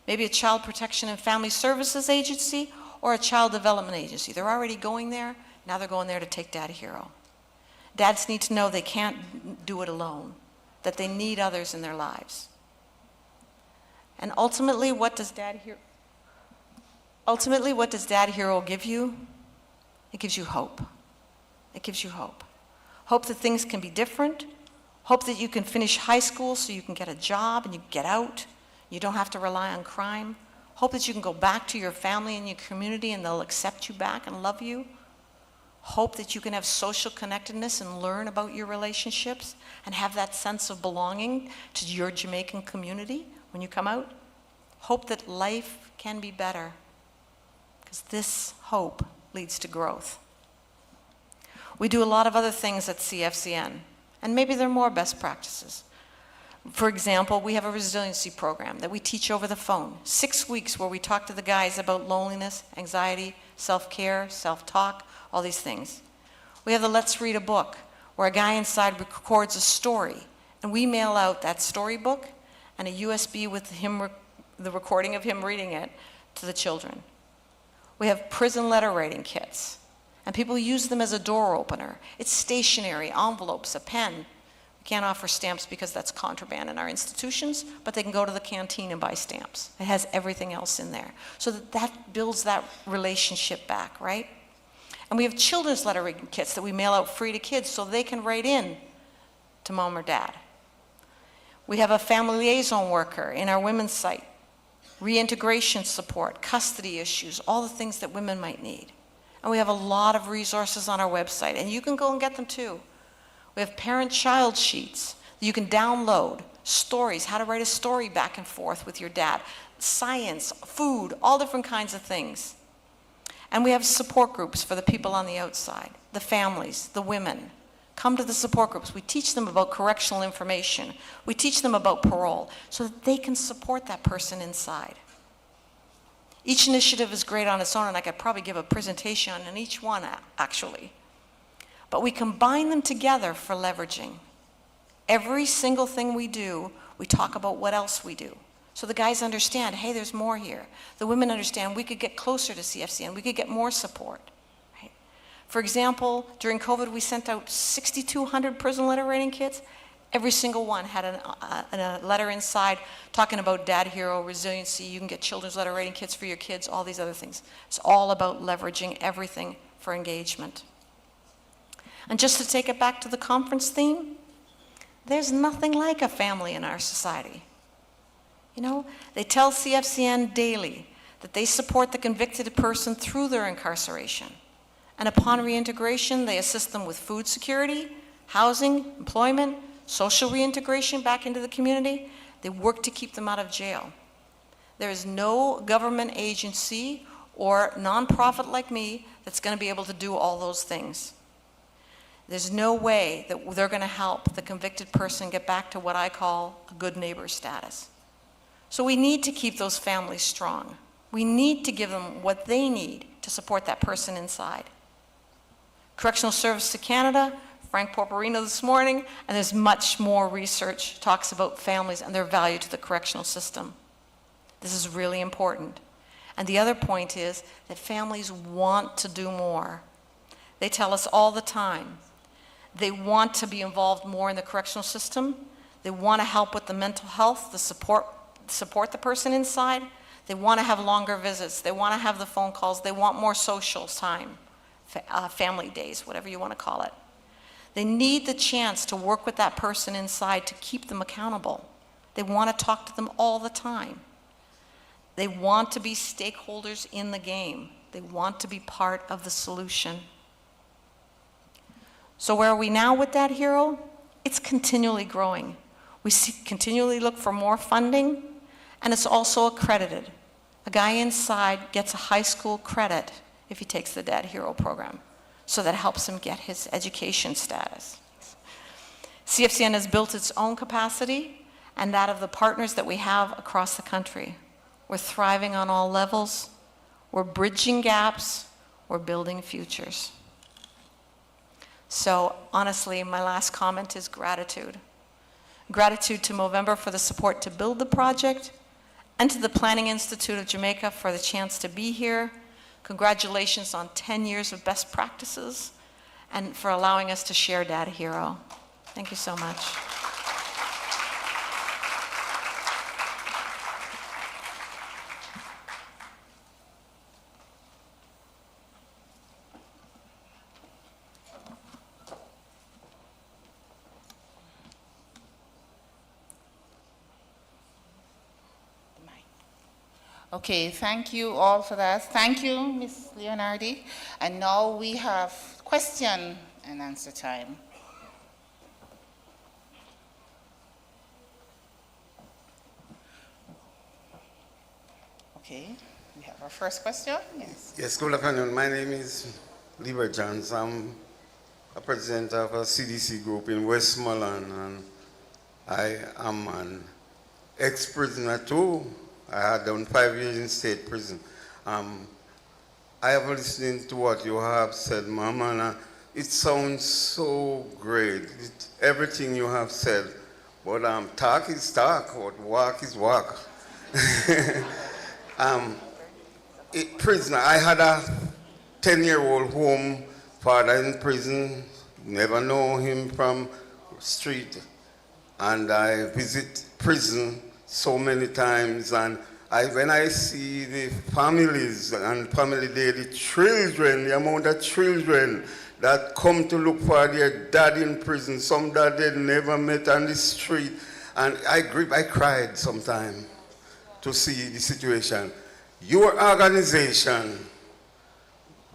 [SPEAKER 6] Maybe a child protection and family services agency or a child development agency. They're already going there, now they're going there to take Dad Hero. Dads need to know they can't do it alone, that they need others in their lives. And ultimately, what does Dad Hero give you? It gives you hope. It gives you hope. Hope that things can be different. Hope that you can finish high school so you can get a job and you get out. You don't have to rely on crime. Hope that you can go back to your family and your community and they'll accept you back and love you. Hope that you can have social connectedness and learn about your relationships and have that sense of belonging to your Jamaican community when you come out. Hope that life can be better, because this hope leads to growth. We do a lot of other things at CFCN, and maybe there are more best practices. For example, we have a resiliency program that we teach over the phone, 6 weeks where we talk to the guys about loneliness, anxiety, self-care, self-talk, all these things. We have the Let's Read a Book, where a guy inside records a story, and we mail out that storybook, and a USB with the recording of him reading it to the children. We have prison letter writing kits, and people use them as a door opener. It's stationery, envelopes, a pen. We can't offer stamps because that's contraband in our institutions, but they can go to the canteen and buy stamps. It has everything else in there. So that builds that relationship back, right? And we have children's letter writing kits that we mail out free to kids so they can write in to mom or dad. We have a family liaison worker in our women's site, reintegration support, custody issues, all the things that women might need. And we have a lot of resources on our website, and you can go and get them too. We have parent-child sheets that you can download, stories, how to write a story back and forth with your dad, science, food, all different kinds of things. And we have support groups for the people on the outside, the families, the women. Come to the support groups. We teach them about correctional information. We teach them about parole so that they can support that person inside. Each initiative is great on its own, and I could probably give a presentation on each one, actually. But we combine them together for leveraging. Every single thing we do, we talk about what else we do. So the guys understand, hey, there's more here. The women understand we could get closer to CFCN. We could get more support. Right? For example, during COVID, we sent out 6,200 prison letter writing kits. Every single one had a letter inside talking about dad hero, resiliency. You can get children's letter writing kits for your kids, all these other things. It's all about leveraging everything for engagement. And just to take it back to the conference theme, there's nothing like a family in our society. You know, they tell CFCN daily that they support the convicted person through their incarceration. And upon reintegration, they assist them with food security, housing, employment, social reintegration back into the community. They work to keep them out of jail. There is no government agency or nonprofit like me that's going to be able to do all those things. There's no way that they're going to help the convicted person get back to what I call a good neighbor status. So we need to keep those families strong. We need to give them what they need to support that person inside. Correctional Service to Canada, Frank Porporino this morning, and there's much more research talks about families and their value to the correctional system. This is really important. And the other point is that families want to do more. They tell us all the time. They want to be involved more in the correctional system. They want to help with the mental health, the support the person inside. They want to have longer visits. They want to have the phone calls. They want more social time, family days, whatever you want to call it. They need the chance to work with that person inside to keep them accountable. They want to talk to them all the time. They want to be stakeholders in the game. They want to be part of the solution. So where are we now with that hero? It's continually growing. We continually look for more funding, and it's also accredited. A guy inside gets a high school credit if he takes the Dad Hero program. So that helps him get his education status. CFCN has built its own capacity and that of the partners that we have across the country. We're thriving on all levels. We're bridging gaps. We're building futures. So honestly, my last comment is gratitude. Gratitude to Movember for the support to build the project, and to the Planning Institute of Jamaica for the chance to be here. Congratulations on 10 years of best practices, and for allowing us to share Dad Hero. Thank you so much.
[SPEAKER 15] Okay, thank you all for that. Thank you, Ms. Leonardi. And now we have question and answer time. Okay, we have our first question. Yes.
[SPEAKER 9] Yes, good afternoon. My name is Lieber Johns. I'm a president of a CDC group in Westmoreland, and I am an ex-prisoner too. I had done 5 years in state prison. I have listened to what you have said, Mama, and it sounds so great. Everything you have said But talk is talk, or walk is walk. Prisoner, I had a 10-year-old home father in prison, never know him from street, and I visit prison so many times, and when I see the families and family day, the children, the amount of children that come to look for their dad in prison, some that they never met on the street, and I cried sometime to see the situation. Your organization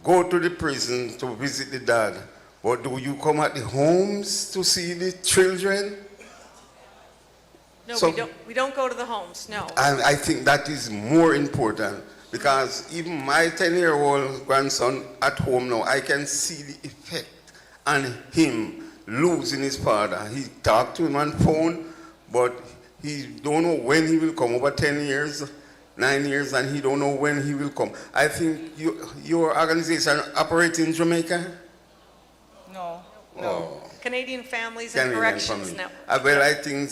[SPEAKER 9] go to the prison to visit the dad, but do you come at the homes to see the children?
[SPEAKER 6] No, so, we don't go to the homes, no.
[SPEAKER 9] And I think that is more important, because even my 10-year-old grandson at home now, I can see the effect on him losing his father. He talked to him on phone, but he don't know when he will come. Over 10 years, 9 years, and he don't know when he will come. I think your organization operates in Jamaica?
[SPEAKER 6] No.
[SPEAKER 9] Oh.
[SPEAKER 6] Canadian Families and Corrections Network.
[SPEAKER 9] Well, I think,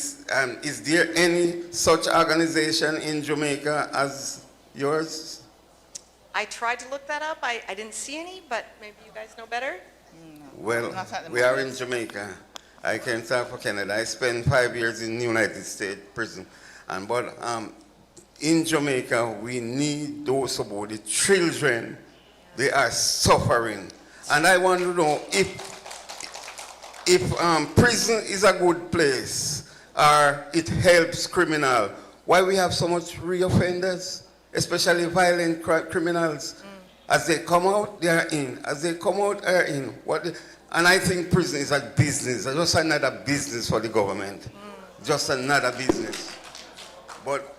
[SPEAKER 9] is there any such organization in Jamaica as yours?
[SPEAKER 6] I tried to look that up. I didn't see any, but maybe you guys know better?
[SPEAKER 9] Well, we are in Jamaica. I came for Canada. I spent 5 years in the United States prison. But in Jamaica, we need those about the children. They are suffering. And I want to know if prison is a good place or it helps criminal, why we have so much reoffenders, especially violent criminals? As they come out, they are in. As they come out, they are in. And I think prison is a business, just another business for the government, just another business. But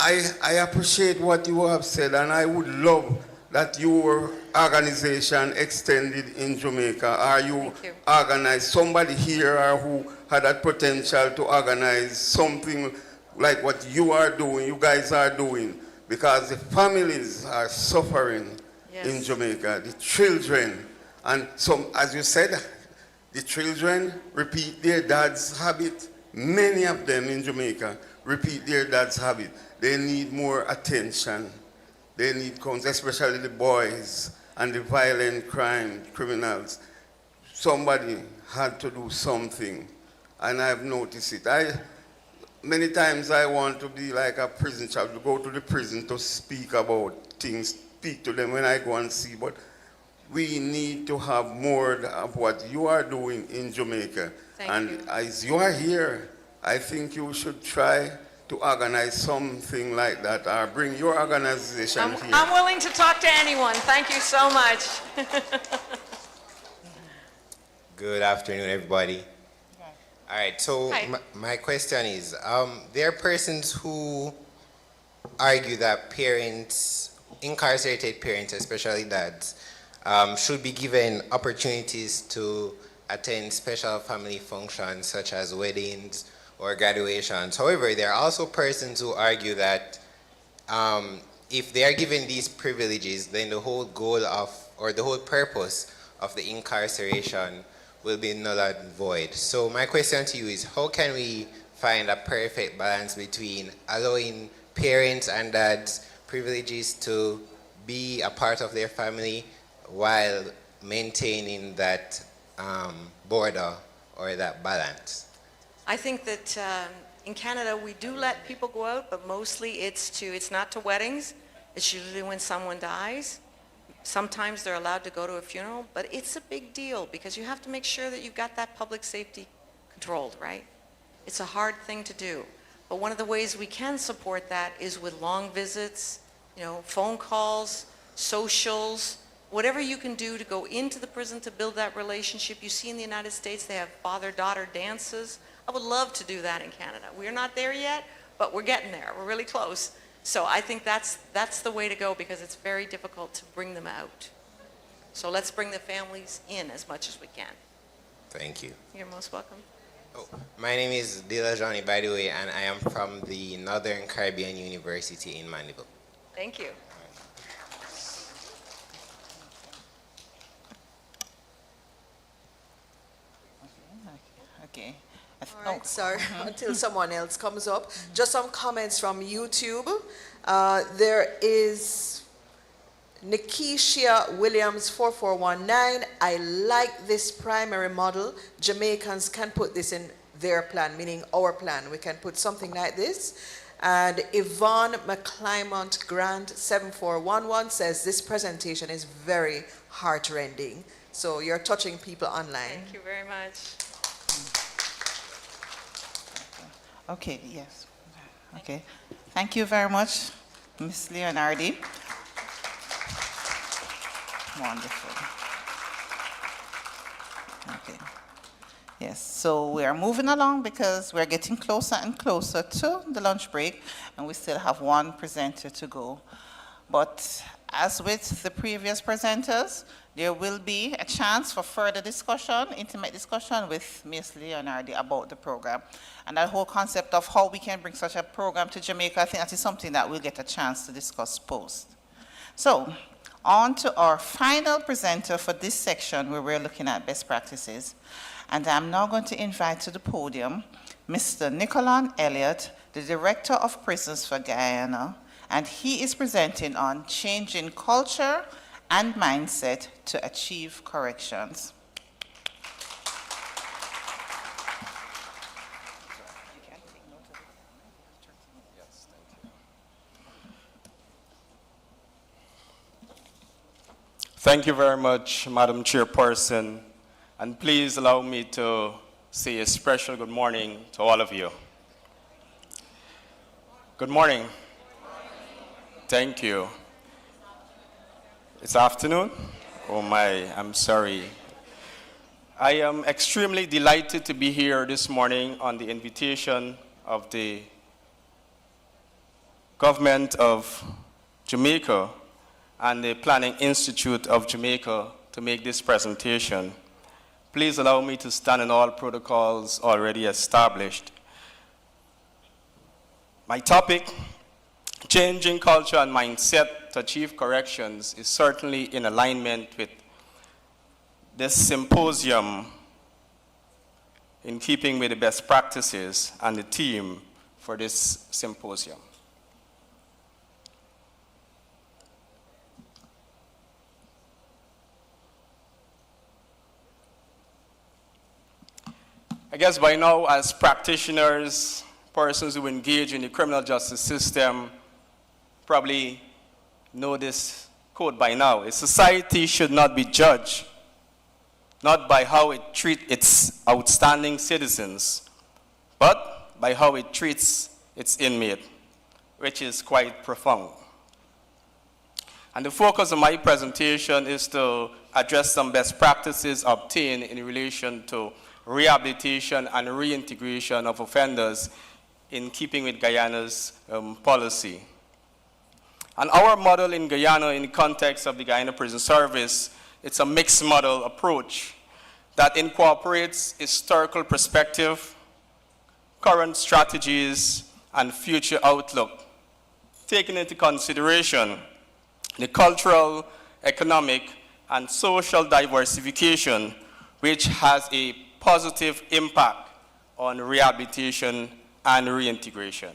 [SPEAKER 9] I appreciate what you have said, and I would love that your organization extended in Jamaica, or you organize somebody here or who had that potential to organize something like what you are doing, you guys are doing, because the families are suffering in Jamaica, the children, and some, as you said, the children repeat their dad's habit. Many of them in Jamaica repeat their dad's habit. They need more attention. They need counsel, especially the boys and the violent criminals. Somebody had to do something, and I've noticed it. Many times I want to be like a prison child, to go to the prison to speak about things, speak to them when I go and see, but we need to have more of what you are doing in Jamaica. Thank you. As you are here, I think you should try to organize something like that, or bring your organization here.
[SPEAKER 6] I'm willing to talk to anyone. Thank you so much.
[SPEAKER 16] Good afternoon, everybody. All right, so my question is, there are persons who argue that parents, incarcerated parents, especially dads, should be given opportunities to attend special family functions such as weddings or graduations. However, there are also persons who argue that if they are given these privileges, then the whole goal of, or the whole purpose of the incarceration will be null and void. So my question to you is, how can we find a perfect balance between allowing parents and dads privileges to be a part of their family while maintaining that border or that balance?
[SPEAKER 6] I think that in Canada we do let people go out, but mostly it's not to weddings. It's usually when someone dies. Sometimes they're allowed to go to a funeral, but it's a big deal because you have to make sure that you've got that public safety controlled, right? It's a hard thing to do. But one of the ways we can support that is with long visits, phone calls, socials, whatever you can do to go into the prison to build that relationship. You see in the United States they have father-daughter dances. I would love to do that in Canada. We're not there yet, but we're getting there. We're really close. So I think that's the way to go because it's very difficult to bring them out. So let's bring the families in as much as we can.
[SPEAKER 16] Thank you.
[SPEAKER 6] You're most welcome.
[SPEAKER 16] Oh, my name is Dilajani, by the way, and I am from the Northern Caribbean University in Mandeville.
[SPEAKER 6] Thank you.
[SPEAKER 15] Okay.
[SPEAKER 4] All right, sir, until someone else comes up. Just some comments from YouTube. There is Nikisha Williams 4419. I like this primary model. Jamaicans can put this in their plan, meaning our plan. We can put something like this. And Yvonne McClymont Grant 7411 says this presentation is very heart-rending. So you're touching people online.
[SPEAKER 17] Thank you very much.
[SPEAKER 15] Okay, yes. Okay. Thank you very much, Ms. Leonardi. Wonderful. Okay. Yes, so we are moving along because we're getting closer and closer to the lunch break, and we still have one presenter to go. But as with the previous presenters, there will be a chance for further discussion, intimate discussion with Ms. Leonardi about the program. And that whole concept of how we can bring such a program to Jamaica, I think that is something that we'll get a chance to discuss post. So, on to our final presenter for this section where we're looking at best practices. And I'm now going to invite to the podium Mr. Nicklon Elliot, the Director of Prisons for Guyana, and he is presenting on changing culture and mindset to achieve corrections.
[SPEAKER 18] Thank you very much, Madam Chairperson, and please allow me to say a special good morning to all of you. Good morning. Thank you. It's afternoon? Oh my, I'm sorry. I am extremely delighted to be here this morning on the invitation of the Government of Jamaica and the Planning Institute of Jamaica to make this presentation. Please allow me to stand in all protocols already established. My topic, changing culture and mindset to achieve corrections, is certainly in alignment with this symposium, in keeping with the best practices and the theme for this symposium. I guess by now, as practitioners, persons who engage in the criminal justice system, probably know this quote by now. A society should not be judged not by how it treats its outstanding citizens, but by how it treats its inmate, which is quite profound. And the focus of my presentation is to address some best practices obtained in relation to rehabilitation and reintegration of offenders in keeping with Guyana's policy. And our model in Guyana, in the context of the Guyana Prison Service, it's a mixed model approach that incorporates historical perspective, current strategies, and future outlook, taking into consideration the cultural, economic, and social diversification, which has a positive impact on rehabilitation and reintegration.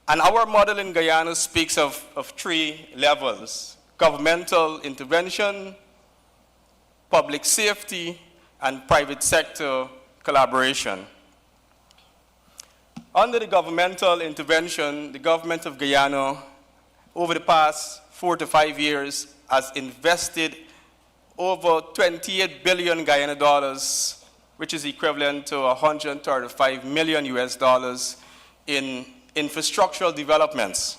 [SPEAKER 18] And our model in Guyana speaks of three levels: governmental intervention, public safety, and private sector collaboration. Under the governmental intervention, the government of Guyana, over the past 4 to 5 years, has invested over 28 billion Guyana dollars, which is equivalent to 135 million US dollars in infrastructural developments,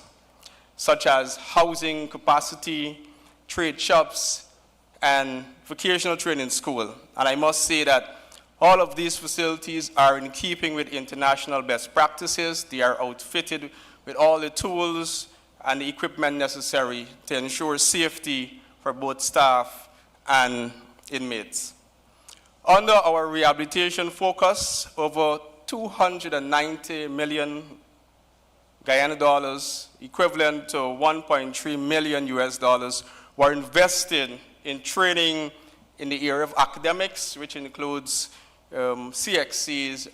[SPEAKER 18] such as housing capacity, trade shops, and vocational training school. And I must say that all of these facilities are in keeping with international best practices. They are outfitted with all the tools and the equipment necessary to ensure safety for both staff and inmates. Under our rehabilitation focus, over 290 million Guyana dollars, equivalent to 1.3 million US dollars, were invested in training in the area of academics, which includes CXCs,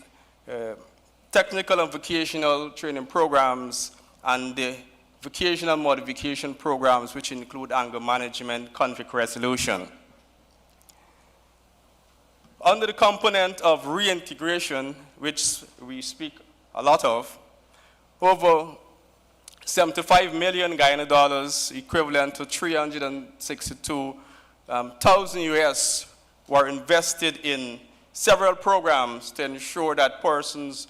[SPEAKER 18] technical and vocational training programs, and the vocational modification programs, which include anger management, conflict resolution. Under the component of reintegration, which we speak a lot of, over 75 million Guyana dollars, equivalent to 362,000 US, were invested in several programs to ensure that persons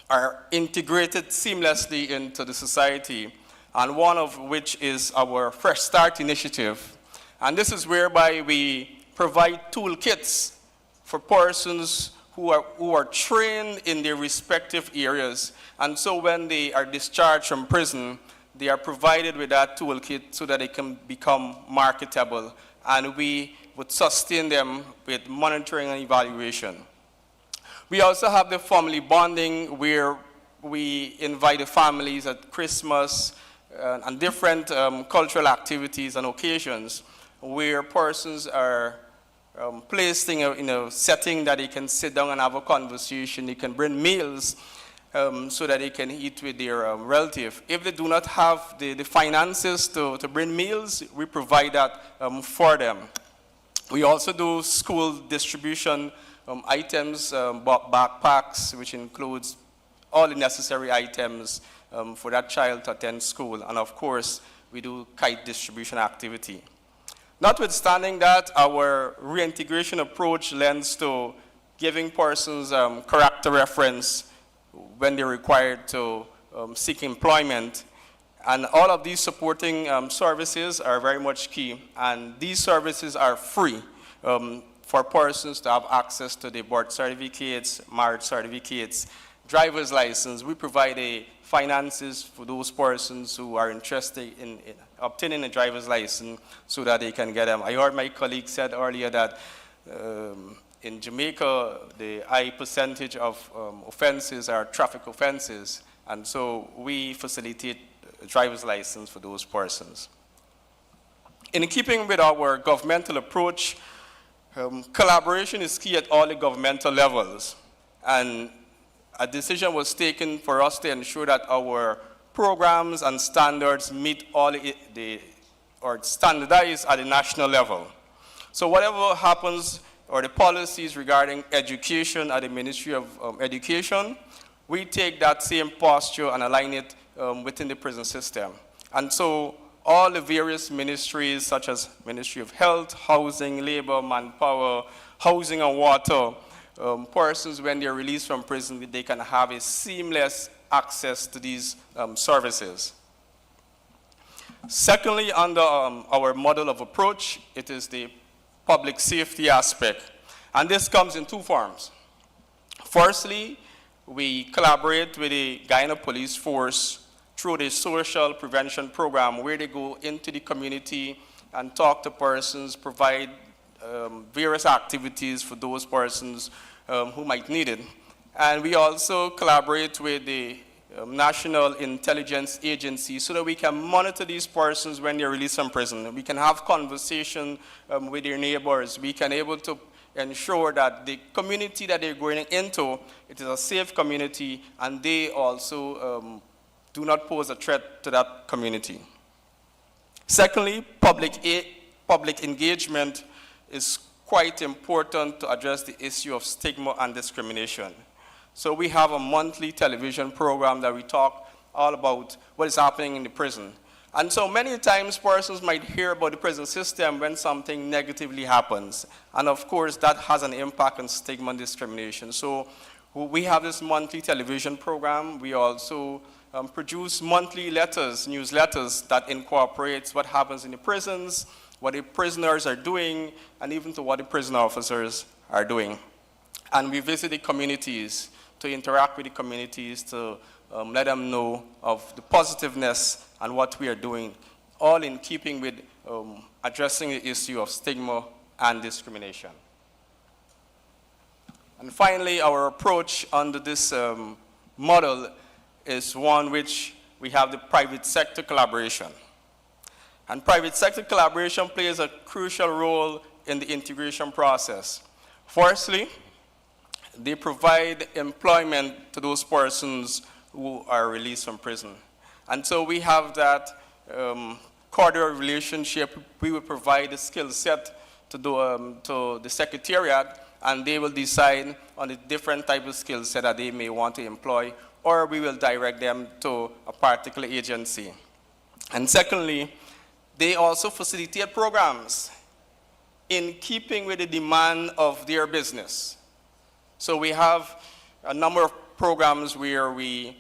[SPEAKER 18] are integrated seamlessly into the society, and one of which is our Fresh Start initiative. And this is whereby we provide toolkits for persons who are trained in their respective areas. And so when they are discharged from prison, they are provided with that toolkit so that they can become marketable. And we would sustain them with monitoring and evaluation. We also have the family bonding, where we invite the families at Christmas and different cultural activities and occasions, where persons are placed in a setting that they can sit down and have a conversation. They can bring meals so that they can eat with their relative. If they do not have the finances to bring meals, we provide that for them. We also do school distribution items, backpacks, which includes all the necessary items for that child to attend school. And of course, we do kite distribution activity. Notwithstanding that, our reintegration approach lends to giving persons character reference when they're required to seek employment. And all of these supporting services are very much key. And these services are free for persons to have access to the birth certificates, marriage certificates, driver's license. We provide the finances for those persons who are interested in obtaining a driver's license so that they can get them. I heard my colleague said earlier that in Jamaica, the high percentage of offenses are traffic offenses, and so we facilitate a driver's license for those persons. In keeping with our governmental approach, collaboration is key at all the governmental levels, and a decision was taken for us to ensure that our programs and standards meet all or standardized at the national level. So whatever happens, or the policies regarding education at the Ministry of Education, we take that same posture and align it within the prison system. And so all the various ministries, such as Ministry of Health, Housing, Labor, Manpower, Housing and Water, persons, when they're released from prison, they can have a seamless access to these services. Secondly, under our model of approach, it is the public safety aspect. And this comes in two forms. Firstly, we collaborate with the Guyana Police Force through the social prevention program, where they go into the community and talk to persons, provide various activities for those persons who might need it. And we also collaborate with the National Intelligence Agency so that we can monitor these persons when they're released from prison. We can have conversation with their neighbors. We can able to ensure that the community that they're going into, it is a safe community, and they also do not pose a threat to that community. Secondly, public engagement is quite important to address the issue of stigma and discrimination. So we have a monthly television program that we talk all about what is happening in the prison. And so many times persons might hear about the prison system when something negatively happens. And of course that has an impact on stigma and discrimination. So we have this monthly television program. We also produce monthly newsletters that incorporates what happens in the prisons, what the prisoners are doing, and even to what the prison officers are doing. And we visit the communities to interact with the communities, to let them know of the positiveness and what we are doing, all in keeping with addressing the issue of stigma and discrimination. And finally, our approach under this model is one which we have the private sector collaboration. And private sector collaboration plays a crucial role in the integration process. Firstly, they provide employment to those persons who are released from prison. And so we have that cordial relationship. We will provide a skill set to the Secretariat, and they will decide on the different type of skill set that they may want to employ, or we will direct them to a particular agency. And secondly, they also facilitate programs in keeping with the demand of their business. So we have a number of programs where we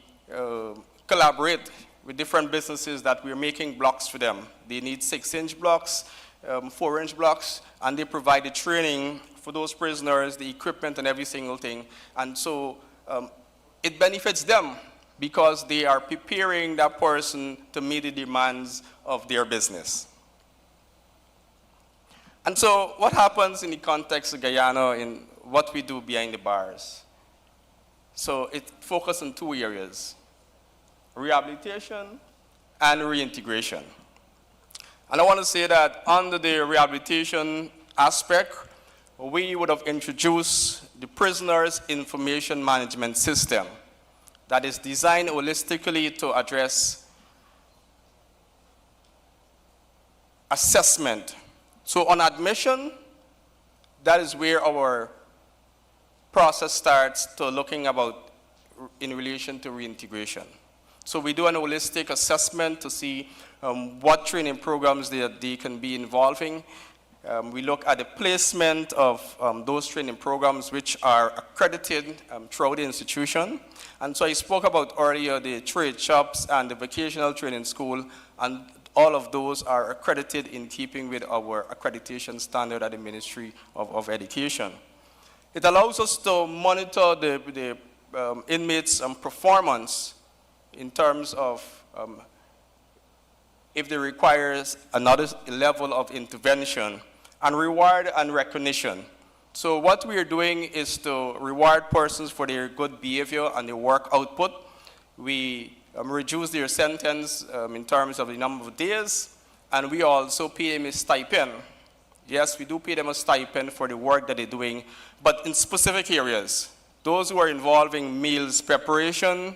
[SPEAKER 18] collaborate with different businesses that we're making blocks for them. They need 6-inch blocks, 4-inch blocks, and they provide the training for those prisoners, the equipment and every single thing. And so it benefits them because they are preparing that person to meet the demands of their business. And so what happens in the context of Guyana in what we do behind the bars? So it focuses on 2 areas: rehabilitation and reintegration. And I want to say that under the rehabilitation aspect, we would have introduced the Prisoners Information Management System that is designed holistically to address assessment. So on admission, that is where our process starts to looking about in relation to reintegration. So we do an holistic assessment to see what training programs they can be involving. We look at the placement of those training programs which are accredited throughout the institution. And so I spoke about earlier the trade shops and the vocational training school, and all of those are accredited in keeping with our accreditation standard at the Ministry of Education. It allows us to monitor the inmates' performance in terms of if they requires another level of intervention, and reward and recognition. So what we are doing is to reward persons for their good behavior and their work output. We reduce their sentence in terms of the number of days, and we also pay them a stipend. Yes, we do pay them a stipend for the work that they're doing, but in specific areas. Those who are involved in meals preparation,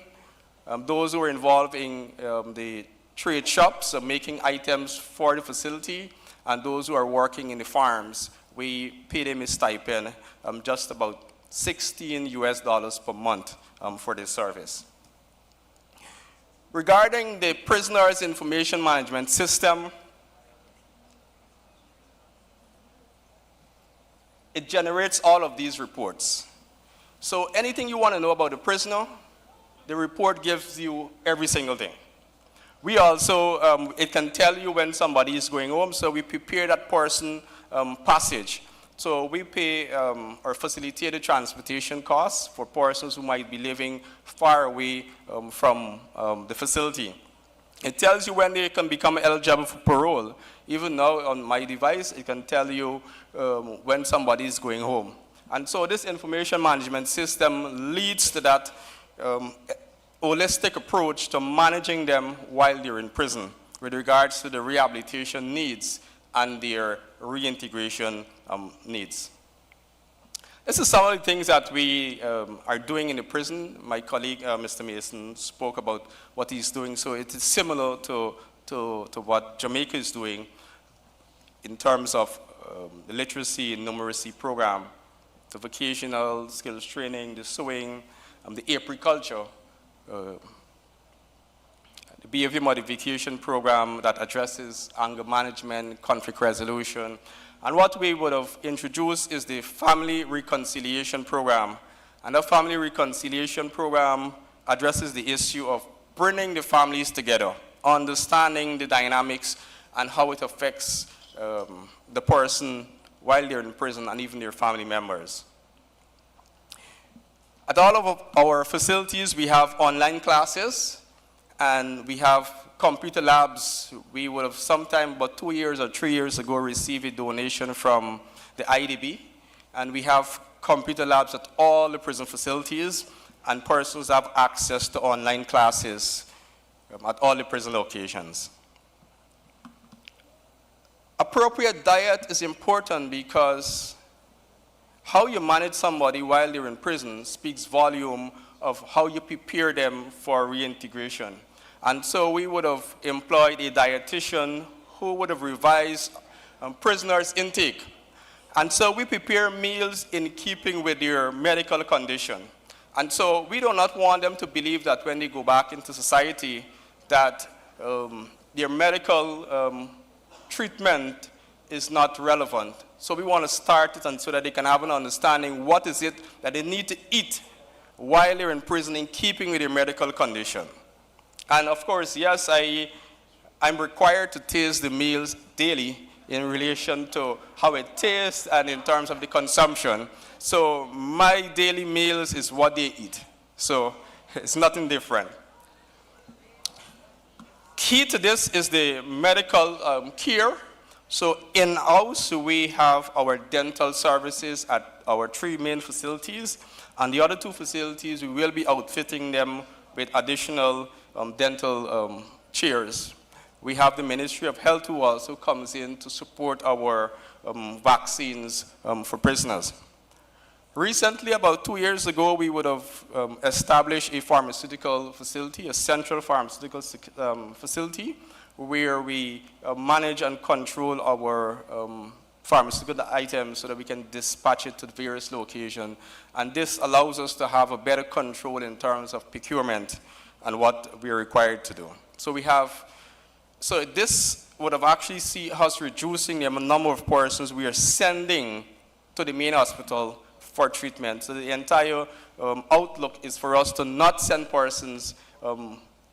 [SPEAKER 18] those who are involved in the trade shops, making items for the facility, and those who are working in the farms, we pay them a stipend, just about $16 per month for this service. Regarding the Prisoners Information Management System, it generates all of these reports. So anything you want to know about the prisoner, the report gives you every single thing. We also, it can tell you when somebody is going home, so we prepare that person passage. So we pay or facilitate the transportation costs for persons who might be living far away from the facility. It tells you when they can become eligible for parole. Even now on my device, it can tell you when somebody is going home. And so this information management system leads to that holistic approach to managing them while they're in prison with regards to the rehabilitation needs and their reintegration needs. This is some of the things that we are doing in the prison. My colleague, Mr. Mason, spoke about what he's doing, so it is similar to what Jamaica is doing in terms of the literacy and numeracy program, the vocational skills training, the sewing, the agriculture, the behavior modification program that addresses anger management, conflict resolution. And what we would have introduced is the family reconciliation program. And the family reconciliation program addresses the issue of bringing the families together, understanding the dynamics and how it affects the person while they're in prison and even their family members. At all of our facilities, we have online classes and we have computer labs. We would have sometime about 2 years or 3 years ago received a donation from the IDB, and we have computer labs at all the prison facilities, and persons have access to online classes at all the prison locations. Appropriate diet is important because how you manage somebody while they're in prison speaks volume of how you prepare them for reintegration. And so we would have employed a dietitian who would have revised prisoners' intake. And so we prepare meals in keeping with their medical condition. And so we do not want them to believe that when they go back into society that their medical treatment is not relevant. So we want to start it and so that they can have an understanding what is it that they need to eat while they're in prison in keeping with their medical condition. And of course, yes, I'm required to taste the meals daily in relation to how it tastes and in terms of the consumption. So my daily meals is what they eat. So it's nothing different. Key to this is the medical care. So in-house, we have our dental services at our 3 main facilities. And the other 2 facilities, we will be outfitting them with additional dental chairs. We have the Ministry of Health who also comes in to support our vaccines for prisoners. Recently, about 2 years ago, we would have established a pharmaceutical facility, a central pharmaceutical facility, where we manage and control our pharmaceutical items so that we can dispatch it to the various locations. And this allows us to have a better control in terms of procurement and what we are required to do. So this would have actually seen us reducing the number of persons we are sending to the main hospital for treatment. So the entire outlook is for us to not send persons,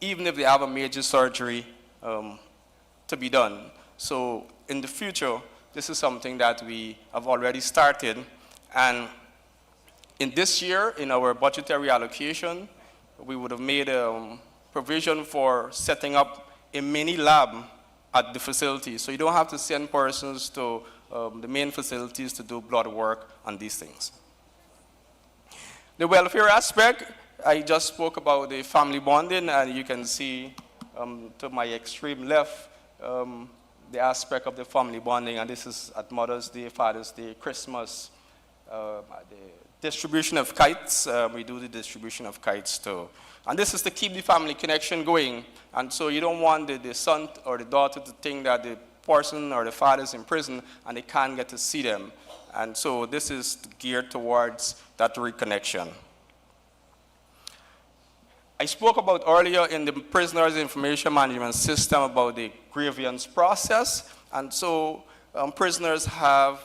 [SPEAKER 18] even if they have a major surgery to be done. So in the future, this is something that we have already started. And in this year, in our budgetary allocation, we would have made a provision for setting up a mini lab at the facility. So you don't have to send persons to the main facilities to do blood work and these things. The welfare aspect, I just spoke about the family bonding, and you can see to my extreme left the aspect of the family bonding, and this is at Mother's Day, Father's Day, Christmas, the distribution of kites. We do the distribution of kites too. And this is to keep the family connection going. And so you don't want the son or the daughter to think that the person or the father is in prison and they can't get to see them. And so this is geared towards that reconnection. I spoke about earlier in the prisoners' information management system about the grievance process. And so prisoners have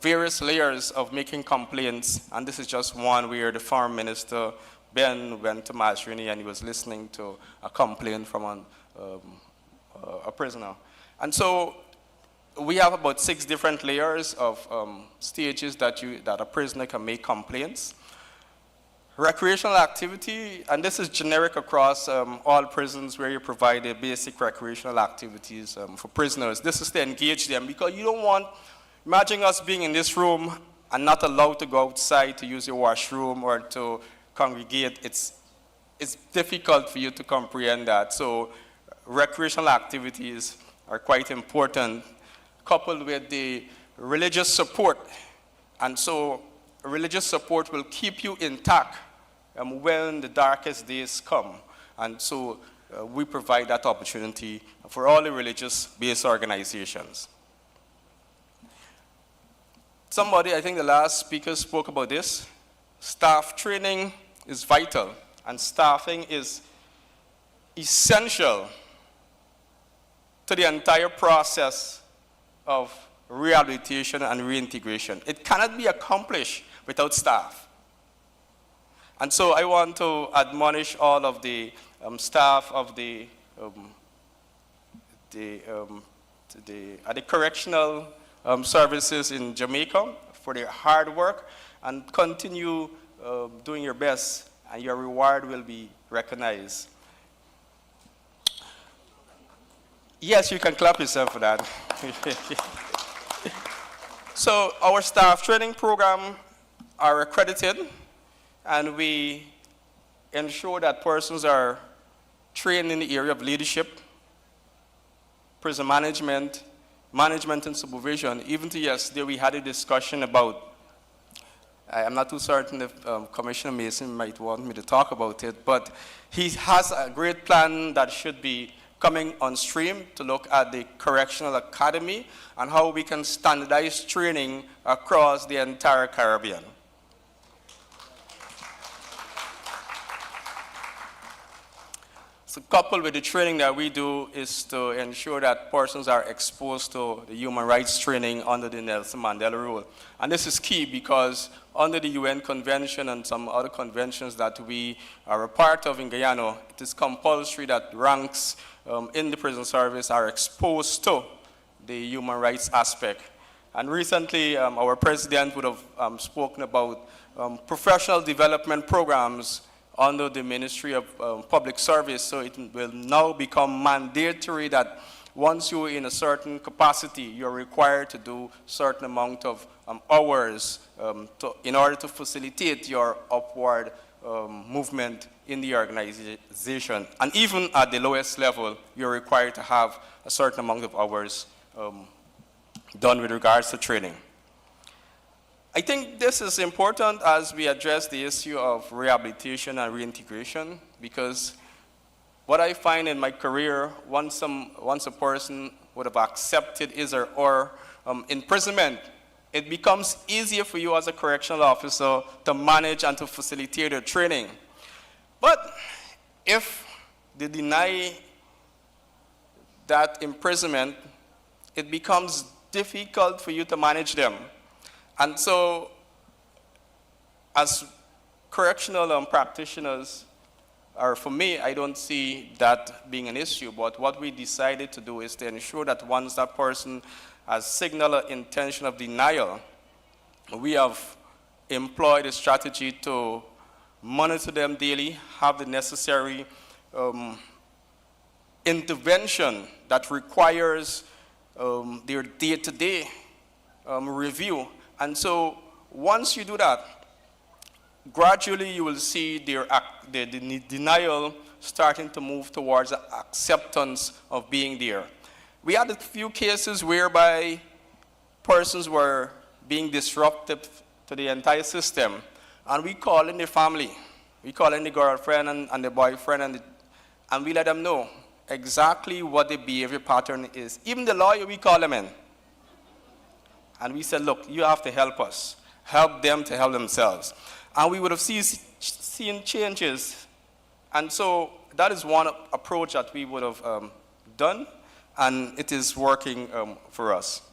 [SPEAKER 18] various layers of making complaints. And this is just one where the former minister Ben went to Masrini and he was listening to a complaint from a prisoner. And so we have about 6 different layers of stages that a prisoner can make complaints. Recreational activity, and this is generic across all prisons where you provide the basic recreational activities for prisoners. This is to engage them because you don't want, imagine us being in this room and not allowed to go outside to use your washroom or to congregate. It's difficult for you to comprehend that. So recreational activities are quite important, coupled with the religious support. And so religious support will keep you intact when the darkest days come. And so we provide that opportunity for all the religious-based organizations. Somebody, I think the last speaker spoke about this. Staff training is vital, and staffing is essential to the entire process of rehabilitation and reintegration. It cannot be accomplished without staff. And so I want to admonish all of the staff of the correctional services in Jamaica for their hard work, and continue doing your best, and your reward will be recognized. Yes, you can clap yourself for that. So our staff training program are accredited, and we ensure that persons are trained in the area of leadership, prison management and supervision. Even to yesterday, we had a discussion about I'm not too certain if Commissioner Mason might want me to talk about it, but he has a great plan that should be coming on stream to look at the Correctional Academy and how we can standardize training across the entire Caribbean. So coupled with the training that we do is to ensure that persons are exposed to the human rights training under the Nelson Mandela rule. And this is key because under the UN Convention and some other conventions that we are a part of in Guyana, it is compulsory that ranks in the prison service are exposed to the human rights aspect. And recently, our president would have spoken about professional development programs under the Ministry of Public Service, so it will now become mandatory that once you're in a certain capacity, you're required to do certain amount of hours in order to facilitate your upward movement in the organization. And even at the lowest level, you're required to have a certain amount of hours done with regards to training. I think this is important as we address the issue of rehabilitation and reintegration, because what I find in my career, once a person would have accepted his or her imprisonment, it becomes easier for you as a correctional officer to manage and to facilitate your training. But if they deny that imprisonment, it becomes difficult for you to manage them. And so, as correctional practitioners, or for me, I don't see that being an issue, but what we decided to do is to ensure that once that person has signaled an intention of denial, we have employed a strategy to monitor them daily, have the necessary intervention that requires their day-to-day review. And so once you do that, gradually you will see the denial starting to move towards acceptance of being there. We had a few cases whereby persons were being disruptive to the entire system, and we call in the family. We call in the girlfriend and the boyfriend, and we let them know exactly what the behavior pattern is. Even the lawyer, we call them in. And we said, look, you have to help us. Help them to help themselves. And we would have seen changes. And so that is one approach that we would have done, and it is working for us.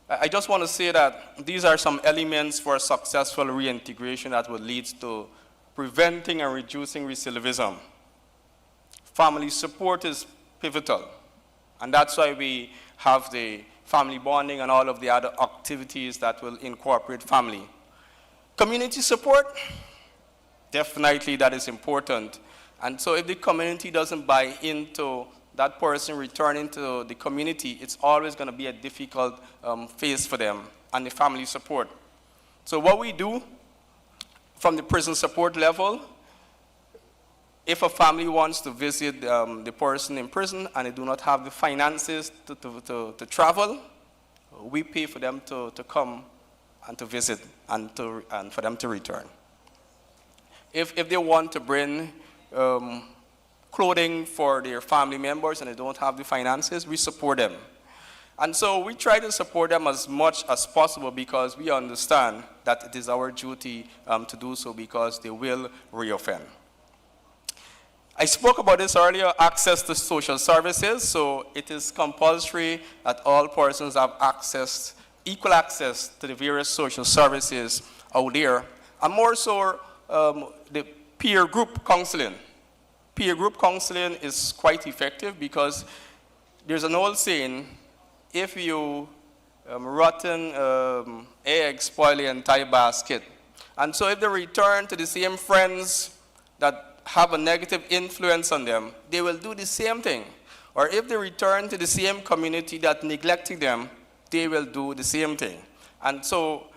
[SPEAKER 18] I just want to say that these are some elements for successful reintegration that will lead to preventing and reducing recidivism. Family support is pivotal, and that's why we have the family bonding and all of the other activities that will incorporate family. Community support, definitely that is important. And so if the community doesn't buy into that person returning to the community, it's always going to be a difficult phase for them, and the family support. So what we do from the prison support level, if a family wants to visit the person in prison and they do not have the finances to travel, we pay for them to come and to visit and for them to return. If they want to bring clothing for their family members and they don't have the finances, we support them. And so we try to support them as much as possible because we understand that it is our duty to do so because they will reoffend. I spoke about this earlier, access to social services. So it is compulsory that all persons have access, equal access to the various social services out there. And more so, the peer group counseling. Peer group counseling is quite effective because there's an old saying, if you rotten egg spoil the entire basket. And so if they return to the same friends that have a negative influence on them, they will do the same thing. Or if they return to the same community that neglected them, they will do the same thing. And so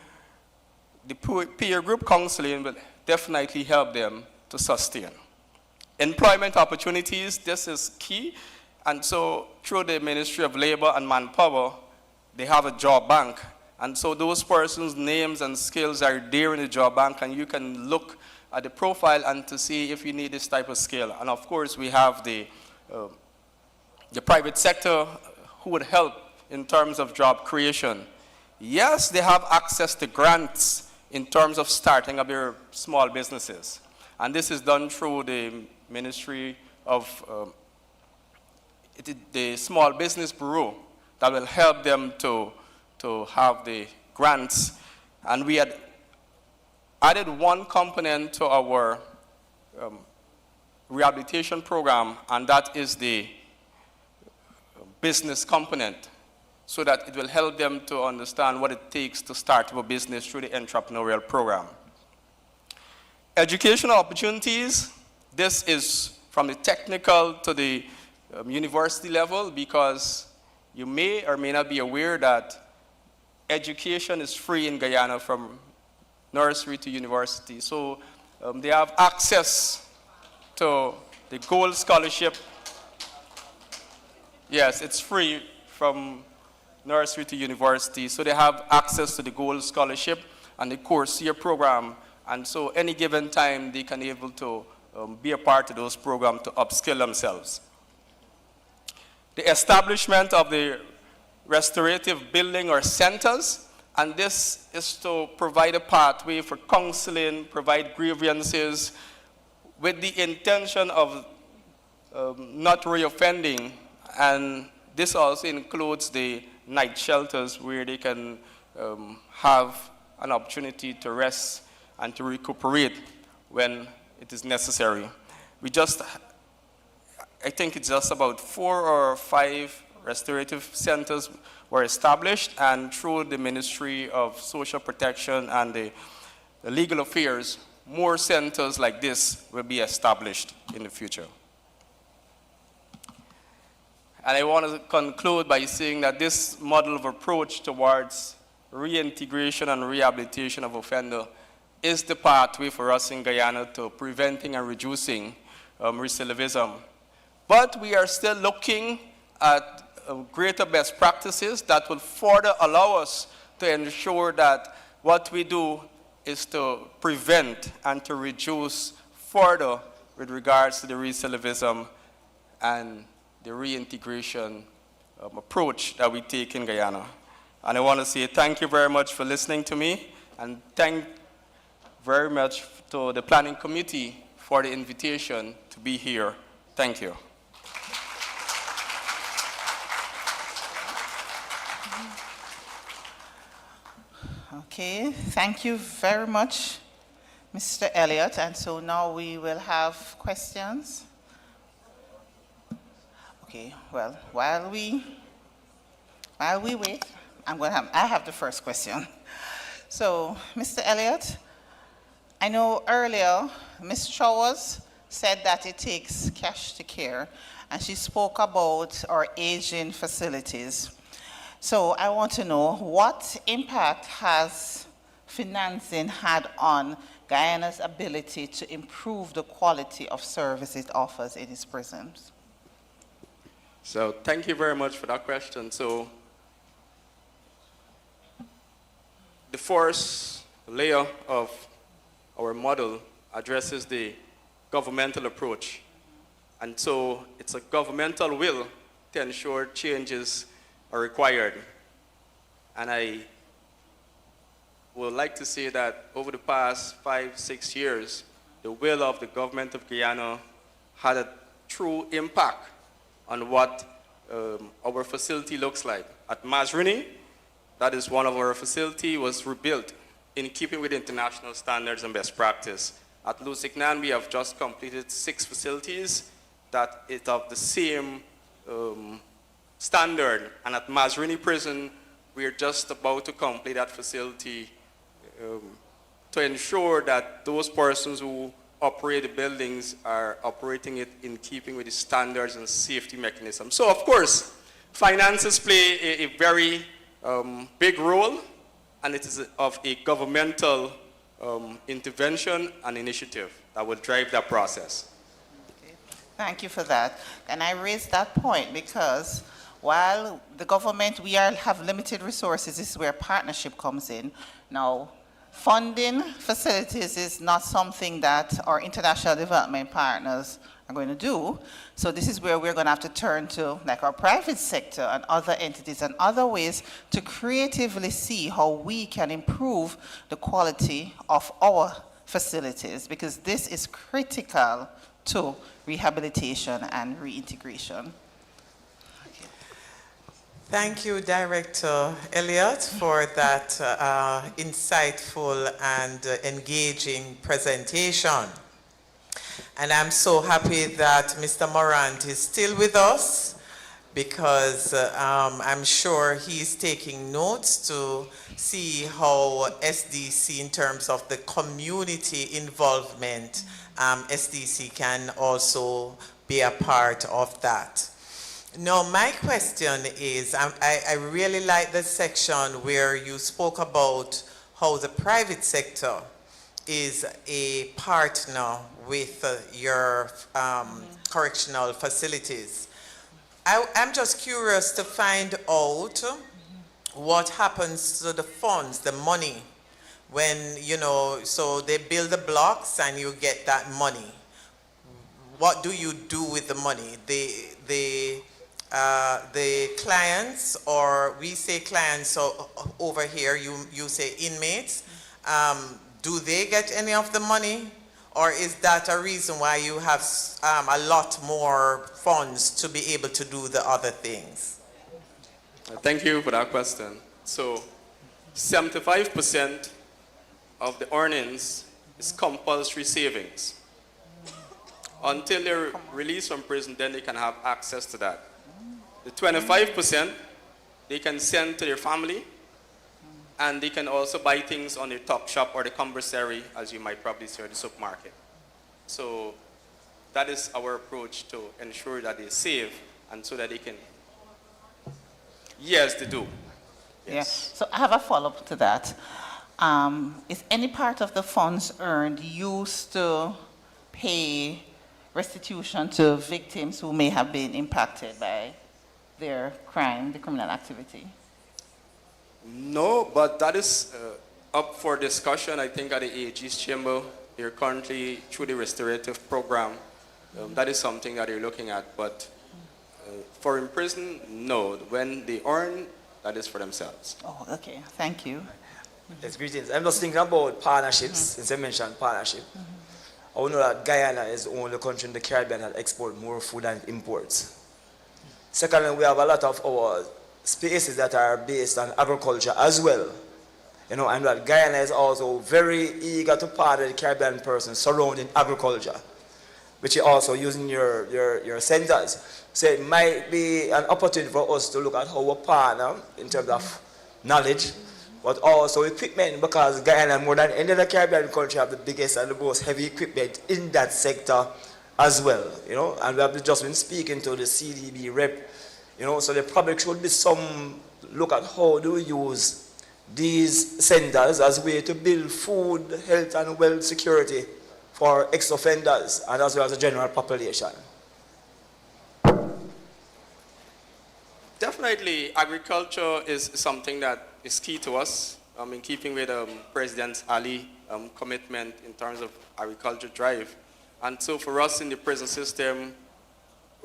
[SPEAKER 18] the peer group counseling will definitely help them to sustain. Employment opportunities, this is key. And so through the Ministry of Labor and Manpower, they have a job bank. And so those persons' names and skills are there in the job bank, and you can look at the profile and to see if you need this type of skill. And of course, we have the private sector who would help in terms of job creation. Yes, they have access to grants in terms of starting up their small businesses. And this is done through the Ministry of the Small Business Bureau that will help them to have the grants. And we had added one component to our rehabilitation program, and that is the business component, so that it will help them to understand what it takes to start a business through the entrepreneurial program. Educational opportunities, this is from the technical to the university level, because you may or may not be aware that education is free in Guyana from nursery to university. So they have access to the Gold Scholarship. Yes, it's free from nursery to university. So they have access to the Gold Scholarship and the Coursera program. And so any given time, they can be able to be a part of those programs to upskill themselves. The establishment of the restorative building or centers, and this is to provide a pathway for counseling, provide grievances, with the intention of not reoffending. And this also includes the night shelters where they can have an opportunity to rest and to recuperate when it is necessary. I think it's just about 4 or 5 restorative centers were established, and through the Ministry of Social Protection and the Legal Affairs, more centers like this will be established in the future. And I want to conclude by saying that this model of approach towards reintegration and rehabilitation of offender is the pathway for us in Guyana to preventing and reducing recidivism. But we are still looking at greater best practices that will further allow us to ensure that what we do is to prevent and to reduce further with regards to the recidivism and the reintegration approach that we take in Guyana. And I want to say thank you very much for listening to me, and thank very much to the Planning Committee for the invitation to be here. Thank you.
[SPEAKER 15] Okay, thank you very much, Mr. Elliot. And so now we will have questions. Okay, well, while we wait, I have the first question. So, Mr. Elliot, I know earlier Ms. Trowers said that it takes cash to care, and she spoke about our aging facilities. So I want to know, what impact has financing had on Guyana's ability to improve the quality of service it offers in its prisons?
[SPEAKER 18] So thank you very much for that question. So the first layer of our model addresses the governmental approach. And so it's a governmental will to ensure changes are required. And I would like to say that over the past 5-6 years, the will of the government of Guyana had a true impact on what our facility looks like. At Mazrini, that is one of our facilities, was rebuilt in keeping with international standards and best practice. At Lusiknan, we have just completed 6 facilities that is of the same standard. And at Mazrini Prison, we are just about to complete that facility to ensure that those persons who operate the buildings are operating it in keeping with the standards and safety mechanisms. So, of course, finances play a very big role, and it is of a governmental intervention and initiative that will drive that process.
[SPEAKER 15] Okay. Thank you for that. And I raised that point because while the government, we have limited resources, this is where partnership comes in. Now, funding facilities is not something that our international development partners are going to do. So this is where we're going to have to turn to like our private sector and other entities and other ways to creatively see how we can improve the quality of our facilities, because this is critical to rehabilitation and reintegration.
[SPEAKER 23] Thank you, Director Elliot, for that insightful and engaging presentation. And I'm so happy that Mr. Morant is still with us, because I'm sure he's taking notes to see how SDC, in terms of the community involvement, SDC can also be a part of that. Now, my question is, I really like the section where you spoke about how the private sector is a partner with your correctional facilities. I'm just curious to find out what happens to the funds, the money, when, you know, so they build the blocks and you get that money. What do you do with the money? The clients, or we say clients, so over here you say inmates, do they get any of the money? Or is that a reason why you have a lot more funds to be able to do the other things?
[SPEAKER 18] Thank you for that question. So 75% of the earnings is compulsory savings. Until they're released from prison, then they can have access to that. The 25%, they can send to their family, and they can also buy things on their top shop or the commissary, as you might probably see at the supermarket. So that is our approach to ensure that they save, and so that they can, yes, they do. Yes.
[SPEAKER 15] Yeah. So I have a follow-up to that. Is any part of the funds earned used to pay restitution to victims who may have been impacted by their crime, the criminal activity?
[SPEAKER 18] No, but that is up for discussion. I think at the AG's chamber, they're currently through the restorative program. That is something that they're looking at. But for in prison, no. When they earn, that is for themselves.
[SPEAKER 15] Oh, okay. Thank you.
[SPEAKER 13] Yes, greetings. I'm just thinking about partnerships, since I mentioned partnership. I know that Guyana is the only country in the Caribbean that exports more food than it imports. Secondly, we have a lot of our spaces that are based on agriculture as well. You know, and that Guyana is also very eager to partner the Caribbean person surrounding agriculture, which is also using your centers. So it might be an opportunity for us to look at how we partner in terms of knowledge, but also equipment, because Guyana, more than any other Caribbean country, have the biggest and the most heavy equipment in that sector as well, you know. And we have just been speaking to the CDB rep, you know, so there probably should be some look at how do we use these centers as a way to build food, health and wealth security for ex-offenders and as well as the general population.
[SPEAKER 18] Definitely, agriculture is something that is key to us, in keeping with President Ali's commitment in terms of agriculture drive. And so for us in the prison system,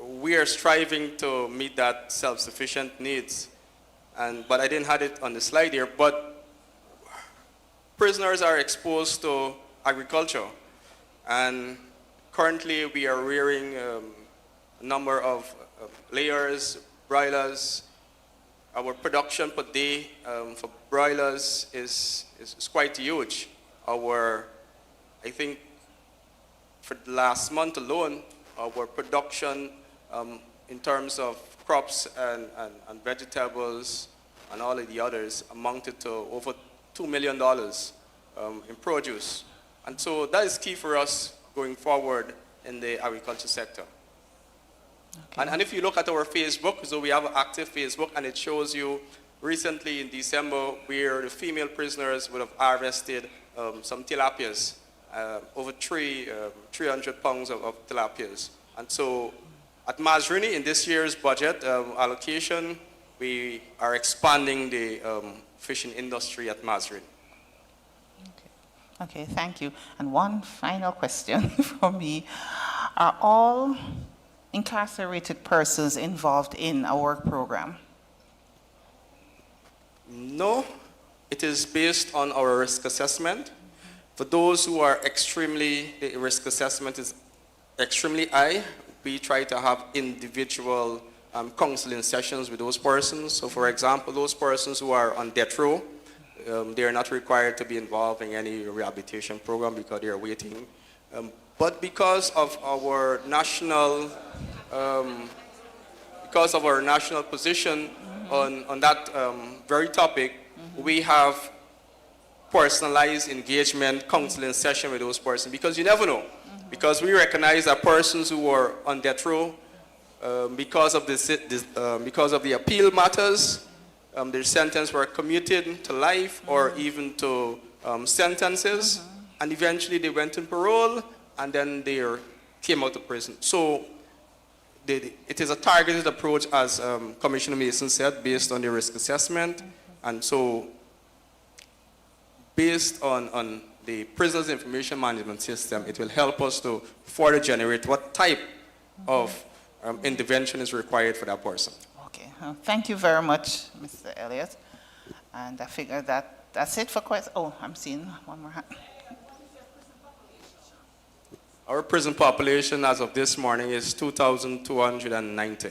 [SPEAKER 18] we are striving to meet that self-sufficient needs. But I didn't have it on the slide here, but prisoners are exposed to agriculture. And currently we are rearing a number of layers, broilers. Our production per day for broilers is quite huge. I think for the last month alone, our production in terms of crops and vegetables and all of the others amounted to over $2 million in produce. And so that is key for us going forward in the agriculture sector. Okay. And if you look at our Facebook, so we have an active Facebook, and it shows you recently in December where the female prisoners would have harvested some tilapias, over 300 pounds of tilapias. And so At Mazrini, in this year's budget allocation, we are expanding the fishing industry at Mazrini.
[SPEAKER 15] Okay, thank you. And one final question from me. Are all incarcerated persons involved in a work program?
[SPEAKER 18] No, it is based on our risk assessment. For those who are the risk assessment is extremely high, we try to have individual counseling sessions with those persons. So for example, those persons who are on death row, they are not required to be involved in any rehabilitation program because they are waiting. But because of our national position on that very topic, we have personalized engagement counseling session with those persons, because you never know. Because we recognize that persons who are on death row, because of the appeal matters, their sentence were commuted to life or even to sentences, and eventually they went on parole and then they came out of prison. So it is a targeted approach, as Commissioner Mason said, based on the risk assessment. And so based on the prisoners information management system, it will help us to further generate what type of intervention is required for that person.
[SPEAKER 15] Okay, thank you very much, Mr. Elliot. And I figure that's it for questions. Oh, I'm seeing one more hand.
[SPEAKER 18] Our prison population as of this morning is 2,290,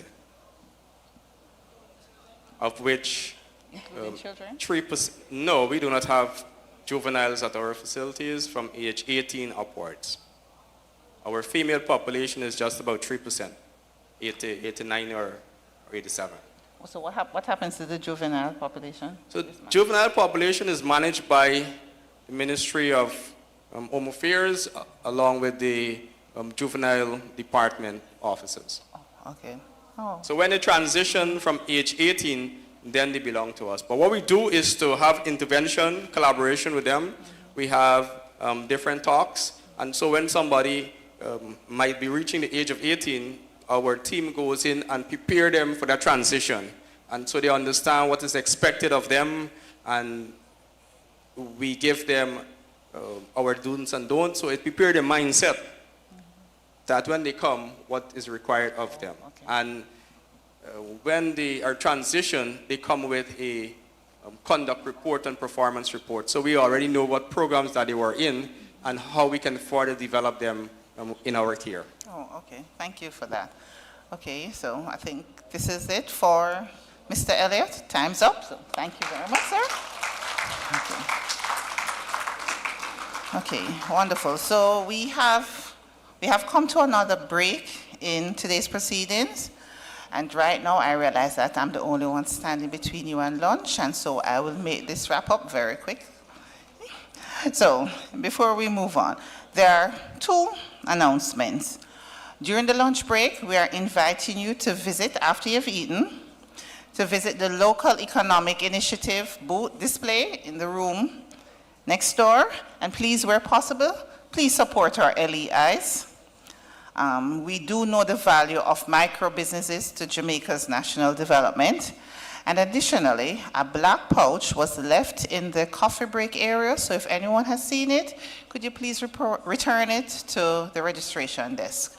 [SPEAKER 18] of which
[SPEAKER 15] children?
[SPEAKER 18] 3%. No, we do not have juveniles at our facilities from age 18 upwards. Our female population is just about 3%, 89 or 87.
[SPEAKER 15] So what happens to the juvenile population?
[SPEAKER 18] So juvenile population is managed by the Ministry of Home Affairs along with the juvenile department officers.
[SPEAKER 15] Oh, okay. Oh.
[SPEAKER 18] So when they transition from age 18, then they belong to us. But what we do is to have intervention, collaboration with them. We have different talks. And so when somebody might be reaching the age of 18, our team goes in and prepare them for that transition. And so they understand what is expected of them, and we give them our do's and don'ts. So it prepares their mindset that when they come, what is required of them.
[SPEAKER 15] Okay.
[SPEAKER 18] And when they are transitioned, they come with a conduct report and performance report. So we already know what programs that they were in and how we can further develop them in our care.
[SPEAKER 15] Oh, okay. Thank you for that. Okay, so I think this is it for Mr. Elliot. Time's up, so thank you very much, sir. Okay, wonderful. So we have come to another break in today's proceedings. And right now I realize that I'm the only one standing between you and lunch, and so I will make this wrap up very quick. So before we move on, there are two announcements. During the lunch break, we are inviting you to visit, after you've eaten, to visit the local economic initiative booth display in the room next door. And please, where possible, please support our LEIs. We do know the value of micro businesses to Jamaica's national development. And additionally, a black pouch was left in the coffee break area. So if anyone has seen it, could you please return it to the registration desk?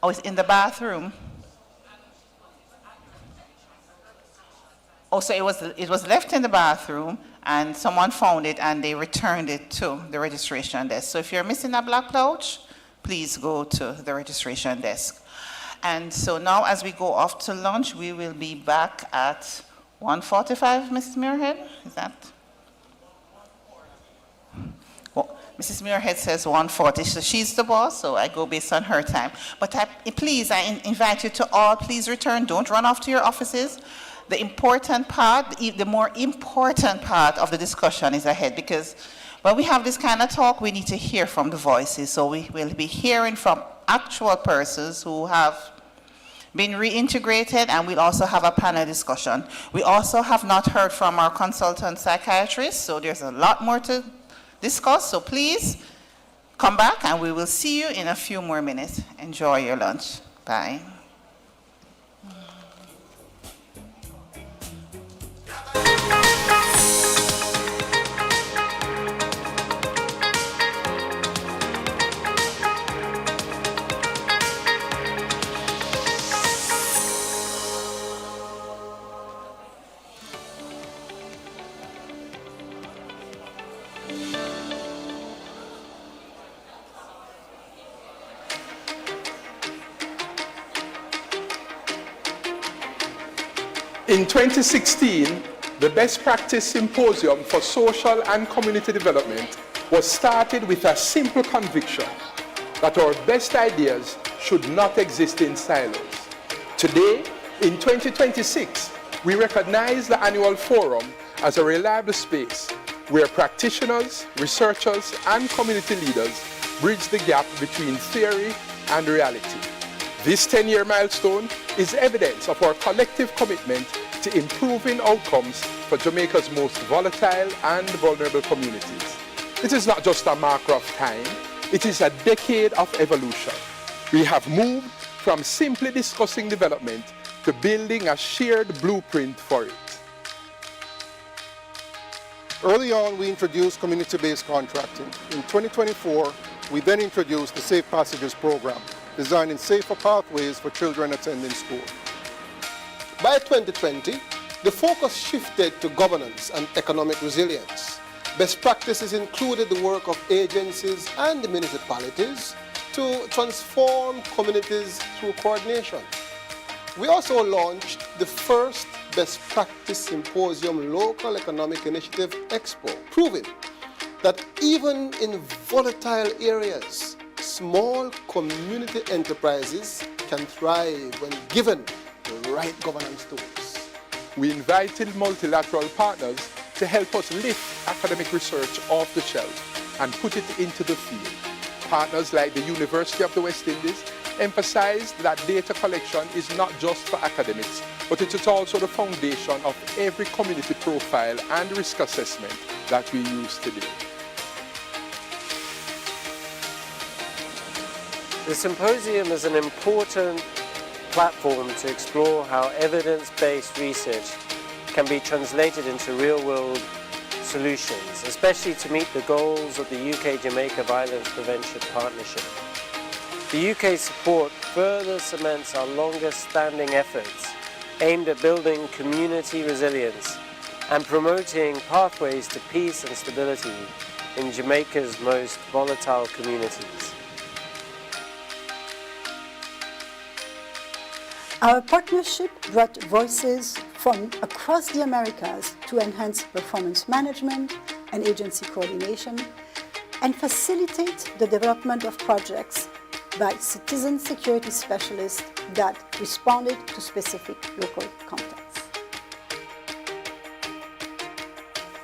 [SPEAKER 15] Oh, it's in the bathroom. Oh, so it was left in the bathroom, and someone found it and they returned it to the registration desk. So if you're missing a black pouch, please go to the registration desk. And so now as we go off to lunch, we will be back at 1:45, Mrs. Muirhead? Is that? Well, Mrs. Muirhead says 1:40, so she's the boss, so I go based on her time. But please, I invite you to all, please return. Don't run off to your offices. The important part, the more important part of the discussion is ahead, because when we have this kind of talk, we need to hear from the voices. So we will be hearing from actual persons who have been reintegrated, and we'll also have a panel discussion. We also have not heard from our consultant psychiatrist, so there's a lot more to discuss. So please come back, and we will see you in a few more minutes. Enjoy your lunch. Bye.
[SPEAKER 17] In 2016, the Best Practice Symposium for Social and Community Development was started with a simple conviction that our best ideas should not exist in silos. Today, in 2026, we recognize the annual forum as a reliable space where practitioners, researchers, and community leaders bridge the gap between theory and reality. This 10-year milestone is evidence of our collective commitment to improving outcomes for Jamaica's most volatile and vulnerable communities. It is not just a marker of time, it is a decade of evolution. We have moved from simply discussing development to building a shared blueprint for it.
[SPEAKER 19] Early on, we introduced community-based contracting. In 2024, we then introduced the Safe Passages program, designing safer pathways for children attending school. By 2020, the focus shifted to governance and economic resilience. Best practices included the work of agencies and municipalities to transform communities through coordination. We also launched the first Best Practice Symposium Local Economic Initiative Expo, proving that even in volatile areas, small community enterprises can thrive when given the right governance tools.
[SPEAKER 17] We invited multilateral partners to help us lift academic research off the shelf and put it into the field. Partners like the University of the West Indies emphasized that data collection is not just for academics, but it is also the foundation of every community profile and risk assessment that we use today.
[SPEAKER 21] The symposium is an important platform to explore how evidence-based research can be translated into real-world solutions, especially to meet the goals of the UK-Jamaica Violence Prevention Partnership. The UK's support further cements our longest-standing efforts aimed at building community resilience and promoting pathways to peace and stability in Jamaica's most volatile communities.
[SPEAKER 22] Our partnership brought voices from across the Americas to enhance performance management and agency coordination and facilitate the development of projects by citizen security specialists that responded to specific local contexts.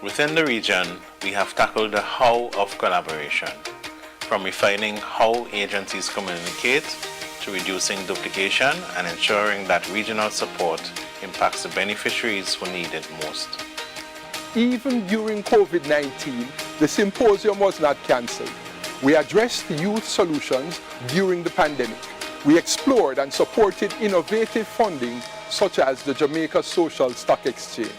[SPEAKER 25] Within the region, we have tackled the how of collaboration, from refining how agencies communicate to reducing duplication and ensuring that regional support impacts the beneficiaries who need it most.
[SPEAKER 17] Even during COVID-19, the symposium was not cancelled. We addressed youth solutions during the pandemic. We explored and supported innovative funding such as the Jamaica Social Stock Exchange.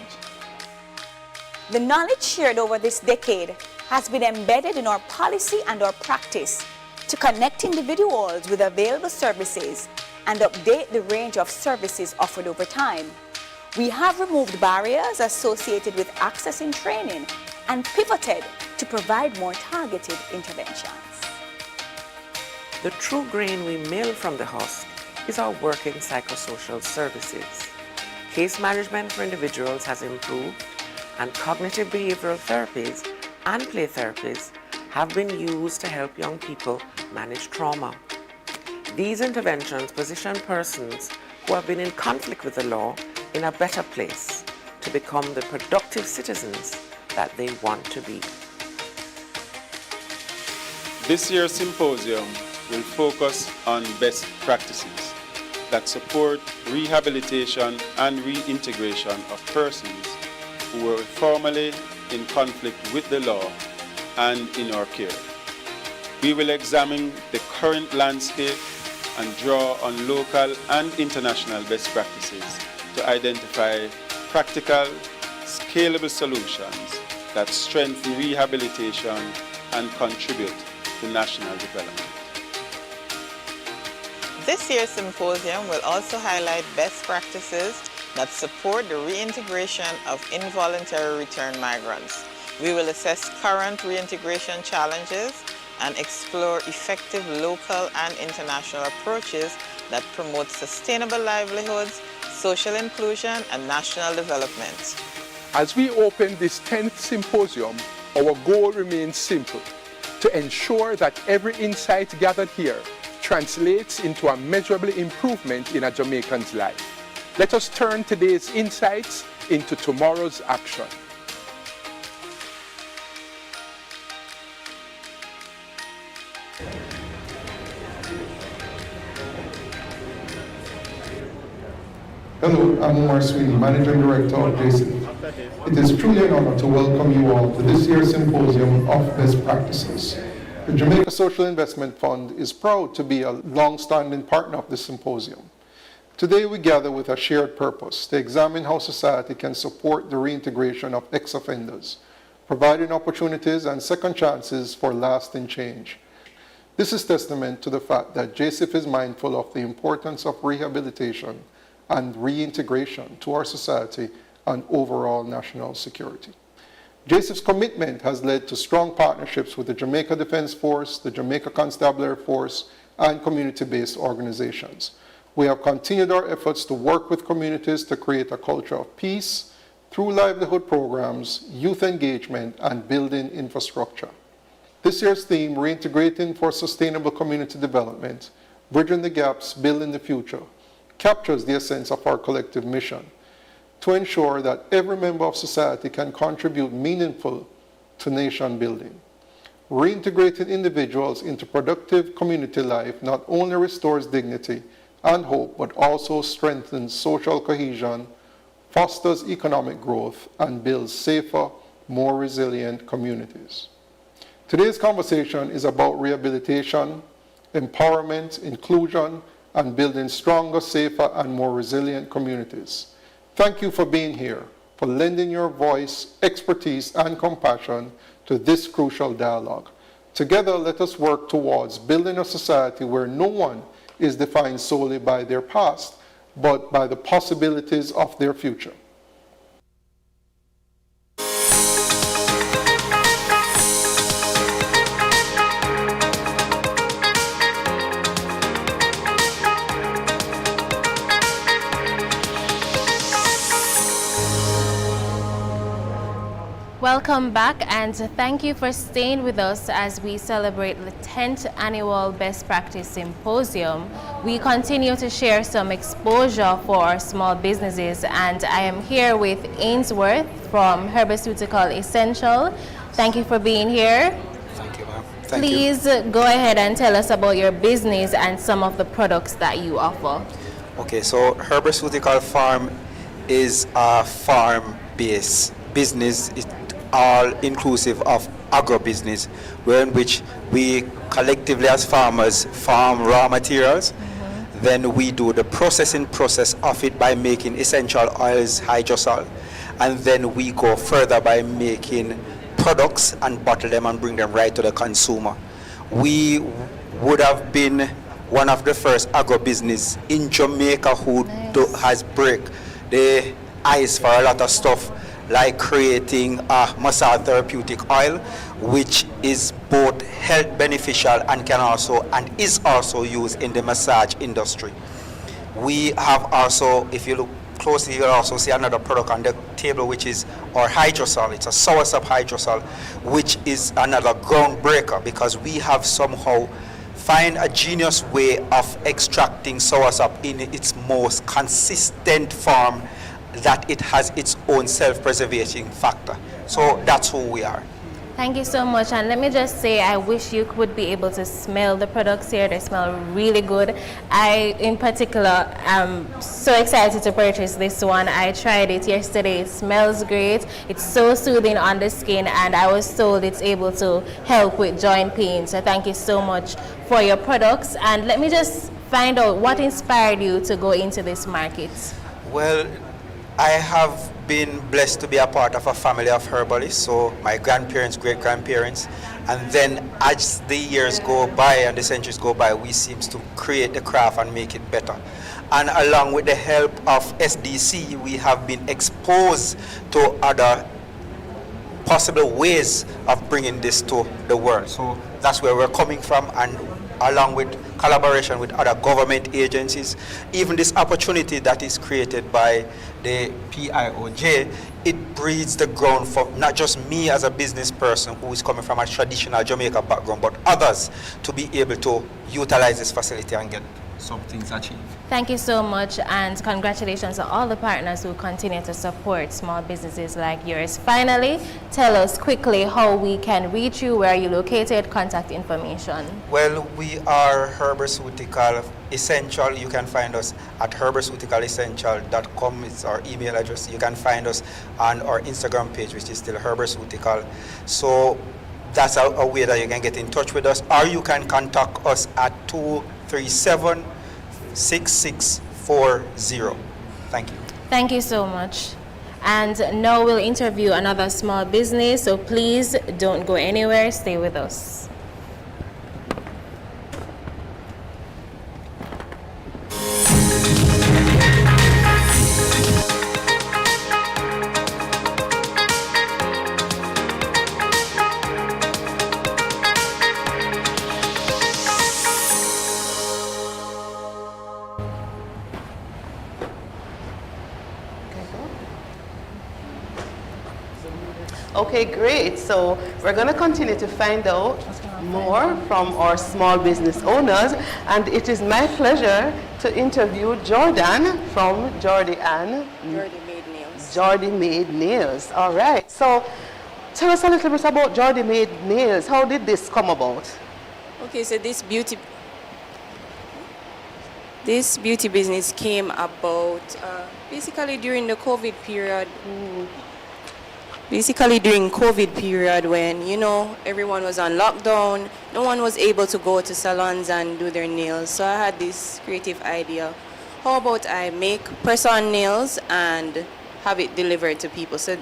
[SPEAKER 26] The knowledge shared over this decade has been embedded in our policy and our practice to connect individuals with available services and update the range of services offered over time. We have removed barriers associated with accessing training and pivoted to provide more targeted interventions.
[SPEAKER 27] The true grain we mill from the husk is our work in psychosocial services. Case management for individuals has improved, and cognitive behavioral therapies and play therapies have been used to help young people manage trauma. These interventions position persons who have been in conflict with the law in a better place to become the productive citizens that they want to be.
[SPEAKER 28] This year's symposium will focus on best practices that support rehabilitation and reintegration of persons who were formerly in conflict with the law and in our care. We will examine the current landscape and draw on local and international best practices to identify practical, scalable solutions that strengthen rehabilitation and contribute to national development.
[SPEAKER 2] This year's symposium will also highlight best practices that support the reintegration of involuntary return migrants. We will assess current reintegration challenges and explore effective local and international approaches that promote sustainable livelihoods, social inclusion, and national development.
[SPEAKER 17] As we open this 10th symposium, our goal remains simple: to ensure that every insight gathered here translates into a measurable improvement in a Jamaican's life. Let us turn today's insights into tomorrow's action.
[SPEAKER 19] Hello, I'm Omar Sweeney, Managing Director of JCIF. It is truly an honor to welcome you all to this year's Symposium of Best Practices. The Jamaica Social Investment Fund is proud to be a long-standing partner of this symposium. Today we gather with a shared purpose to examine how society can support the reintegration of ex-offenders, providing opportunities and second chances for lasting change. This is testament to the fact that JCIF is mindful of the importance of rehabilitation and reintegration to our society and overall national security. JCIF's commitment has led to strong partnerships with the Jamaica Defense Force, the Jamaica Constabulary Force, and community-based organizations. We have continued our efforts to work with communities to create a culture of peace through livelihood programs, youth engagement, and building infrastructure. This year's theme, Reintegrating for Sustainable Community Development, Bridging the Gaps, Building the Future, captures the essence of our collective mission to ensure that every member of society can contribute meaningfully to nation building. Reintegrating individuals into productive community life not only restores dignity and hope, but also strengthens social cohesion, fosters economic growth, and builds safer, more resilient communities. Today's conversation is about rehabilitation, empowerment, inclusion, and building stronger, safer, and more resilient communities. Thank you for being here, for lending your voice, expertise, and compassion to this crucial dialogue. Together, let us work towards building a society where no one is defined solely by their past, but by the possibilities of their future.
[SPEAKER 3] Welcome back, and thank you for staying with us as we celebrate the 10th Annual Best Practice Symposium. We continue to share some exposure for our small businesses, and I am here with Ainsworth from Herbaceutical Essential. Thank you for being here.
[SPEAKER 5] Thank you, ma'am.
[SPEAKER 3] Please go ahead and tell us about your business and some of the products that you offer.
[SPEAKER 5] Okay, so Herbaceutical Farm is a farm-based business. It's all inclusive of agribusiness, where in which we collectively as farmers farm raw materials. Then we do the processing process of it by making essential oils, hydrosol, and then we go further by making products and bottle them and bring them right to the consumer. We would have been one of the first agribusiness in Jamaica who has break the ice for a lot of stuff, like creating a massage therapeutic oil, which is both health beneficial and can also and is also used in the massage industry. We have also, if you look closely, you'll also see another product on the table, which is our hydrosol. It's a soursop hydrosol, which is another groundbreaker because we have somehow find a genius way of extracting soursop in its most consistent form, that it has its own self-preservating factor. So that's who we are.
[SPEAKER 3] Thank you so much, and let me just say I wish you would be able to smell the products here. They smell really good. I, in particular, am so excited to purchase this one. I tried it yesterday. It smells great. It's so soothing on the skin, and I was told it's able to help with joint pain. So thank you so much for your products. And let me just find out what inspired you to go into this market.
[SPEAKER 5] Well, I have been blessed to be a part of a family of herbalists, so my grandparents, great-grandparents, and then as the years go by and the centuries go by, we seem to create the craft and make it better. And along with the help of SDC, we have been exposed to other possible ways of bringing this to the world. So that's where we're coming from, and along with collaboration with other government agencies, even this opportunity that is created by the PIOJ, it breeds the ground for not just me as a business person who is coming from a traditional Jamaica background, but others to be able to utilize this facility and get some things achieved.
[SPEAKER 3] Thank you so much, and congratulations to all the partners who continue to support small businesses like yours. Finally, tell us quickly how we can reach you, where you're located, contact information.
[SPEAKER 5] Well, we are Herbaceutical Essential. You can find us at herbaceutical.essential.com. It's our email address. You can find us on our Instagram page, which is still Herbaceutical. So that's a way that you can get in touch with us, or you can contact us at 237-6640. Thank you.
[SPEAKER 3] Thank you so much. And now we'll interview another small business, so please don't go anywhere, stay with us.
[SPEAKER 1] Okay, great. So we're going to continue to find out more from our small business owners, and it is my pleasure to interview Jordan from Jordy Made Nails. Jordy Made Nails. All right. So tell us a little bit about Jordy Made Nails. How did this come about?
[SPEAKER 7] Okay, so this beauty business came about basically during the COVID period. Basically during COVID period when, you know, everyone was on lockdown, no one was able to go to salons and do their nails. So I had this creative idea. How about I make press-on nails and have it delivered to people? So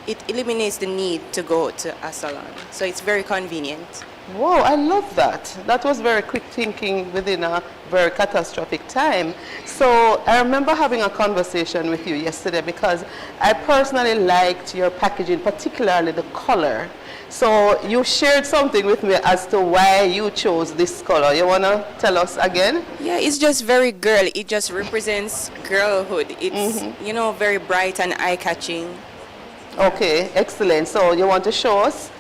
[SPEAKER 7] it eliminates the need to go to a salon. So it's very convenient.
[SPEAKER 1] Wow, I love that. That was very quick thinking within a very catastrophic time. So I remember having a conversation with you yesterday because I personally liked your packaging, particularly the color. So you shared something with me as to why you chose this color. You want to tell us again?
[SPEAKER 7] Yeah, it's just very girl. It just represents girlhood. It's, you know, very bright and eye-catching.
[SPEAKER 1] Okay, excellent. So you want to show us?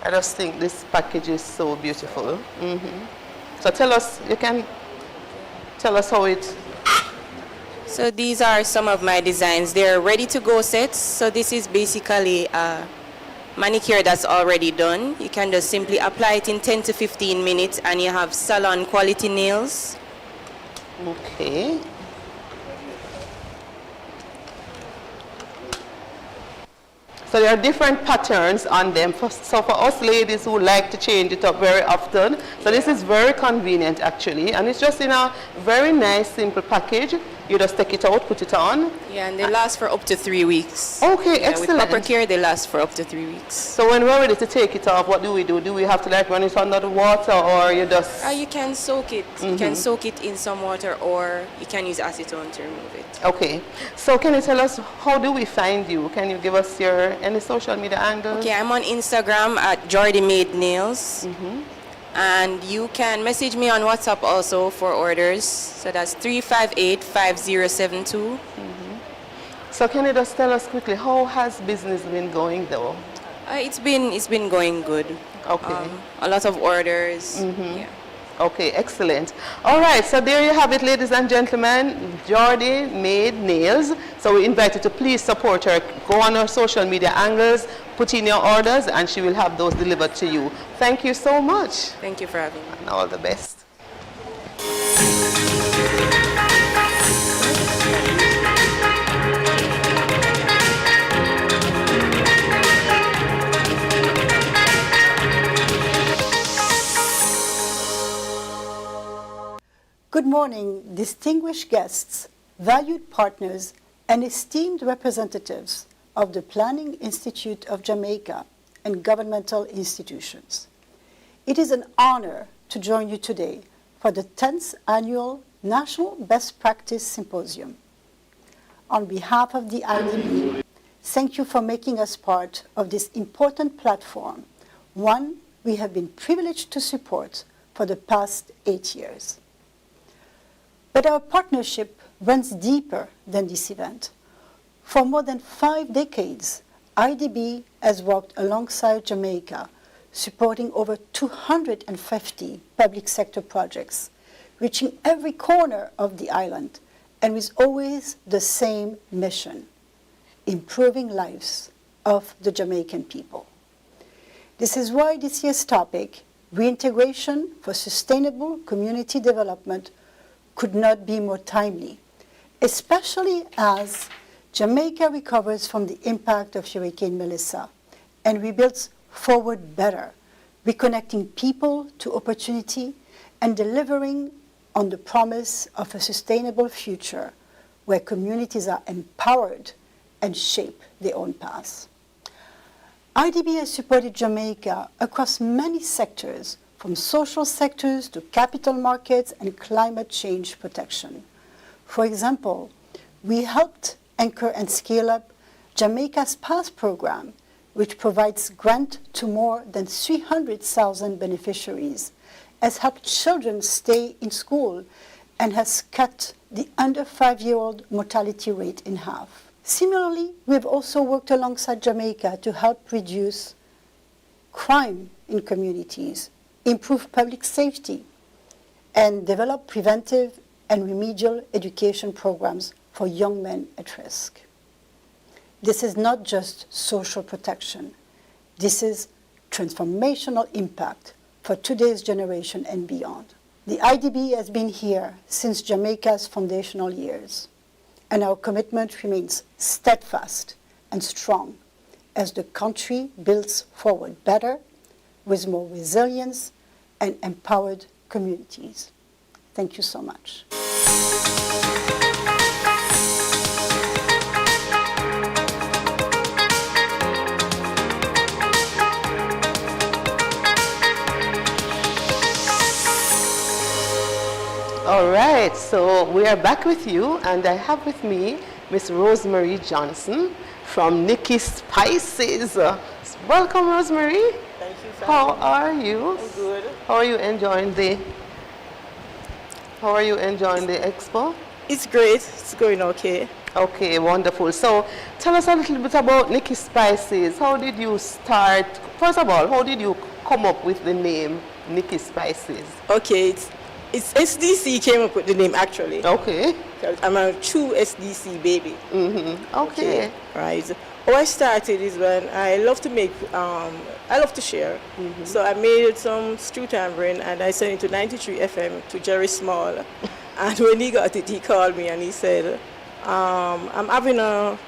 [SPEAKER 1] I just think this package is so beautiful. So tell us, you can tell us how it...
[SPEAKER 7] So these are some of my designs. They're ready-to-go sets. So this is basically a manicure that's already done. You can just simply apply it in 10 to 15 minutes and you have salon quality nails.
[SPEAKER 1] Okay. So there are different patterns on them. So for us ladies who like to change it up very often, so this is very convenient actually, and it's just in a very nice simple package. You just take it out, put it on.
[SPEAKER 7] Yeah, and they last for up to 3 weeks.
[SPEAKER 1] Okay,
[SPEAKER 7] yeah,
[SPEAKER 1] excellent.
[SPEAKER 7] With proper care, they last for up to 3 weeks.
[SPEAKER 1] So when we're ready to take it off, what do we do? Do we have to like run it under the water, or you just...
[SPEAKER 7] You can soak it. You can soak it in some water, or you can use acetone to remove it.
[SPEAKER 1] Okay. So can you tell us, how do we find you? Can you give us your any social media handles?
[SPEAKER 7] Okay, I'm on Instagram at Jordy Made Nails. And you can message me on WhatsApp also for orders. So that's 358-5072.
[SPEAKER 1] So can you just tell us quickly, how has business been going though?
[SPEAKER 7] It's been going good.
[SPEAKER 1] Okay.
[SPEAKER 7] A lot of orders. Yeah.
[SPEAKER 1] Okay, excellent. All right, so there you have it, ladies and gentlemen. Jordy Made Nails. So we invite you to please support her. Go on her social media angles, put in your orders, and she will have those delivered to you. Thank you so much.
[SPEAKER 7] Thank you for having me.
[SPEAKER 1] And all the best.
[SPEAKER 22] morning, distinguished guests, valued partners, and esteemed representatives of the Planning Institute of Jamaica and governmental institutions. It is an honor to join you today for the 10th Annual National Best Practice Symposium. On behalf of the IDB, thank you for making us part of this important platform, one we have been privileged to support for the past 8 years. But our partnership runs deeper than this event. For more than 5 decades, IDB has worked alongside Jamaica, supporting over 250 public sector projects, reaching every corner of the island, and with always the same mission: improving lives of the Jamaican people. This is why this year's topic, Reintegration for Sustainable Community Development, could not be more timely, especially as Jamaica recovers from the impact of Hurricane Melissa and rebuilds forward better, reconnecting people to opportunity and delivering on the promise of a sustainable future where communities are empowered and shape their own paths. IDB has supported Jamaica across many sectors, from social sectors to capital markets and climate change protection. For example, we helped anchor and scale up Jamaica's PASS program, which provides grant to more than 300,000 beneficiaries, has helped children stay in school, and has cut the under 5-year-old mortality rate in half. Similarly, we've also worked alongside Jamaica to help reduce crime in communities, improve public safety, and develop preventive and remedial education programs for young men at risk. This is not just social protection. This is transformational impact for today's generation and beyond. The IDB has been here since Jamaica's foundational years, and our commitment remains steadfast and strong as the country builds forward better, with more resilience and empowered communities. Thank you so much.
[SPEAKER 1] All right, so we are back with you, and I have with me Miss Rosemary Johnson from Nicklon Spices. Welcome, Rosemary.
[SPEAKER 8] Thank you.
[SPEAKER 1] How are you?
[SPEAKER 8] I'm good.
[SPEAKER 1] How are you enjoying the expo?
[SPEAKER 8] It's great. It's going okay.
[SPEAKER 1] Okay, wonderful. So tell us a little bit about Nicklon Spices. How did you start? First of all, how did you come up with the name Nicklon Spices?
[SPEAKER 8] Okay, it's SDC came up with the name actually.
[SPEAKER 1] Okay.
[SPEAKER 8] I'm a true SDC baby.
[SPEAKER 1] Mm-hmm. Okay.
[SPEAKER 8] Right. How I started is when I love to make, I love to share. Mm-hmm. So I made some stew tambourine and I sent it to 93 FM to Jerry Small. And when he got it, he called me and he said, I'm having a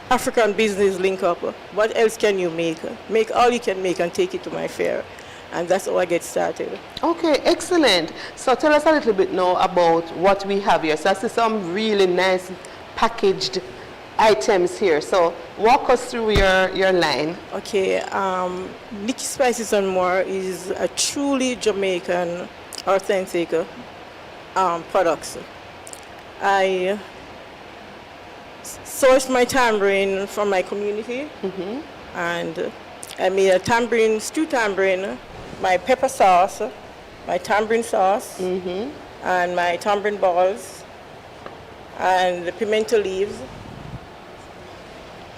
[SPEAKER 8] African business link up. What else can you make? Make all you can make and take it to my fair. And that's how I get started.
[SPEAKER 1] Okay, excellent. So tell us a little bit now about what we have here. So I see some really nice packaged items here. So walk us through your line.
[SPEAKER 8] Okay, Nicklon Spices and More is a truly Jamaican, authentic products. I sourced my tambourine from my community, and I made a tambourine, stew tambourine, my pepper sauce, my tambourine sauce, and my tambourine balls, and the pimento leaves,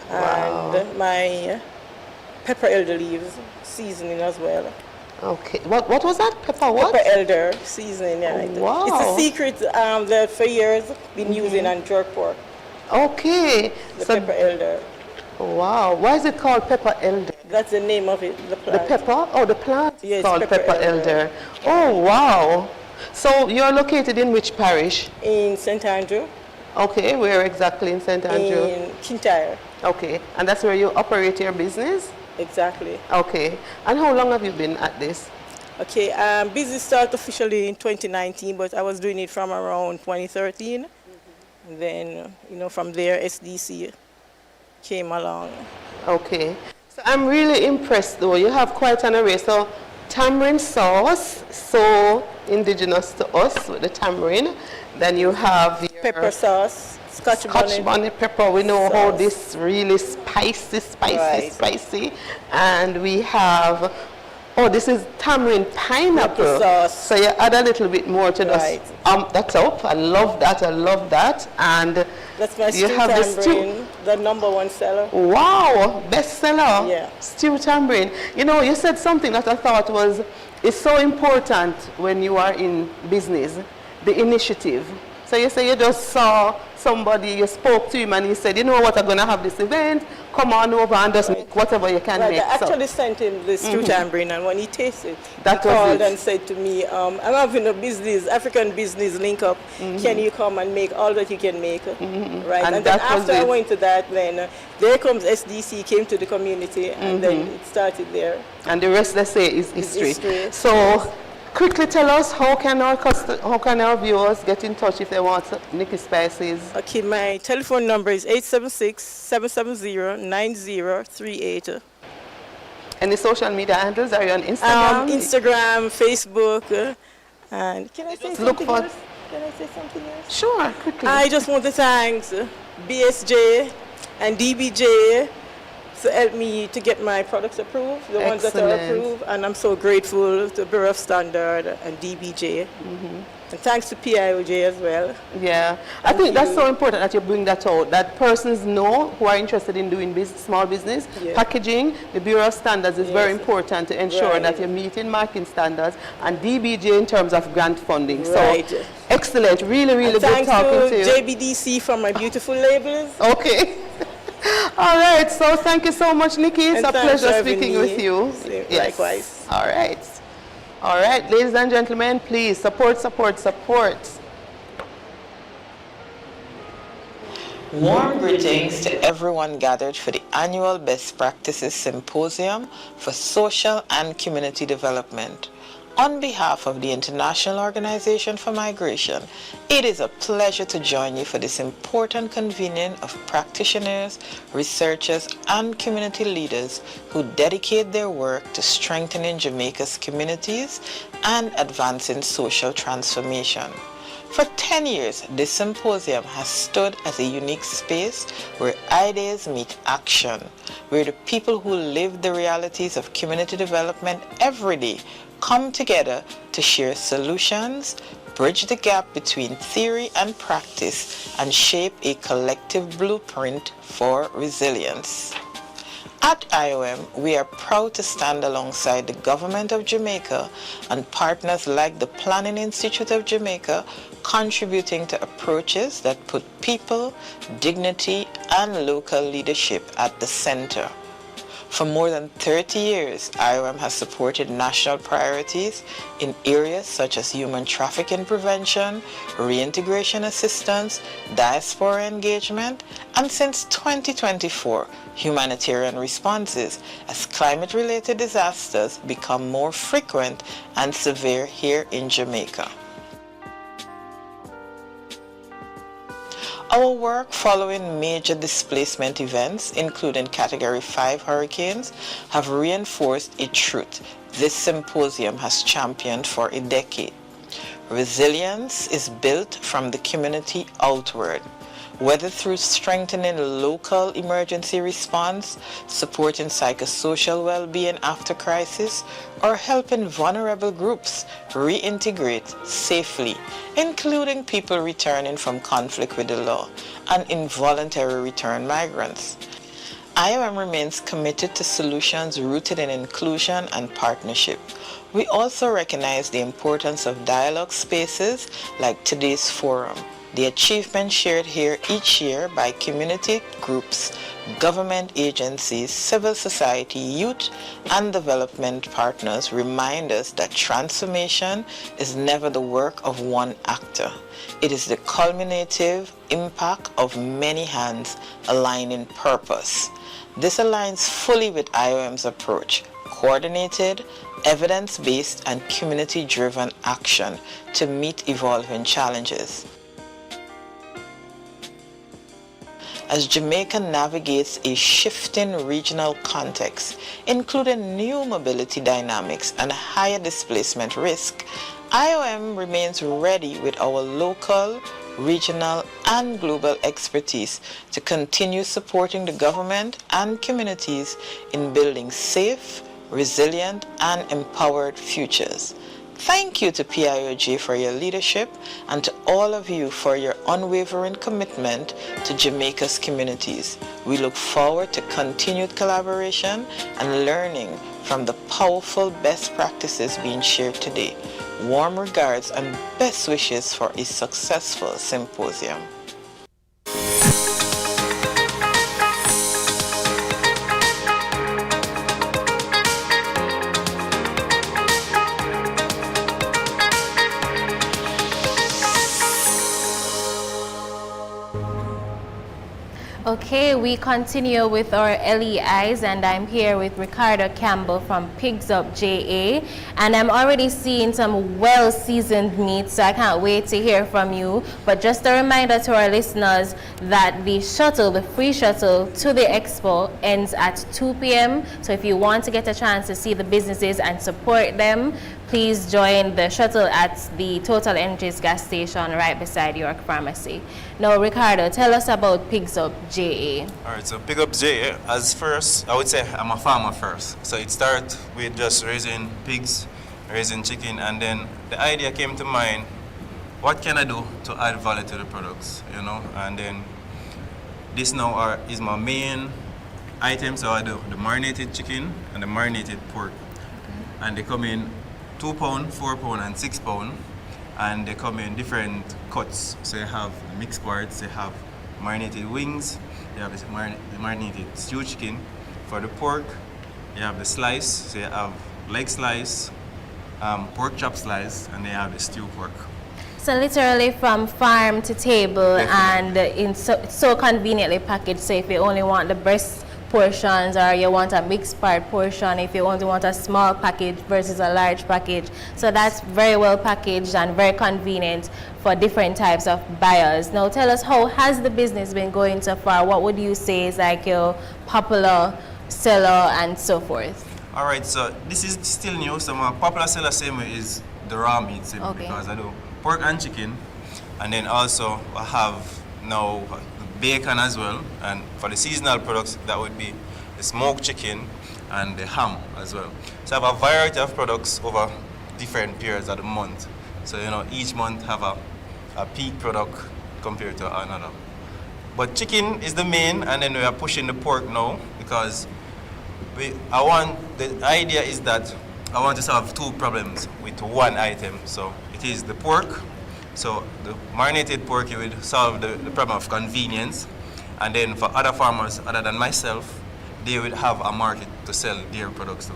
[SPEAKER 8] and my pepper elder leaves seasoning as well.
[SPEAKER 1] Okay, what was that? Pepper what?
[SPEAKER 8] Pepper elder seasoning, yeah.
[SPEAKER 1] Oh, wow.
[SPEAKER 8] It's a secret that for years been using on jerk pork.
[SPEAKER 1] Okay.
[SPEAKER 8] The pepper elder.
[SPEAKER 1] Wow, why is it called pepper elder?
[SPEAKER 8] That's the name of it, the plant.
[SPEAKER 1] The pepper? Oh, the plant is
[SPEAKER 8] yes,
[SPEAKER 1] called pepper elder. Oh, wow. So you're located in which parish?
[SPEAKER 8] In St. Andrew.
[SPEAKER 1] Okay, where exactly in St. Andrew?
[SPEAKER 8] In Kintyre.
[SPEAKER 1] Okay, and that's where you operate your business?
[SPEAKER 8] Exactly.
[SPEAKER 1] Okay, and how long have you been at this?
[SPEAKER 8] Okay, business started officially in 2019, but I was doing it from around 2013. And then, from there, SDC came along.
[SPEAKER 1] Okay. So I'm really impressed, though. You have quite an array. So tamarind sauce, so indigenous to us with the tamarind. Then you have your
[SPEAKER 8] pepper sauce, Scotch
[SPEAKER 1] bonnet pepper. We know how this really spicy.
[SPEAKER 8] Right.
[SPEAKER 1] And we have, this is tamarind pineapple
[SPEAKER 8] sauce.
[SPEAKER 1] So you add a little bit more to
[SPEAKER 8] Right.
[SPEAKER 1] that's up. I love that. And
[SPEAKER 8] that's my
[SPEAKER 1] you
[SPEAKER 8] stew
[SPEAKER 1] have the
[SPEAKER 8] tamarind, the #1 seller.
[SPEAKER 1] Wow, bestseller.
[SPEAKER 8] Yeah.
[SPEAKER 1] Stew tamarind. You said something that I thought is so important when you are in business, the initiative. So you say you just saw somebody, you spoke to him and he said, you know what, I'm going to have this event, come on over and just make whatever you can make.
[SPEAKER 8] I actually sent him the stew tamarind, and when he tasted it, he
[SPEAKER 1] was
[SPEAKER 8] called
[SPEAKER 1] it.
[SPEAKER 8] and said to me, I'm having a African business link up, can you come and make all that you can make? Right, and then after I went to that, then there comes SDC, came to the community, and then it started there.
[SPEAKER 1] And the rest, let's say, is history. So, quickly tell us, how can our viewers get in touch if they want Nikki Spices?
[SPEAKER 8] Okay, my telephone number is 876-770-9038.
[SPEAKER 1] Any social media handles? Are you on Instagram?
[SPEAKER 8] Instagram, Facebook, and can I say something else? Can I say something else?
[SPEAKER 1] Sure, quickly.
[SPEAKER 8] I just want to thank BSJ and DBJ to help me to get my products approved, the ones that are approved, and I'm so grateful to Bureau of Standard and DBJ. And thanks to PIOJ as well.
[SPEAKER 1] Yeah, I think that's so important that you bring that out, that persons know who are interested in doing small business, packaging. The Bureau of Standards is very important to ensure that you're meeting marking standards, and DBJ in terms of grant funding. So, excellent, really good talking to you.
[SPEAKER 8] Thanks to JBDC for my beautiful labels.
[SPEAKER 1] Okay. All right, so thank you so much, Nikki. It's a pleasure speaking with you.
[SPEAKER 8] Likewise.
[SPEAKER 1] All right. All right, ladies and gentlemen, please support.
[SPEAKER 2] Warm greetings to everyone gathered for the annual Best Practices Symposium for Social and Community Development. On behalf of the International Organization for Migration, it is a pleasure to join you for this important convening of practitioners, researchers, and community leaders who dedicate their work to strengthening Jamaica's communities and advancing social transformation. For 10 years, this symposium has stood as a unique space where ideas meet action, where the people who live the realities of community development every day come together to share solutions, bridge the gap between theory and practice, and shape a collective blueprint for resilience. At IOM, we are proud to stand alongside the Government of Jamaica and partners like the Planning Institute of Jamaica, contributing to approaches that put people, dignity, and local leadership at the center. For more than 30 years, IOM has supported national priorities in areas such as human trafficking prevention, reintegration assistance, diaspora engagement, and since 2024, humanitarian responses as climate-related disasters become more frequent and severe here in Jamaica. Our work following major displacement events, including Category 5 hurricanes, have reinforced a truth this symposium has championed for a decade. Resilience is built from the community outward, whether through strengthening local emergency response, supporting psychosocial well-being after crisis, or helping vulnerable groups reintegrate safely, including people returning from conflict with the law and involuntary return migrants. IOM remains committed to solutions rooted in inclusion and partnership. We also recognize the importance of dialogue spaces like today's forum. The achievements shared here each year by community groups, government agencies, civil society, youth, and development partners remind us that transformation is never the work of one actor. It is the culminative impact of many hands aligning purpose. This aligns fully with IOM's approach: coordinated, evidence-based and community-driven action to meet evolving challenges. As Jamaica navigates a shifting regional context, including new mobility dynamics and higher displacement risk, IOM remains ready with our local, regional, and global expertise to continue supporting the government and communities in building safe, resilient, and empowered futures. Thank you to PIOJ for your leadership and to all of you for your unwavering commitment to Jamaica's communities. We look forward to continued collaboration and learning from the powerful best practices being shared today. Warm regards and best wishes for a successful symposium.
[SPEAKER 3] Okay, we continue with our LEIs, and I'm here with Ricardo Campbell from Pigs Up JA, and I'm already seeing some well-seasoned meat, so I can't wait to hear from you. But just a reminder to our listeners that the shuttle, the free shuttle to the expo, ends at 2 p.m. So if you want to get a chance to see the businesses and support them, please join the shuttle at the Total Energies gas station right beside York Pharmacy. Now, Ricardo, tell us about Pigs Up JA.
[SPEAKER 9] All right, so Pig Up JA, as first, I would say I'm a farmer first. So it started with just raising pigs, raising chicken, and then the idea came to mind, what can I do to add value to the products, you know? And then this now is my main items. So I do the marinated chicken and the marinated pork. Okay. And they come in 2 pound, 4 pound, and 6 pound, and they come in different cuts. So you have the mixed parts, you have marinated wings, you have the marinated stewed chicken. For the pork, you have the slice, so you have leg slice, pork chop slice, and then you have the stew pork.
[SPEAKER 3] So literally from farm to table. Definitely. And so conveniently packaged. So if you only want the breast portions, or you want a mixed part portion, if you only want a small package versus a large package. So that's very well packaged and very convenient for different types of buyers. Now tell us, how has the business been going so far? What would you say is like your popular seller and so forth?
[SPEAKER 9] All right, so this is still new. So my popular seller same way is the raw meat, okay, because I do pork and chicken, and then also I have now bacon as well, and for the seasonal products that would be the smoked chicken and the ham as well. So I have a variety of products over different periods of the month. So you know, each month have a peak product compared to another. But chicken is the main, and then we are pushing the pork now because the idea is that I want to solve 2 problems with 1 item. So it is the pork. So the marinated pork, you will solve the problem of convenience. And then for other farmers other than myself, they will have a market to sell their products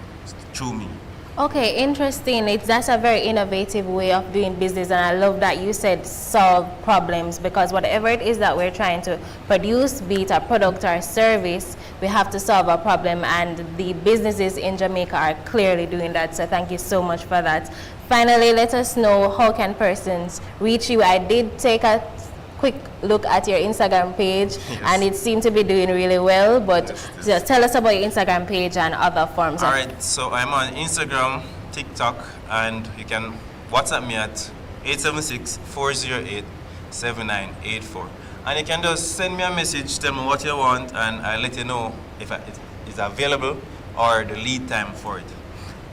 [SPEAKER 9] through me.
[SPEAKER 3] Okay, interesting. That's a very innovative way of doing business, and I love that you said solve problems, because whatever it is that we're trying to produce, be it a product or a service, we have to solve a problem, and the businesses in Jamaica are clearly doing that. So thank you so much for that. Finally, let us know, how can persons reach you? I did take a quick look at your Instagram page, yes, and it seemed to be doing really well, but yes, just tell us about your Instagram page and other forms.
[SPEAKER 9] All right, so I'm on Instagram, TikTok, and you can WhatsApp me at 876-408-7984. And you can just send me a message, tell me what you want, and I'll let you know if it's available or the lead time for it.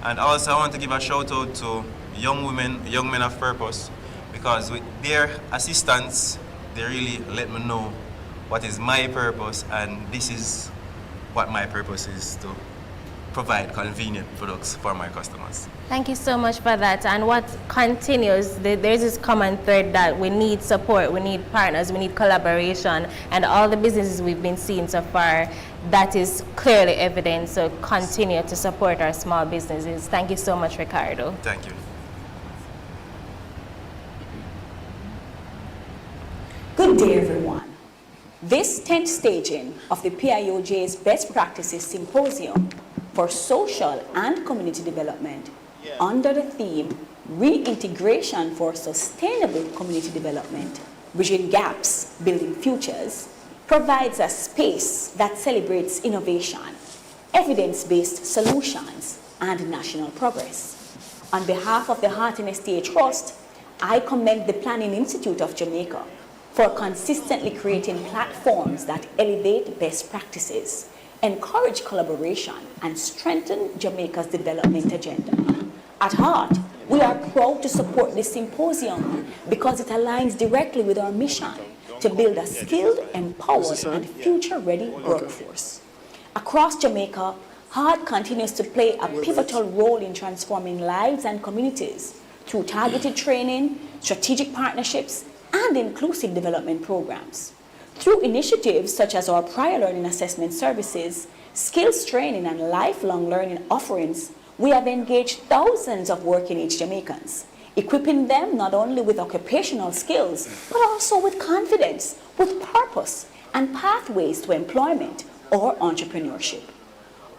[SPEAKER 9] And also I want to give a shout out to young women, young men of purpose, because with their assistance, they really let me know what is my purpose, and this is what my purpose is, to provide convenient products for my customers.
[SPEAKER 3] Thank you so much for that. And what continues, there's this common thread that we need support, we need partners, we need collaboration, and all the businesses we've been seeing so far, that is clearly evident. So continue to support our small businesses. Thank you so much, Ricardo.
[SPEAKER 9] Thank you.
[SPEAKER 26] Good day, everyone. This 10th staging of the PIOJ's Best Practices Symposium for Social and Community Development under the theme Reintegration for Sustainable Community Development, Bridging Gaps, Building Futures, provides a space that celebrates innovation, evidence-based solutions, and national progress. On behalf of the Heart and STA Trust, I commend the Planning Institute of Jamaica for consistently creating platforms that elevate best practices, encourage collaboration, and strengthen Jamaica's development agenda. At Heart, we are proud to support this symposium because it aligns directly with our mission to build a skilled, empowered, and future-ready workforce. Across Jamaica, Heart continues to play a pivotal role in transforming lives and communities through targeted training, strategic partnerships, and inclusive development programs. Through initiatives such as our prior learning assessment services, skills training, and lifelong learning offerings, we have engaged thousands of working-age Jamaicans, equipping them not only with occupational skills, but also with confidence, with purpose, and pathways to employment or entrepreneurship.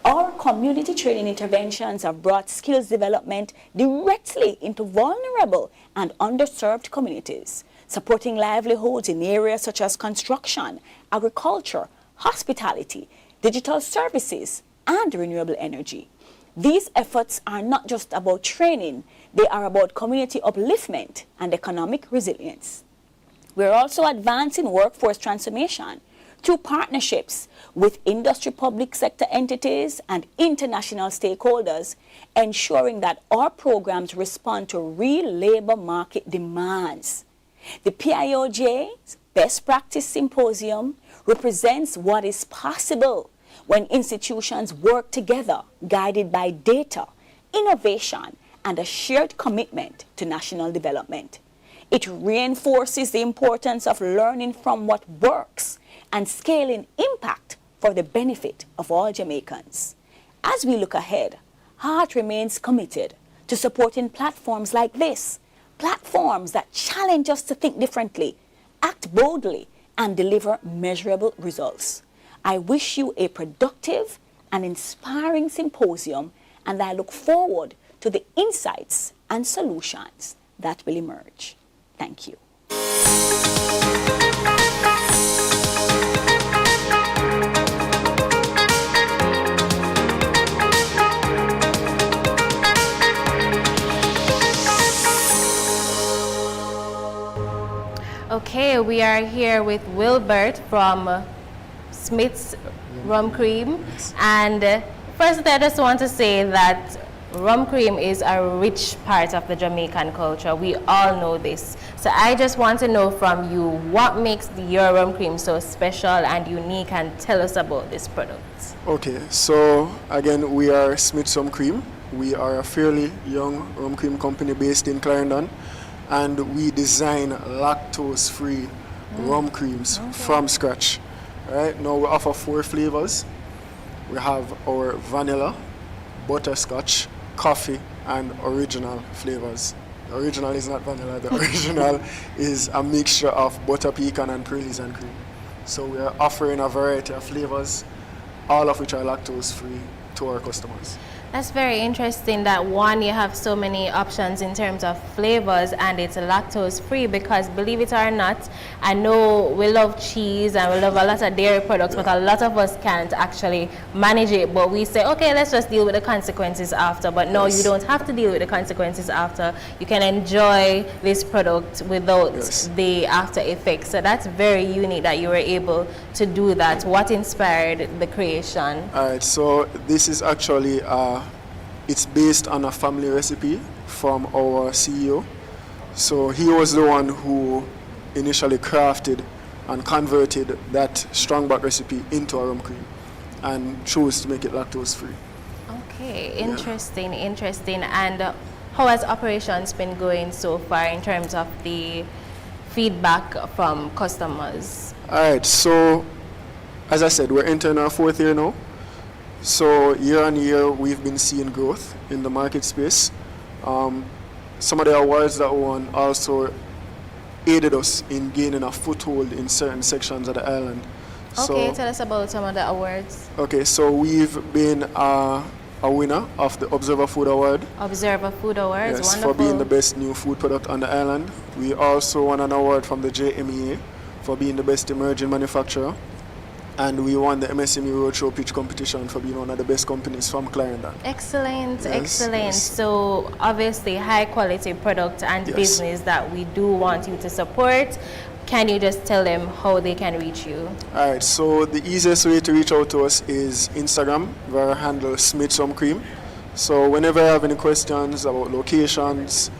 [SPEAKER 26] Our community training interventions have brought skills development directly into vulnerable and underserved communities, supporting livelihoods in areas such as construction, agriculture, hospitality, digital services, and renewable energy. These efforts are not just about training, they are about community upliftment and economic resilience. We're also advancing workforce transformation through partnerships with industry public sector entities and international stakeholders, ensuring that our programs respond to real labor market demands. The PIOJ's Best Practice Symposium represents what is possible when institutions work together, guided by data, innovation, and a shared commitment to national development. It reinforces the importance of learning from what works and scaling impact for the benefit of all Jamaicans. As we look ahead, Heart remains committed to supporting platforms like this, platforms that challenge us to think differently, act boldly, and deliver measurable results. I wish you a productive and inspiring symposium, and I look forward to the insights and solutions that will emerge. Thank you.
[SPEAKER 3] Okay, we are here with Wilbert from Smith's Rum Cream, and first I just want to say that rum cream is a rich part of the Jamaican culture. We all know this. So I just want to know from you, what makes your rum cream so special and unique, and tell us about this product.
[SPEAKER 6] Okay, so again, we are Smith's Rum Cream. We are a fairly young rum cream company based in Clarendon, and we design lactose-free rum creams from scratch. Right now we offer 4 flavors. We have our vanilla, butterscotch, coffee, and original flavors. The original is not vanilla, the original is a mixture of butter pecan and pearlescent cream. So we are offering a variety of flavors, all of which are lactose free to our customers.
[SPEAKER 3] That's very interesting that one, you have so many options in terms of flavors and it's lactose free, because believe it or not, I know we love cheese and we love a lot of dairy products, but a lot of us can't actually manage it. But we say, okay, let's just deal with the consequences after. But no, you don't have to deal with the consequences after. You can enjoy this product without the after effects. So that's very unique that you were able to do that. What inspired the creation?
[SPEAKER 6] All right, so this is actually it's based on a family recipe from our CEO. So he was the one who initially crafted and converted that strong back recipe into a rum cream and chose to make it lactose free.
[SPEAKER 3] Okay, interesting, interesting. And how has operations been going so far in terms of the feedback from customers?
[SPEAKER 6] All right, so as I said, we're entering our 4th year now. So year on year, we've been seeing growth in the market space. Some of the awards that we won also aided us in gaining a foothold in certain sections of the island.
[SPEAKER 3] Okay, tell us about some of the awards.
[SPEAKER 6] Okay, so we've been a winner of the Observer Food Award.
[SPEAKER 3] Observer Food Awards,
[SPEAKER 6] Yes,
[SPEAKER 3] wonderful.
[SPEAKER 6] for being the best new food product on the island. We also won an award from the JMEA for being the best emerging manufacturer. And we won the MSME Roadshow Pitch Competition for being one of the best companies from Clarendon.
[SPEAKER 3] Excellent,
[SPEAKER 6] Yes,
[SPEAKER 3] excellent.
[SPEAKER 6] yes.
[SPEAKER 3] So obviously high quality product and
[SPEAKER 6] Yes.
[SPEAKER 3] business that we do want you to support. Can you just tell them how they can reach you?
[SPEAKER 6] All right, so the easiest way to reach out to us is Instagram, where our handle Smith Some Cream. So whenever you have any questions about locations,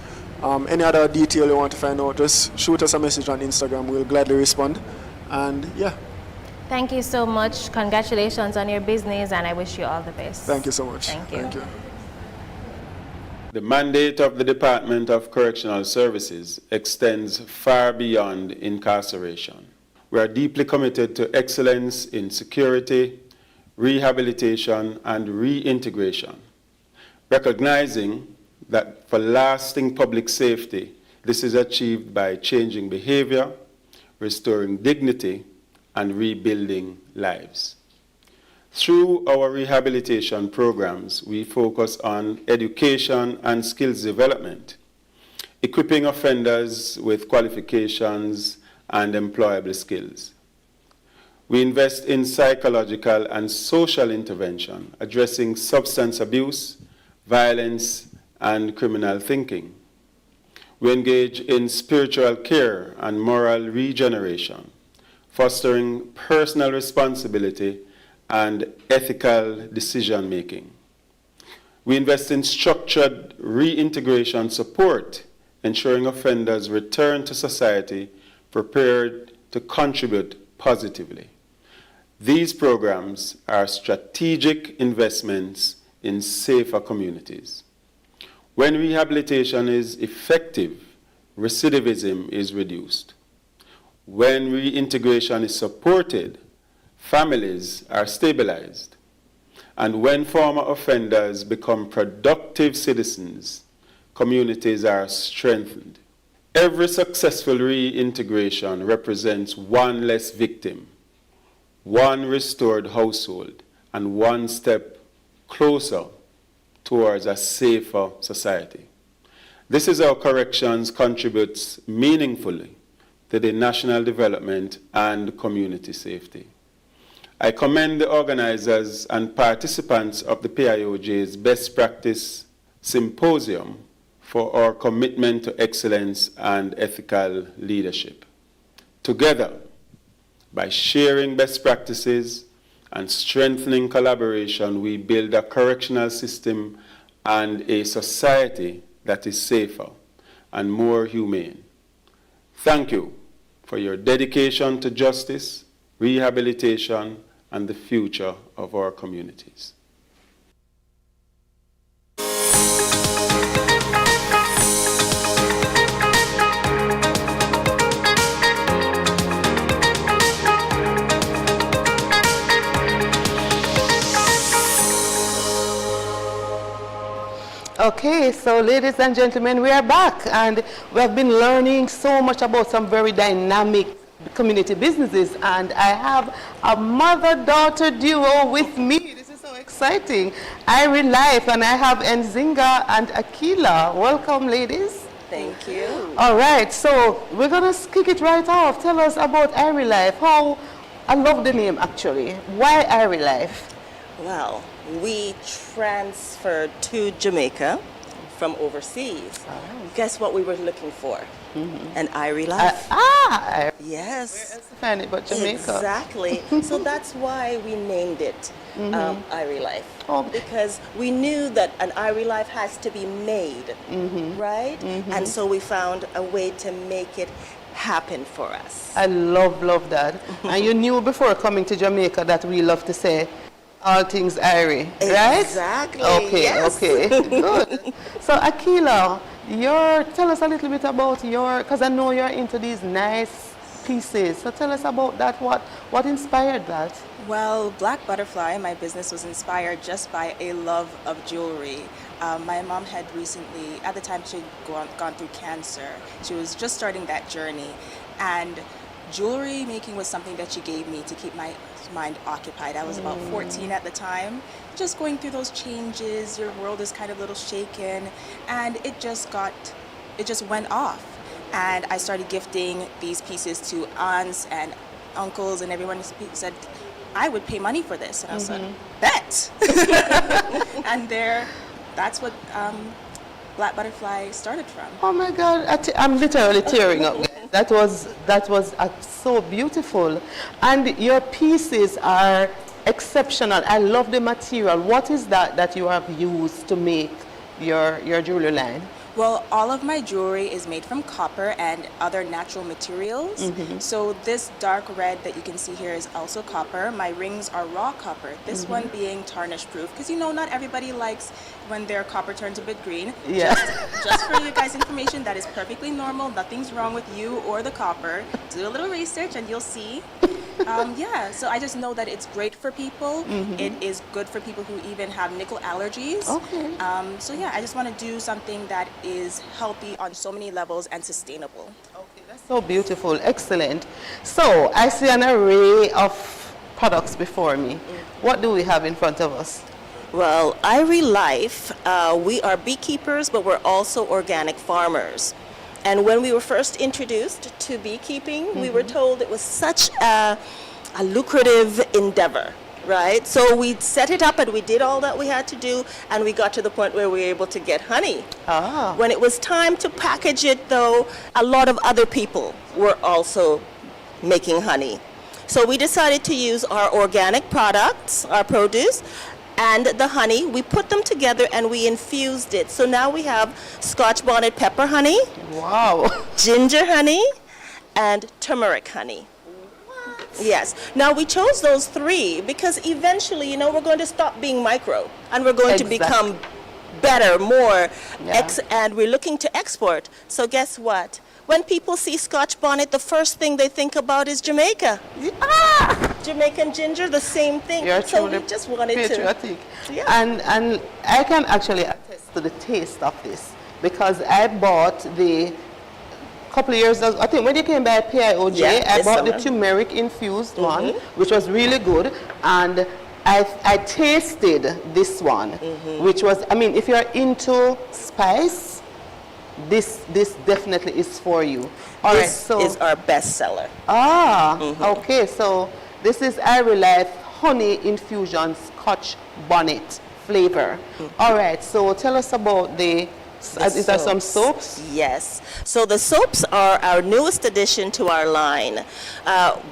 [SPEAKER 6] any other detail you want to find out, just shoot us a message on Instagram. We'll gladly respond. And yeah.
[SPEAKER 3] Thank you so much. Congratulations on your business, and I wish you all the best.
[SPEAKER 6] Thank you so much.
[SPEAKER 3] Thank you.
[SPEAKER 6] Thank you.
[SPEAKER 28] The mandate of the Department of Correctional Services extends far beyond incarceration. We are deeply committed to excellence in security, rehabilitation, and reintegration, recognizing that for lasting public safety, this is achieved by changing behavior, restoring dignity, and rebuilding lives. Through our rehabilitation programs, we focus on education and skills development, equipping offenders with qualifications and employable skills. We invest in psychological and social intervention, addressing substance abuse, violence, and criminal thinking. We engage in spiritual care and moral regeneration, fostering personal responsibility and ethical decision-making. We invest in structured reintegration support, ensuring offenders return to society prepared to contribute positively. These programs are strategic investments in safer communities. When rehabilitation is effective, recidivism is reduced. When reintegration is supported, families are stabilized. And when former offenders become productive citizens, communities are strengthened. Every successful reintegration represents one less victim, one restored household, and one step closer towards a safer society. This is how corrections contributes meaningfully to the national development and community safety. I commend the organizers and participants of the PIOJ's Best Practice Symposium for our commitment to excellence and ethical leadership. Together, by sharing best practices and strengthening collaboration, we build a correctional system and a society that is safer and more humane. Thank you for your dedication to justice, rehabilitation, and the future of our communities.
[SPEAKER 1] Okay, so ladies and gentlemen, we are back, and we have been learning so much about some very dynamic community businesses, and I have a mother-daughter duo with me. This is so exciting. Irie Life, and I have Nzinga and Akila. Welcome, ladies.
[SPEAKER 4] Thank you.
[SPEAKER 1] All right, so we're going to kick it right off. Tell us about Irie Life. How, I love the name, actually. Why Irie Life?
[SPEAKER 4] Well, we transferred to Jamaica from overseas. Guess what we were looking for? An Irie Life. Yes.
[SPEAKER 1] Where else to find it but Jamaica?
[SPEAKER 4] Exactly. So that's why we named it Irie Life. Because we knew that an Irie Life has to be made, right? And so we found a way to make it happen for us.
[SPEAKER 1] I love that. And you knew before coming to Jamaica that we love to say all things Irie, right?
[SPEAKER 4] Exactly.
[SPEAKER 1] Okay,
[SPEAKER 4] yes.
[SPEAKER 1] okay, good. So Akila, tell us a little bit about because I know you're into these nice pieces. So tell us about that. What inspired that?
[SPEAKER 10] Well, Black Butterfly, my business, was inspired just by a love of jewelry. My mom had recently, at the time she'd gone through cancer. She was just starting that journey. And jewelry making was something that she gave me to keep my mind occupied. I was about 14 at the time, just going through those changes. Your world is kind of a little shaken, and it just went off. And I started gifting these pieces to aunts and uncles, and everyone said, I would pay money for this. And I said, bet. And that's what Black Butterfly started from.
[SPEAKER 1] Oh my God, I'm literally tearing up. That was so beautiful. And your pieces are exceptional. I love the material. What is that you have used to make your jewelry line?
[SPEAKER 10] Well, all of my jewelry is made from copper and other natural materials. So this dark red that you can see here is also copper. My rings are raw copper. This one being tarnish proof, because not everybody likes when their copper turns a bit green.
[SPEAKER 1] Yeah.
[SPEAKER 10] Just for you guys' information, that is perfectly normal. Nothing's wrong with you or the copper. Do a little research and you'll see. So I just know that it's great for people. It is good for people who even have nickel allergies.
[SPEAKER 1] Okay.
[SPEAKER 10] I just want to do something that is healthy on so many levels and sustainable.
[SPEAKER 1] Okay, that's so beautiful. Excellent. So I see an array of products before me. What do we have in front of us?
[SPEAKER 4] Well, Irie Life, we are beekeepers, but we're also organic farmers. And when we were first introduced to beekeeping, we were told it was such a lucrative endeavor, right? So we set it up and we did all that we had to do, and we got to the point where we were able to get honey. When it was time to package it, though, a lot of other people were also making honey. So we decided to use our organic products, our produce, and the honey. We put them together and we infused it. So now we have Scotch bonnet pepper honey, ginger honey, and turmeric honey. Yes. Now we chose those three because eventually, we're going to stop being micro and we're going to become better, more, and we're looking to export. So guess what? When people see Scotch bonnet, the first thing they think about is Jamaica. Jamaican ginger, the same thing. So we just wanted
[SPEAKER 1] patriotic.
[SPEAKER 4] to. Yeah.
[SPEAKER 1] And I can actually attest to the taste of this because I bought the couple of years ago, I think when you came by PIOJ, I bought the turmeric infused one, which was really good. And I tasted this one, which was, if you're into spice, this definitely is for you.
[SPEAKER 4] This is our bestseller.
[SPEAKER 1] Okay, so this is Irie Life Honey Infusion Scotch Bonnet flavor. All right, so tell us about is there some soaps?
[SPEAKER 4] Yes. So the soaps are our newest addition to our line.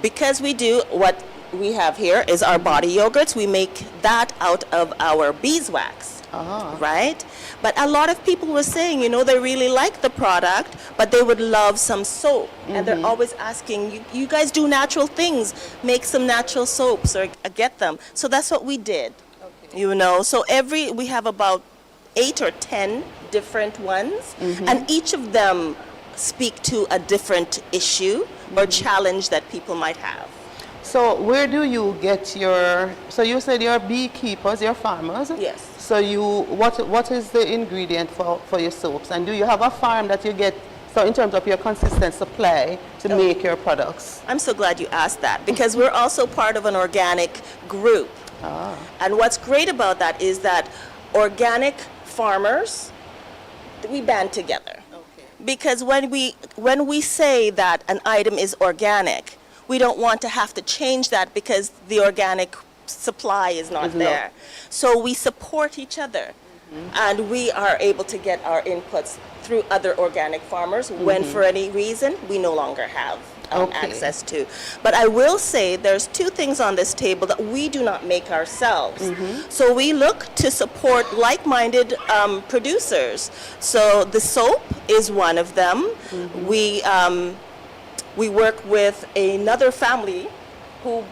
[SPEAKER 4] Because we do what we have here is our body yogurts. We make that out of our beeswax, right? But a lot of people were saying, they really like the product, but they would love some soap. And they're always asking, you guys do natural things, make some natural soaps or get them. So that's what we did, So we have about 8 or 10 different ones, and each of them speak to a different issue or challenge that people might have.
[SPEAKER 1] So where do you get so you said you're beekeepers, you're farmers?
[SPEAKER 4] Yes.
[SPEAKER 1] So what is the ingredient for your soaps? And do you have a farm that you get, so in terms of your consistent supply to make your products?
[SPEAKER 4] I'm so glad you asked that because we're also part of an organic group. And what's great about that is that organic farmers, we band together. Because when we say that an item is organic, we don't want to have to change that because the organic supply is not there. So we support each other, and we are able to get our inputs through other organic farmers when for any reason we no longer have access to. But I will say there's 2 things on this table that we do not make ourselves. So we look to support like-minded producers. So the soap is one of them. We work with another family who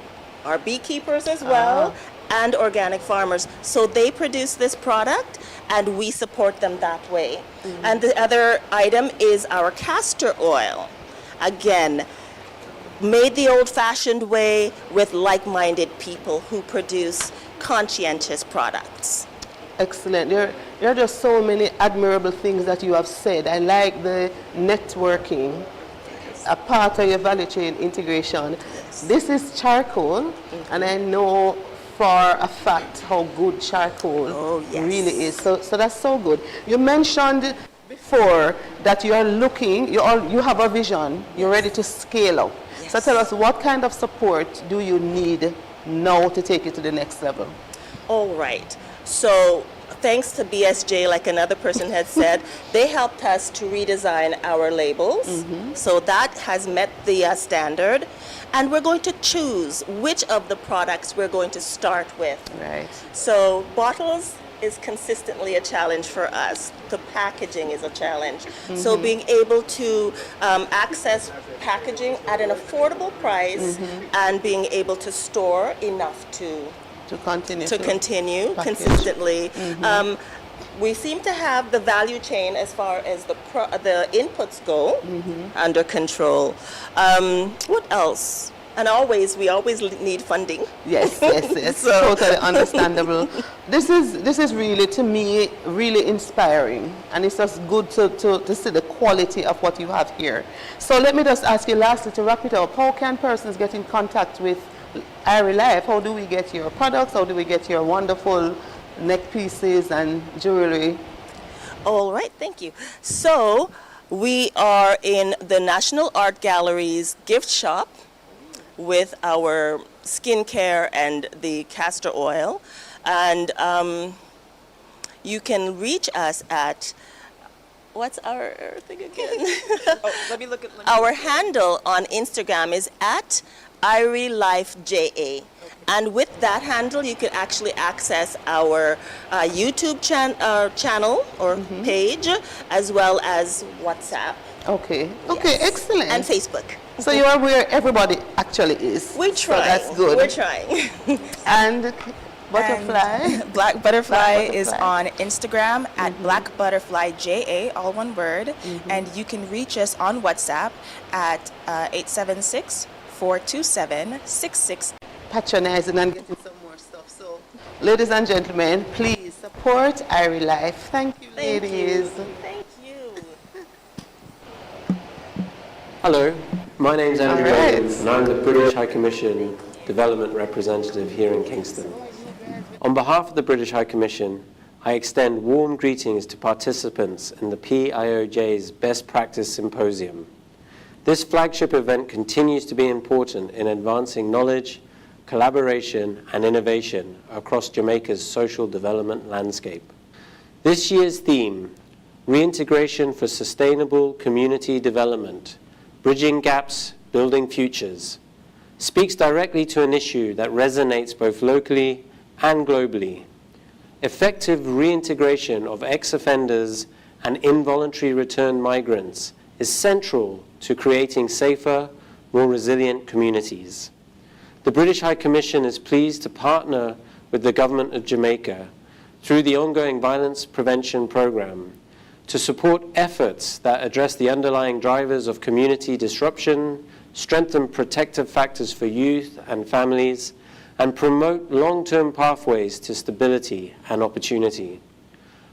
[SPEAKER 4] are beekeepers as well and organic farmers. So they produce this product and we support them that way. And the other item is our castor oil. Again, made the old-fashioned way with like-minded people who produce conscientious products.
[SPEAKER 1] Excellent. There are just so many admirable things that you have said. I like the networking a part of your value chain integration. This is charcoal, and I know for a fact how good charcoal really is. So that's so good. You mentioned before that you are looking, you have a vision, you're ready to scale up. Yes. So tell us, what kind of support do you need now to take it to the next level?
[SPEAKER 4] All right. So thanks to BSJ, like another person had said, they helped us to redesign our labels. So that has met the standard. And we're going to choose which of the products we're going to start with.
[SPEAKER 1] Right.
[SPEAKER 4] So bottles is consistently a challenge for us. The packaging is a challenge. So being able to access packaging at an affordable price and being able to store enough to continue consistently. We seem to have the value chain as far as the inputs go under control. What else? And we always need funding.
[SPEAKER 1] Yes, so, totally understandable. This is really, to me, really inspiring, and it's just good to see the quality of what you have here. So let me just ask you lastly, to wrap it up, how can persons get in contact with Irie Life? How do we get your products? How do we get your wonderful neck pieces and jewelry?
[SPEAKER 4] All right, thank you. So we are in the National Art Gallery's gift shop with our skincare and the castor oil. And you can reach us at, what's our thing again? Our handle on Instagram is at IrieLifeJA. And with that handle, you can actually access our YouTube channel or page, as well as WhatsApp.
[SPEAKER 1] Okay, excellent.
[SPEAKER 4] And Facebook.
[SPEAKER 1] So you are where everybody actually is.
[SPEAKER 4] We're trying.
[SPEAKER 1] So that's good.
[SPEAKER 4] We're trying.
[SPEAKER 1] And Butterfly?
[SPEAKER 10] Black Butterfly is on Instagram at BlackButterflyJA, all one word. And you can reach us on WhatsApp at 876-427-66.
[SPEAKER 1] Patronizing and getting some more stuff. So, ladies and gentlemen, please support Irie Life. Thank you, ladies.
[SPEAKER 4] Thank you.
[SPEAKER 21] Hello, my name's Andrew Evans, and I'm the British High Commission Development Representative here in Kingston. On behalf of the British High Commission, I extend warm greetings to participants in the PIOJ's Best Practice Symposium. This flagship event continues to be important in advancing knowledge, collaboration, and innovation across Jamaica's social development landscape. This year's theme, Reintegration for Sustainable Community Development, Bridging Gaps, Building Futures, speaks directly to an issue that resonates both locally and globally. Effective reintegration of ex-offenders and involuntary returned migrants is central to creating safer, more resilient communities. The British High Commission is pleased to partner with the Government of Jamaica through the ongoing Violence Prevention Programme to support efforts that address the underlying drivers of community disruption, strengthen protective factors for youth and families, and promote long-term pathways to stability and opportunity.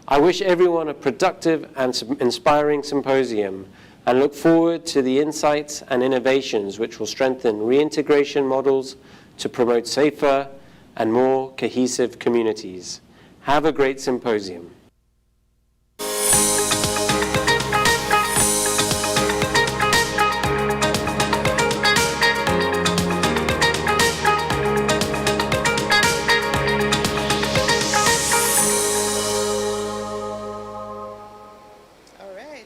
[SPEAKER 21] I wish everyone a productive and inspiring symposium and look forward to the insights and innovations which will strengthen reintegration models to promote safer and more cohesive communities. Have a great symposium.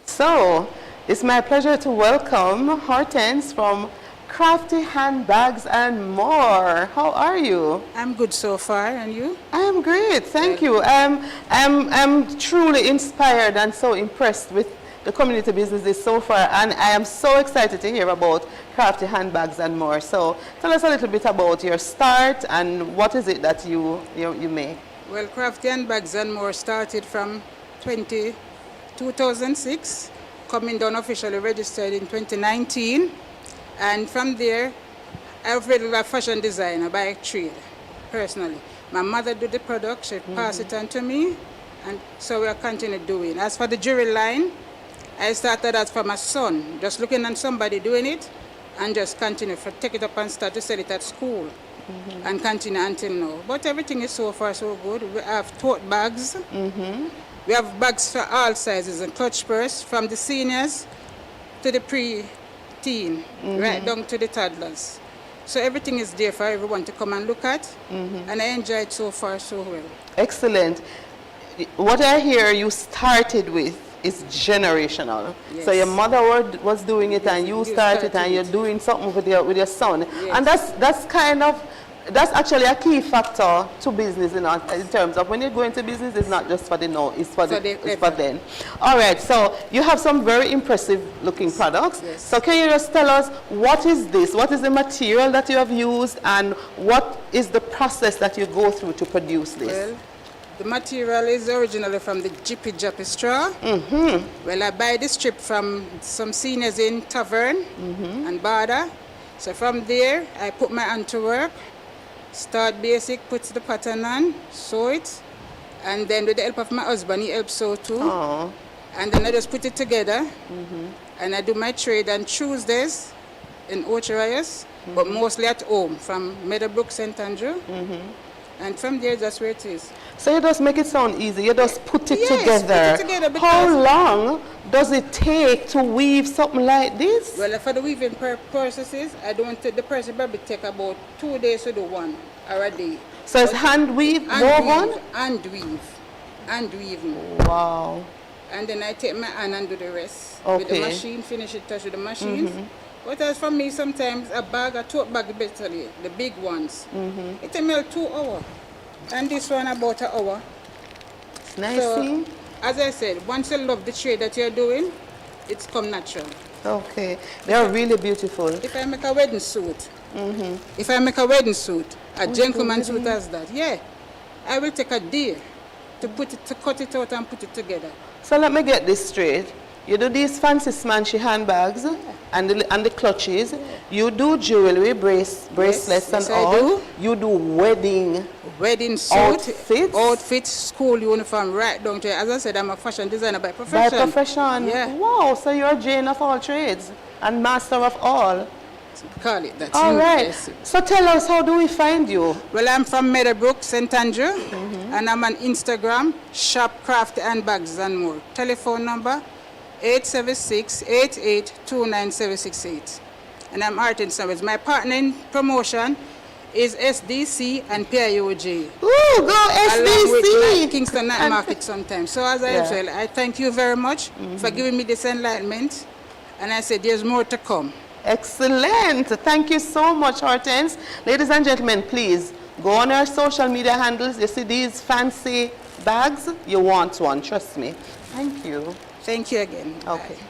[SPEAKER 1] So, it's my pleasure to welcome Hortense from Crafty Handbags and More. How are you?
[SPEAKER 11] I'm good so far, and you?
[SPEAKER 1] I'm great, thank you. I'm truly inspired and so impressed with the community businesses so far, and I am so excited to hear about Crafty Handbags and More. So, tell us a little bit about your start and what is it that you make?
[SPEAKER 11] Well, Crafty Handbags and More started from 2006, coming down officially registered in 2019, and from there I've really a fashion designer by trade, personally. My mother did the product, she passed it on to me, and so we'll continue doing. As for the jewelry line, I started that for my son, just looking at somebody doing it and just continue, take it up and start to sell it at school and continue until now. But everything is so far so good. We have tote bags. We have bags for all sizes and clutch purse from the seniors to the pre-teen, right down to the toddlers. So everything is there for everyone to come and look at, and I enjoy it so far so well.
[SPEAKER 1] Excellent. What I hear you started with is generational.
[SPEAKER 11] Yes.
[SPEAKER 1] So your mother was doing it, and you started, and you're doing something with your son.
[SPEAKER 11] Yes.
[SPEAKER 1] And that's actually a key factor to business in terms of when you go into business, it's not just for the now, it's for then. All right, so you have some very impressive looking products.
[SPEAKER 11] Yes.
[SPEAKER 1] So can you just tell us, what is this? What is the material that you have used, and what is the process that you go through to produce this?
[SPEAKER 11] Well, the material is originally from the Jippy Jappy straw. Well, I buy the strip from some seniors in Tavern and Bada. So from there, I put my hand to work, start basic, put the pattern on, sew it, and then with the help of my husband, he helps sew too.
[SPEAKER 1] Aww.
[SPEAKER 11] And then I just put it together, and I do my trade on Tuesdays in Ocherias, but mostly at home from Meadowbrook, St. Andrew. And from there, that's where it is.
[SPEAKER 1] So you just make it sound easy. You just put it
[SPEAKER 11] Yes,
[SPEAKER 1] together.
[SPEAKER 11] put it together.
[SPEAKER 1] How long does it take to weave something like this?
[SPEAKER 11] Well, for the weaving processes, I don't take the process probably take about 2 days to do one or a day.
[SPEAKER 1] So it's hand weave, woven?
[SPEAKER 11] Hand weaving.
[SPEAKER 1] Wow.
[SPEAKER 11] And then I take my hand and do the rest.
[SPEAKER 1] Okay.
[SPEAKER 11] With the machine, finish it, touch with the machines. What else for me, sometimes a tote bag, basically, the big ones. It takes me 2 hours. And this one about an hour.
[SPEAKER 1] Nice.
[SPEAKER 11] So, as I said, once you love the trade that you're doing, it's come natural.
[SPEAKER 1] Okay. They're really beautiful.
[SPEAKER 11] If I make a wedding suit, a gentleman suit as that, yeah, I will take a day to cut it out and put it together.
[SPEAKER 1] So let me get this straight. You do these fancy smanchy handbags and the clutches. You do jewelry, bracelets and all.
[SPEAKER 11] I do.
[SPEAKER 1] You do wedding
[SPEAKER 11] suit, outfits, school uniform, right down to, as I said, I'm a fashion designer by profession.
[SPEAKER 1] By profession?
[SPEAKER 11] Yeah.
[SPEAKER 1] Wow, so you're a Jane of all trades and master of all.
[SPEAKER 11] Call it that.
[SPEAKER 1] All right. So tell us, how do we find you?
[SPEAKER 11] Well, I'm from Meadowbrook, St. Andrew, and I'm on Instagram, Shop Craft Handbags and more. Telephone number 876-8829-768. And I'm Artin Summers. My partner in promotion is SDC and PIOJ.
[SPEAKER 1] Ooh, go SDC!
[SPEAKER 11] Along with like Kingston Night Market sometimes. So as I said, I thank you very much for giving me this enlightenment. And I said, there's more to come.
[SPEAKER 1] Excellent. Thank you so much, Hortense. Ladies and gentlemen, please go on our social media handles. You see these fancy bags? You want one, trust me. Thank you.
[SPEAKER 11] Thank you again.
[SPEAKER 1] Okay.
[SPEAKER 11] Bye.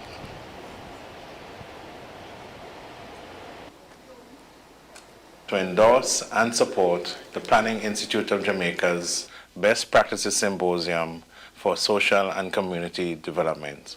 [SPEAKER 25] To endorse and support the Planning Institute of Jamaica's Best Practices Symposium for Social and Community Development.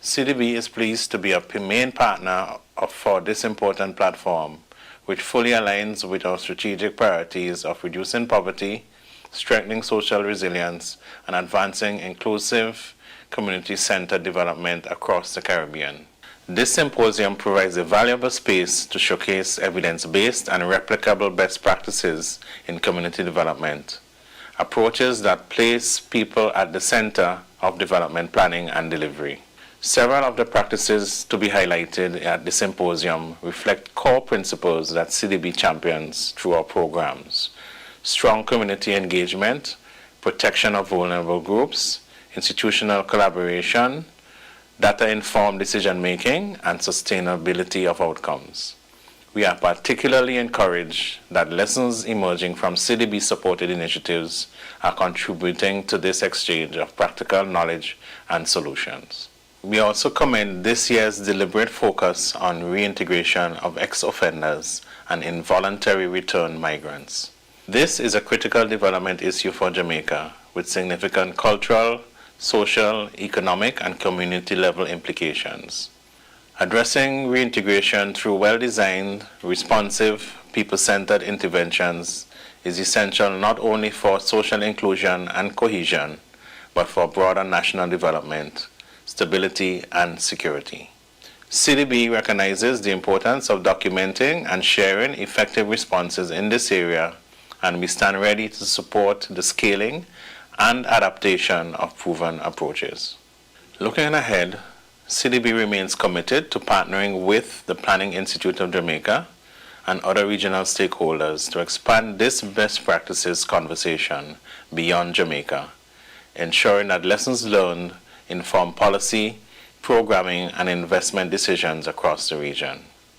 [SPEAKER 25] CDB is pleased to be a main partner for this important platform, which fully aligns with our strategic priorities of reducing poverty, strengthening social resilience, and advancing inclusive, community-centered development across the Caribbean. This symposium provides a valuable space to showcase evidence-based and replicable best practices in community development, approaches that place people at the center of development planning and delivery. Several of the practices to be highlighted at the symposium reflect core principles that CDB champions through our programs: strong community engagement, protection of vulnerable groups, institutional collaboration, data-informed decision-making, and sustainability of outcomes. We are particularly encouraged that lessons emerging from CDB-supported initiatives are contributing to this exchange of practical knowledge and solutions. We also commend this year's deliberate focus on reintegration of ex-offenders and involuntary return migrants. This is a critical development issue for Jamaica, with significant cultural, social, economic, and community-level implications. Addressing reintegration through well-designed, responsive, people-centered interventions is essential not only for social inclusion and cohesion, but for broader national development, stability, and security. CDB recognizes the importance of documenting and sharing effective responses in this area, and we stand ready to support the scaling and adaptation of proven approaches. Looking ahead, CDB remains committed to partnering with the Planning Institute of Jamaica and other regional stakeholders to expand this best practices conversation beyond Jamaica, ensuring that lessons learned inform policy, programming, and investment decisions across the region.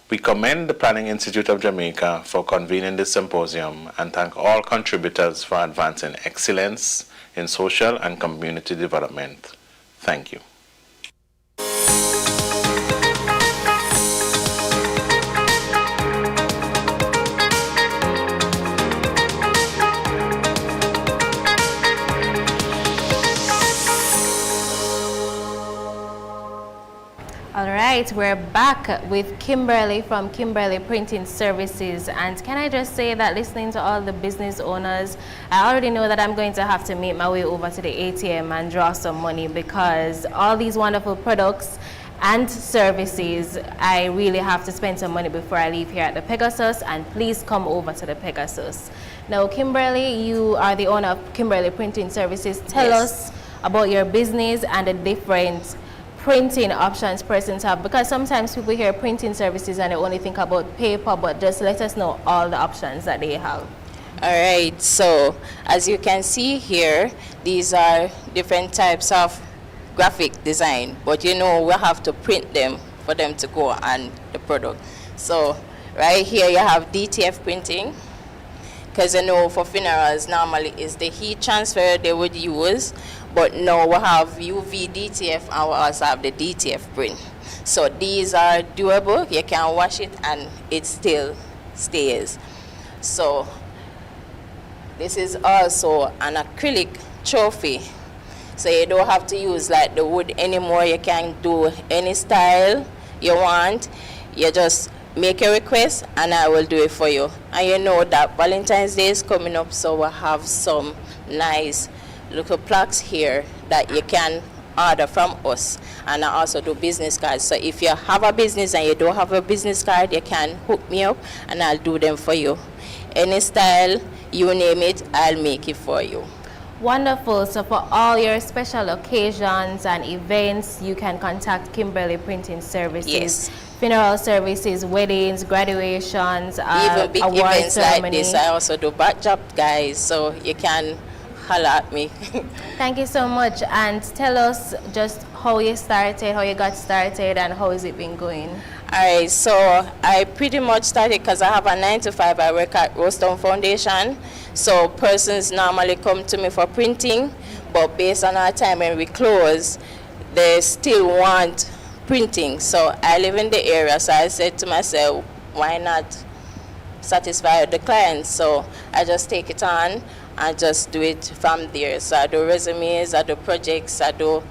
[SPEAKER 25] We commend the Planning Institute of Jamaica for convening this symposium and thank all contributors for advancing excellence in social and community development. Thank you.
[SPEAKER 3] All right, we're back with Kimberly from Kimberly Printing Services. And can I just say that listening to all the business owners, I already know that I'm going to have to make my way over to the ATM and draw some money, because all these wonderful products and services, I really have to spend some money before I leave here at the Pegasus, and please come over to the Pegasus. Now, Kimberly, you are the owner of Kimberly Printing Services. Tell us about your business and the different printing options persons have, because sometimes people hear printing services and they only think about paper, but just let us know all the options that they have.
[SPEAKER 12] All right, so as you can see here, these are different types of graphic design, but you know we have to print them for them to go on the product. So right here you have DTF printing, because you know for funerals normally is the heat transfer they would use, but now we have UV DTF and we also have the DTF print. So these are durable, you can wash it and it still stays. So this is also an acrylic trophy. So you don't have to use like the wood anymore, you can do any style you want. You just make a request and I will do it for you. And you know that Valentine's Day is coming up, so we have some nice little plaques here that you can order from us, and I also do business cards. So if you have a business and you don't have a business card, you can hook me up and I'll do them for you. Any style, you name it, I'll make it for you.
[SPEAKER 3] Wonderful. So for all your special occasions and events, you can contact Kimberly Printing Services.
[SPEAKER 12] Yes.
[SPEAKER 3] Funeral services, weddings, graduations,
[SPEAKER 12] even big
[SPEAKER 3] award
[SPEAKER 12] events
[SPEAKER 3] ceremony.
[SPEAKER 12] like this. I also do back job, guys, so you can holler at me.
[SPEAKER 3] Thank you so much. And tell us just how you started, how you got started, and how has it been going?
[SPEAKER 12] Alright, so I pretty much started because I have a 9 to 5. I work at Rostone Foundation. So persons normally come to me for printing, but based on our time when we close, they still want printing. So I live in the area, so I said to myself, why not satisfy the clients? So I just take it on and just do it from there. So I do resumes, I do projects, I do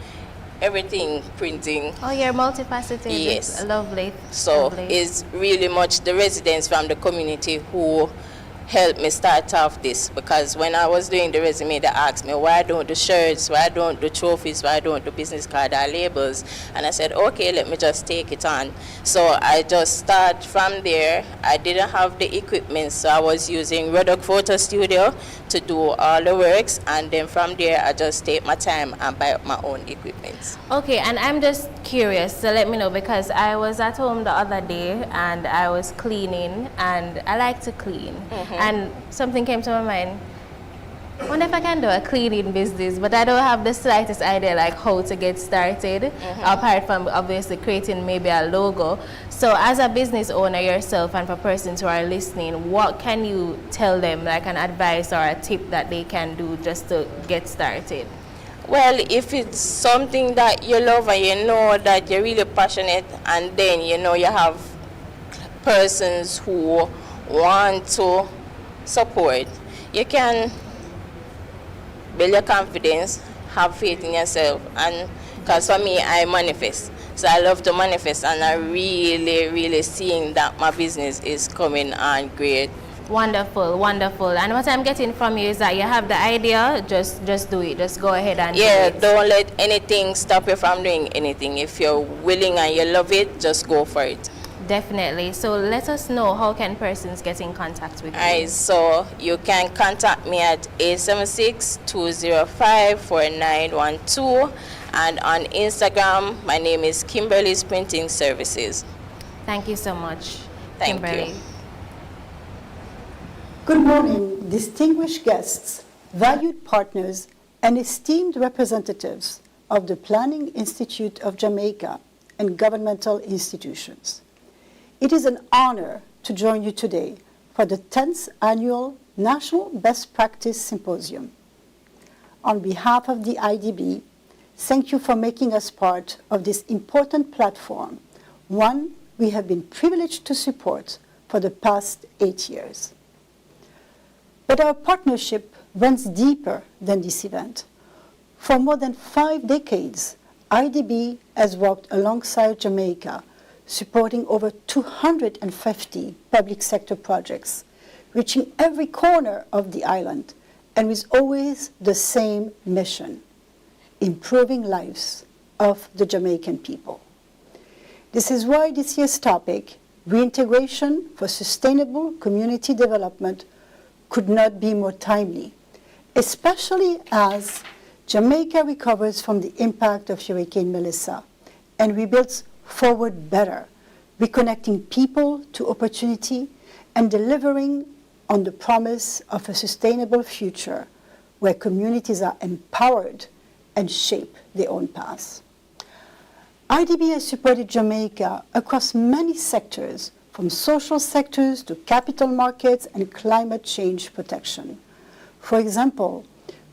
[SPEAKER 12] everything printing.
[SPEAKER 3] Oh, you're multifaceted.
[SPEAKER 12] Yes.
[SPEAKER 3] It's lovely.
[SPEAKER 12] So
[SPEAKER 3] Lovely.
[SPEAKER 12] it's really much the residents from the community who helped me start off this, because when I was doing the resume, they asked me, why don't do shirts, why don't do trophies, why don't do business card or labels? And I said, okay, let me just take it on. So I just start from there. I didn't have the equipment, so I was using Radgh Photo Studio to do all the works, and then from there I just take my time and buy up my own equipment.
[SPEAKER 3] Okay, and I'm just curious, so let me know, because I was at home the other day and I was cleaning, and I like to clean. And something came to my mind. I wonder if I can do a cleaning business, but I don't have the slightest idea like how to get started, apart from obviously creating maybe a logo. So as a business owner yourself, and for persons who are listening, what can you tell them, like an advice or a tip that they can do just to get started?
[SPEAKER 12] Well, if it's something that you love and you know that you're really passionate, and then you know you have persons who want to support, you can build your confidence, have faith in yourself. And because for me, I manifest. So I love to manifest, and I really seeing that my business is coming on great
[SPEAKER 3] Wonderful, wonderful. And what I'm getting from you is that you have the idea, just do it. Just go ahead and do it.
[SPEAKER 12] Don't let anything stop you from doing anything. If you're willing and you love it, just go for it.
[SPEAKER 3] Definitely. So let us know, how can persons get in contact with you?
[SPEAKER 12] So you can contact me at 876-205-4912, and on Instagram, my name is Kimberly's Printing Services.
[SPEAKER 3] Thank you so much,
[SPEAKER 12] Thank
[SPEAKER 3] Kimberly.
[SPEAKER 12] you.
[SPEAKER 22] Good morning, distinguished guests, valued partners, and esteemed representatives of the Planning Institute of Jamaica and governmental institutions. It is an honor to join you today for the 10th Annual National Best Practice Symposium. On behalf of the IDB, thank you for making us part of this important platform, one we have been privileged to support for the past 8 years. But our partnership runs deeper than this event. For more than 5 decades, IDB has worked alongside Jamaica, supporting over 250 public sector projects, reaching every corner of the island, and with always the same mission: improving lives of the Jamaican people. This is why this year's topic, Reintegration for Sustainable Community Development, could not be more timely, especially as Jamaica recovers from the impact of Hurricane Melissa and rebuilds forward better, reconnecting people to opportunity and delivering on the promise of a sustainable future where communities are empowered and shape their own paths. IDB has supported Jamaica across many sectors, from social sectors to capital markets and climate change protection. For example,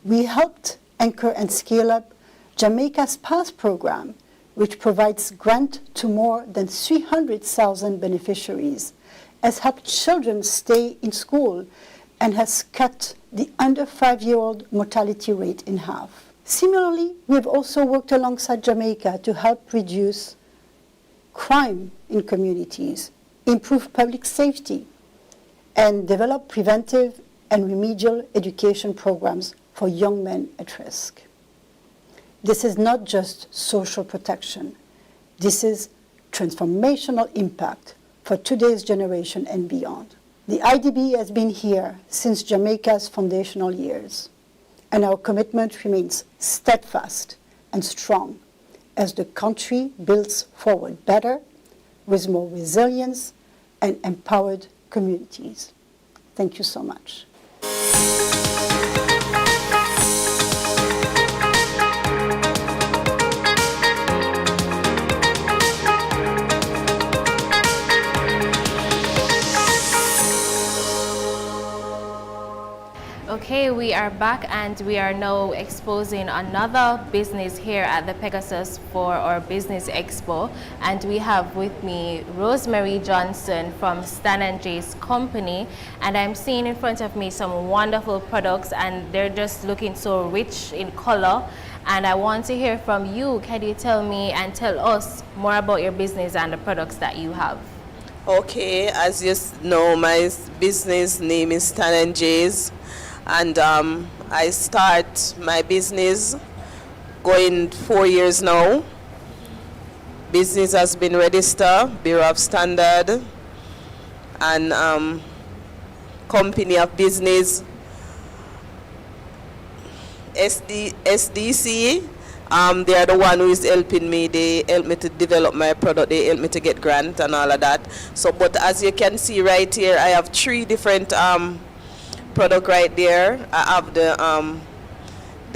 [SPEAKER 22] we helped anchor and scale up Jamaica's PASS program, which provides grant to more than 300,000 beneficiaries, has helped children stay in school, and has cut the under 5-year-old mortality rate in half. Similarly, we have also worked alongside Jamaica to help reduce crime in communities, improve public safety, and develop preventive and remedial education programs for young men at risk. This is not just social protection. This is transformational impact for today's generation and beyond. The IDB has been here since Jamaica's foundational years, and our commitment remains steadfast and strong as the country builds forward better, with more resilience and empowered communities. Thank you so much.
[SPEAKER 3] Okay, we are back and we are now exposing another business here at the Pegasus for our Business Expo. And we have with me Rosemary Johnson from Stan & J's company. And I'm seeing in front of me some wonderful products, and they're just looking so rich in color. And I want to hear from you. Can you tell me and tell us more about your business and the products that you have?
[SPEAKER 13] Okay, as you know, my business name is Stan & J's. And I start my business going 4 years now. Business has been registered, Bureau of Standard, and Company of Business, SDC. They are the one who is helping me. They help me to develop my product. They help me to get grant and all of that. So, but as you can see right here, I have 3 different product right there. I have the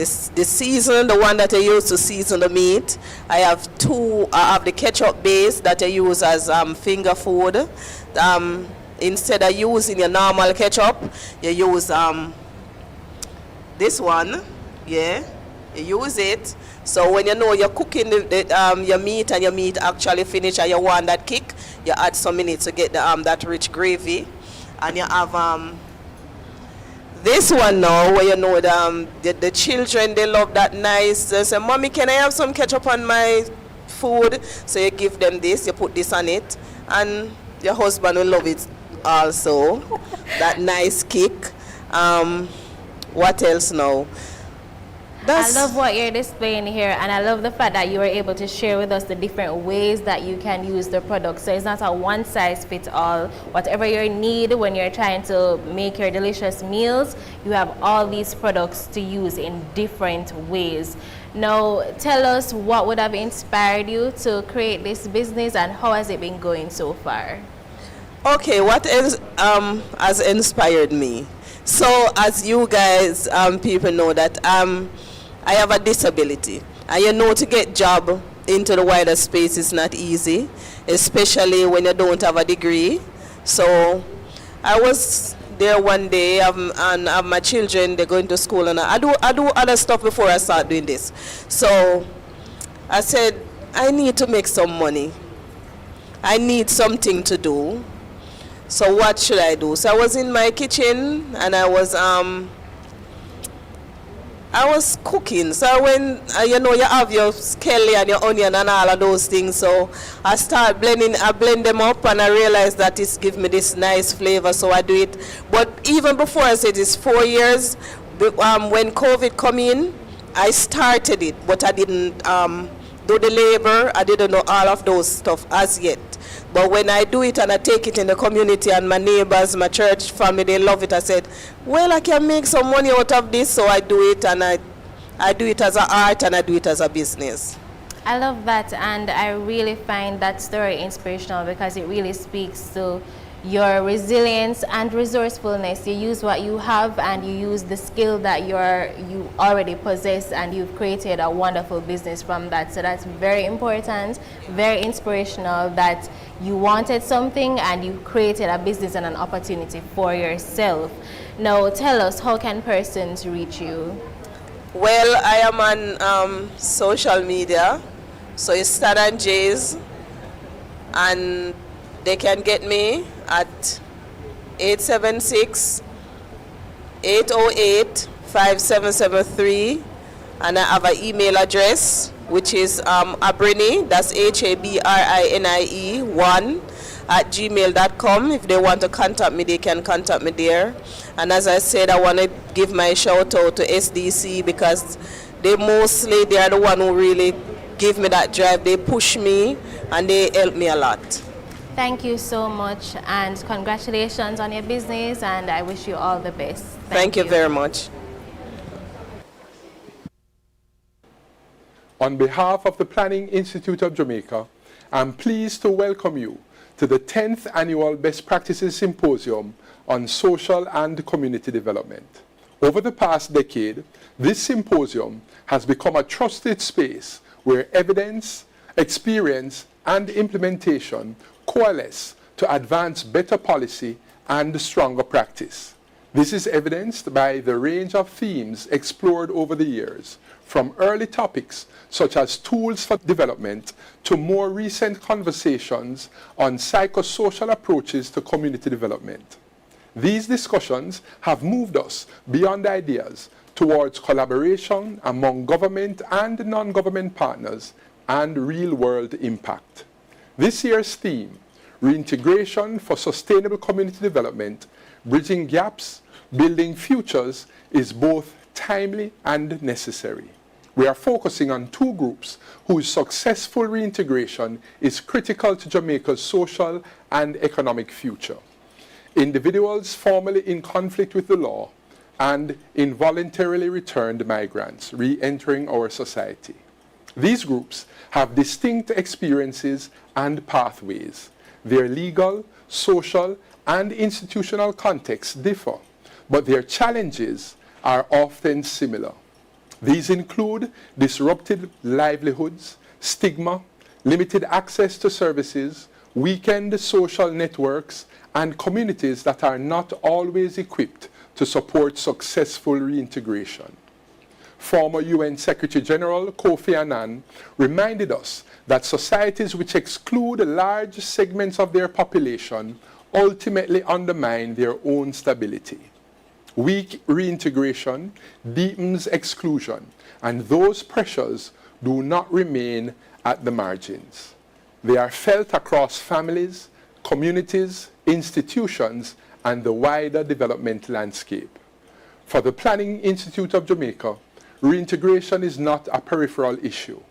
[SPEAKER 13] season, the one that I use to season the meat. I have the ketchup base that I use as finger food. Instead of using your normal ketchup, you use this one. Yeah, you use it. So when you know you're cooking your meat and your meat actually finish and you want that kick, you add some in it to get that rich gravy. And you have this one now, where you know the children, they love that nice. They say, "Mommy, can I have some ketchup on my food?" So you give them this, you put this on it, and your husband will love it. also, that nice kick. What else now?
[SPEAKER 3] I love what you're displaying here, and I love the fact that you were able to share with us the different ways that you can use the product. So it's not a one-size-fits-all. Whatever your need when you're trying to make your delicious meals, you have all these products to use in different ways. Now, tell us what would have inspired you to create this business, and how has it been going so far?
[SPEAKER 13] Okay, what else has inspired me? So, as you guys, people know that I have a disability, and you know, to get job into the wider space is not easy, especially when you don't have a degree. So I was there one day, and I have my children, they're going to school, and I do other stuff before I start doing this. So I said, I need to make some money. I need something to do. So what should I do? So I was in my kitchen, and I was cooking. So when you know, you have your scallion and your onion and all of those things, so I start blending. I blend them up, and I realize that it's give me this nice flavor, so I do it. But even before, I said it's 4 years. When COVID come in, I started it, but I didn't do the labor. I didn't know all of those stuff as yet. But when I do it and I take it in the community, and my neighbors, my church family, they love it, I said, well, I can make some money out of this, so I do it, and I do it as an art, and I do it as a business.
[SPEAKER 3] I love that, and I really find that story inspirational because it really speaks to your resilience and resourcefulness. You use what you have, and you use the skill that you already possess, and you've created a wonderful business from that. So that's very important, very inspirational, that you wanted something and you created a business and an opportunity for yourself. Now tell us, how can persons reach you?
[SPEAKER 13] Well, I am on social media, so it's Stan and Jays, and they can get me at 876-808-5773, and I have an email address, which is abrini, that's HABRINIE 1 @gmail.com. If they want to contact me, they can contact me there. And as I said, I want to give my shout out to SDC, because they are the one who really give me that drive. They push me and they help me a lot.
[SPEAKER 3] Thank you so much, and congratulations on your business, and I wish you all the best.
[SPEAKER 13] Thank you very much.
[SPEAKER 17] On behalf of the Planning Institute of Jamaica, I'm pleased to welcome you to the 10th Annual Best Practices Symposium on Social and Community Development. Over the past decade, this symposium has become a trusted space where evidence, experience, and implementation coalesce to advance better policy and stronger practice. This is evidenced by the range of themes explored over the years, from early topics such as tools for development to more recent conversations on psychosocial approaches to community development. These discussions have moved us beyond ideas towards collaboration among government and non-government partners and real-world impact. This year's theme, Reintegration for Sustainable Community Development, Bridging Gaps, Building Futures, is both timely and necessary. We are focusing on two groups whose successful reintegration is critical to Jamaica's social and economic future: individuals formerly in conflict with the law and involuntarily returned migrants re-entering our society. These groups have distinct experiences and pathways. Their legal, social, and institutional contexts differ, but their challenges are often similar. These include disrupted livelihoods, stigma, limited access to services, weakened social networks, and communities that are not always equipped to support successful reintegration. Former UN Secretary General Kofi Annan reminded us that societies which exclude large segments of their population ultimately undermine their own stability. Weak reintegration deepens exclusion, and those pressures do not remain at the margins. They are felt across families, communities, institutions, and the wider development landscape. For the Planning Institute of Jamaica, reintegration is not a peripheral issue.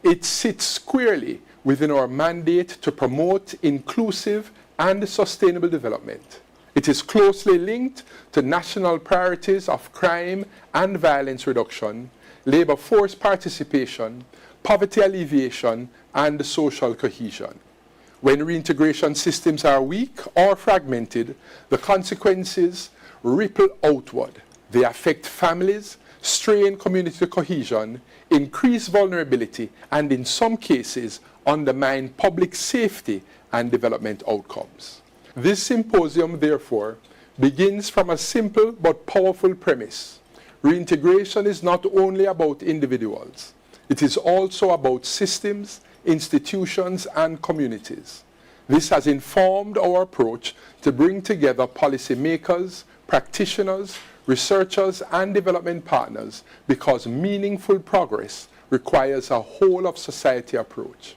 [SPEAKER 17] It sits squarely within our mandate to promote inclusive and sustainable development. It is closely linked to national priorities of crime and violence reduction, labor force participation, poverty alleviation, and social cohesion. When reintegration systems are weak or fragmented, the consequences ripple outward. They affect families, strain community cohesion, increase vulnerability, and in some cases, undermine public safety and development outcomes. This symposium, therefore, begins from a simple but powerful premise. Reintegration is not only about individuals. It is also about systems, institutions, and communities. This has informed our approach to bring together policymakers, practitioners, researchers, and development partners because meaningful progress requires a whole-of-society approach.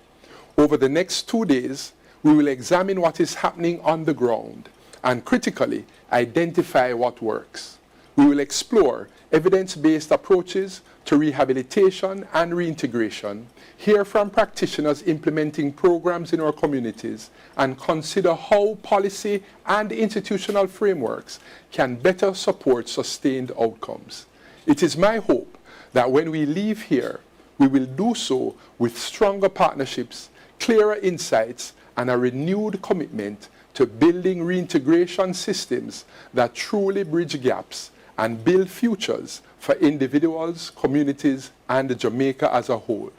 [SPEAKER 17] Over the next 2 days, we will examine what is happening on the ground and critically identify what works. We will explore evidence-based approaches to rehabilitation and reintegration, hear from practitioners implementing programs in our communities, and consider how policy and institutional frameworks can better support sustained outcomes. It is my hope that when we leave here, we will do so with stronger partnerships, clearer insights, and a renewed commitment to building reintegration systems that truly bridge gaps and build futures for individuals, communities, and Jamaica as a whole.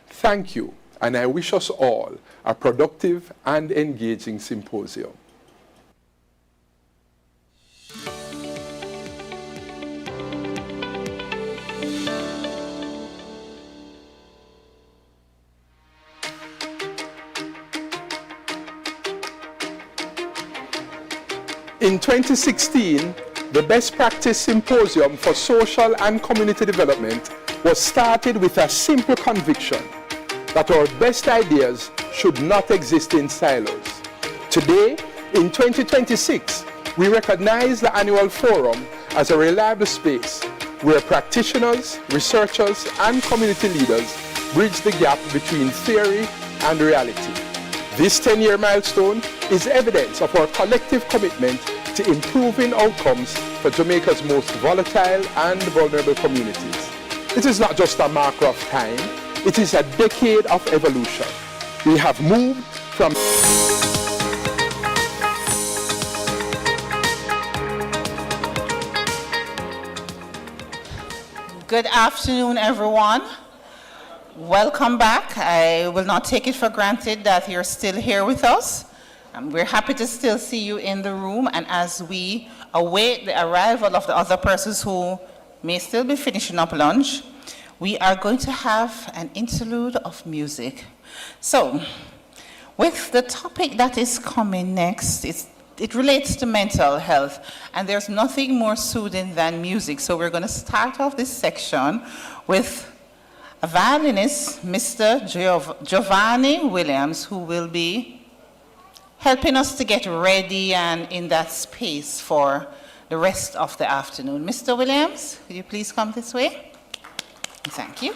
[SPEAKER 17] Thank you, and I wish us all a productive and engaging symposium. In 2016, the Best Practice Symposium for Social and Community Development was started with a simple conviction that our best ideas should not exist in silos. Today, in 2026, we recognize the annual forum as a reliable space where practitioners, researchers, and community leaders bridge the gap between theory and reality. This 10-year milestone is evidence of our collective commitment to improving outcomes for Jamaica's most volatile and vulnerable communities. It is not just a marker of time, it is a decade of evolution. We have moved from
[SPEAKER 14] Good afternoon, everyone. Welcome back. I will not take it for granted that you're still here with us. We're happy to still see you in the room, and as we await the arrival of the other persons who may still be finishing up lunch, we are going to have an interlude of music. So, with the topic that is coming next, it relates to mental health, and there's nothing more soothing than music. So we're going to start off this section with a violinist, Mr. Giovanni Williams, who will be helping us to get ready and in that space for the rest of the afternoon. Mr. Williams, could you please come this way? Thank you.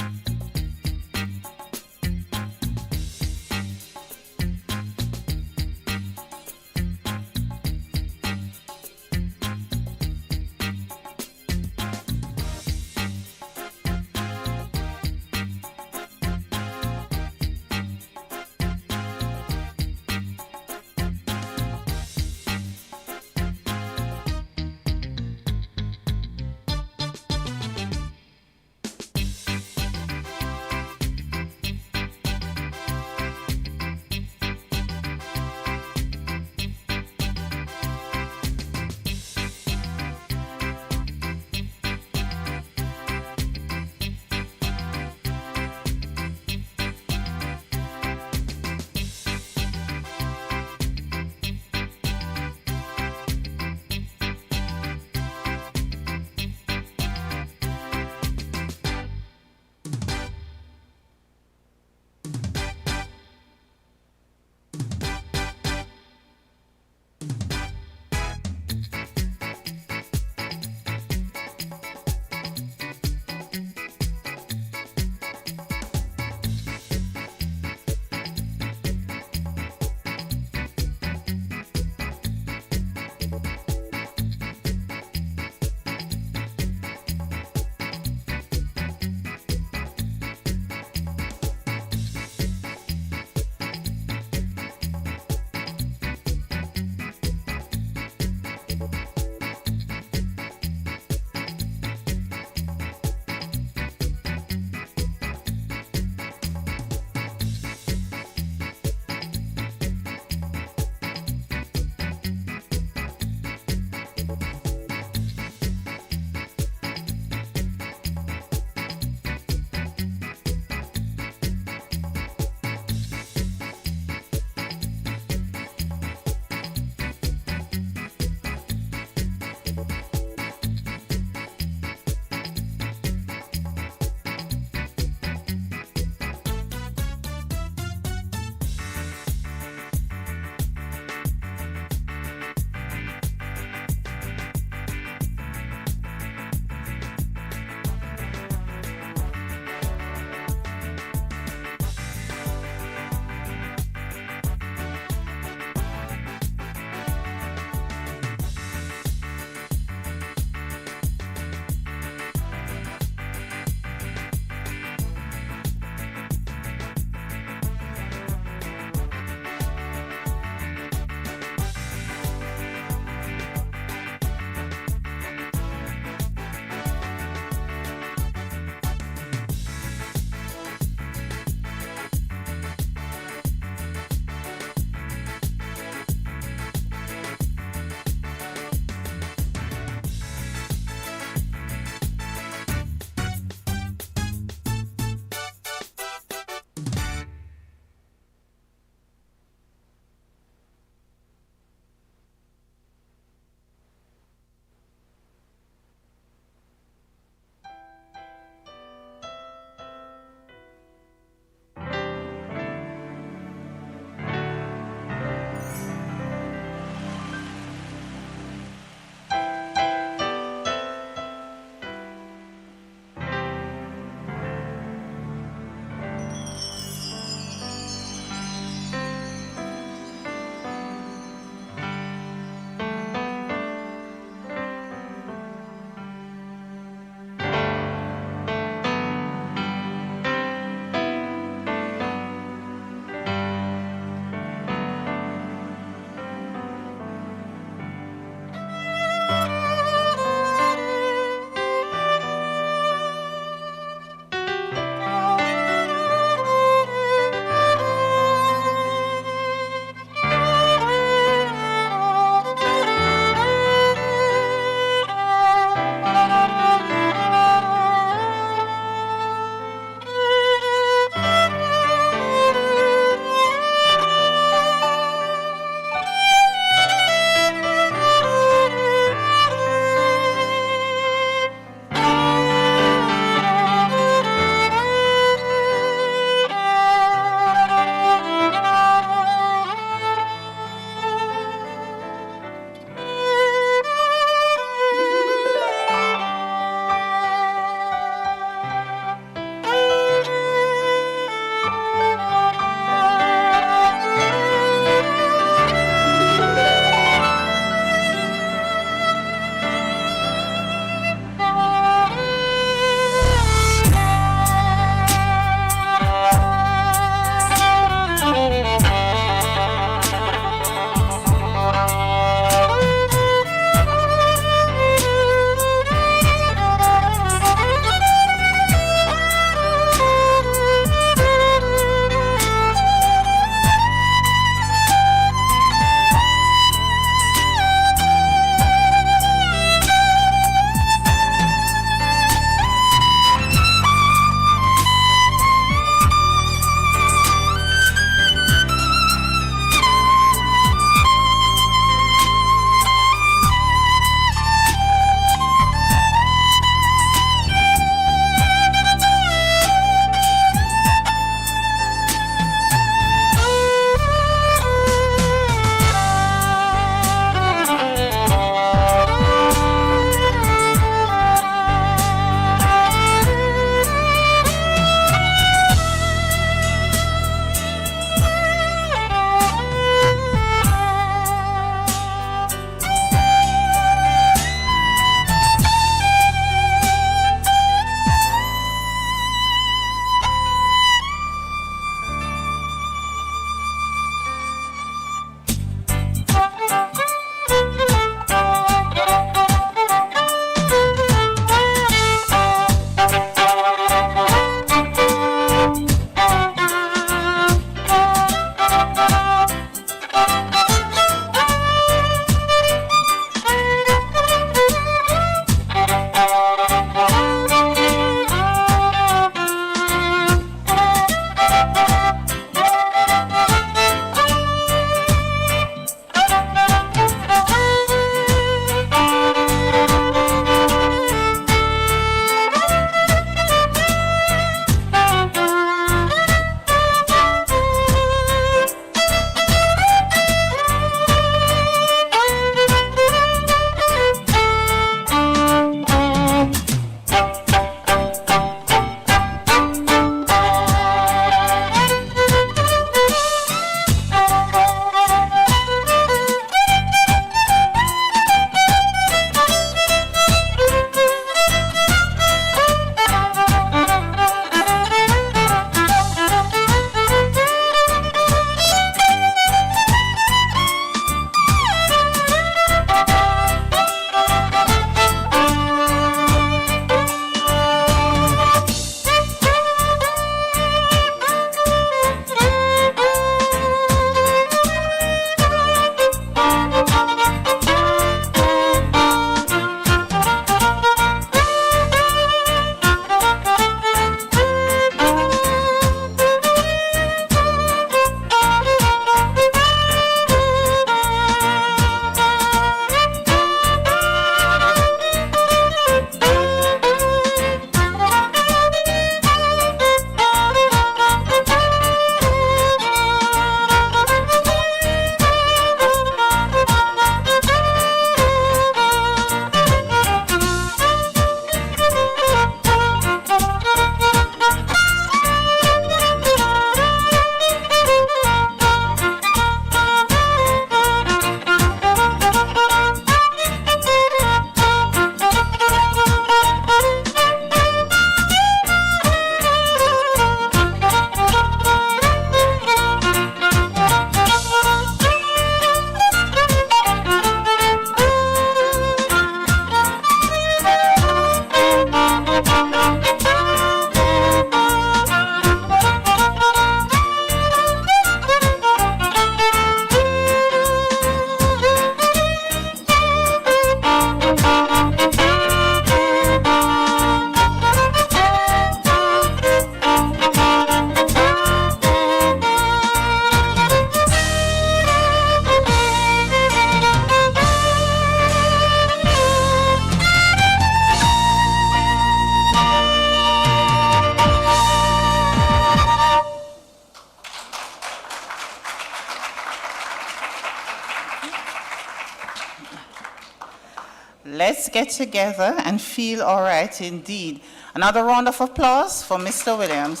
[SPEAKER 14] let's get together and feel all right indeed. Another round of applause for Mr. Williams.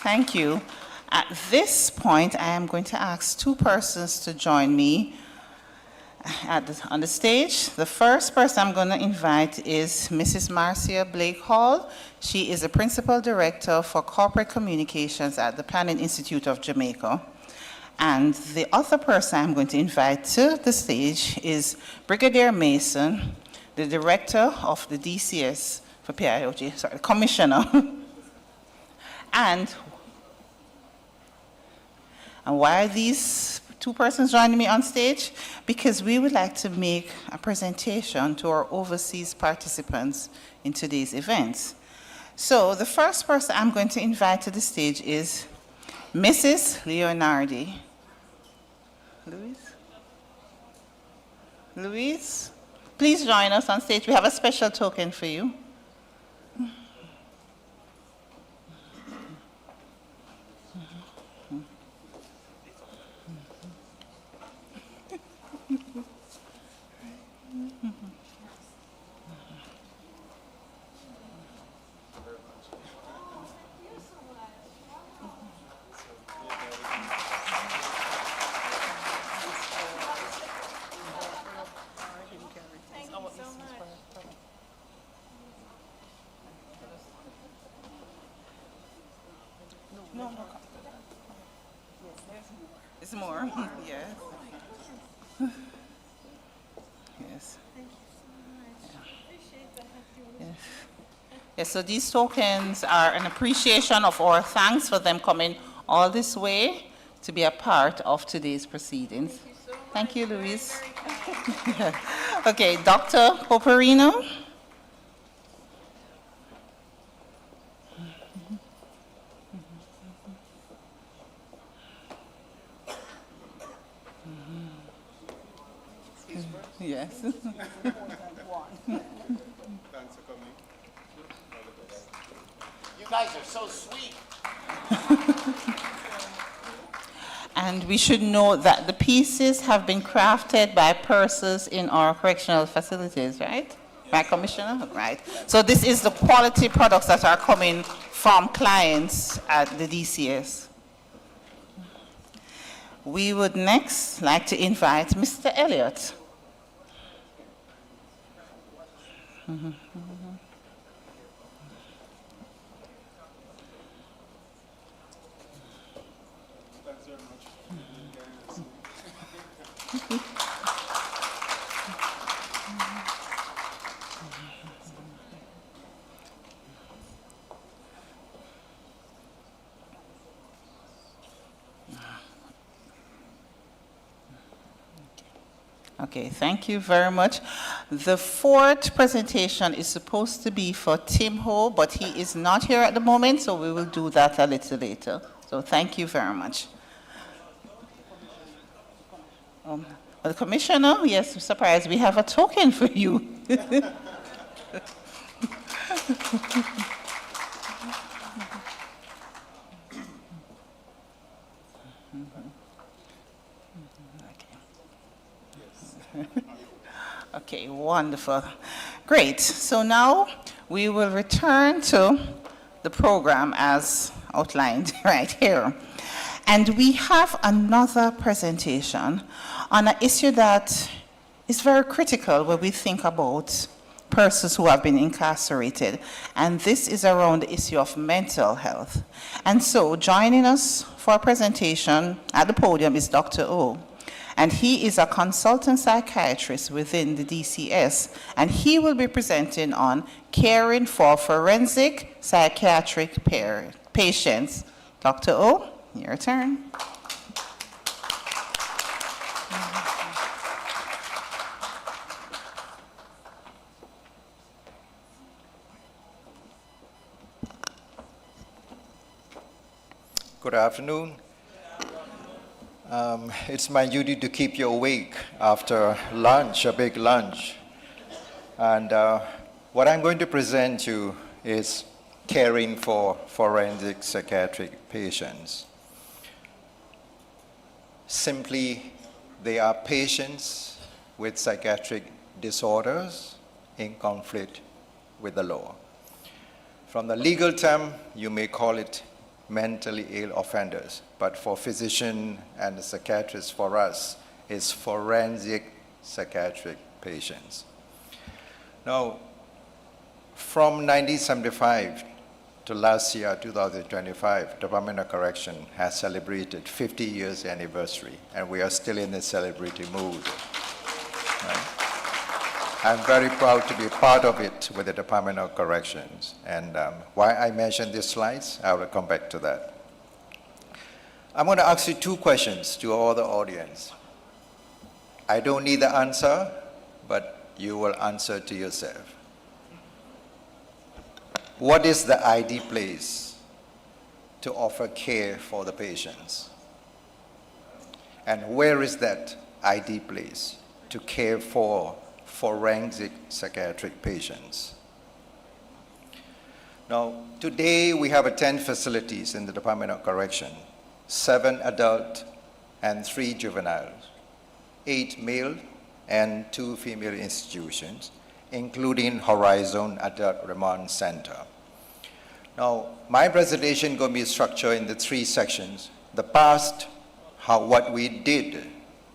[SPEAKER 14] Thank you. At this point, I am going to ask two persons to join me on the stage. The first person I'm going to invite is Mrs. Marcia Blake Hall. She is the Principal Director for Corporate Communications at the Planning Institute of Jamaica. And the other person I'm going to invite to the stage is Brigadier Mason, the Director of the DCS for PIOG, sorry, Commissioner. And why are these two persons joining me on stage? Because we would like to make a presentation to our overseas participants in today's events. So the first person I'm going to invite to the stage is Mrs. Leonardi. Louise, please join us on stage. We have a special token for you. It's more, yes. Yes. Yes, so these tokens are an appreciation of our thanks for them coming all this way to be a part of today's proceedings. Thank you, Louise. Okay, Dr. Porporino. Yes.
[SPEAKER 28] Thanks for coming.
[SPEAKER 15] You guys are so sweet.
[SPEAKER 14] And we should note that the pieces have been crafted by persons in our correctional facilities, right? Right, Commissioner? Right. So this is the quality products that are coming from clients at the DCS. We would next like to invite Mr. Elliot.
[SPEAKER 28] Thanks very much.
[SPEAKER 14] Okay, thank you very much. The fourth presentation is supposed to be for Tim Ho, but he is not here at the moment, so we will do that a little later. So thank you very much. The Commissioner, yes, surprise, we have a token for you. Okay, wonderful. Great. So now we will return to the program as outlined right here. And we have another presentation on an issue that is very critical when we think about persons who have been incarcerated. And this is around the issue of mental health. And so joining us for a presentation at the podium is Dr. O. And he is a consultant psychiatrist within the DCS, and he will be presenting on caring for forensic psychiatric patients. Dr. O, your turn.
[SPEAKER 16] Good afternoon. It's my duty to keep you awake after lunch, a big lunch. And what I'm going to present you is caring for forensic psychiatric patients. Simply, they are patients with psychiatric disorders in conflict with the law. From the legal term, you may call it mentally ill offenders, but for physician and the psychiatrist, for us, is forensic psychiatric patients. Now, from 1975 to last year, 2025, Department of Correction has celebrated 50 years anniversary, and we are still in the celebratory mood. Right? I'm very proud to be part of it with the Department of Corrections. And why I mentioned these slides, I will come back to that. I'm going to ask you two questions to all the audience. I don't need the answer, but you will answer to yourself. What is the ideal place to offer care for the patients? And where is that ideal place to care for forensic psychiatric patients? Now, today we have 10 facilities in the Department of Correction, 7 adult and 3 juveniles, 8 male and 2 female institutions, including Horizon Adult Remand Center. Now, my presentation is going to be structured in the 3 sections. The past, what we did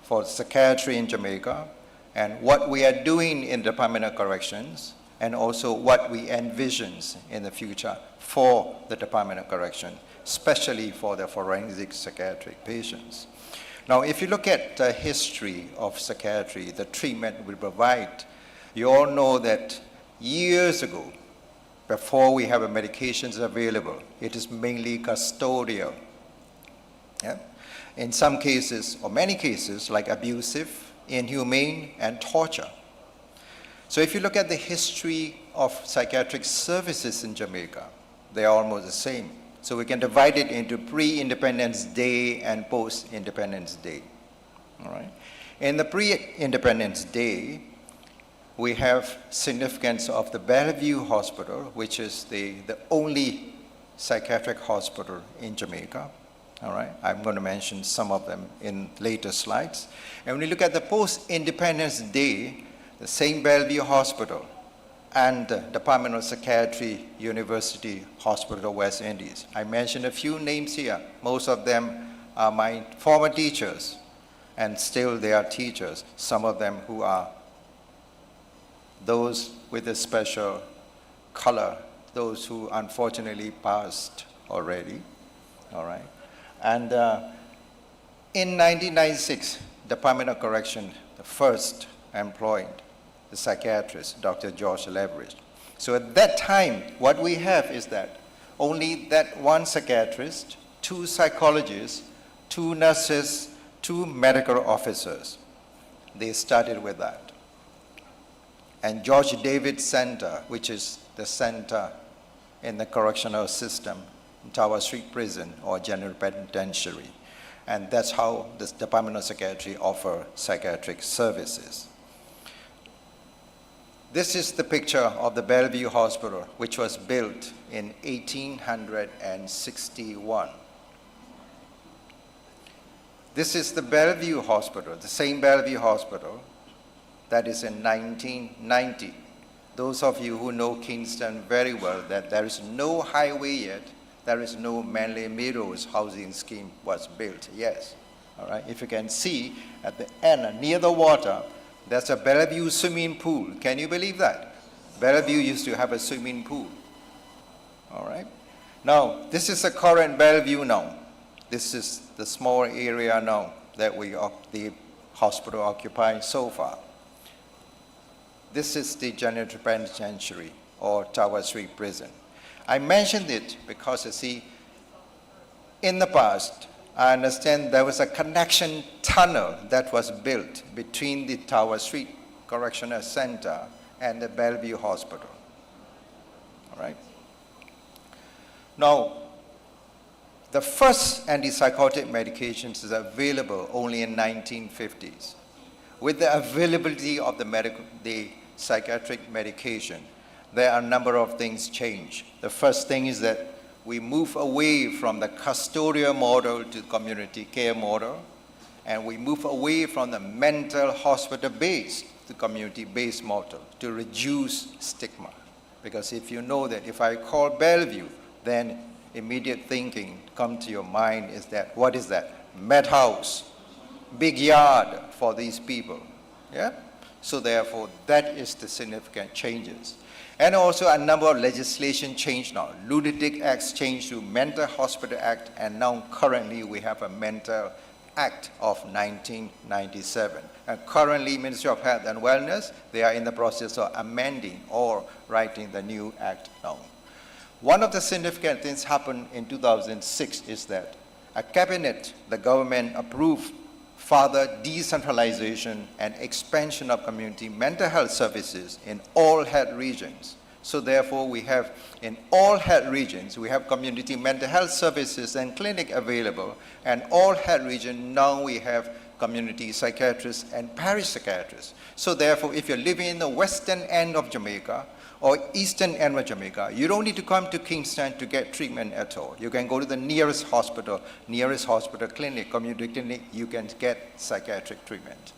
[SPEAKER 16] for psychiatry in Jamaica, and what we are doing in the Department of Corrections, and also what we envision in the future for the Department of Correction, especially for the forensic psychiatric patients. Now, if you look at the history of psychiatry, the treatment we provide, you all know that years ago, before we have medications available, it is mainly custodial. Yeah? In some cases, or many cases, like abusive, inhumane, and torture. So if you look at the history of psychiatric services in Jamaica, they are almost the same. So we can divide it into pre-Independence Day and post-Independence Day. All right? In the pre-Independence Day, we have significance of the Bellevue Hospital, which is the only psychiatric hospital in Jamaica. All right, I'm going to mention some of them in later slides. And when you look at the post-Independence Day, the same Bellevue Hospital and the Department of Psychiatry, University Hospital of West Indies. I mentioned a few names here. Most of them are my former teachers, and still they are teachers. Some of them who are those with a special color, those who unfortunately passed already, all right? And in 1996, Department of Correction, the first employed the psychiatrist, Dr. George Leverage. So at that time, what we have is that only that one psychiatrist, 2 psychologists, 2 nurses, 2 medical officers. They started with that. And George David Center, which is the center in the correctional system, in Tower Street Prison or General Penitentiary. And that's how the Department of Psychiatry offers psychiatric services. This is the picture of the Bellevue Hospital, which was built in 1861. This is the Bellevue Hospital, the same Bellevue Hospital that is in 1990. Those of you who know Kingston very well, that there is no highway yet, there is no Manly Meadows housing scheme was built, yes. All right, if you can see at the end, near the water, there's a Bellevue swimming pool. Can you believe that? Bellevue used to have a swimming pool. All right. Now, this is the current Bellevue now. This is the small area now that the hospital occupies so far. This is the General Penitentiary or Tower Street Prison. I mentioned it because, you see, in the past, I understand there was a connection tunnel that was built between the Tower Street Correctional Center and the Bellevue Hospital. All right? Now, the first antipsychotic medications is available only in 1950s. With the availability of the psychiatric medication, there are a number of things change. The first thing is that we move away from the custodial model to community care model. and we move away from the mental hospital-based to community-based model to reduce stigma. Because if you know that if I call Bellevue, then immediate thinking come to your mind is that, what is that? Med house, big yard for these people, yeah? So therefore, that is the significant changes. And also a number of legislation change now. Lunatic Acts changed to Mental Hospital Act, and now currently we have a Mental Act of 1997. And currently, Ministry of Health and Wellness, they are in the process of amending or writing the new act now. One of the significant things happened in 2006 is that a cabinet, the government approved further decentralization and expansion of community mental health services in all health regions. So therefore, we have in all health regions, we have community mental health services and clinic available, and all health regions now we have community psychiatrists and parish psychiatrists. So therefore, if you're living in the western end of Jamaica or eastern end of Jamaica, you don't need to come to Kingston to get treatment at all. You can go to the nearest hospital clinic, community clinic, you can get psychiatric treatment,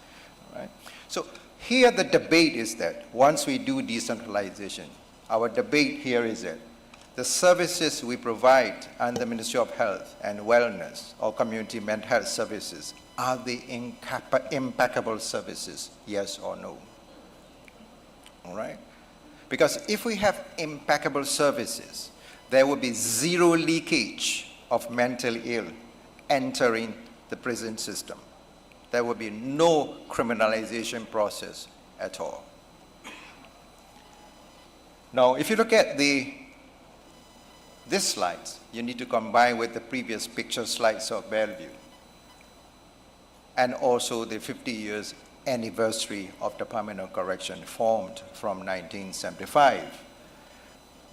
[SPEAKER 16] right? So here the debate is that once we do decentralization, our debate here is that the services we provide under the Ministry of Health and Wellness or community mental health services, are they impeccable services, yes or no? All right? Because if we have impeccable services, there will be zero leakage of mentally ill entering the prison system. There will be no criminalization process at all. Now, if you look at these slides, you need to combine with the previous picture slides of Bellevue and also the 50 years anniversary of Department of Correction formed from 1975.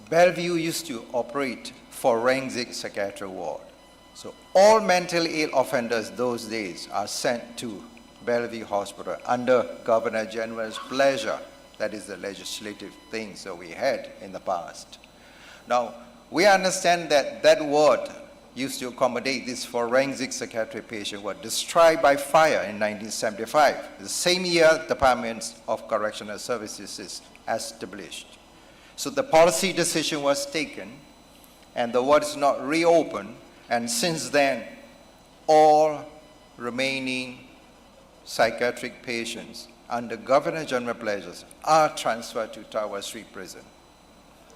[SPEAKER 16] Bellevue used to operate forensic psychiatric ward. So all mentally ill offenders those days are sent to Bellevue Hospital under Governor General's pleasure. That is the legislative things that we had in the past. Now, we understand that that ward used to accommodate this forensic psychiatric patient were destroyed by fire in 1975. The same year, Department of Correctional Services is established. So the policy decision was taken, and the ward is not reopened, and since then, all remaining psychiatric patients under Governor General pleasures are transferred to Tower Street Prison.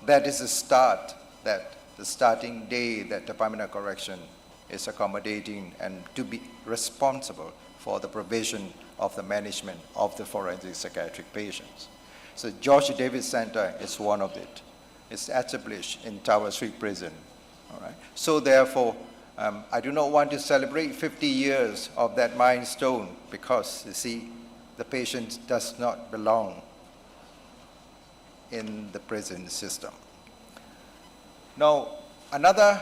[SPEAKER 16] That is the start, the starting day that Department of Correction is accommodating and to be responsible for the provision of the management of the forensic psychiatric patients. So George Davis Center is one of it. It's established in Tower Street Prison. All right. So therefore, I do not want to celebrate 50 years of that milestone because, you see, the patient does not belong in the prison system. Now, another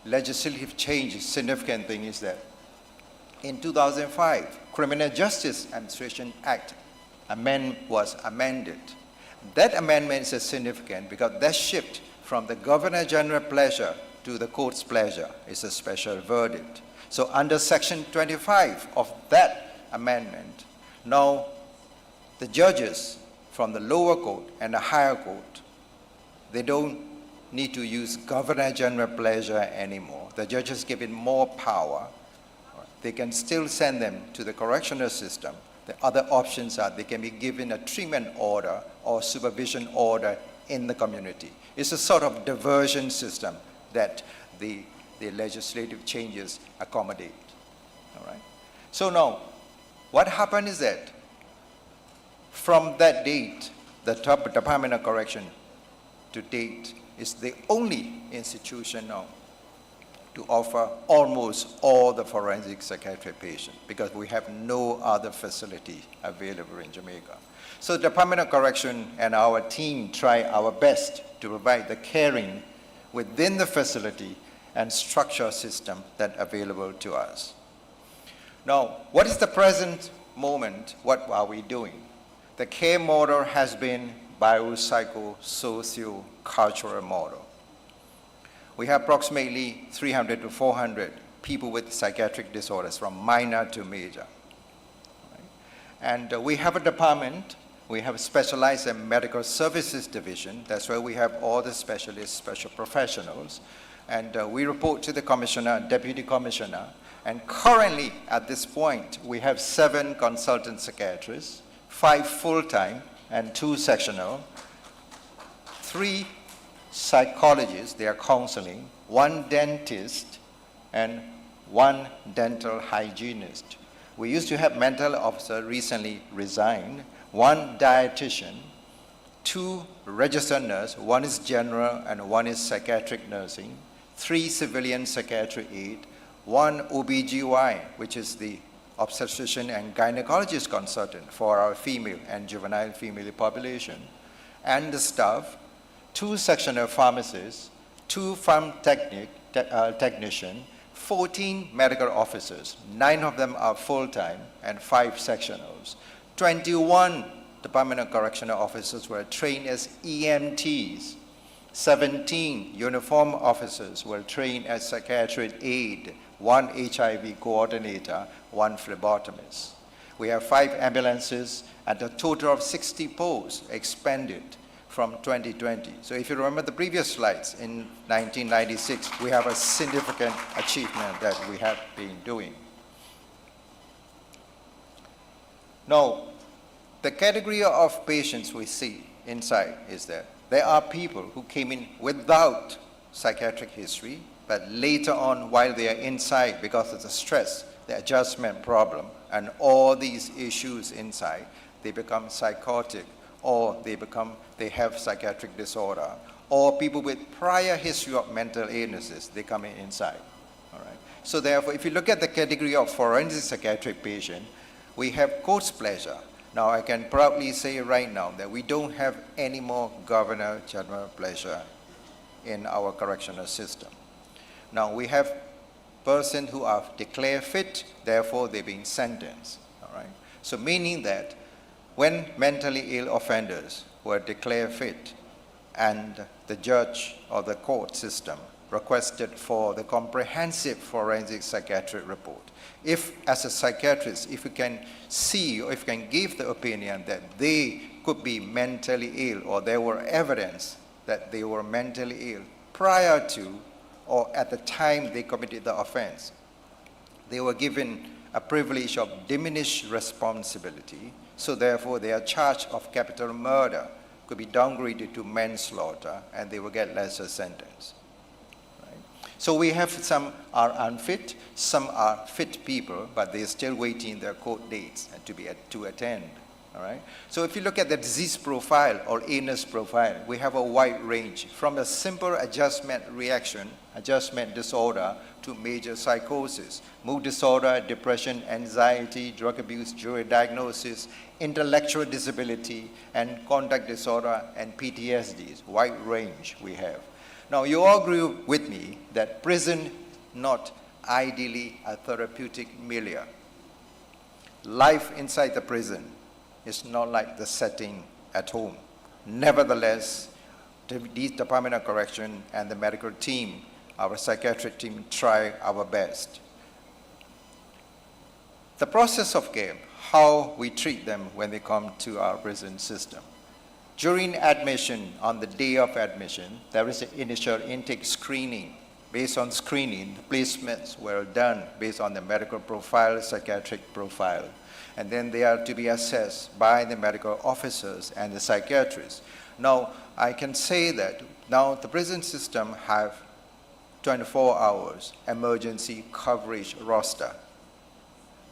[SPEAKER 16] legislative change, significant thing is that in 2005, Criminal Justice Administration Act was amended. That amendment is significant because that shift from the Governor General pleasure to the court's pleasure is a special verdict. So under Section 25 of that amendment, now the judges from the lower court and the higher court, they don't need to use Governor General pleasure anymore. The judges given more power. They can still send them to the correctional system. The other options are they can be given a treatment order or supervision order in the community. It's a sort of diversion system that the legislative changes accommodate. All right? So now, what happened is that from that date, the Department of Correction to date is the only institution now to offer almost all the forensic psychiatric patients because we have no other facility available in Jamaica. So the Department of Correction and our team try our best to provide the caring within the facility and structure system that available to us. Now, what is the present moment? What are we doing? The care model has been biopsycho-socio-cultural model. We have approximately 300 to 400 people with psychiatric disorders from minor to major. Right? And we have a department, we have a specialized and medical services division. That's where we have all the specialists, special professionals. And we report to the commissioner, deputy commissioner. And currently, at this point, we have 7 consultant psychiatrists, 5 full-time and 2 sectional, 3 psychologists, they are counseling, 1 dentist, and 1 dental hygienist. We used to have mental officer, recently resigned, 1 dietitian, 2 registered nurse, 1 is general and 1 is psychiatric nursing, 3 civilian psychiatric aid, 1 OBGY, which is the obstetrician and gynecologist consultant for our female and juvenile female population, and the staff, 2 sectional pharmacists, 2 farm technician, 14 medical officers, 9 of them are full-time and 5 sectionals. 21 Department of Correctional officers were trained as EMTs. 17 uniform officers were trained as psychiatric aid, 1 HIV coordinator, 1 phlebotomist. We have 5 ambulances and a total of 60 posts expanded from 2020. So if you remember the previous slides, in 1996, we have a significant achievement that we have been doing. Now, the category of patients we see inside is that there are people who came in without psychiatric history, but later on, while they are inside, because of the stress, the adjustment problem, and all these issues inside, they become psychotic, or they have psychiatric disorder, or people with prior history of mental illnesses, they come in inside. All right. So therefore, if you look at the category of forensic psychiatric patient, we have court's pleasure. Now, I can proudly say right now that we don't have any more governor general pleasure in our correctional system. Now, we have persons who are declared fit, therefore they're being sentenced. All right. So meaning that when mentally ill offenders were declared fit and the judge or the court system requested for the comprehensive forensic psychiatric report, if as a psychiatrist, if you can see or if you can give the opinion that they could be mentally ill or there were evidence that they were mentally ill prior to or at the time they committed the offense, they were given a privilege of diminished responsibility, so therefore their charge of capital murder could be downgraded to manslaughter and they will get lesser sentence. So we have some are unfit, some are fit people, but they're still waiting their court dates to attend. All right? So if you look at the disease profile or illness profile, we have a wide range from a simple adjustment disorder to major psychosis, mood disorder, depression, anxiety, drug abuse, jury diagnosis, intellectual disability, and conduct disorder and PTSDs. Wide range we have. Now, you all agree with me that prison not ideally a therapeutic milieu. Life inside the prison is not like the setting at home. Nevertheless, the Department of Correction and the medical team, our psychiatric team, try our best. The process of care, how we treat them when they come to our prison system. During admission, on the day of admission, there is an initial intake screening. Based on screening, the placements were done based on the medical profile, psychiatric profile. And then they are to be assessed by the medical officers and the psychiatrists. Now, I can say that now the prison system have 24 hours emergency coverage roster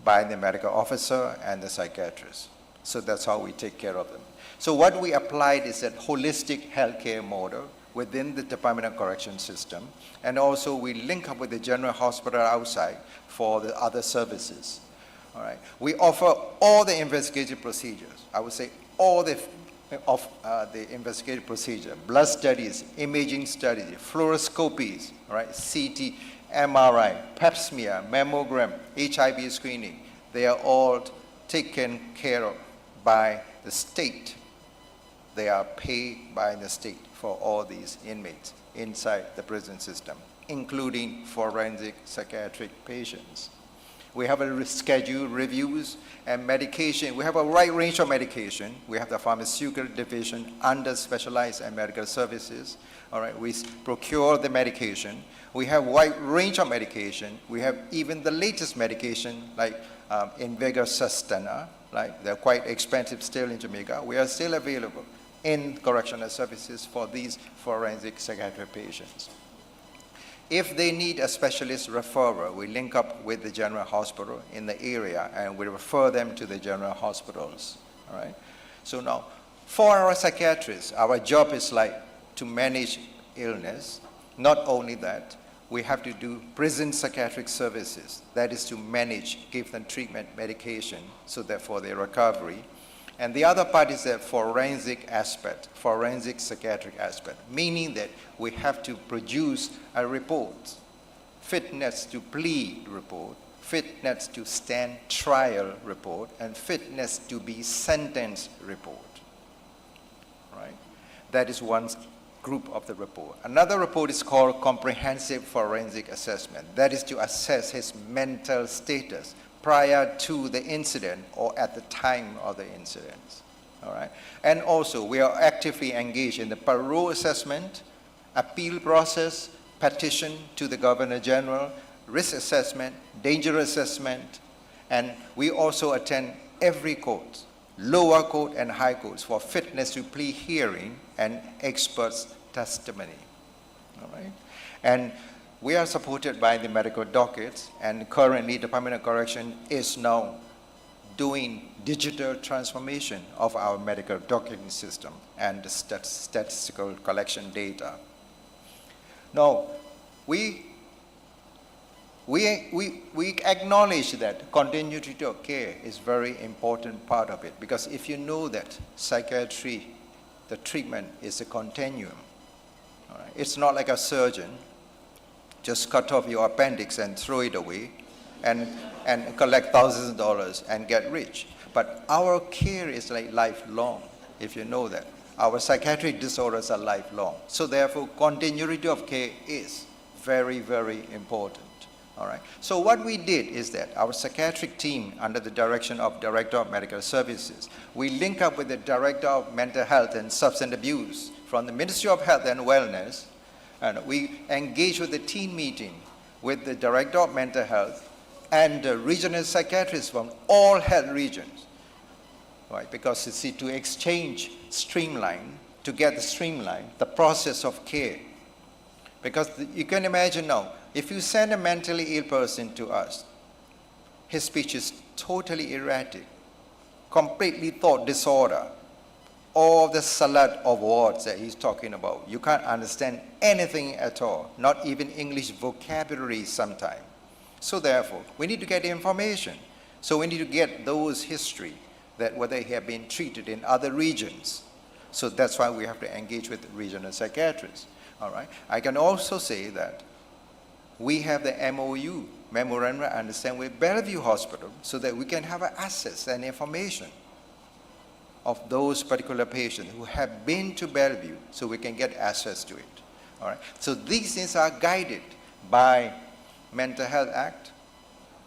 [SPEAKER 16] by the medical officer and the psychiatrist. So that's how we take care of them. So what we applied is that holistic healthcare model within the Department of Correction system, and also we link up with the general hospital outside for the other services. All right. We offer all the investigative procedures. I would say all the investigative procedure, blood studies, imaging studies, fluoroscopies, right, CT, MRI, pap smear, mammogram, HIV screening. They are all taken care of by the state. They are paid by the state for all these inmates inside the prison system. including forensic psychiatric patients. We have a schedule, reviews, and medication. We have a wide range of medication. We have the pharmaceutical division under specialized and medical services. All right, we procure the medication. We have a wide range of medication. We have even the latest medication like Invega Sustena, like they're quite expensive still in Jamaica. We are still available in correctional services for these forensic psychiatric patients. If they need a specialist referrer, we link up with the general hospital in the area and we refer them to the general hospitals, all right? So now, for our psychiatrists, our job is like to manage illness. Not only that, we have to do prison psychiatric services. That is to manage, give them treatment, medication, so that for their recovery. And the other part is the forensic aspect, forensic psychiatric aspect, meaning that we have to produce a report, fitness to plead report, fitness to stand trial report, and fitness to be sentenced report, right? That is one group of the report. Another report is called comprehensive forensic assessment. That is to assess his mental status prior to the incident or at the time of the incident, all right? And also, we are actively engaged in the parole assessment, appeal process, petition to the Governor General, risk assessment, danger assessment, and we also attend every court, lower court and high courts, for fitness to plea hearing and experts' testimony, all right? And we are supported by the medical dockets, and currently Department of Correction is now doing digital transformation of our medical docketing system and the statistical collection data. Now, we acknowledge that continuity of care is a very important part of it, because if you know that psychiatry, the treatment is a continuum, all right? It's not like a surgeon just cut off your appendix and throw it away and collect thousands of dollars and get rich. But our care is like lifelong, if you know that. Our psychiatric disorders are lifelong. So therefore, continuity of care is very, very important, all right? So what we did is that our psychiatric team, under the direction of Director of Medical Services, we link up with the Director of Mental Health and Substance Abuse from the Ministry of Health and Wellness, and we engage with the team meeting with the Director of Mental Health and the regional psychiatrists from all health regions, right? Because you see, to exchange, streamline, to get the streamline, the process of care. Because you can imagine now, if you send a mentally ill person to us, his speech is totally erratic, completely thought disorder, all the salad of words that he's talking about. You can't understand anything at all, not even English vocabulary sometimes. So therefore, we need to get information. So we need to get those history, that whether he have been treated in other regions. So that's why we have to engage with regional psychiatrists, all right? I can also say that we have the MOU, Memorandum of Understanding, with Bellevue Hospital, so that we can have access and information of those particular patients who have been to Bellevue, so we can get access to it, all right? So these things are guided by Mental Health Act,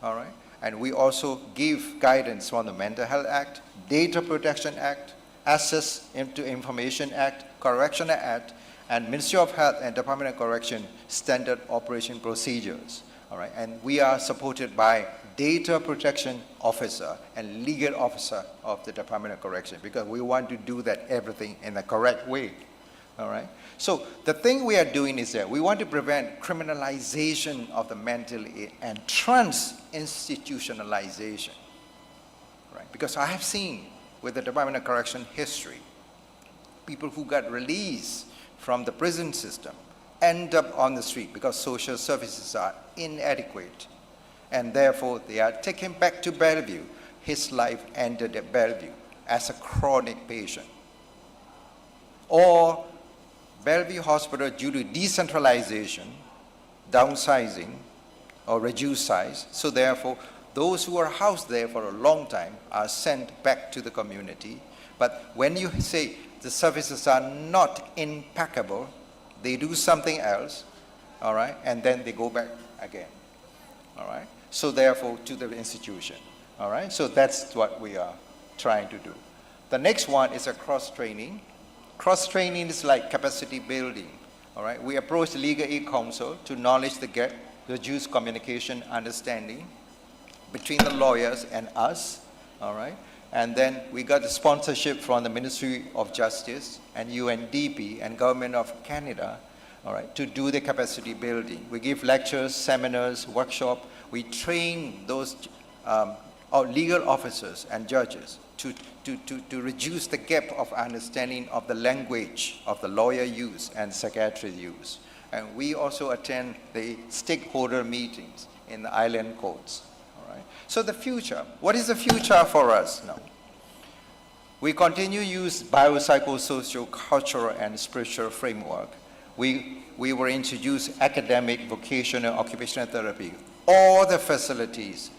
[SPEAKER 16] all right? And we also give guidance from the Mental Health Act, Data Protection Act, Access to Information Act, Correctional Act, and Ministry of Health and Department of Correction Standard Operation Procedures, all right? And we are supported by Data Protection Officer and Legal Officer of the Department of Correction, because we want to do that everything in the correct way, all right? So the thing we are doing is that we want to prevent criminalization of the mentally ill and trans-institutionalization, right? Because I have seen with the Department of Correction history, people who got released from the prison system end up on the street because social services are inadequate, and therefore they are taken back to Bellevue. His life ended at Bellevue as a chronic patient. Or Bellevue Hospital, due to decentralization, downsizing, or reduced size, so therefore those who are housed there for a long time are sent back to the community. But when you say the services are not impeccable, they do something else, all right, and then they go back again, all right? So therefore, to the institution, all right? So that's what we are trying to do. The next one is a cross-training. Cross-training is like capacity building, all right? We approach the Legal Aid Council to knowledge the gap, reduce communication understanding between the lawyers and us, all right? And then we got the sponsorship from the Ministry of Justice and UNDP and Government of Canada, all right, to do the capacity building. We give lectures, seminars, workshops. We train those our legal officers and judges to reduce the gap of understanding of the language of the lawyer use and psychiatrist use. And we also attend the stakeholder meetings in the island courts. All right? So the future, what is the future for us now? We continue to use biopsychosocial, cultural, and spiritual framework. We will introduce academic, vocational, occupational therapy, all the facilities,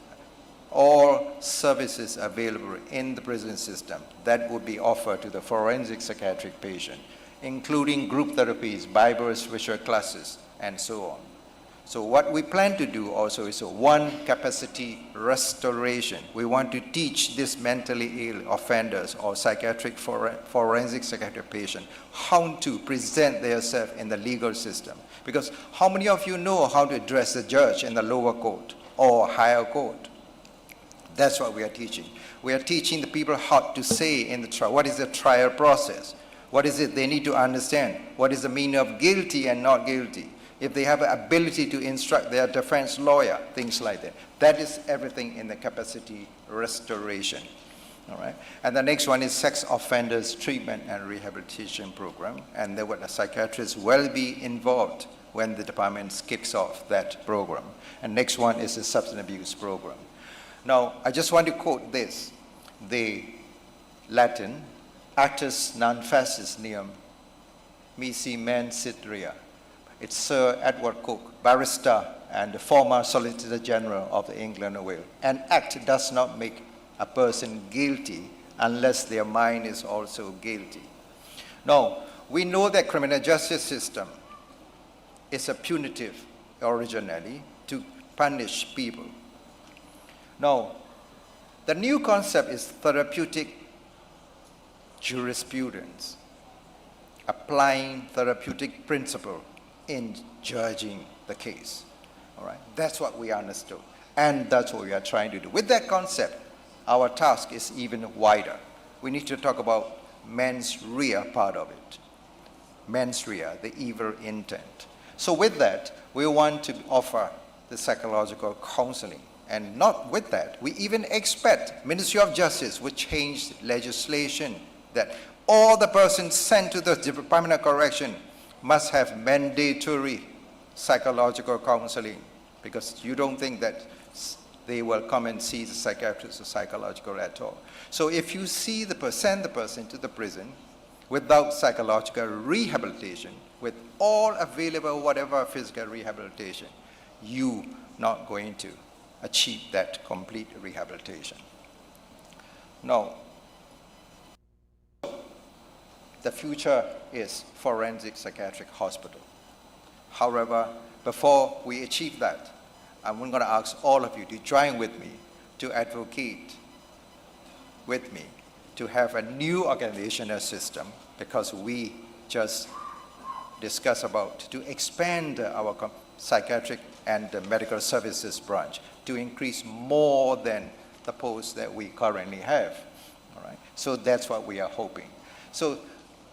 [SPEAKER 16] all services available in the prison system that would be offered to the forensic psychiatric patient, including group therapies, Bible spiritual classes, and so on. So what we plan to do also is one, capacity restoration. We want to teach these mentally ill offenders or psychiatric forensic psychiatric patients how to present themselves in the legal system. Because how many of you know how to address the judge in the lower court or higher court? That's what we are teaching. We are teaching the people how to say in the trial, what is the trial process? What is it they need to understand? What is the meaning of guilty and not guilty? If they have the ability to instruct their defense lawyer, things like that. That is everything in the capacity restoration. All right? And the next one is sex offenders treatment and rehabilitation program. And the psychiatrists will be involved when the department kicks off that program. And next one is the substance abuse program. Now, I just want to quote this, the Latin, actus non facis neum misi mens sit rea. It's Sir Edward Coke, barrister and the former Solicitor General of the England and Wales. An act does not make a person guilty unless their mind is also guilty. Now, we know that criminal justice system is a punitive originally to punish people. Now, the new concept is therapeutic jurisprudence, applying therapeutic principle in judging the case. All right? That's what we understood, and that's what we are trying to do. With that concept, our task is even wider. We need to talk about mens rea part of it. Mens rea, the evil intent. So with that, we want to offer the psychological counseling. And not with that, we even expect Ministry of Justice would change legislation that all the persons sent to the Department of Correction must have mandatory psychological counseling, because you don't think that they will come and see the psychiatrist or psychological at all. So if you send the person to the prison without psychological rehabilitation, with all available whatever physical rehabilitation, you not going to achieve that complete rehabilitation. Now, the future is forensic psychiatric hospital. However, before we achieve that, I'm going to ask all of you to join with me to advocate with me to have a new organizational system, because we just discussed about to expand our psychiatric and medical services branch to increase more than the posts that we currently have. All right? So that's what we are hoping. So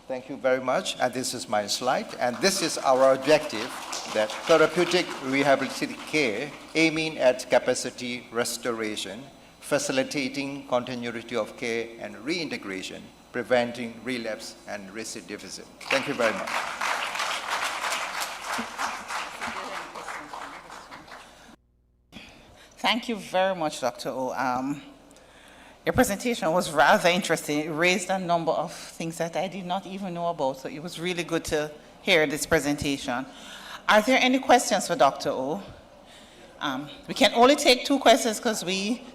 [SPEAKER 16] thank you very much. And this is my slide. And this is our objective, that therapeutic rehabilitative care aiming at capacity restoration, facilitating continuity of care and reintegration, preventing relapse and recidivism. Thank you very much.
[SPEAKER 14] Thank you very much, Dr. O. Your presentation was rather interesting. It raised a number of things that I did not even know about, so it was really good to hear this presentation. Are there any questions for Dr. O? We can only take 2 questions because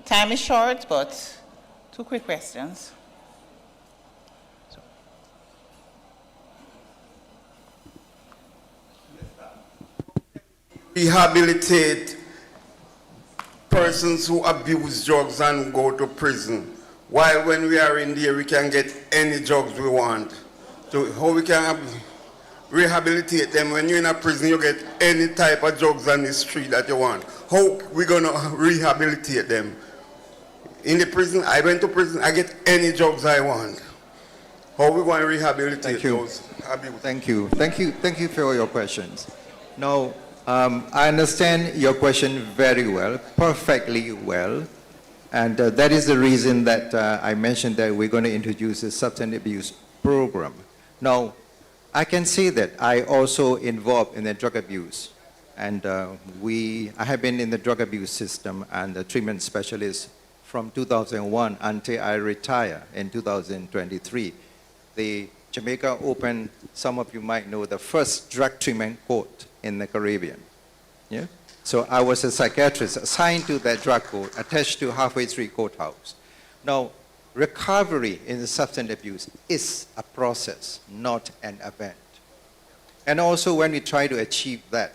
[SPEAKER 14] time is short, but 2 quick questions.
[SPEAKER 5] rehabilitate persons who abuse drugs and go to prison. While when we are in there, we can get any drugs we want. So how we can rehabilitate them? When you're in a prison, you get any type of drugs on the street that you want. How we gonna rehabilitate them? In the prison, I went to prison, I get any drugs I want. How we going to rehabilitate those abuse?
[SPEAKER 16] Thank you. Thank you for your questions. Now, I understand your question very well, perfectly well. And that is the reason that I mentioned that we're going to introduce a substance abuse program. Now, I can say that I also involved in the drug abuse. And I have been in the drug abuse system and the treatment specialist from 2001 until I retire in 2023. The Jamaica opened, some of you might know, the first drug treatment court in the Caribbean. Yeah? So I was a psychiatrist assigned to that drug court, attached to Halfway Tree Courthouse. Now, recovery in the substance abuse is a process, not an event. And also when we try to achieve that,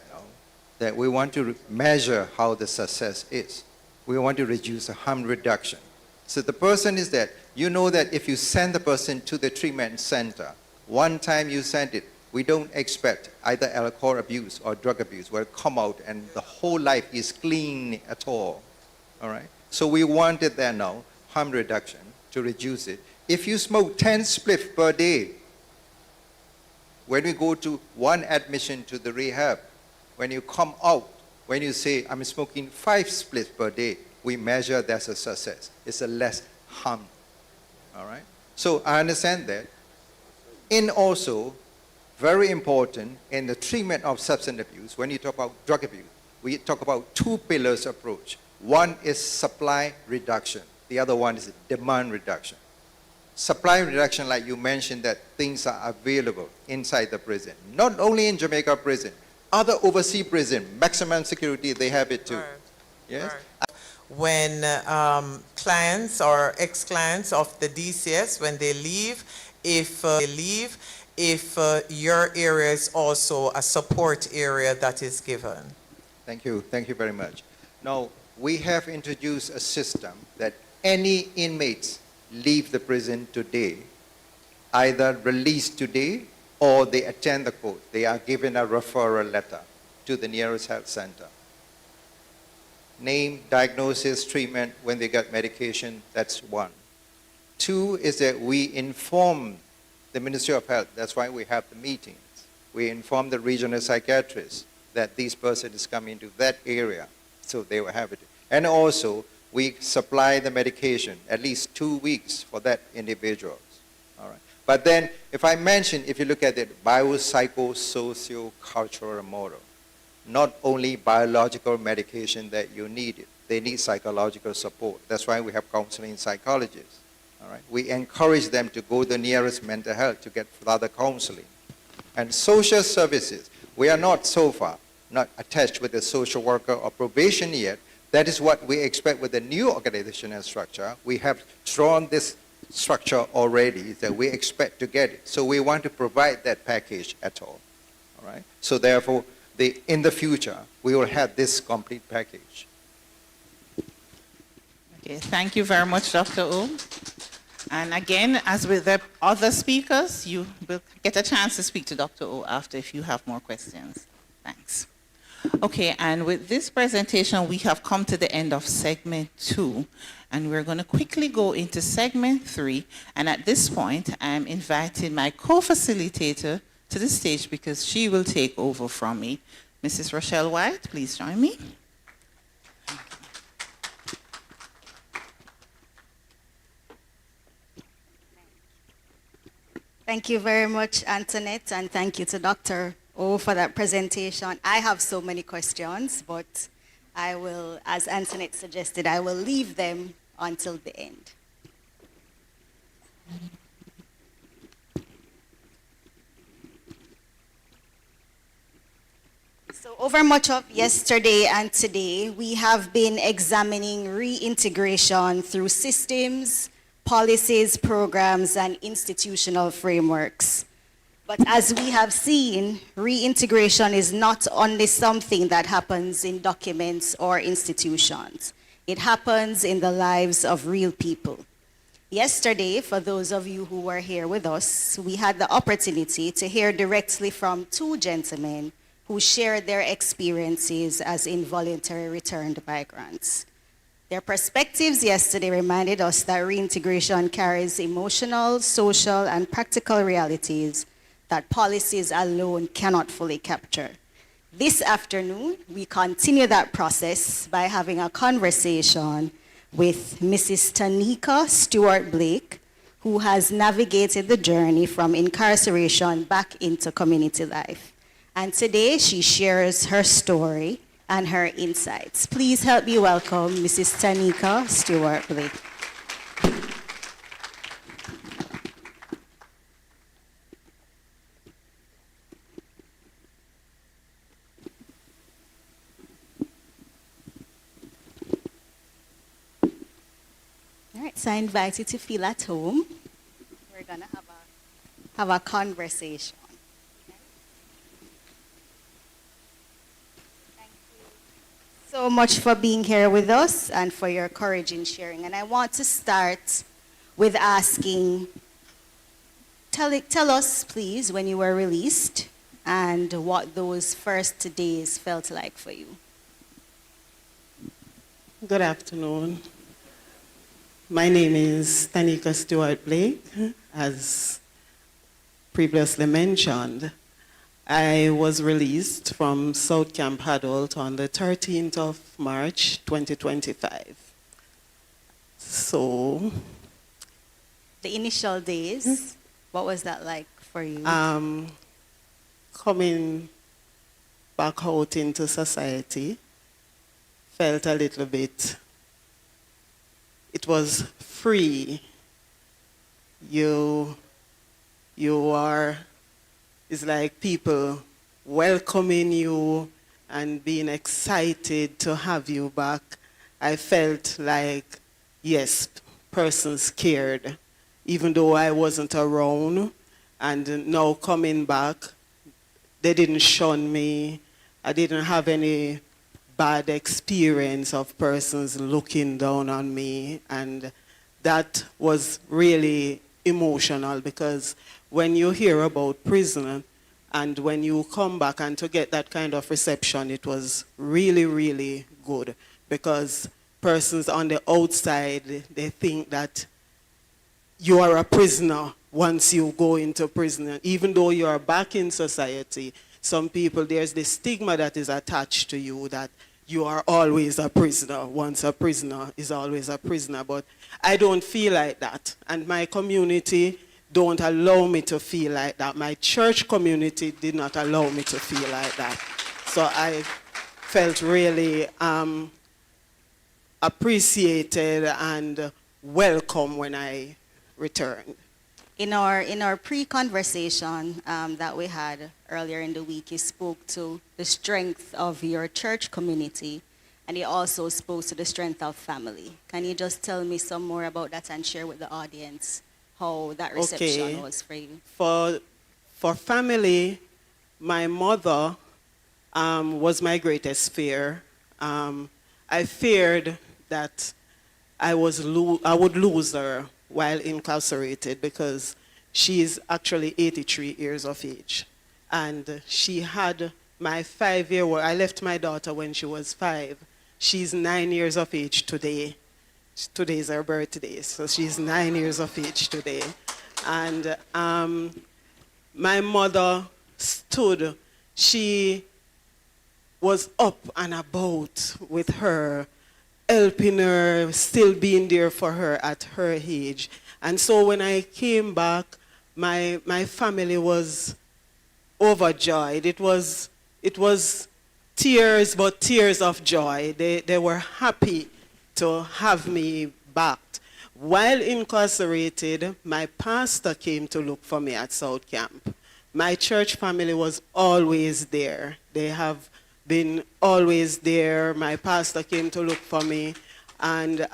[SPEAKER 16] that we want to measure how the success is. We want to reduce the harm reduction. So the person is that, you know that if you send the person to the treatment center, one time you send it, we don't expect either alcohol abuse or drug abuse will come out and the whole life is clean at all. All right? So we wanted that now, harm reduction, to reduce it. If you smoke 10 spliffs per day, when we go to one admission to the rehab, when you come out, when you say, I'm smoking 5 spliffs per day, we measure that's a success. It's a less harm. All right? So I understand that. And also, very important in the treatment of substance abuse, when you talk about drug abuse, we talk about 2 pillars approach. One is supply reduction. The other one is demand reduction. Supply reduction, like you mentioned, that things are available inside the prison. Not only in Jamaica prison, other overseas prison, maximum security, they have it too. Right. Yes?
[SPEAKER 2] Right. When clients or ex-clients of the DCS, when they leave, if your area is also a support area that is given.
[SPEAKER 16] Thank you very much. Now, we have introduced a system that any inmates leave the prison today, either released today or they attend the court. They are given a referral letter to the nearest health center. Name, diagnosis, treatment, when they get medication, that's 1. 2 is that we inform the Ministry of Health, that's why we have the meetings. We inform the regional psychiatrist that this person is coming to that area, so they will have it. And also, we supply the medication at least 2 weeks for that individuals. All right. But then, if I mention, if you look at it, biopsycho, socio, cultural, and moral, not only biological medication that you need, they need psychological support. That's why we have counseling psychologists. All right. We encourage them to go to the nearest mental health to get further counseling. And social services, we are not so far, not attached with the social worker or probation yet. That is what we expect with the new organizational structure. We have drawn this structure already that we expect to get it. So we want to provide that package at all. All right? So therefore, in the future, we will have this complete package.
[SPEAKER 14] Okay, thank you very much, Dr. O. And again, as with the other speakers, you will get a chance to speak to Dr. O after if you have more questions. Thanks. Okay, and with this presentation, we have come to the end of segment 2, and we're going to quickly go into segment 3. And at this point, I'm inviting my co-facilitator to the stage because she will take over from me. Mrs. Rochelle White, please join me.
[SPEAKER 7] Thank you very much, Antoinette, and thank you to Dr. O for that presentation. I have so many questions, but I will, as Antoinette suggested, I will leave them until the end. So over much of yesterday and today, we have been examining reintegration through systems, policies, programs, and institutional frameworks. But as we have seen, reintegration is not only something that happens in documents or institutions. It happens in the lives of real people. Yesterday, for those of you who were here with us, we had the opportunity to hear directly from two gentlemen who shared their experiences as involuntary returned migrants. Their perspectives yesterday reminded us that reintegration carries emotional, social, and practical realities that policies alone cannot fully capture. This afternoon, we continue that process by having a conversation with Mrs. Taneka Stewart-Blake, who has navigated the journey from incarceration back into community life. And today, she shares her story and her insights. Please help me welcome Mrs. Taneka Stewart-Blake. All right, so I invite you to feel at home. We're gonna have a conversation. So much for being here with us and for your courage in sharing. And I want to start with asking, tell us please when you were released and what those first days felt like for you.
[SPEAKER 8] Good afternoon. My name is Taneka Stewart-Blake. As previously mentioned, I was released from South Camp Adult on the 13th of March, 2025. So...
[SPEAKER 7] The initial days, what was that like for you?
[SPEAKER 8] Coming back out into society, felt a little bit, it was free. You are, it's like people welcoming you and being excited to have you back. I felt like, yes, persons cared, even though I wasn't around. And now coming back, they didn't shun me. I didn't have any bad experience of persons looking down on me. And that was really emotional, because when you hear about prison and when you come back and to get that kind of reception, it was really, really good, because persons on the outside, they think that you are a prisoner once you go into prison. Even though you are back in society, some people, there's the stigma that is attached to you that you are always a prisoner. Once a prisoner is always a prisoner. But I don't feel like that. And my community don't allow me to feel like that. My church community did not allow me to feel like that. So I felt really appreciated and welcome when I returned.
[SPEAKER 7] In our pre-conversation that we had earlier in the week, you spoke to the strength of your church community, and you also spoke to the strength of family. Can you just tell me some more about that and share with the audience how that reception was for you?
[SPEAKER 8] For family, my mother was my greatest fear. I feared that I would lose her while incarcerated, because she is actually 83 years of age. And she had my 5-year-old, I left my daughter when she was 5. She's 9 years of age today. Today is her birthday, so she's 9 years of age today. And my mother stood, she was up and about with her, helping her, still being there for her at her age. And so when I came back, my family was overjoyed. It was tears, but tears of joy. They were happy to have me back. While incarcerated, my pastor came to look for me at South Camp. My church family was always there. They have been always there. My pastor came to look for me. And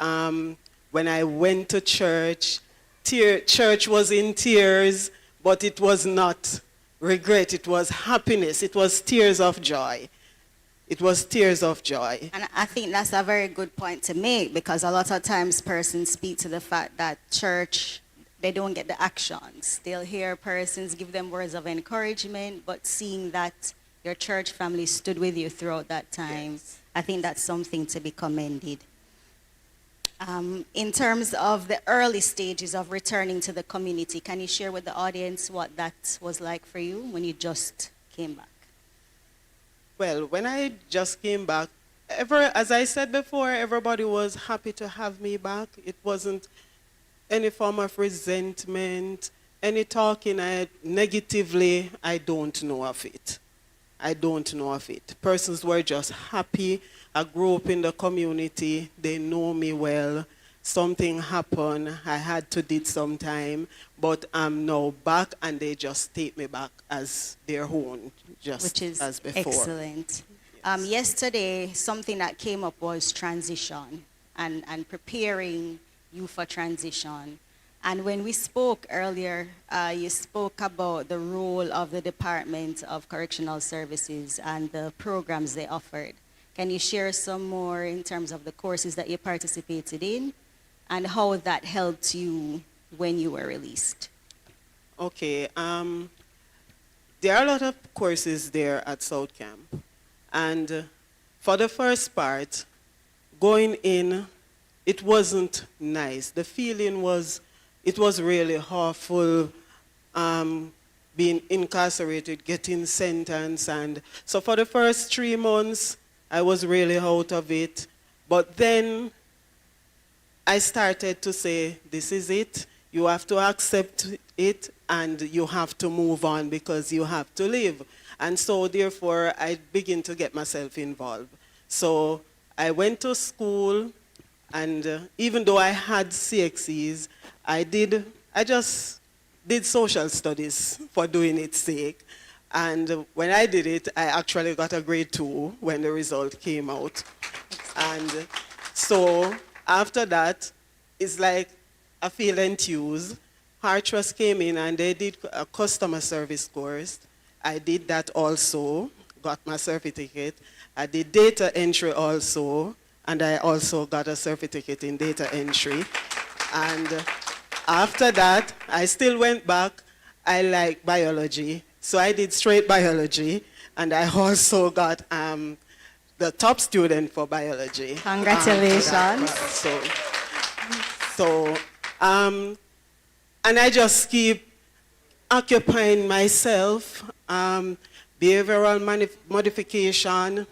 [SPEAKER 8] when I went to church, church was in tears, but it was not regret, it was happiness, it was tears of joy. It was tears of joy.
[SPEAKER 7] And I think that's a very good point to make, because a lot of times persons speak to the fact that church, they don't get the actions. They'll hear persons give them words of encouragement, but seeing that your church family stood with you throughout that time, yes, I think that's something to be commended. In terms of the early stages of returning to the community, can you share with the audience what that was like for you when you just came back?
[SPEAKER 8] Well, when I just came back, as I said before, everybody was happy to have me back. It wasn't any form of resentment, any talking negatively. I don't know of it. I don't know of it. Persons were just happy. I grew up in the community. They know me well. Something happened. I had to did some time, but I'm now back, and they just take me back as their own, just as before.
[SPEAKER 7] Excellent. Yes. Yesterday, something that came up was transition and preparing you for transition. And when we spoke earlier, you spoke about the role of the Department of Correctional Services and the programs they offered. Can you share some more in terms of the courses that you participated in and how that helped you when you were released?
[SPEAKER 8] Okay. There are a lot of courses there at South Camp. And for the first part, going in, it wasn't nice. The feeling was, it was really awful, being incarcerated, getting sentenced. And so for the first 3 months, I was really out of it. But then I started to say, this is it. You have to accept it, and you have to move on because you have to live. And so therefore, I began to get myself involved. So I went to school, and even though I had CXCs, I just did social studies for doing its sake. And when I did it, I actually got a grade 2 when the result came out. And so after that, it's like I feel enthused. Trust came in and they did a customer service course. I did that also, got my certificate. I did data entry also, and I also got a certificate in data entry. And after that, I still went back. I like biology, so I did straight biology, and I also got the top student for biology.
[SPEAKER 7] Congratulations.
[SPEAKER 8] And I just keep occupying myself. Behavioral modification,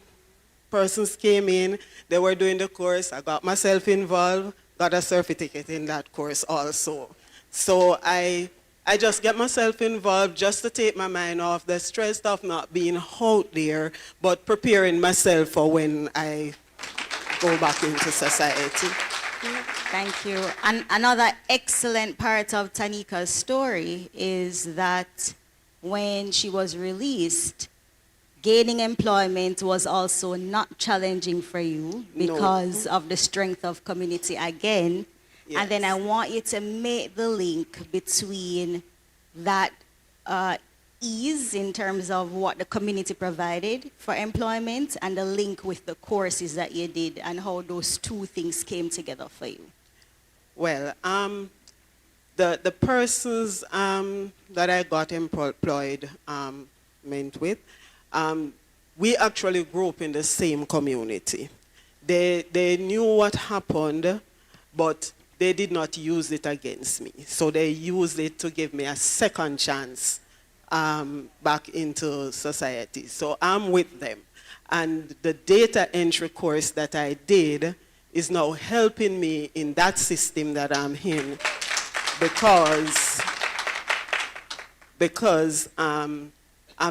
[SPEAKER 8] persons came in, they were doing the course, I got myself involved, got a certificate in that course also. So I just get myself involved just to take my mind off the stress of not being out there, but preparing myself for when I go back into society.
[SPEAKER 7] Thank you. And another excellent part of Taneka's story is that when she was released, gaining employment was also not challenging for you because of the strength of community again. Yes. And then I want you to make the link between that ease in terms of what the community provided for employment and the link with the courses that you did and how those two things came together for you.
[SPEAKER 8] Well, the persons that I got employed with, we actually grew up in the same community. They knew what happened, but they did not use it against me. So they used it to give me a second chance back into society. So I'm with them. And the data entry course that I did is now helping me in that system that I'm in because I'm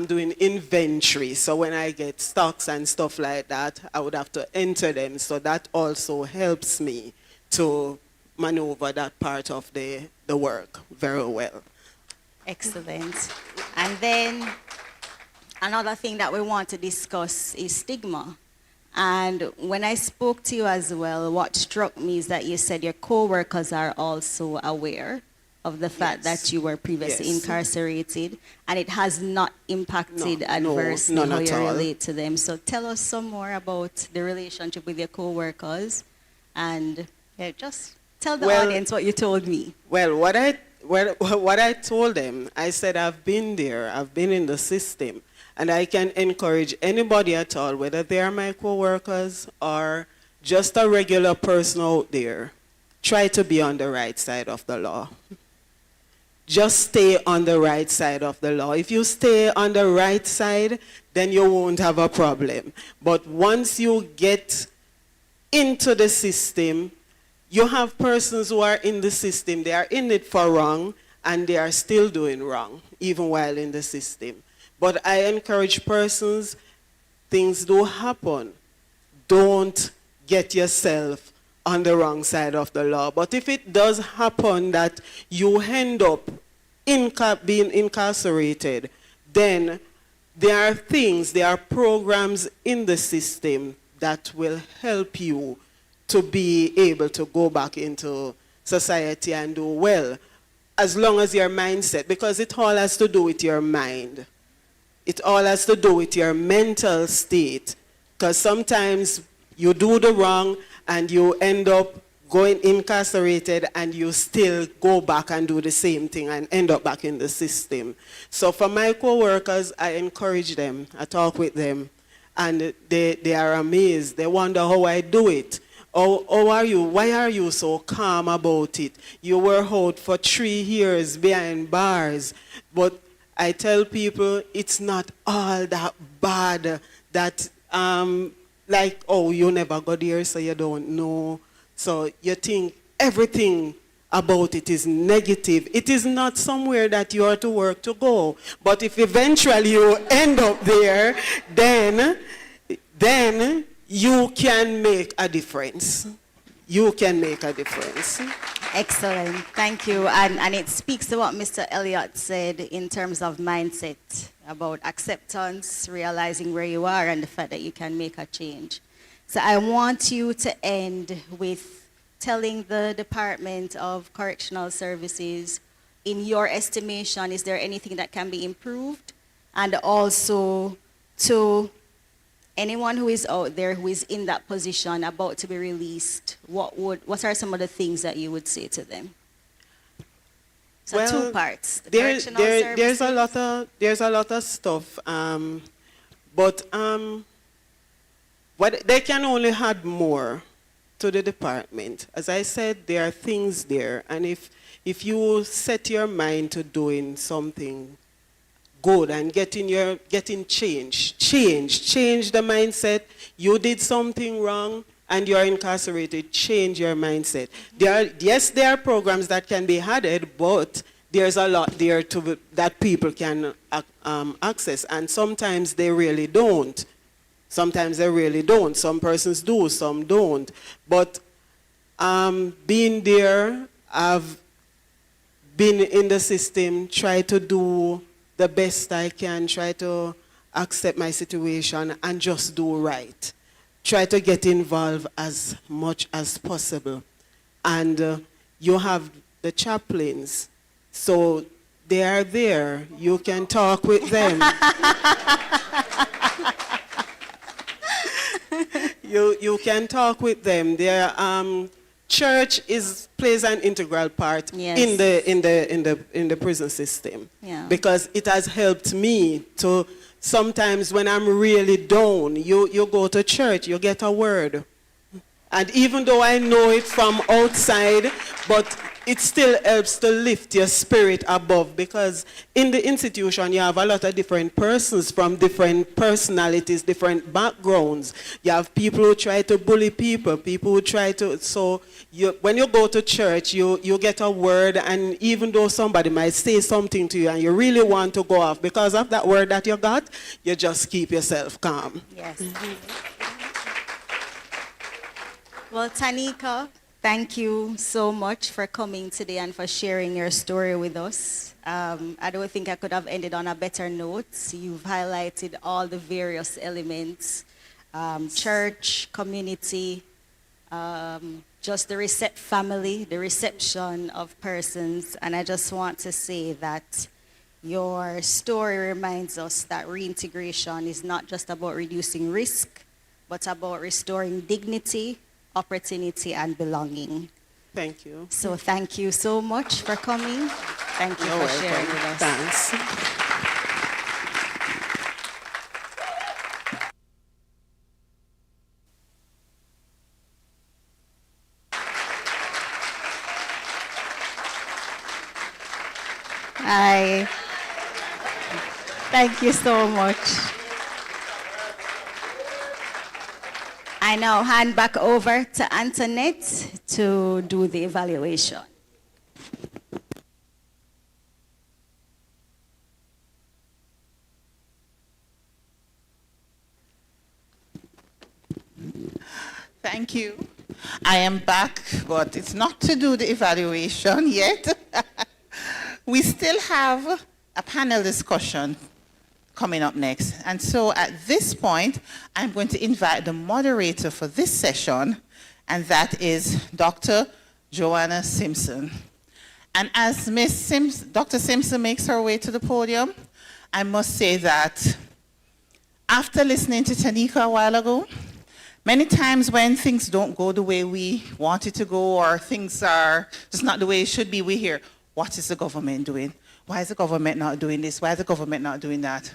[SPEAKER 8] doing inventory. So when I get stocks and stuff like that, I would have to enter them. So that also helps me to maneuver that part of the work very well.
[SPEAKER 7] Excellent. And then another thing that we want to discuss is stigma. And when I spoke to you as well, what struck me is that you said your co-workers are also aware of the fact that you were previously incarcerated, and it has not impacted adversely
[SPEAKER 8] none
[SPEAKER 7] how
[SPEAKER 8] at
[SPEAKER 7] you
[SPEAKER 8] all.
[SPEAKER 7] relate to them. So tell us some more about the relationship with your co-workers, and just tell the audience what you told me.
[SPEAKER 8] Well, what I told them, I said I've been there, I've been in the system, and I can encourage anybody at all, whether they are my co-workers or just a regular person out there, try to be on the right side of the law. Just stay on the right side of the law. If you stay on the right side, then you won't have a problem. But once you get into the system, you have persons who are in the system, they are in it for wrong, and they are still doing wrong, even while in the system. But I encourage persons, things do happen. Don't get yourself on the wrong side of the law. But if it does happen that you end up being incarcerated, then there are things, there are programs in the system that will help you to be able to go back into society and do well, as long as your mindset, because it all has to do with your mind. It all has to do with your mental state, because sometimes you do the wrong and you end up going incarcerated and you still go back and do the same thing and end up back in the system. So for my co-workers, I encourage them, I talk with them, and they are amazed. They wonder how I do it. How are you? Why are you so calm about it? You were out for 3 years behind bars. But I tell people it's not all that bad that, like, oh, you never got here, so you don't know. So you think everything about it is negative. It is not somewhere that you are to work to go. But if eventually you end up there, then you can make a difference. You can make a difference.
[SPEAKER 7] Excellent, thank you. And it speaks to what Mr. Elliot said in terms of mindset, about acceptance, realizing where you are, and the fact that you can make a change. So I want you to end with telling the Department of Correctional Services, in your estimation, is there anything that can be improved? And also to anyone who is out there who is in that position about to be released, what are some of the things that you would say to them? So
[SPEAKER 8] well,
[SPEAKER 7] 2 parts.
[SPEAKER 8] There's a lot of stuff, but they can only add more to the department. As I said, there are things there, and if you set your mind to doing something good and getting change the mindset. You did something wrong and you're incarcerated, change your mindset. There are programs that can be added, but there's a lot there that people can access, and sometimes they really don't. Sometimes they really don't. Some persons do, some don't. But being there, I've been in the system, try to do the best I can, try to accept my situation and just do right. Try to get involved as much as possible. And you have the chaplains, so they are there. You can talk with them. You can talk with them. Church plays an integral part in the prison system, because it has helped me to. Sometimes when I'm really down, you go to church, you get a word, and even though I know it from outside, but it still helps to lift your spirit above, because in the institution you have a lot of different persons from different personalities, different backgrounds. You have people who try to bully people who try to, so when you go to church, you get a word, and even though somebody might say something to you and you really want to go off because of that word that you got, you just keep yourself calm.
[SPEAKER 7] Yes. Well, Taneka, thank you so much for coming today and for sharing your story with us. I don't think I could have ended on a better note. You've highlighted all the various elements, church, community, just the family, the reception of persons. And I just want to say that your story reminds us that reintegration is not just about reducing risk, but about restoring dignity, opportunity, and belonging.
[SPEAKER 8] Thank you.
[SPEAKER 7] So thank you so much for coming. Thank you for sharing with us.
[SPEAKER 8] Thanks.
[SPEAKER 7] Hi. Thank you so much. I now hand back over to Antoinette to do the evaluation.
[SPEAKER 14] Thank you. I am back, but it's not to do the evaluation yet. We still have a panel discussion coming up next. And so at this point, I'm going to invite the moderator for this session, and that is Dr. Joanna Simpson. And as Dr. Simpson makes her way to the podium, I must say that after listening to Taneka a while ago, many times when things don't go the way we want it to go, or things are just not the way it should be, we hear, what is the government doing? Why is the government not doing this? Why is the government not doing that?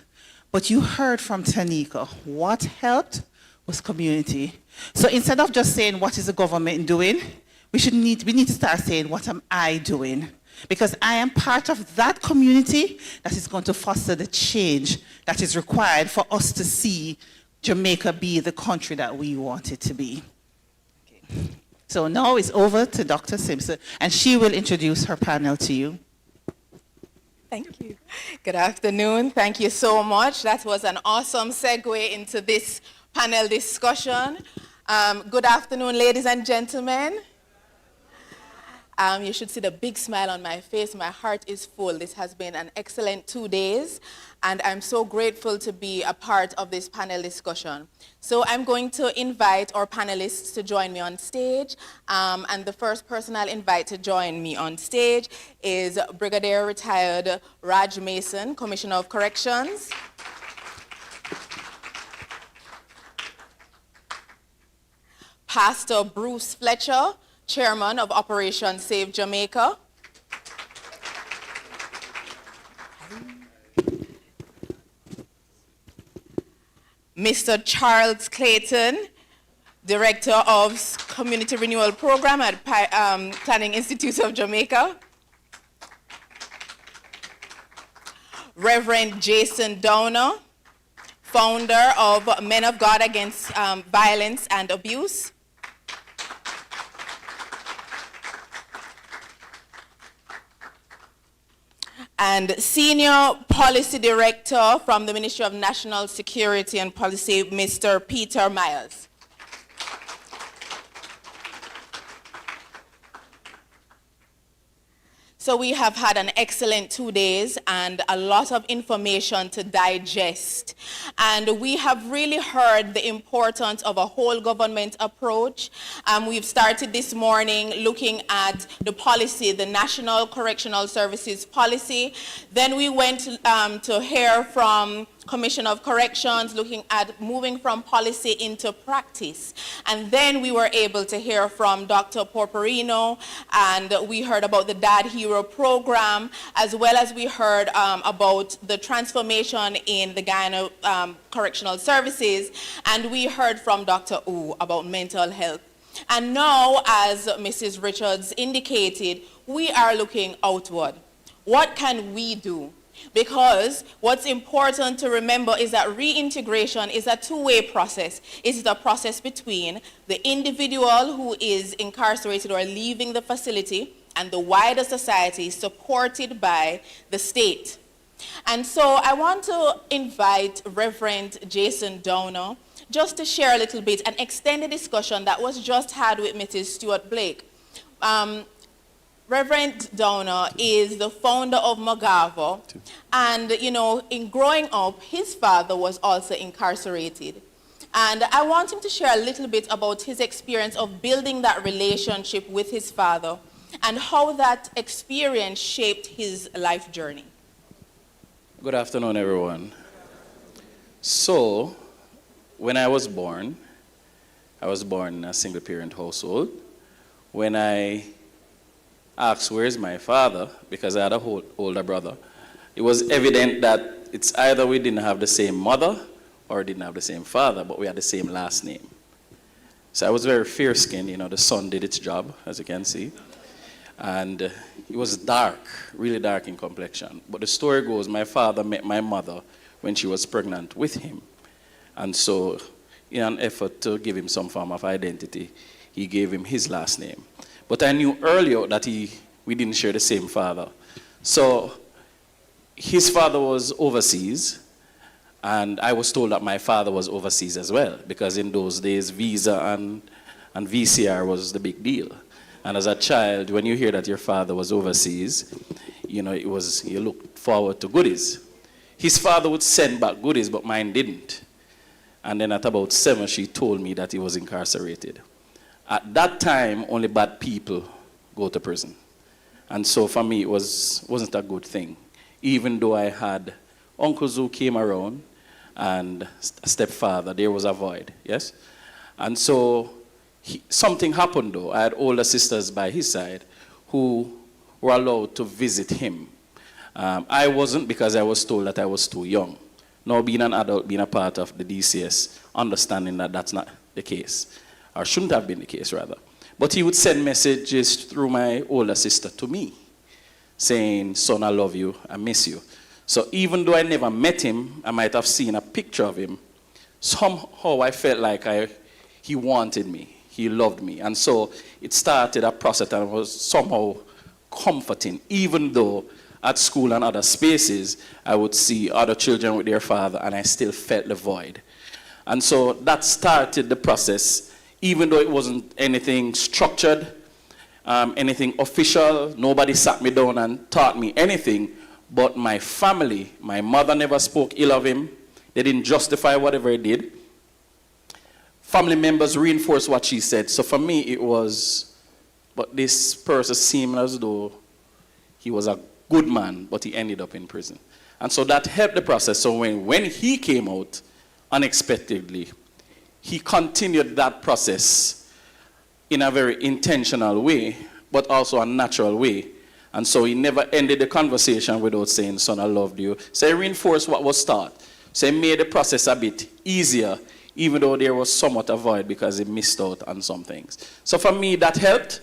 [SPEAKER 14] But you heard from Taneka, what helped was community. So instead of just saying, what is the government doing? We need to start saying, what am I doing? Because I am part of that community that is going to foster the change that is required for us to see Jamaica be the country that we want it to be. Okay. So now it's over to Dr. Simpson, and she will introduce her panel to you.
[SPEAKER 9] Thank you. Good afternoon. Thank you so much. That was an awesome segue into this panel discussion. Good afternoon, ladies and gentlemen. You should see the big smile on my face. My heart is full. This has been an excellent 2 days, and I'm so grateful to be a part of this panel discussion. So I'm going to invite our panelists to join me on stage, and the first person I'll invite to join me on stage is Brigadier retired Radgh Mason, Commissioner of Corrections. Pastor Bruce Fletcher, Chairman of Operation Save Jamaica. Mr. Charles Clayton, Director of Community Renewal Program at Planning Institute of Jamaica. Reverend Jason Downer, founder of Men of God Against Violence and Abuse. And Senior Policy Director from the Ministry of National Security and Policy, Mr. Peter Myers. So we have had an excellent 2 days and a lot of information to digest. And we have really heard the importance of a whole government approach. We've started this morning looking at the policy, the National Correctional Services Policy. Then we went to hear from Commissioner of Corrections, looking at moving from policy into practice. And then we were able to hear from Dr. Porporino, and we heard about the Dad Hero program, as well as we heard about the transformation in the Guyana Correctional Services, and we heard from Dr. Oo about mental health. And now, as Mrs. Richards indicated, we are looking outward. What can we do? Because what's important to remember is that reintegration is a two-way process. It is a process between the individual who is incarcerated or leaving the facility and the wider society supported by the state. And so I want to invite Reverend Jason Downer just to share a little bit, an extended discussion that was just had with Mrs. Stewart-Blake. Reverend Downer is the founder of Magavo, and you know, in growing up, his father was also incarcerated. And I want him to share a little bit about his experience of building that relationship with his father and how that experience shaped his life journey.
[SPEAKER 6] Good afternoon, everyone. So, when I was born in a single-parent household. When I asked, where's my father, because I had a older brother, it was evident that it's either we didn't have the same mother or didn't have the same father, but we had the same last name. So I was very fair-skinned, you know, the sun did its job, as you can see. And it was dark, really dark in complexion. But the story goes, my father met my mother when she was pregnant with him. And so, in an effort to give him some form of identity, he gave him his last name. But I knew earlier that we didn't share the same father. So his father was overseas, and I was told that my father was overseas as well, because in those days, visa and VCR was the big deal. And as a child, when you hear that your father was overseas, you know, you looked forward to goodies. His father would send back goodies, but mine didn't. And then at about 7, she told me that he was incarcerated. At that time, only bad people go to prison. And so for me, it wasn't a good thing. Even though I had uncles who came around and a stepfather, there was a void, yes? And so something happened though. I had older sisters by his side who were allowed to visit him. I wasn't, because I was told that I was too young. Now being an adult, being a part of the DCS, understanding that that's not the case, or shouldn't have been the case rather. But he would send messages through my older sister to me, saying, son, I love you, I miss you. So even though I never met him, I might have seen a picture of him, somehow I felt like he wanted me, he loved me. And so it started a process that was somehow comforting, even though at school and other spaces, I would see other children with their father, and I still felt the void. And so that started the process, even though it wasn't anything structured, anything official. Nobody sat me down and taught me anything, but my family, my mother never spoke ill of him. They didn't justify whatever he did. Family members reinforced what she said. So for me, it was, but this person seemed as though he was a good man, but he ended up in prison. And so that helped the process. So when he came out unexpectedly, he continued that process in a very intentional way, but also a natural way. And so he never ended the conversation without saying, son, I loved you. So he reinforced what was taught. So he made the process a bit easier, even though there was somewhat a void because he missed out on some things. So for me, that helped.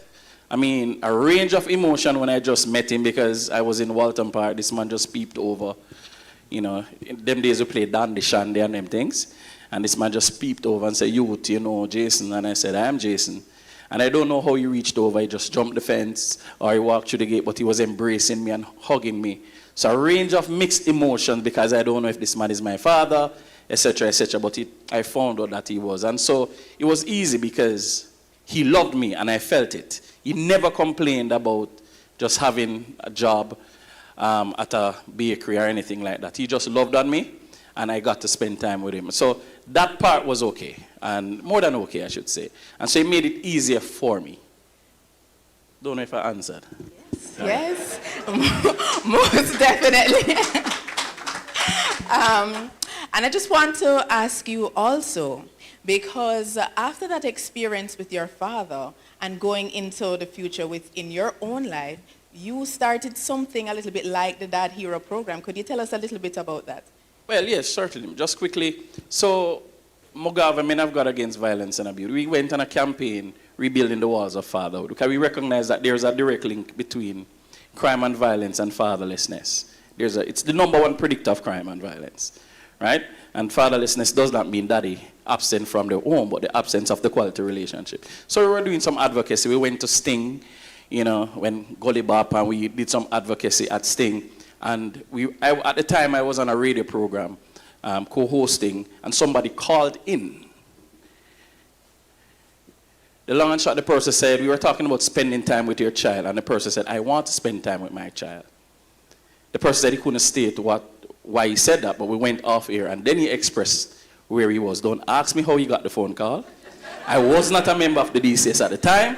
[SPEAKER 6] I mean, a range of emotion when I just met him, because I was in Walton Park. This man just peeped over. You know, in them days we played Dandy Shandy and them things. And this man just peeped over and said, you know Jason? And I said, I am Jason. And I don't know how he reached over. He just jumped the fence or he walked through the gate, but he was embracing me and hugging me. So a range of mixed emotions, because I don't know if this man is my father, etc., etc. But I found out that he was. And so it was easy because he loved me and I felt it. He never complained about just having a job at a bakery or anything like that. He just loved on me, and I got to spend time with him. So that part was okay, and more than okay, I should say. And so it made it easier for me. Don't know if I answered.
[SPEAKER 9] Yes, most definitely. And I just want to ask you also, because after that experience with your father and going into the future within your own life, you started something a little bit like the Dad Hero program. Could you tell us a little bit about that?
[SPEAKER 6] Well, yes, certainly. Just quickly. So, Mugabe, Men of God Against Violence and Abuse, we went on a campaign rebuilding the walls of fatherhood, because we recognize that there's a direct link between crime and violence and fatherlessness. It's the #1 predictor of crime and violence, right? And fatherlessness does not mean daddy absent from the home, but the absence of the quality relationship. So we were doing some advocacy. We went to Sting, you know, when Gully Bop, and we did some advocacy at Sting. And at the time, I was on a radio program co-hosting, and somebody called in. The long and short, the person said, we were talking about spending time with your child, and the person said, I want to spend time with my child. The person said he couldn't state why he said that, but we went off air, and then he expressed where he was. Don't ask me how he got the phone call. I was not a member of the DCS at the time.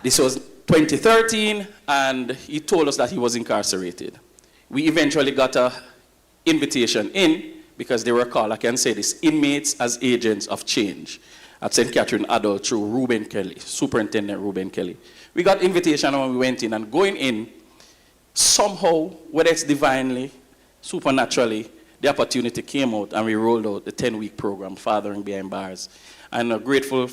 [SPEAKER 6] This was 2013, and he told us that he was incarcerated. We eventually got an invitation in, because they were called, I can say this, inmates as agents of change at St. Catherine Adult through Reuben Kelly, Superintendent Reuben Kelly. We got invitation when we went in, and going in, somehow, whether it's divinely, supernaturally, the opportunity came out, and we rolled out the 10-week program, Fathering Behind Bars. And I'm grateful,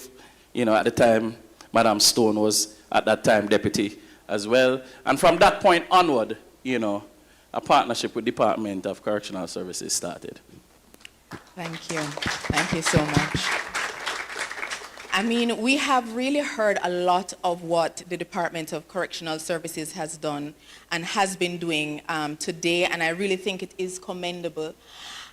[SPEAKER 6] at the time, Madam Stone was at that time deputy as well. And from that point onward, a partnership with Department of Correctional Services started.
[SPEAKER 9] Thank you. Thank you so much. I mean, we have really heard a lot of what the Department of Correctional Services has done and has been doing today, and I really think it is commendable.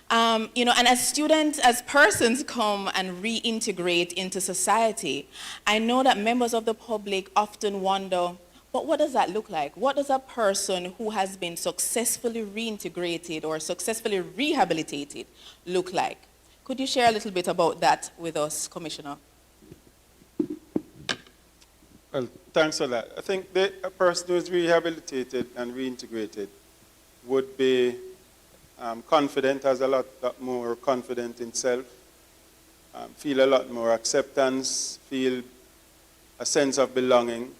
[SPEAKER 9] And as students, as persons come and reintegrate into society, I know that members of the public often wonder, but what does that look like? What does a person who has been successfully reintegrated or successfully rehabilitated look like? Could you share a little bit about that with us, Commissioner?
[SPEAKER 28] Well, thanks for that. I think a person who is rehabilitated and reintegrated would be confident, has a lot more confidence in self, feel a lot more acceptance, feel a sense of belonging,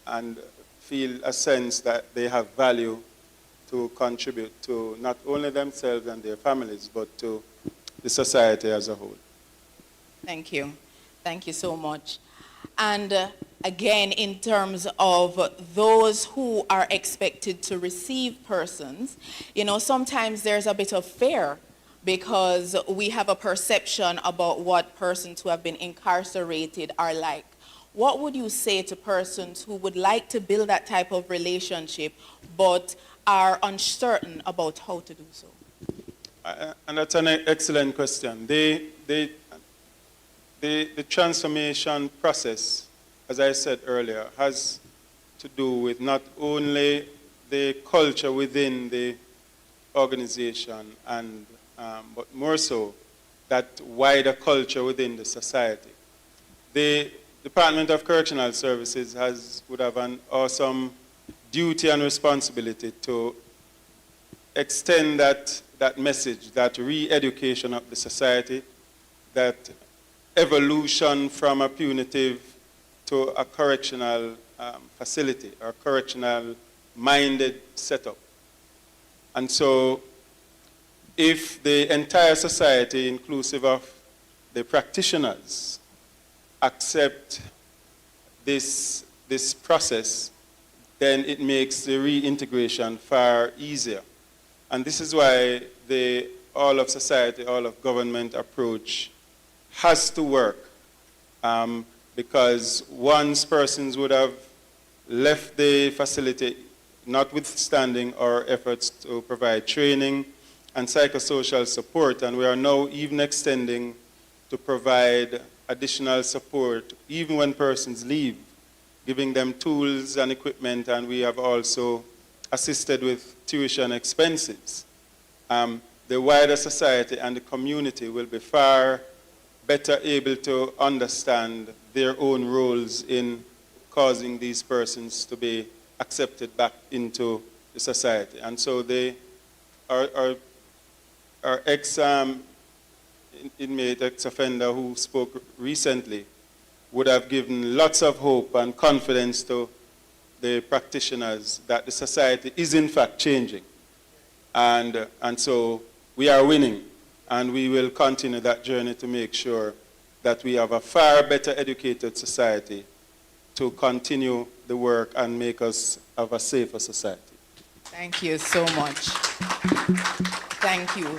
[SPEAKER 28] and feel a sense that they have value to contribute to not only themselves and their families, but to the society as a whole.
[SPEAKER 9] Thank you. Thank you so much. And again, in terms of those who are expected to receive persons, sometimes there's a bit of fear because we have a perception about what persons who have been incarcerated are like. What would you say to persons who would like to build that type of relationship but are uncertain about how to do so?
[SPEAKER 28] And that's an excellent question. The transformation process, as I said earlier, has to do with not only the culture within the organization, but more so that wider culture within the society. The Department of Correctional Services would have an awesome duty and responsibility to extend that message, that re-education of the society, that evolution from a punitive to a correctional facility or correctional-minded setup. And so if the entire society, inclusive of the practitioners, accept this process, then it makes the reintegration far easier. And this is why the all of society, all of government approach has to work, because once persons would have left the facility, notwithstanding our efforts to provide training and psychosocial support, and we are now even extending to provide additional support even when persons leave, giving them tools and equipment, and we have also assisted with tuition expenses. The wider society and the community will be far better able to understand their own roles in causing these persons to be accepted back into the society. And so our ex-inmate, ex-offender who spoke recently would have given lots of hope and confidence to the practitioners that the society is in fact changing. And so we are winning, and we will continue that journey to make sure that we have a far better educated society to continue the work and make us have a safer society.
[SPEAKER 9] Thank you so much. Thank you.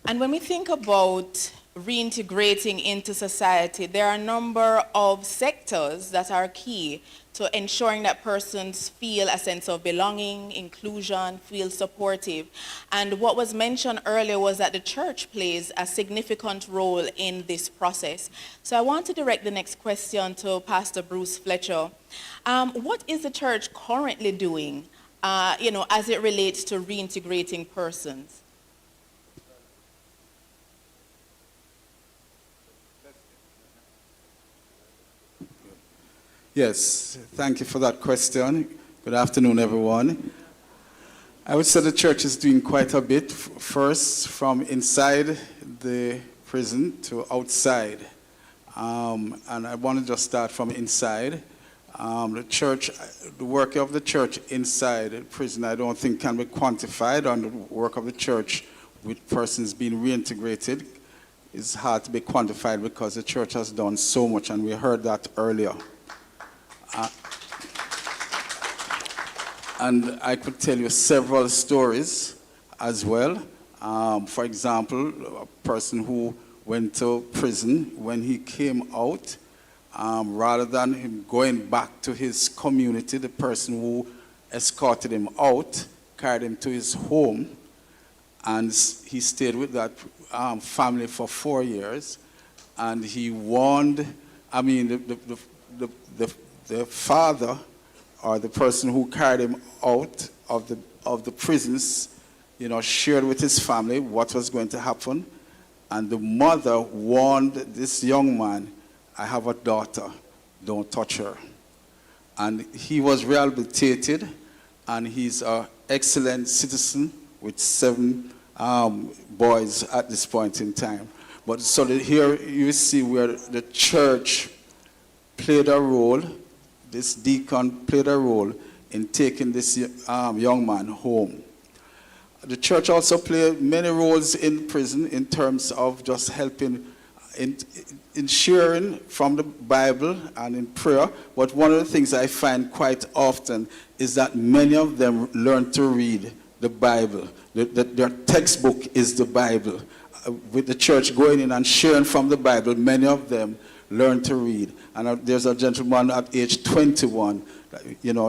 [SPEAKER 9] And when we think about reintegrating into society, there are a number of sectors that are key to ensuring that persons feel a sense of belonging, inclusion, feel supportive. And what was mentioned earlier was that the church plays a significant role in this process. So I want to direct the next question to Pastor Bruce Fletcher. What is the church currently doing, as it relates to reintegrating persons?
[SPEAKER 10] Yes, thank you for that question. Good afternoon, everyone. I would say the church is doing quite a bit, first from inside the prison to outside. And I want to just start from inside. The church, the work of the church inside the prison, I don't think can be quantified. On the work of the church with persons being reintegrated is hard to be quantified because the church has done so much, and we heard that earlier. And I could tell you several stories as well. For example, a person who went to prison, when he came out, rather than him going back to his community, the person who escorted him out carried him to his home, and he stayed with that family for 4 years. And he warned, the father, or the person who carried him out of the prisons, shared with his family what was going to happen. And the mother warned this young man, I have a daughter, don't touch her. And he was rehabilitated, and he's an excellent citizen with 7 boys at this point in time. But so here you see where the church played a role, this deacon played a role in taking this young man home. The church also played many roles in prison in terms of just helping in sharing from the Bible and in prayer. But one of the things I find quite often is that many of them learn to read the Bible. Their textbook is the Bible. With the church going in and sharing from the Bible, many of them learn to read. And there's a gentleman at age 21,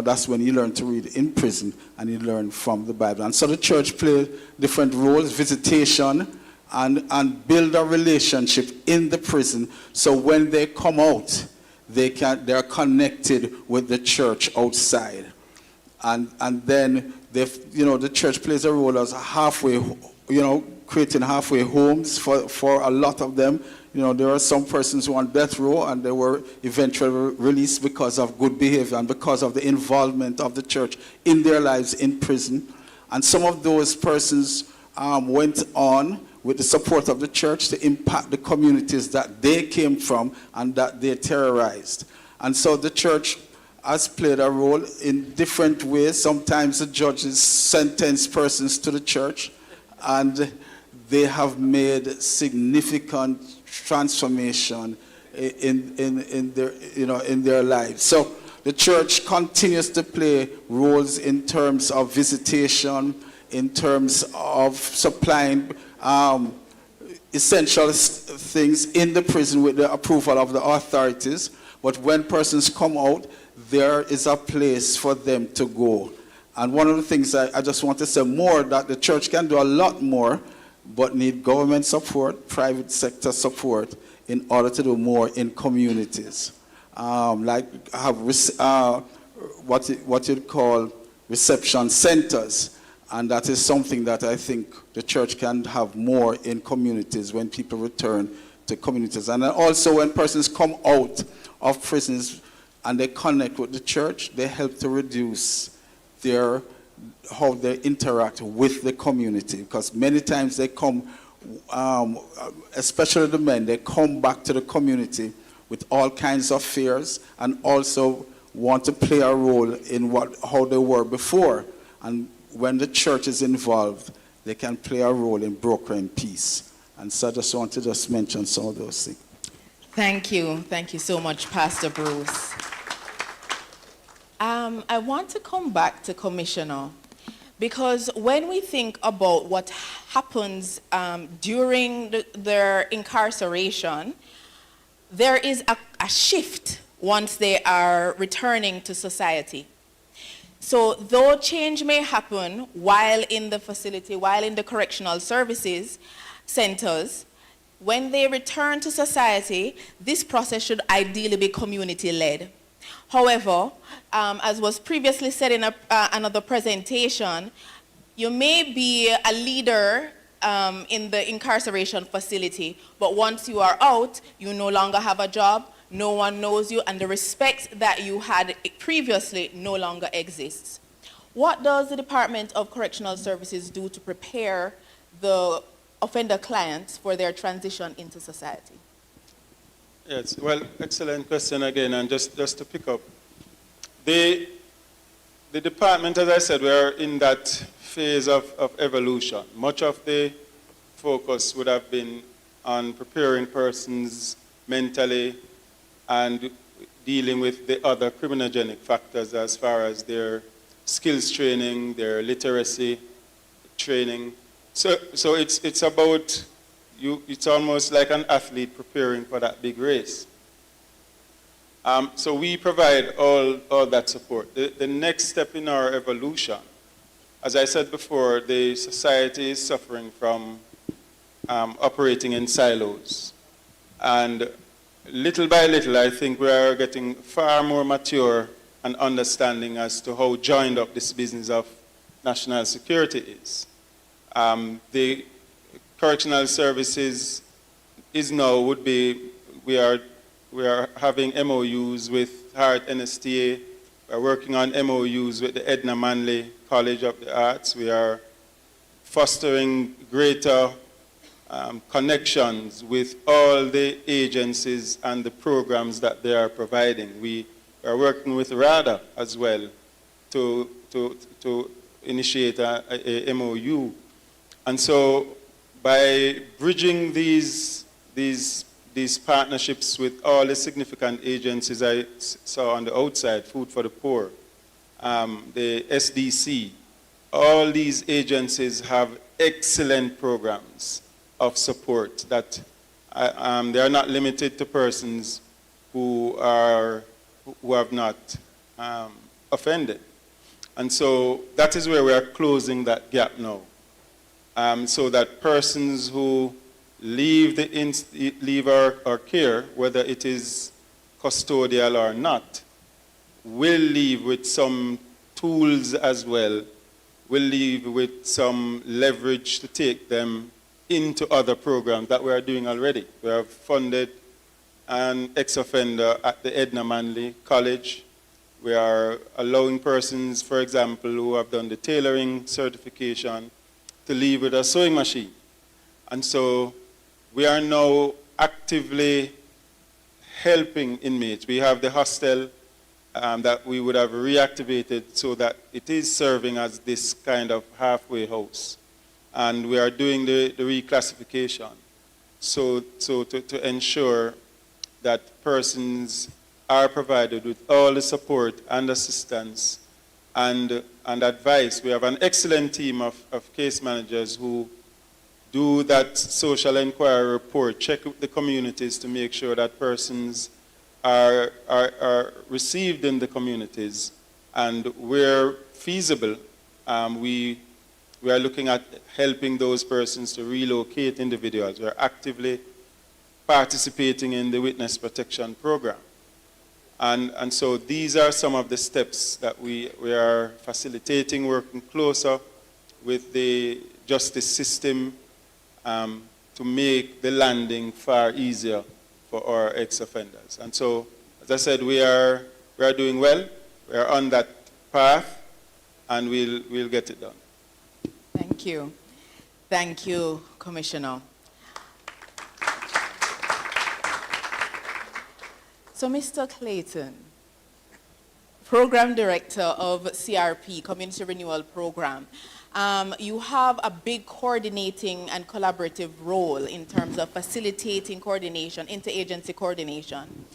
[SPEAKER 10] that's when he learned to read in prison, and he learned from the Bible. And so the church played different roles, visitation, and build a relationship in the prison, so when they come out, they're connected with the church outside. And then the church plays a role as halfway, creating halfway homes for a lot of them. There are some persons who are on death row, and they were eventually released because of good behavior and because of the involvement of the church in their lives in prison. And some of those persons went on with the support of the church to impact the communities that they came from and that they terrorized. And so the church has played a role in different ways. Sometimes the judges sentence persons to the church, and they have made significant transformation in their lives. So the church continues to play roles in terms of visitation, in terms of supplying essential things in the prison with the approval of the authorities. But when persons come out, there is a place for them to go. And one of the things I just want to say more, that the church can do a lot more, but need government support, private sector support, in order to do more in communities. Like have what you'd call reception centers. And that is something that I think the church can have more in communities when people return to communities. And also when persons come out of prisons and they connect with the church, they help to reduce how they interact with the community. Because many times they come, especially the men, they come back to the community with all kinds of fears and also want to play a role in how they were before. And when the church is involved, they can play a role in brokering peace. And so I just want to mention some of those things.
[SPEAKER 9] Thank you. Thank you so much, Pastor Bruce. I want to come back to Commissioner, because when we think about what happens during their incarceration, there is a shift once they are returning to society. So though change may happen while in the facility, while in the correctional services centers, when they return to society, this process should ideally be community-led. However, as was previously said in another presentation, you may be a leader in the incarceration facility, but once you are out, you no longer have a job, no one knows you, and the respect that you had previously no longer exists. What does the Department of Correctional Services do to prepare the offender clients for their transition into society?
[SPEAKER 28] Yes, well, excellent question again, and just to pick up. The department, as I said, we are in that phase of evolution. Much of the focus would have been on preparing persons mentally and dealing with the other criminogenic factors as far as their skills training, their literacy training. So it's about it's almost like an athlete preparing for that big race. So we provide all that support. The next step in our evolution, as I said before, the society is suffering from operating in silos. And little by little, I think we are getting far more mature and understanding as to how joined up this business of national security is. The correctional services we are having MOUs with Hart NSTA. We are working on MOUs with the Edna Manley College of the Arts. We are fostering greater connections with all the agencies and the programs that they are providing. We are working with Radgh as well to initiate a MOU. And so by bridging these partnerships with all the significant agencies I saw on the outside, Food for the Poor, the SDC, all these agencies have excellent programs of support that they are not limited to persons who have not offended. And so that is where we are closing that gap now. So that persons who leave our care, whether it is custodial or not, will leave with some tools as well, will leave with some leverage to take them into other programs that we are doing already. We have funded an ex-offender at the Edna Manley College. We are allowing persons, for example, who have done the tailoring certification to leave with a sewing machine. And so we are now actively helping inmates. We have the hostel that we would have reactivated so that it is serving as this kind of halfway house. And we are doing the reclassification so to ensure that persons are provided with all the support and assistance and advice. We have an excellent team of case managers who do that social inquiry report, check with the communities to make sure that persons are received in the communities. And where feasible, we are looking at helping those persons to relocate individuals. We are actively participating in the witness protection program. And so these are some of the steps that we are facilitating, working closer with the justice system to make the landing far easier for our ex-offenders. And so, as I said, we are doing well. We are on that path, and we'll get it done.
[SPEAKER 9] Thank you. Thank you, Commissioner. So, Mr. Clayton, Program Director of CRP, Community Renewal Program, you have a big coordinating and collaborative role in terms of facilitating coordination, interagency coordination.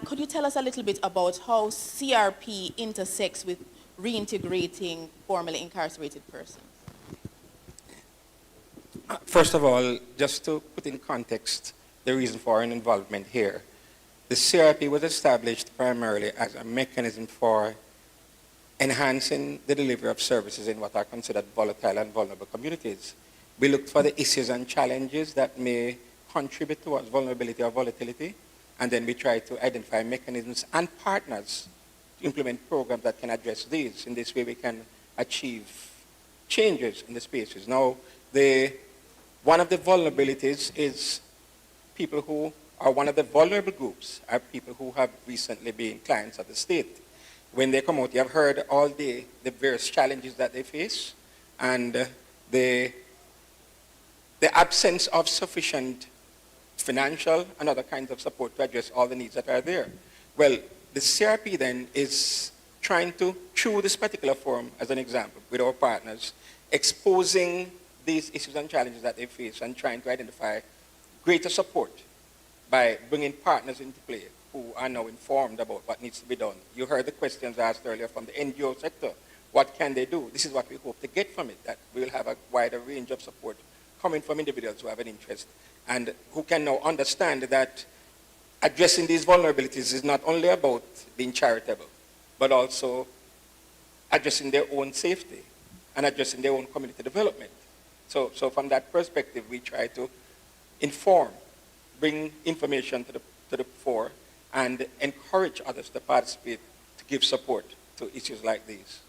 [SPEAKER 9] Could you tell us a little bit about how CRP intersects with reintegrating formerly incarcerated persons?
[SPEAKER 4] First of all, just to put in context the reason for our involvement here, the CRP was established primarily as a mechanism for enhancing the delivery of services in what are considered volatile and vulnerable communities. We looked for the issues and challenges that may contribute towards vulnerability or volatility, and then we try to identify mechanisms and partners to implement programs that can address these. In this way, we can achieve changes in the spaces. Now, one of the vulnerabilities is people who or one of the vulnerable groups are people who have recently been clients of the state. When they come out, you have heard all day the various challenges that they face and the absence of sufficient financial and other kinds of support to address all the needs that are there. Well, the CRP then is trying to, through this particular forum, as an example, with our partners, exposing these issues and challenges that they face and trying to identify greater support by bringing partners into play who are now informed about what needs to be done. You heard the questions asked earlier from the NGO sector. What can they do? This is what we hope to get from it, that we will have a wider range of support coming from individuals who have an interest and who can now understand that addressing these vulnerabilities is not only about being charitable, but also addressing their own safety and addressing their own community development. So from that perspective, we try to inform, bring information to the fore, and encourage others to participate, to give support to issues like these.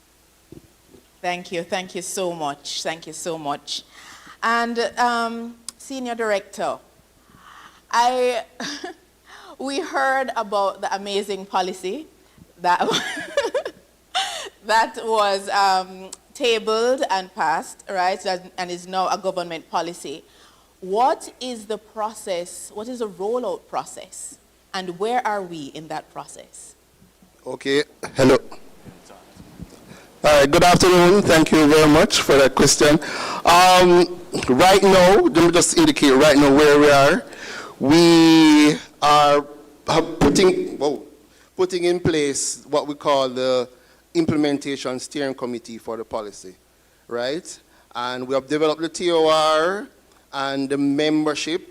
[SPEAKER 9] Thank you so much, thank you so much. And Senior Director, we heard about the amazing policy that, that was tabled and passed, right, and is now a government policy. What is the process, what is the rollout process, and where are we in that process?
[SPEAKER 18] Okay, hello. All right, good afternoon. Thank you very much for that question. Right now, let me just indicate right now where we are. We are putting in place what we call the Implementation Steering Committee for the policy, right? And we have developed the TOR and the membership,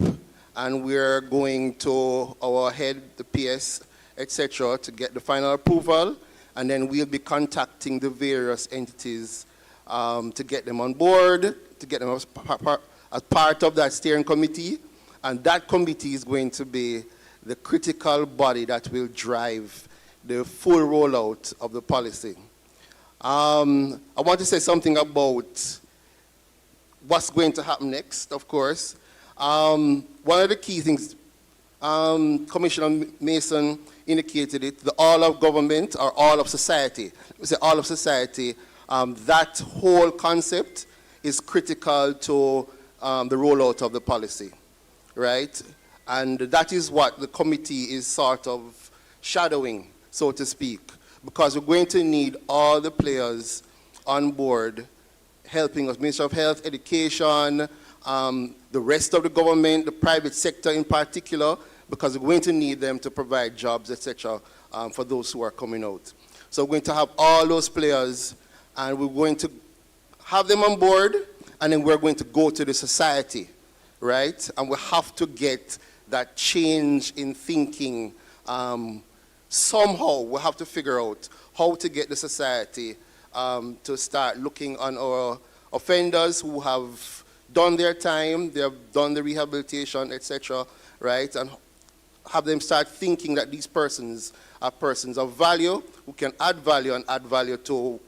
[SPEAKER 18] and we're going to our head, the PS, etc., to get the final approval, and then we'll be contacting the various entities to get them on board, to get them as part of that steering committee, and that committee is going to be the critical body that will drive the full rollout of the policy. I want to say something about what's going to happen next, of course. One of the key things, Commissioner Mason indicated it, the all of government or all of society. We say all of society, that whole concept is critical to the rollout of the policy, right? And that is what the committee is sort of shadowing, so to speak, because we're going to need all the players on board helping us, Ministry of Health, Education, the rest of the government, the private sector in particular, because we're going to need them to provide jobs, etc., for those who are coming out. So we're going to have all those players, and we're going to have them on board, and then we're going to go to the society, right? And we have to get that change in thinking. Somehow we have to figure out how to get the society to start looking on our offenders who have done their time, they have done the rehabilitation, etc., right? And have them start thinking that these persons are persons of value who can add value to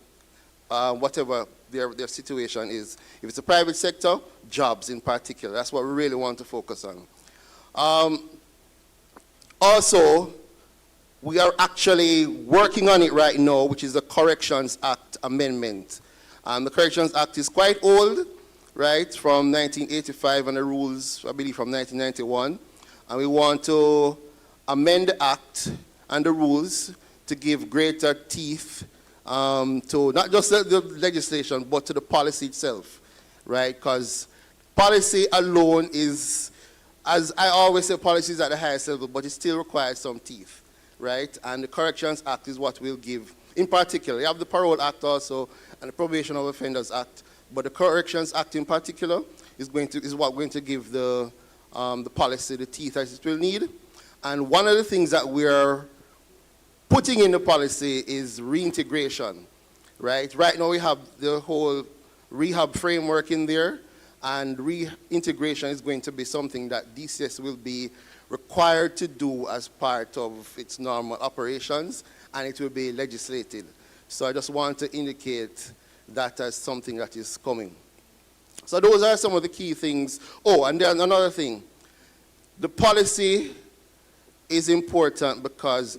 [SPEAKER 18] whatever their situation is. If it's a private sector, jobs in particular. That's what we really want to focus on. Also, we are actually working on it right now, which is the Corrections Act amendment. The Corrections Act is quite old, right, from 1985, and the rules, I believe, from 1991. And we want to amend the act and the rules to give greater teeth to not just the legislation, but to the policy itself, right? Because policy alone is, as I always say, policy is at the highest level, but it still requires some teeth, right? And the Corrections Act is what will give. In particular, you have the Parole Act also, and the Probation of Offenders Act, but the Corrections Act in particular is what going to give the policy the teeth that it will need. And one of the things that we're putting in the policy is reintegration, right? Right now we have the whole rehab framework in there, and reintegration is going to be something that DCS will be required to do as part of its normal operations, and it will be legislated. So I just want to indicate that as something that is coming. So those are some of the key things. Oh, and then another thing. The policy is important because,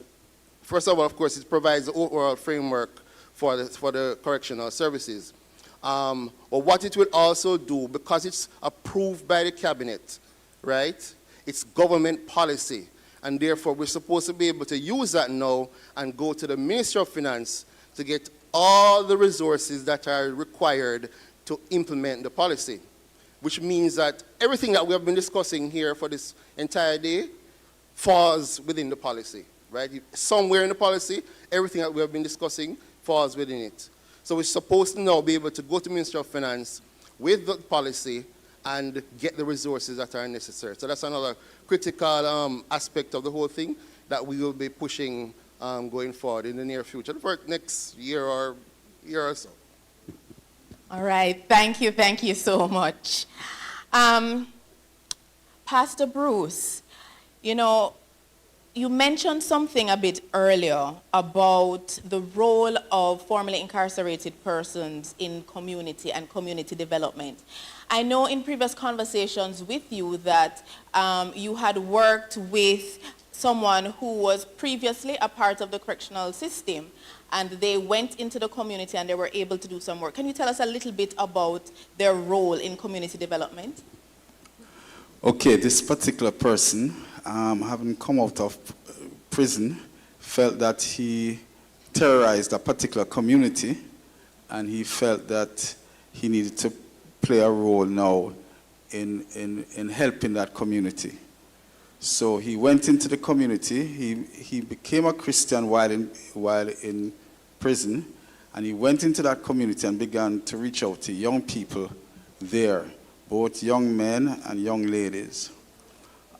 [SPEAKER 18] first of all, of course, it provides the overall framework for the correctional services. But what it will also do, because it's approved by the cabinet, right? It's government policy. And therefore, we're supposed to be able to use that now and go to the Ministry of Finance to get all the resources that are required to implement the policy. Which means that everything that we have been discussing here for this entire day falls within the policy, right? Somewhere in the policy, everything that we have been discussing falls within it. So we're supposed to now be able to go to Ministry of Finance with the policy and get the resources that are necessary. So that's another critical aspect of the whole thing that we will be pushing going forward in the near future, for next year or so.
[SPEAKER 9] All right, thank you so much. Pastor Bruce, you know, you mentioned something a bit earlier about the role of formerly incarcerated persons in community and community development. I know in previous conversations with you that you had worked with someone who was previously a part of the correctional system, and they went into the community and they were able to do some work. Can you tell us a little bit about their role in community development?
[SPEAKER 10] Okay, this particular person, having come out of prison, felt that he terrorized a particular community, and he felt that he needed to play a role now in helping that community. So he went into the community. He became a Christian while in prison, and he went into that community and began to reach out to young people there, both young men and young ladies.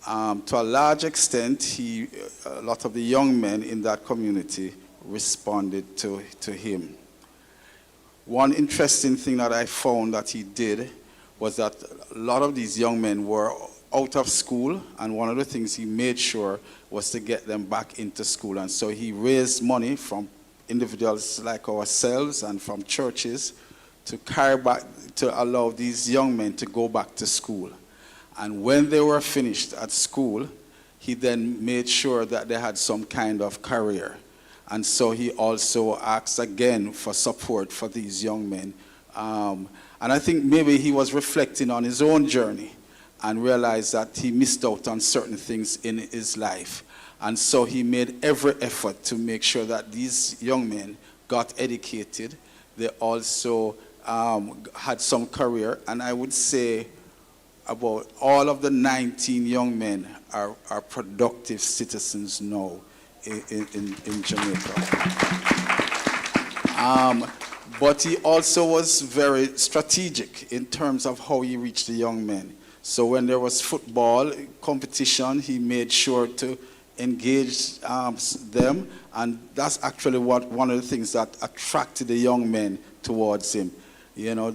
[SPEAKER 10] To a large extent, a lot of the young men in that community responded to him. One interesting thing that I found that he did was that a lot of these young men were out of school, and one of the things he made sure was to get them back into school. And so he raised money from individuals like ourselves and from churches to allow these young men to go back to school. And when they were finished at school, he then made sure that they had some kind of career. And so he also asked again for support for these young men. And I think maybe he was reflecting on his own journey and realized that he missed out on certain things in his life. And so he made every effort to make sure that these young men got educated. They also had some career. And I would say about all of the 19 young men are productive citizens now in Jamaica. But he also was very strategic in terms of how he reached the young men. So when there was football competition, he made sure to engage them, and that's actually one of the things that attracted the young men towards him. You know,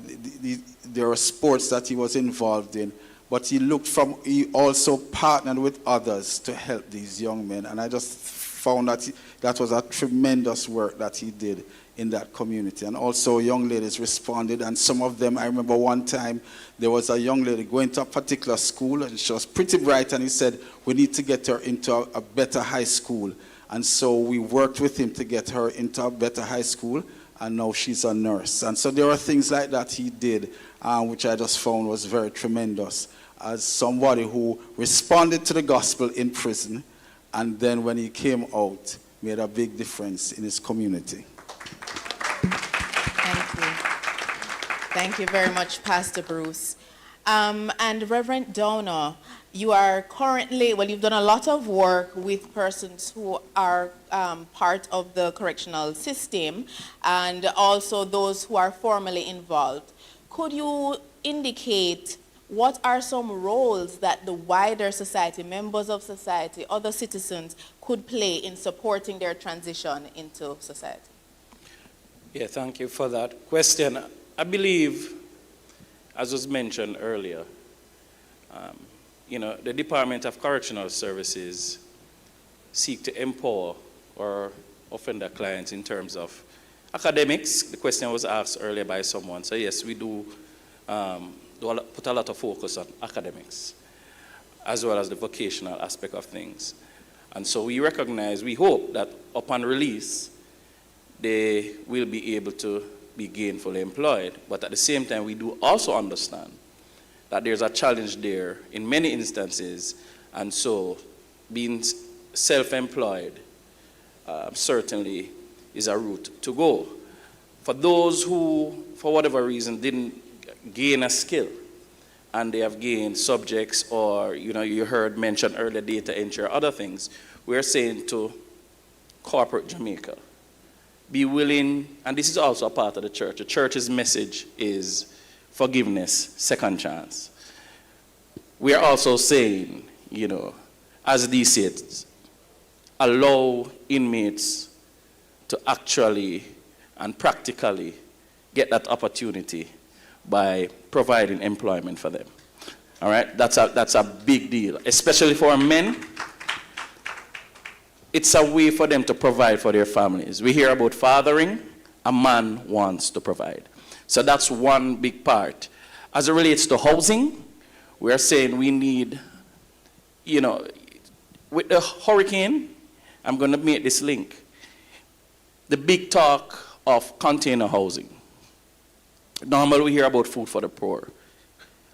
[SPEAKER 10] there are sports that he was involved in, but he also partnered with others to help these young men, and I just found that that was a tremendous work that he did in that community. And also young ladies responded, and some of them, I remember one time there was a young lady going to a particular school, and she was pretty bright, and he said, we need to get her into a better high school. And so we worked with him to get her into a better high school, and now she's a nurse. And so there are things like that he did, which I just found was very tremendous, as somebody who responded to the gospel in prison, and then when he came out, made a big difference in his community.
[SPEAKER 9] Thank you. Thank you very much, Pastor Bruce. And Reverend Downer, you are currently, well, you've done a lot of work with persons who are part of the correctional system, and also those who are formally involved. Could you indicate what are some roles that the wider society, members of society, other citizens could play in supporting their transition into society?
[SPEAKER 6] Yeah, thank you for that question. I believe, as was mentioned earlier, the Department of Correctional Services seek to empower our offender clients in terms of academics. The question was asked earlier by someone. So yes, we do put a lot of focus on academics, as well as the vocational aspect of things. And so we recognize, we hope that upon release, they will be able to be gainfully employed. But at the same time, we do also understand that there's a challenge there in many instances. And so being self-employed certainly is a route to go. For those who, for whatever reason, didn't gain a skill, and they have gained subjects, or you heard mentioned earlier data entry or other things, we're saying to corporate Jamaica, be willing, and this is also a part of the church. The church's message is forgiveness, second chance. We are also saying, as DCs, allow inmates to actually and practically get that opportunity by providing employment for them. All right, that's a big deal, especially for men. It's a way for them to provide for their families. We hear about fathering, a man wants to provide. So that's one big part. As it relates to housing, we're saying we need, with the hurricane, I'm going to make this link. The big talk of container housing. Normally we hear about food for the poor.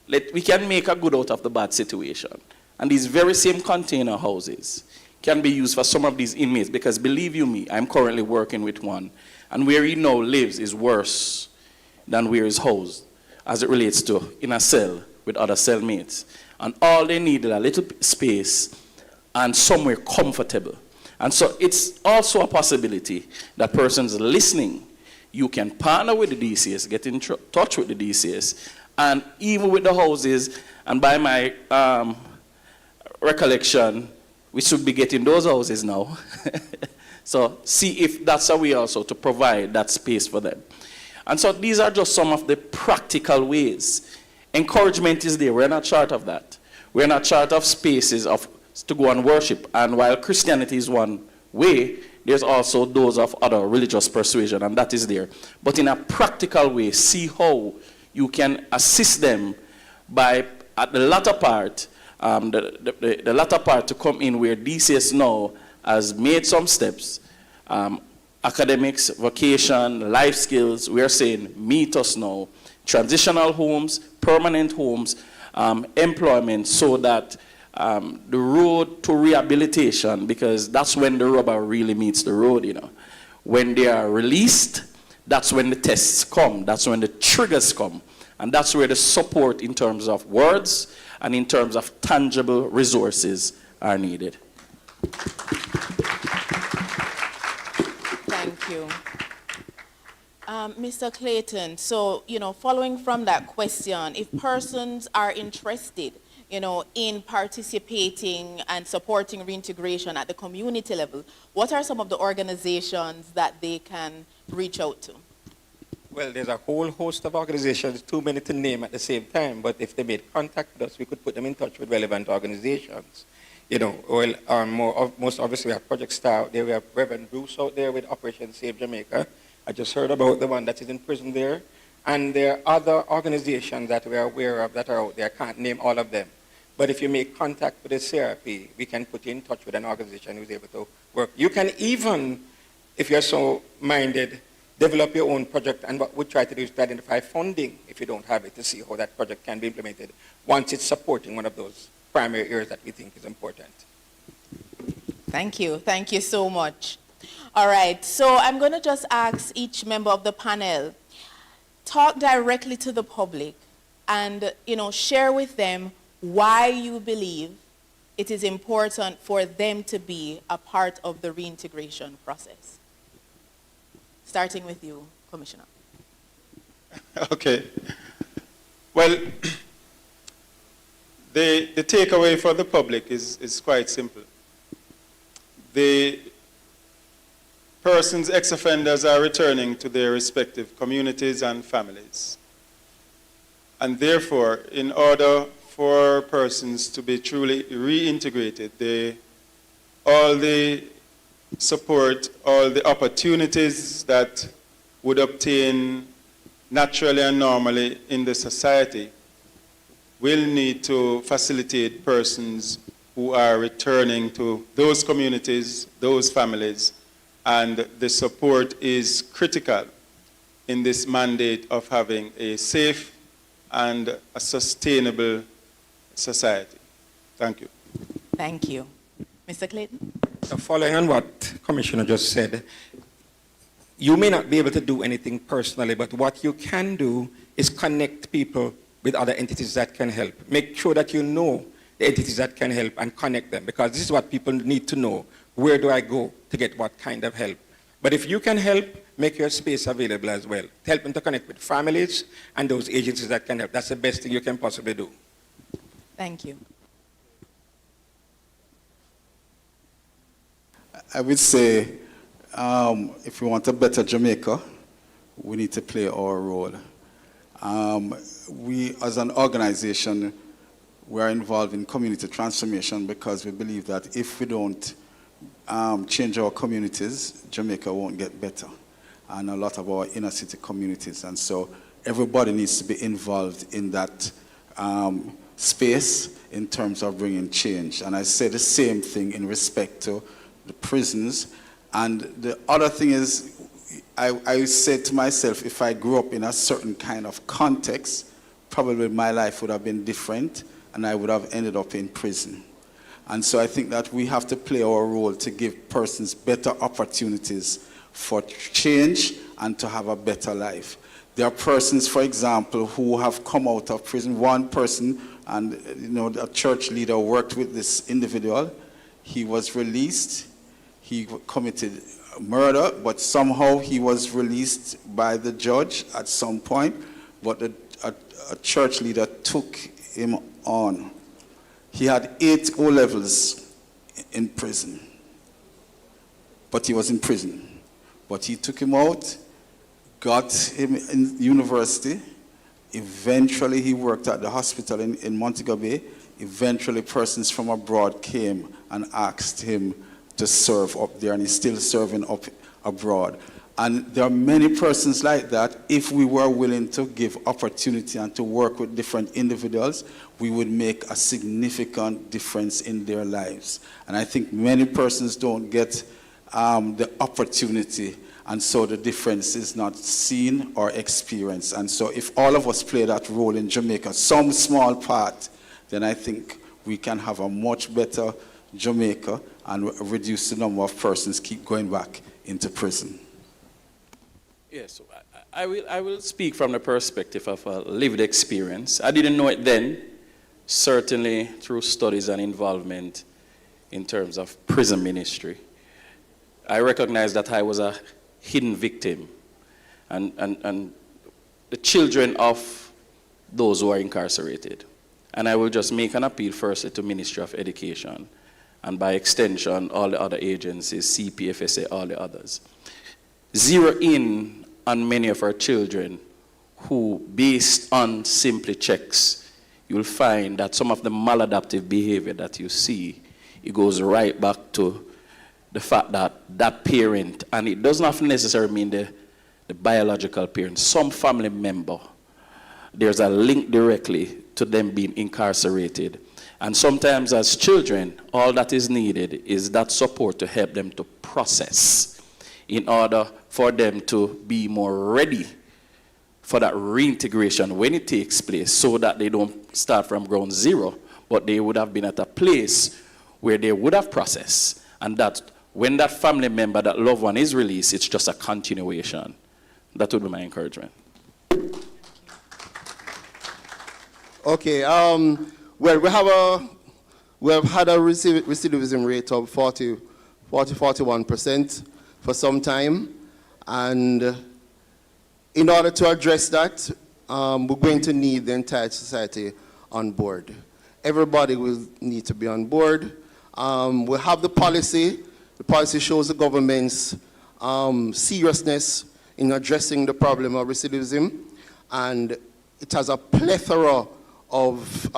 [SPEAKER 6] We can make a good out of the bad situation. And these very same container houses can be used for some of these inmates, because believe you me, I'm currently working with one, and where he now lives is worse than where he's housed as it relates to in a cell with other cellmates. And all they need is a little space and somewhere comfortable. And so it's also a possibility that persons listening, you can partner with the DCS, get in touch with the DCS, and even with the houses, and by my recollection, we should be getting those houses now. So see if that's a way also to provide that space for them. And so these are just some of the practical ways. Encouragement is there. We're not short of that. We're not short of spaces to go and worship. And while Christianity is one way, there's also those of other religious persuasion, and that is there. But in a practical way, see how you can assist them by, at the latter part, the latter part to come in where DCS now has made some steps, academics, vocation, life skills. We are saying meet us now, transitional homes, permanent homes, employment, so that the road to rehabilitation, because that's when the rubber really meets the road, When they are released, that's when the tests come, that's when the triggers come, and that's where the support in terms of words and in terms of tangible resources are needed.
[SPEAKER 9] Thank you. Mr. Clayton, so, following from that question, if persons are interested, in participating and supporting reintegration at the community level, what are some of the organizations that they can reach out to?
[SPEAKER 4] Well, there's a whole host of organizations, too many to name at the same time, but if they made contact with us, we could put them in touch with relevant organizations. Most obviously we have Project Star out there, we have Reverend Bruce out there with Operation Save Jamaica. I just heard about the one that is in prison there. And there are other organizations that we are aware of that are out there. I can't name all of them. But if you make contact with the CRP, we can put you in touch with an organization who's able to work. You can even, if you're so minded, develop your own project, and what we try to do is to identify funding, if you don't have it, to see how that project can be implemented once it's supporting one of those primary areas that we think is important.
[SPEAKER 9] Thank you. Thank you so much. All right, so I'm going to just ask each member of the panel, talk directly to the public and, share with them why you believe it is important for them to be a part of the reintegration process. Starting with you, Commissioner.
[SPEAKER 28] Okay. Well, the takeaway for the public is quite simple. The persons, ex-offenders, are returning to their respective communities and families. And therefore, in order for persons to be truly reintegrated, all the support, all the opportunities that would obtain naturally and normally in the society will need to facilitate persons who are returning to those communities, those families, and the support is critical in this mandate of having a safe and a sustainable society. Thank you.
[SPEAKER 9] Thank you. Mr. Clayton?
[SPEAKER 4] Following on what Commissioner just said, you may not be able to do anything personally, but what you can do is connect people with other entities that can help. Make sure that you know the entities that can help and connect them, because this is what people need to know. Where do I go to get what kind of help? But if you can help, make your space available as well. Help them to connect with families and those agencies that can help. That's the best thing you can possibly do.
[SPEAKER 9] Thank you.
[SPEAKER 10] I would say, if we want a better Jamaica, we need to play our role. We, as an organization, we are involved in community transformation because we believe that if we don't change our communities, Jamaica won't get better, and a lot of our inner city communities. And so everybody needs to be involved in that space in terms of bringing change. And I say the same thing in respect to the prisons. And the other thing is, I said to myself, if I grew up in a certain kind of context, probably my life would have been different and I would have ended up in prison. And so I think that we have to play our role to give persons better opportunities for change and to have a better life. There are persons, for example, who have come out of prison. One person, and a church leader worked with this individual. He was released. He committed murder, but somehow he was released by the judge at some point. But a church leader took him on. He had 8 O-levels in prison, but he was in prison. But he took him out, got him in university. Eventually, he worked at the hospital in Montego Bay. Eventually, persons from abroad came and asked him to serve up there, and he's still serving up abroad. And there are many persons like that. If we were willing to give opportunity and to work with different individuals, we would make a significant difference in their lives. And I think many persons don't get the opportunity, and so the difference is not seen or experienced. And so if all of us play that role in Jamaica, some small part, then I think we can have a much better Jamaica and reduce the number of persons keep going back into prison.
[SPEAKER 6] Yes, I will speak from the perspective of a lived experience. I didn't know it then, certainly through studies and involvement in terms of prison ministry. I recognized that I was a hidden victim and the children of those who are incarcerated. And I will just make an appeal firstly to Ministry of Education, and by extension, all the other agencies, CPFSA, all the others. Zero in on many of our children who, based on simply checks, you'll find that some of the maladaptive behavior that you see, it goes right back to the fact that that parent, and it does not necessarily mean the biological parent, some family member, there's a link directly to them being incarcerated. And sometimes as children, all that is needed is that support to help them to process in order for them to be more ready for that reintegration when it takes place, so that they don't start from ground zero, but they would have been at a place where they would have processed, and that when that family member, that loved one is released, it's just a continuation. That would be my encouragement.
[SPEAKER 18] Okay, well, we have had a recidivism rate of 41% for some time, and in order to address that, we're going to need the entire society on board. Everybody will need to be on board. We have the policy. The policy shows the government's seriousness in addressing the problem of recidivism, and it has a plethora of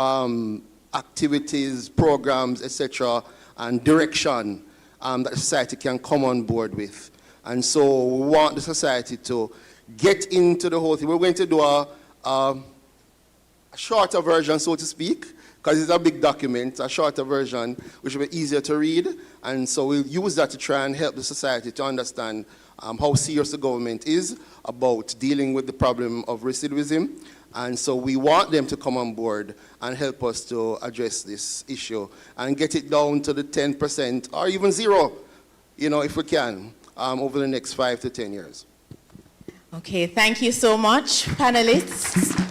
[SPEAKER 18] activities, programs, etc., and direction that society can come on board with. And so we want the society to get into the whole thing. We're going to do a shorter version, so to speak, because it's a big document, a shorter version, which will be easier to read. And so we'll use that to try and help the society to understand how serious the government is about dealing with the problem of recidivism. And so we want them to come on board and help us to address this issue and get it down to the 10% or even 0, if we can, over the next 5 to 10 years.
[SPEAKER 9] Okay, thank you so much, panelists.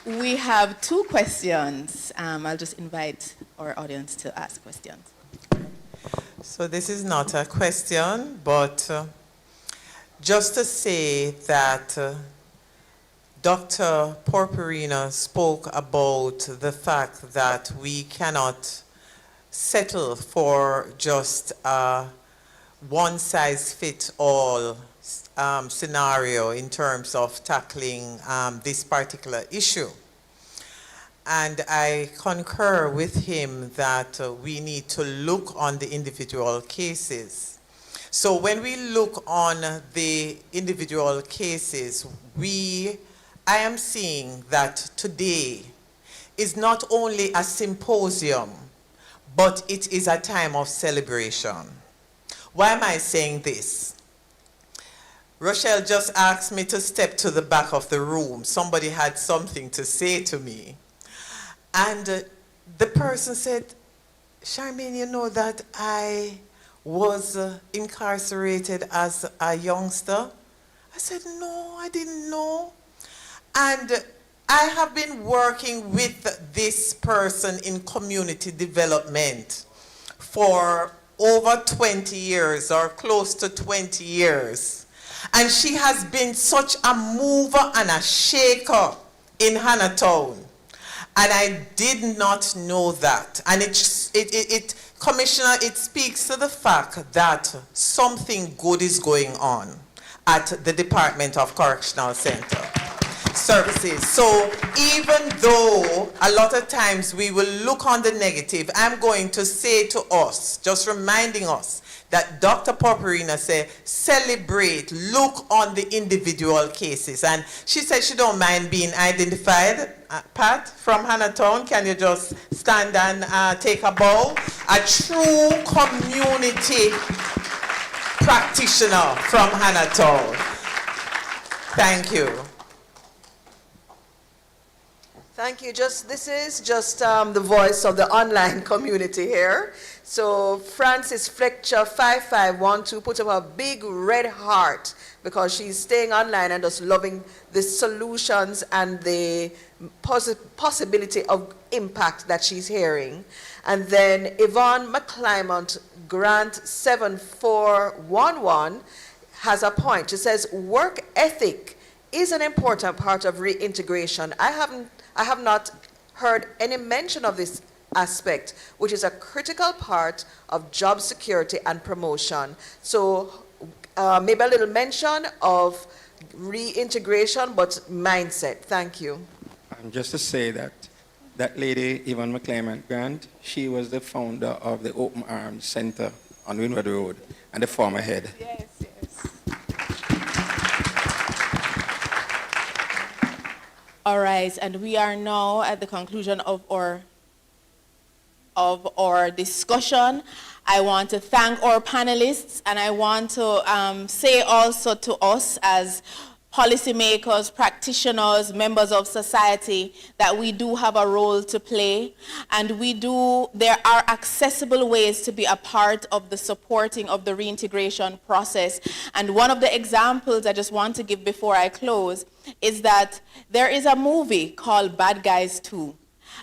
[SPEAKER 9] We have 2 questions. I'll just invite our audience to ask questions.
[SPEAKER 2] So this is not a question, but just to say that Dr. Porporino spoke about the fact that we cannot settle for just a one-size-fits-all scenario in terms of tackling this particular issue. And I concur with him that we need to look on the individual cases. So when we look on the individual cases, I am seeing that today is not only a symposium, but it is a time of celebration. Why am I saying this? Rochelle just asked me to step to the back of the room. Somebody had something to say to me. And the person said, Charmaine, you know that I was incarcerated as a youngster? I said, no, I didn't know. And I have been working with this person in community development for over 20 years or close to 20 years. And she has been such a mover and a shaker in Hannahtown. And I did not know that. And Commissioner, it speaks to the fact that something good is going on at the Department of Correctional Center Services. So even though a lot of times we will look on the negative, I'm going to say to us, just reminding us, that Dr. Porporino said, celebrate, look on the individual cases. And she said she don't mind being identified. Pat, from Hannahtown, can you just stand and take a bow? A true community practitioner from Hannahtown. Thank you.
[SPEAKER 1] Thank you. This is just the voice of the online community here. So Francis Fletcher 5512 put up a big red heart because she's staying online and just loving the solutions and the possibility of impact that she's hearing. And then Yvonne McClymont Grant 7411 has a point. She says, work ethic is an important part of reintegration. I have not heard any mention of this aspect, which is a critical part of job security and promotion. So maybe a little mention of reintegration, but mindset. Thank you.
[SPEAKER 4] Just to say that that lady, Yvonne McClymont Grant, she was the founder of the Open Arms Center on Windward Road and the former head.
[SPEAKER 9] Yes, yes. All right, and we are now at the conclusion of our discussion. I want to thank our panelists, and I want to say also to us as policymakers, practitioners, members of society, that we do have a role to play, and there are accessible ways to be a part of the supporting of the reintegration process. And one of the examples I just want to give before I close is that there is a movie called Bad Guys 2.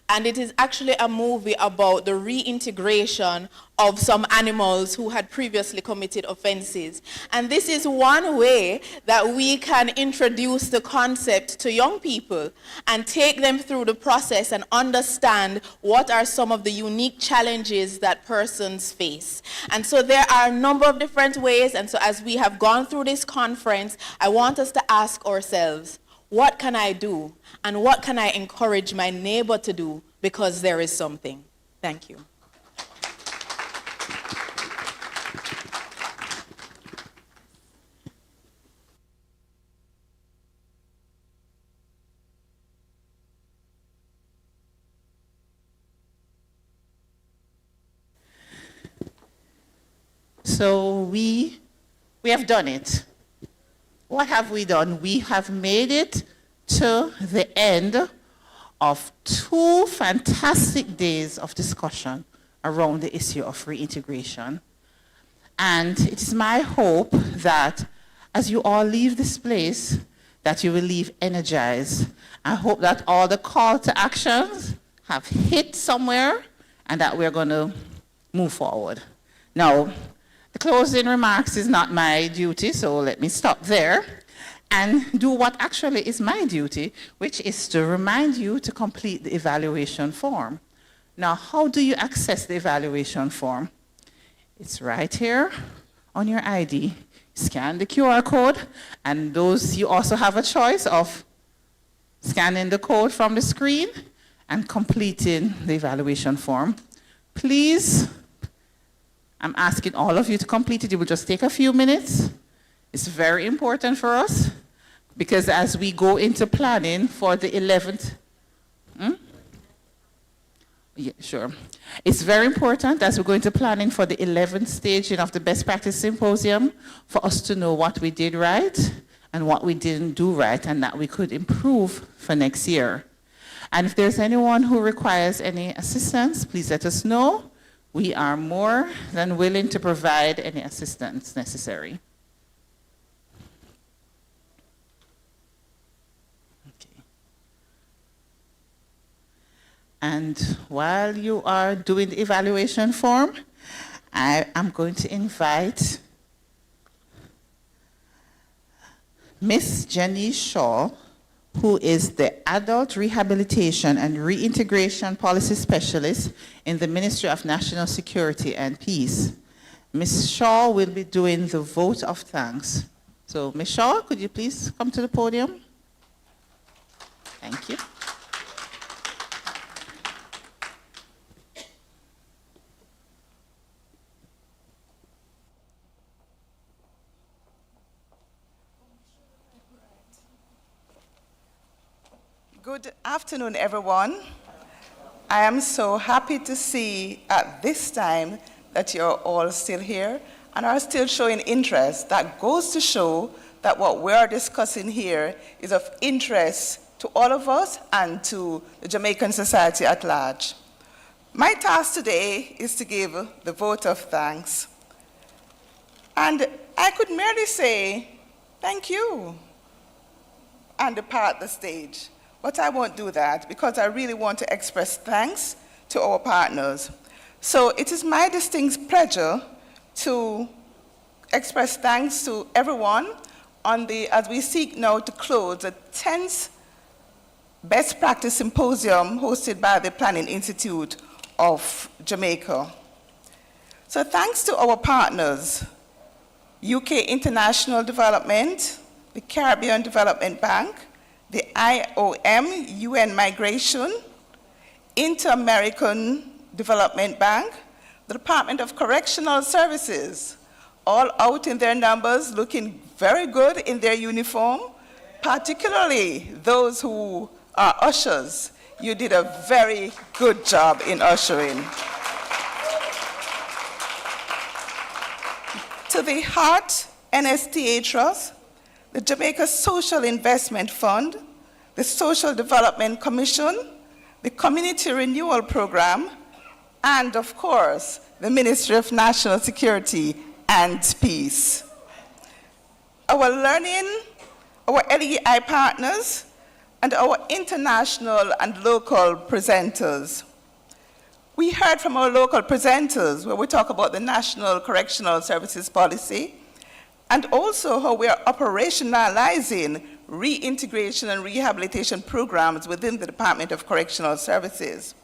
[SPEAKER 9] And it is actually a movie about the reintegration of some animals who had previously committed offenses. And this is one way that we can introduce the concept to young people and take them through the process and understand what are some of the unique challenges that persons face. And so there are a number of different ways. And so as we have gone through this conference, I want us to ask ourselves, what can I do? And what can I encourage my neighbor to do? Because there is something. Thank you.
[SPEAKER 14] So we have done it. What have we done? We have made it to the end of 2 fantastic days of discussion around the issue of reintegration. And it is my hope that as you all leave this place, that you will leave energized. I hope that all the call to actions have hit somewhere and that we're going to move forward. Now, the closing remarks is not my duty, so let me stop there and do what actually is my duty, which is to remind you to complete the evaluation form. Now, how do you access the evaluation form? It's right here on your ID. Scan the QR code, and those, you also have a choice of scanning the code from the screen and completing the evaluation form. Please, I'm asking all of you to complete it. It will just take a few minutes. It's very important for us because as we go into planning for the 11th, yeah, sure. It's very important as we're going to planning for the 11th staging of the Best Practice Symposium for us to know what we did right and what we didn't do right and that we could improve for next year. And if there's anyone who requires any assistance, please let us know. We are more than willing to provide any assistance necessary. And while you are doing the evaluation form, I am going to invite Miss Jenny Shaw, who is the Adult Rehabilitation and Reintegration Policy Specialist in the Ministry of National Security and Peace. Ms. Shaw will be doing the vote of thanks. So, Ms. Shaw, could you please come to the podium? Thank you.
[SPEAKER 11] Good afternoon, everyone. I am so happy to see at this time that you're all still here and are still showing interest. That goes to show that what we are discussing here is of interest to all of us and to the Jamaican society at large. My task today is to give the vote of thanks. And I could merely say, thank you, and depart the stage. But I won't do that because I really want to express thanks to our partners. So it is my distinct pleasure to express thanks to everyone as we seek now to close the 10th Best Practice Symposium hosted by the Planning Institute of Jamaica. So thanks to our partners, UK International Development, the Caribbean Development Bank, the IOM, UN Migration, Inter-American Development Bank, the Department of Correctional Services, all out in their numbers, looking very good in their uniform, particularly those who are ushers. You did a very good job in ushering. To the Heart NSTA Trust, the Jamaica Social Investment Fund, the Social Development Commission, the Community Renewal Program, and of course, the Ministry of National Security and Peace. Our learning, our LEI partners, and our international and local presenters. We heard from our local presenters where we talk about the National Correctional Services Policy, and also how we are operationalizing reintegration and rehabilitation programs within the Department of Correctional Services.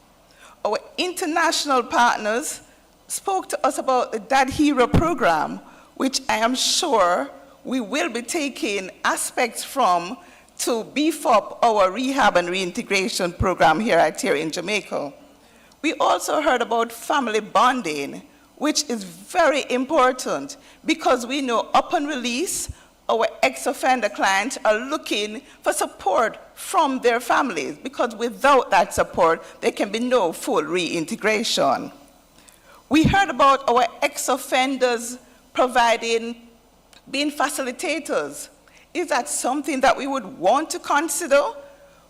[SPEAKER 11] Our international partners spoke to us about the Dad Hero program, which I am sure we will be taking aspects from to beef up our rehab and reintegration program here in Jamaica. We also heard about family bonding, which is very important because we know upon release, our ex-offender clients are looking for support from their families because without that support, there can be no full reintegration. We heard about our ex-offenders being facilitators. Is that something that we would want to consider?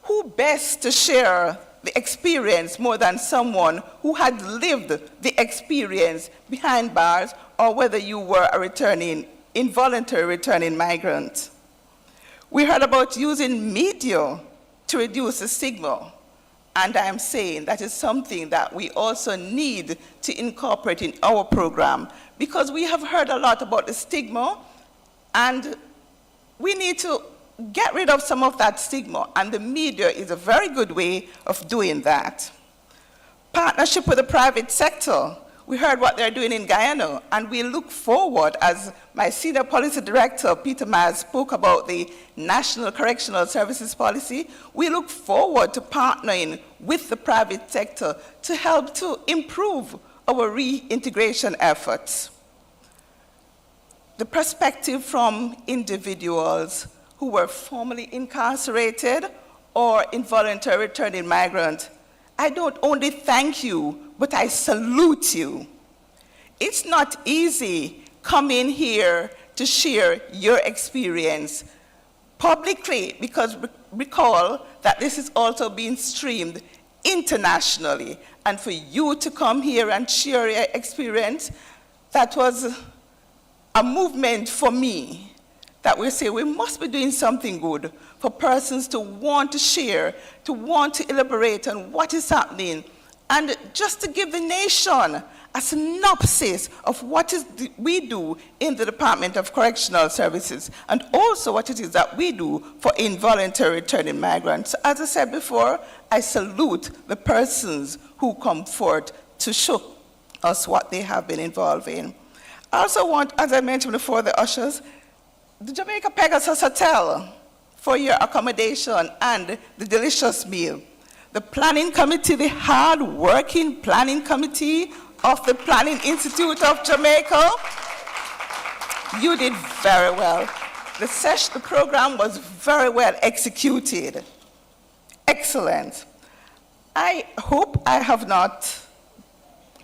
[SPEAKER 11] Who best to share the experience more than someone who had lived the experience behind bars, or whether you were a involuntary returning migrant? We heard about using media to reduce the stigma, and I'm saying that is something that we also need to incorporate in our program, because we have heard a lot about the stigma, and we need to get rid of some of that stigma, and the media is a very good way of doing that. Partnership with the private sector. We heard what they're doing in Guyana, and we look forward, as my senior policy director, Peter Maz, spoke about the National Correctional Services Policy. We look forward to partnering with the private sector to help to improve our reintegration efforts. The perspective from individuals who were formerly incarcerated or involuntary returning migrant. I don't only thank you, but I salute you. It's not easy coming here to share your experience publicly, because recall that this is also being streamed internationally. And for you to come here and share your experience, that was a movement for me, that we say we must be doing something good for persons to want to share, to want to elaborate on what is happening, and just to give the nation a synopsis of what we do in the Department of Correctional Services, and also what it is that we do for involuntary returning migrants. As I said before, I salute the persons who come forth to show us what they have been involved in. I also want, as I mentioned before, the ushers, the Jamaica Pegasus Hotel for your accommodation and the delicious meal. The planning committee, the hard-working planning committee of the Planning Institute of Jamaica, you did very well. The program was very well executed. Excellent. I hope I have not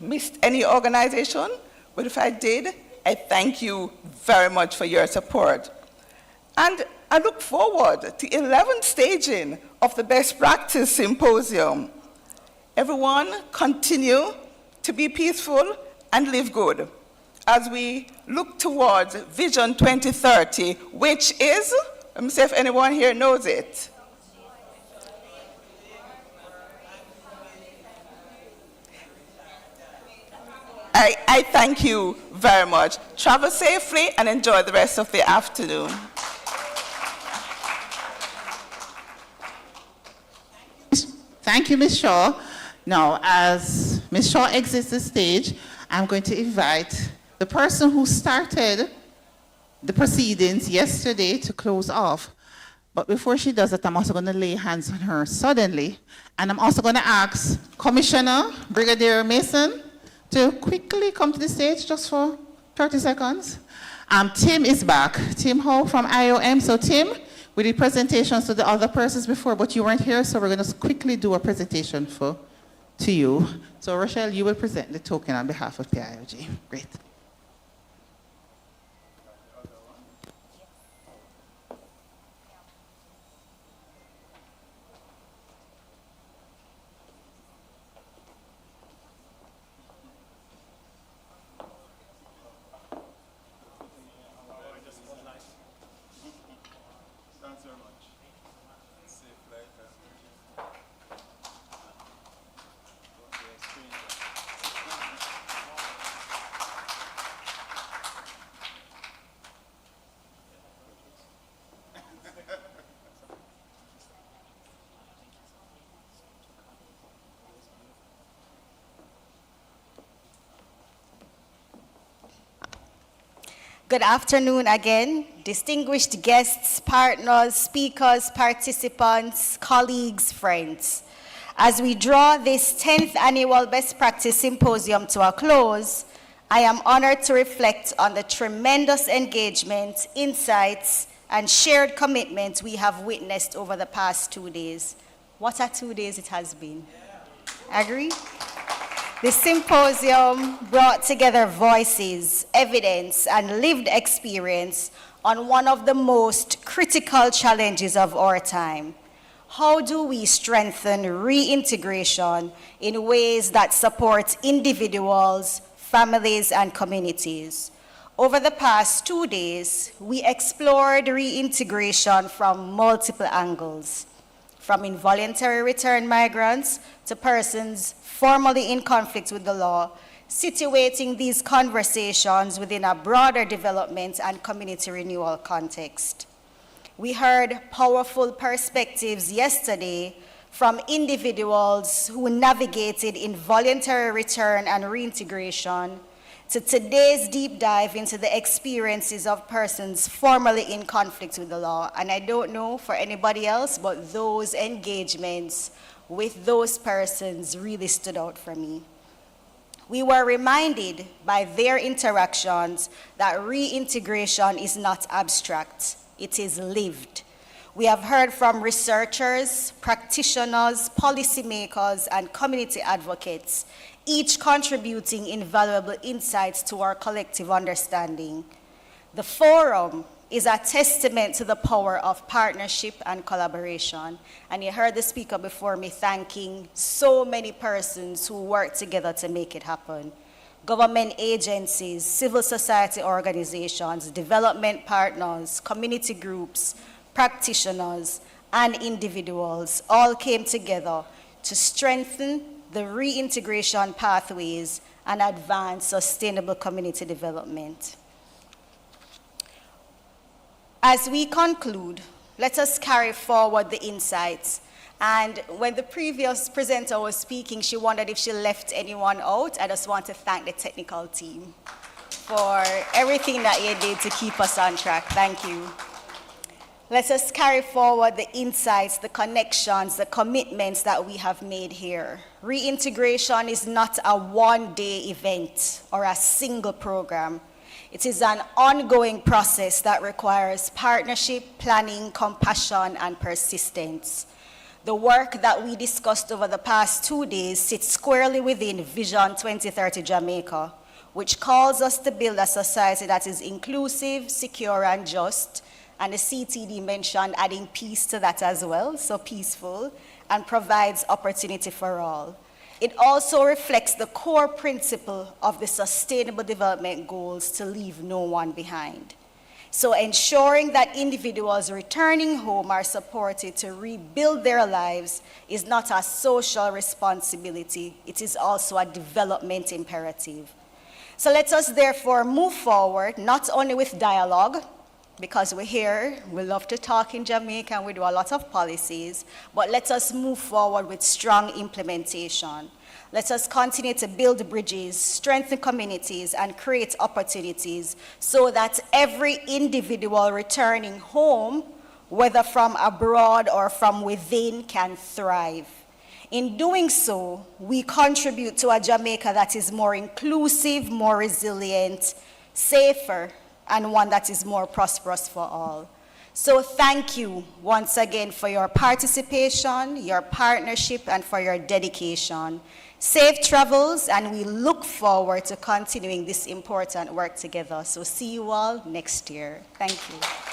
[SPEAKER 11] missed any organization, but if I did, I thank you very much for your support. And I look forward to the 11th staging of the Best Practice Symposium. Everyone continue to be peaceful and live good as we look towards Vision 2030, which is, let me see if anyone here knows it. I thank you very much. Travel safely and enjoy the rest of the afternoon.
[SPEAKER 14] Thank you, Ms. Shaw. Now, as Ms. Shaw exits the stage, I'm going to invite the person who started the proceedings yesterday to close off. But before she does that, I'm also going to lay hands on her suddenly. And I'm also going to ask Commissioner Brigadier Mason to quickly come to the stage just for 30 seconds. Tim is back. Tim Ho from IOM. So Tim, we did presentations to the other persons before, but you weren't here, so we're going to quickly do a presentation to you. So Rochelle, you will present the token on behalf of PIOG. Great.
[SPEAKER 7] Good afternoon again, distinguished guests, partners, speakers, participants, colleagues, friends. As we draw this 10th annual Best Practice Symposium to a close, I am honored to reflect on the tremendous engagement, insights, and shared commitment we have witnessed over the past 2 days. What a 2 days it has been. Agree? The symposium brought together voices, evidence, and lived experience on one of the most critical challenges of our time. How do we strengthen reintegration in ways that support individuals, families, and communities? Over the past 2 days, we explored reintegration from multiple angles, from involuntary return migrants to persons formerly in conflict with the law, situating these conversations within a broader development and community renewal context. We heard powerful perspectives yesterday from individuals who navigated involuntary return and reintegration to today's deep dive into the experiences of persons formerly in conflict with the law. And I don't know for anybody else, but those engagements with those persons really stood out for me. We were reminded by their interactions that reintegration is not abstract, it is lived. We have heard from researchers, practitioners, policymakers, and community advocates, each contributing invaluable insights to our collective understanding. The forum is a testament to the power of partnership and collaboration. And you heard the speaker before me thanking so many persons who work together to make it happen. Government agencies, civil society organizations, development partners, community groups, practitioners, and individuals all came together to strengthen the reintegration pathways and advance sustainable community development. As we conclude, let us carry forward the insights. And when the previous presenter was speaking, she wondered if she left anyone out. I just want to thank the technical team for everything that you did to keep us on track. Thank you. Let us carry forward the insights, the connections, the commitments that we have made here. Reintegration is not a one-day event or a single program. It is an ongoing process that requires partnership, planning, compassion, and persistence. The work that we discussed over the past 2 days sits squarely within Vision 2030 Jamaica, which calls us to build a society that is inclusive, secure, and just, and the CTD mentioned adding peace to that as well, so peaceful, and provides opportunity for all. It also reflects the core principle of the Sustainable Development Goals to leave no one behind. So ensuring that individuals returning home are supported to rebuild their lives is not a social responsibility, it is also a development imperative. So let us therefore move forward, not only with dialogue, because we're here, we love to talk in Jamaica and we do a lot of policies, but let us move forward with strong implementation. Let us continue to build bridges, strengthen communities, and create opportunities so that every individual returning home, whether from abroad or from within, can thrive. In doing so, we contribute to a Jamaica that is more inclusive, more resilient, safer, and one that is more prosperous for all. So thank you once again for your participation, your partnership, and for your dedication. Safe travels, and we look forward to continuing this important work together. So see you all next year. Thank you.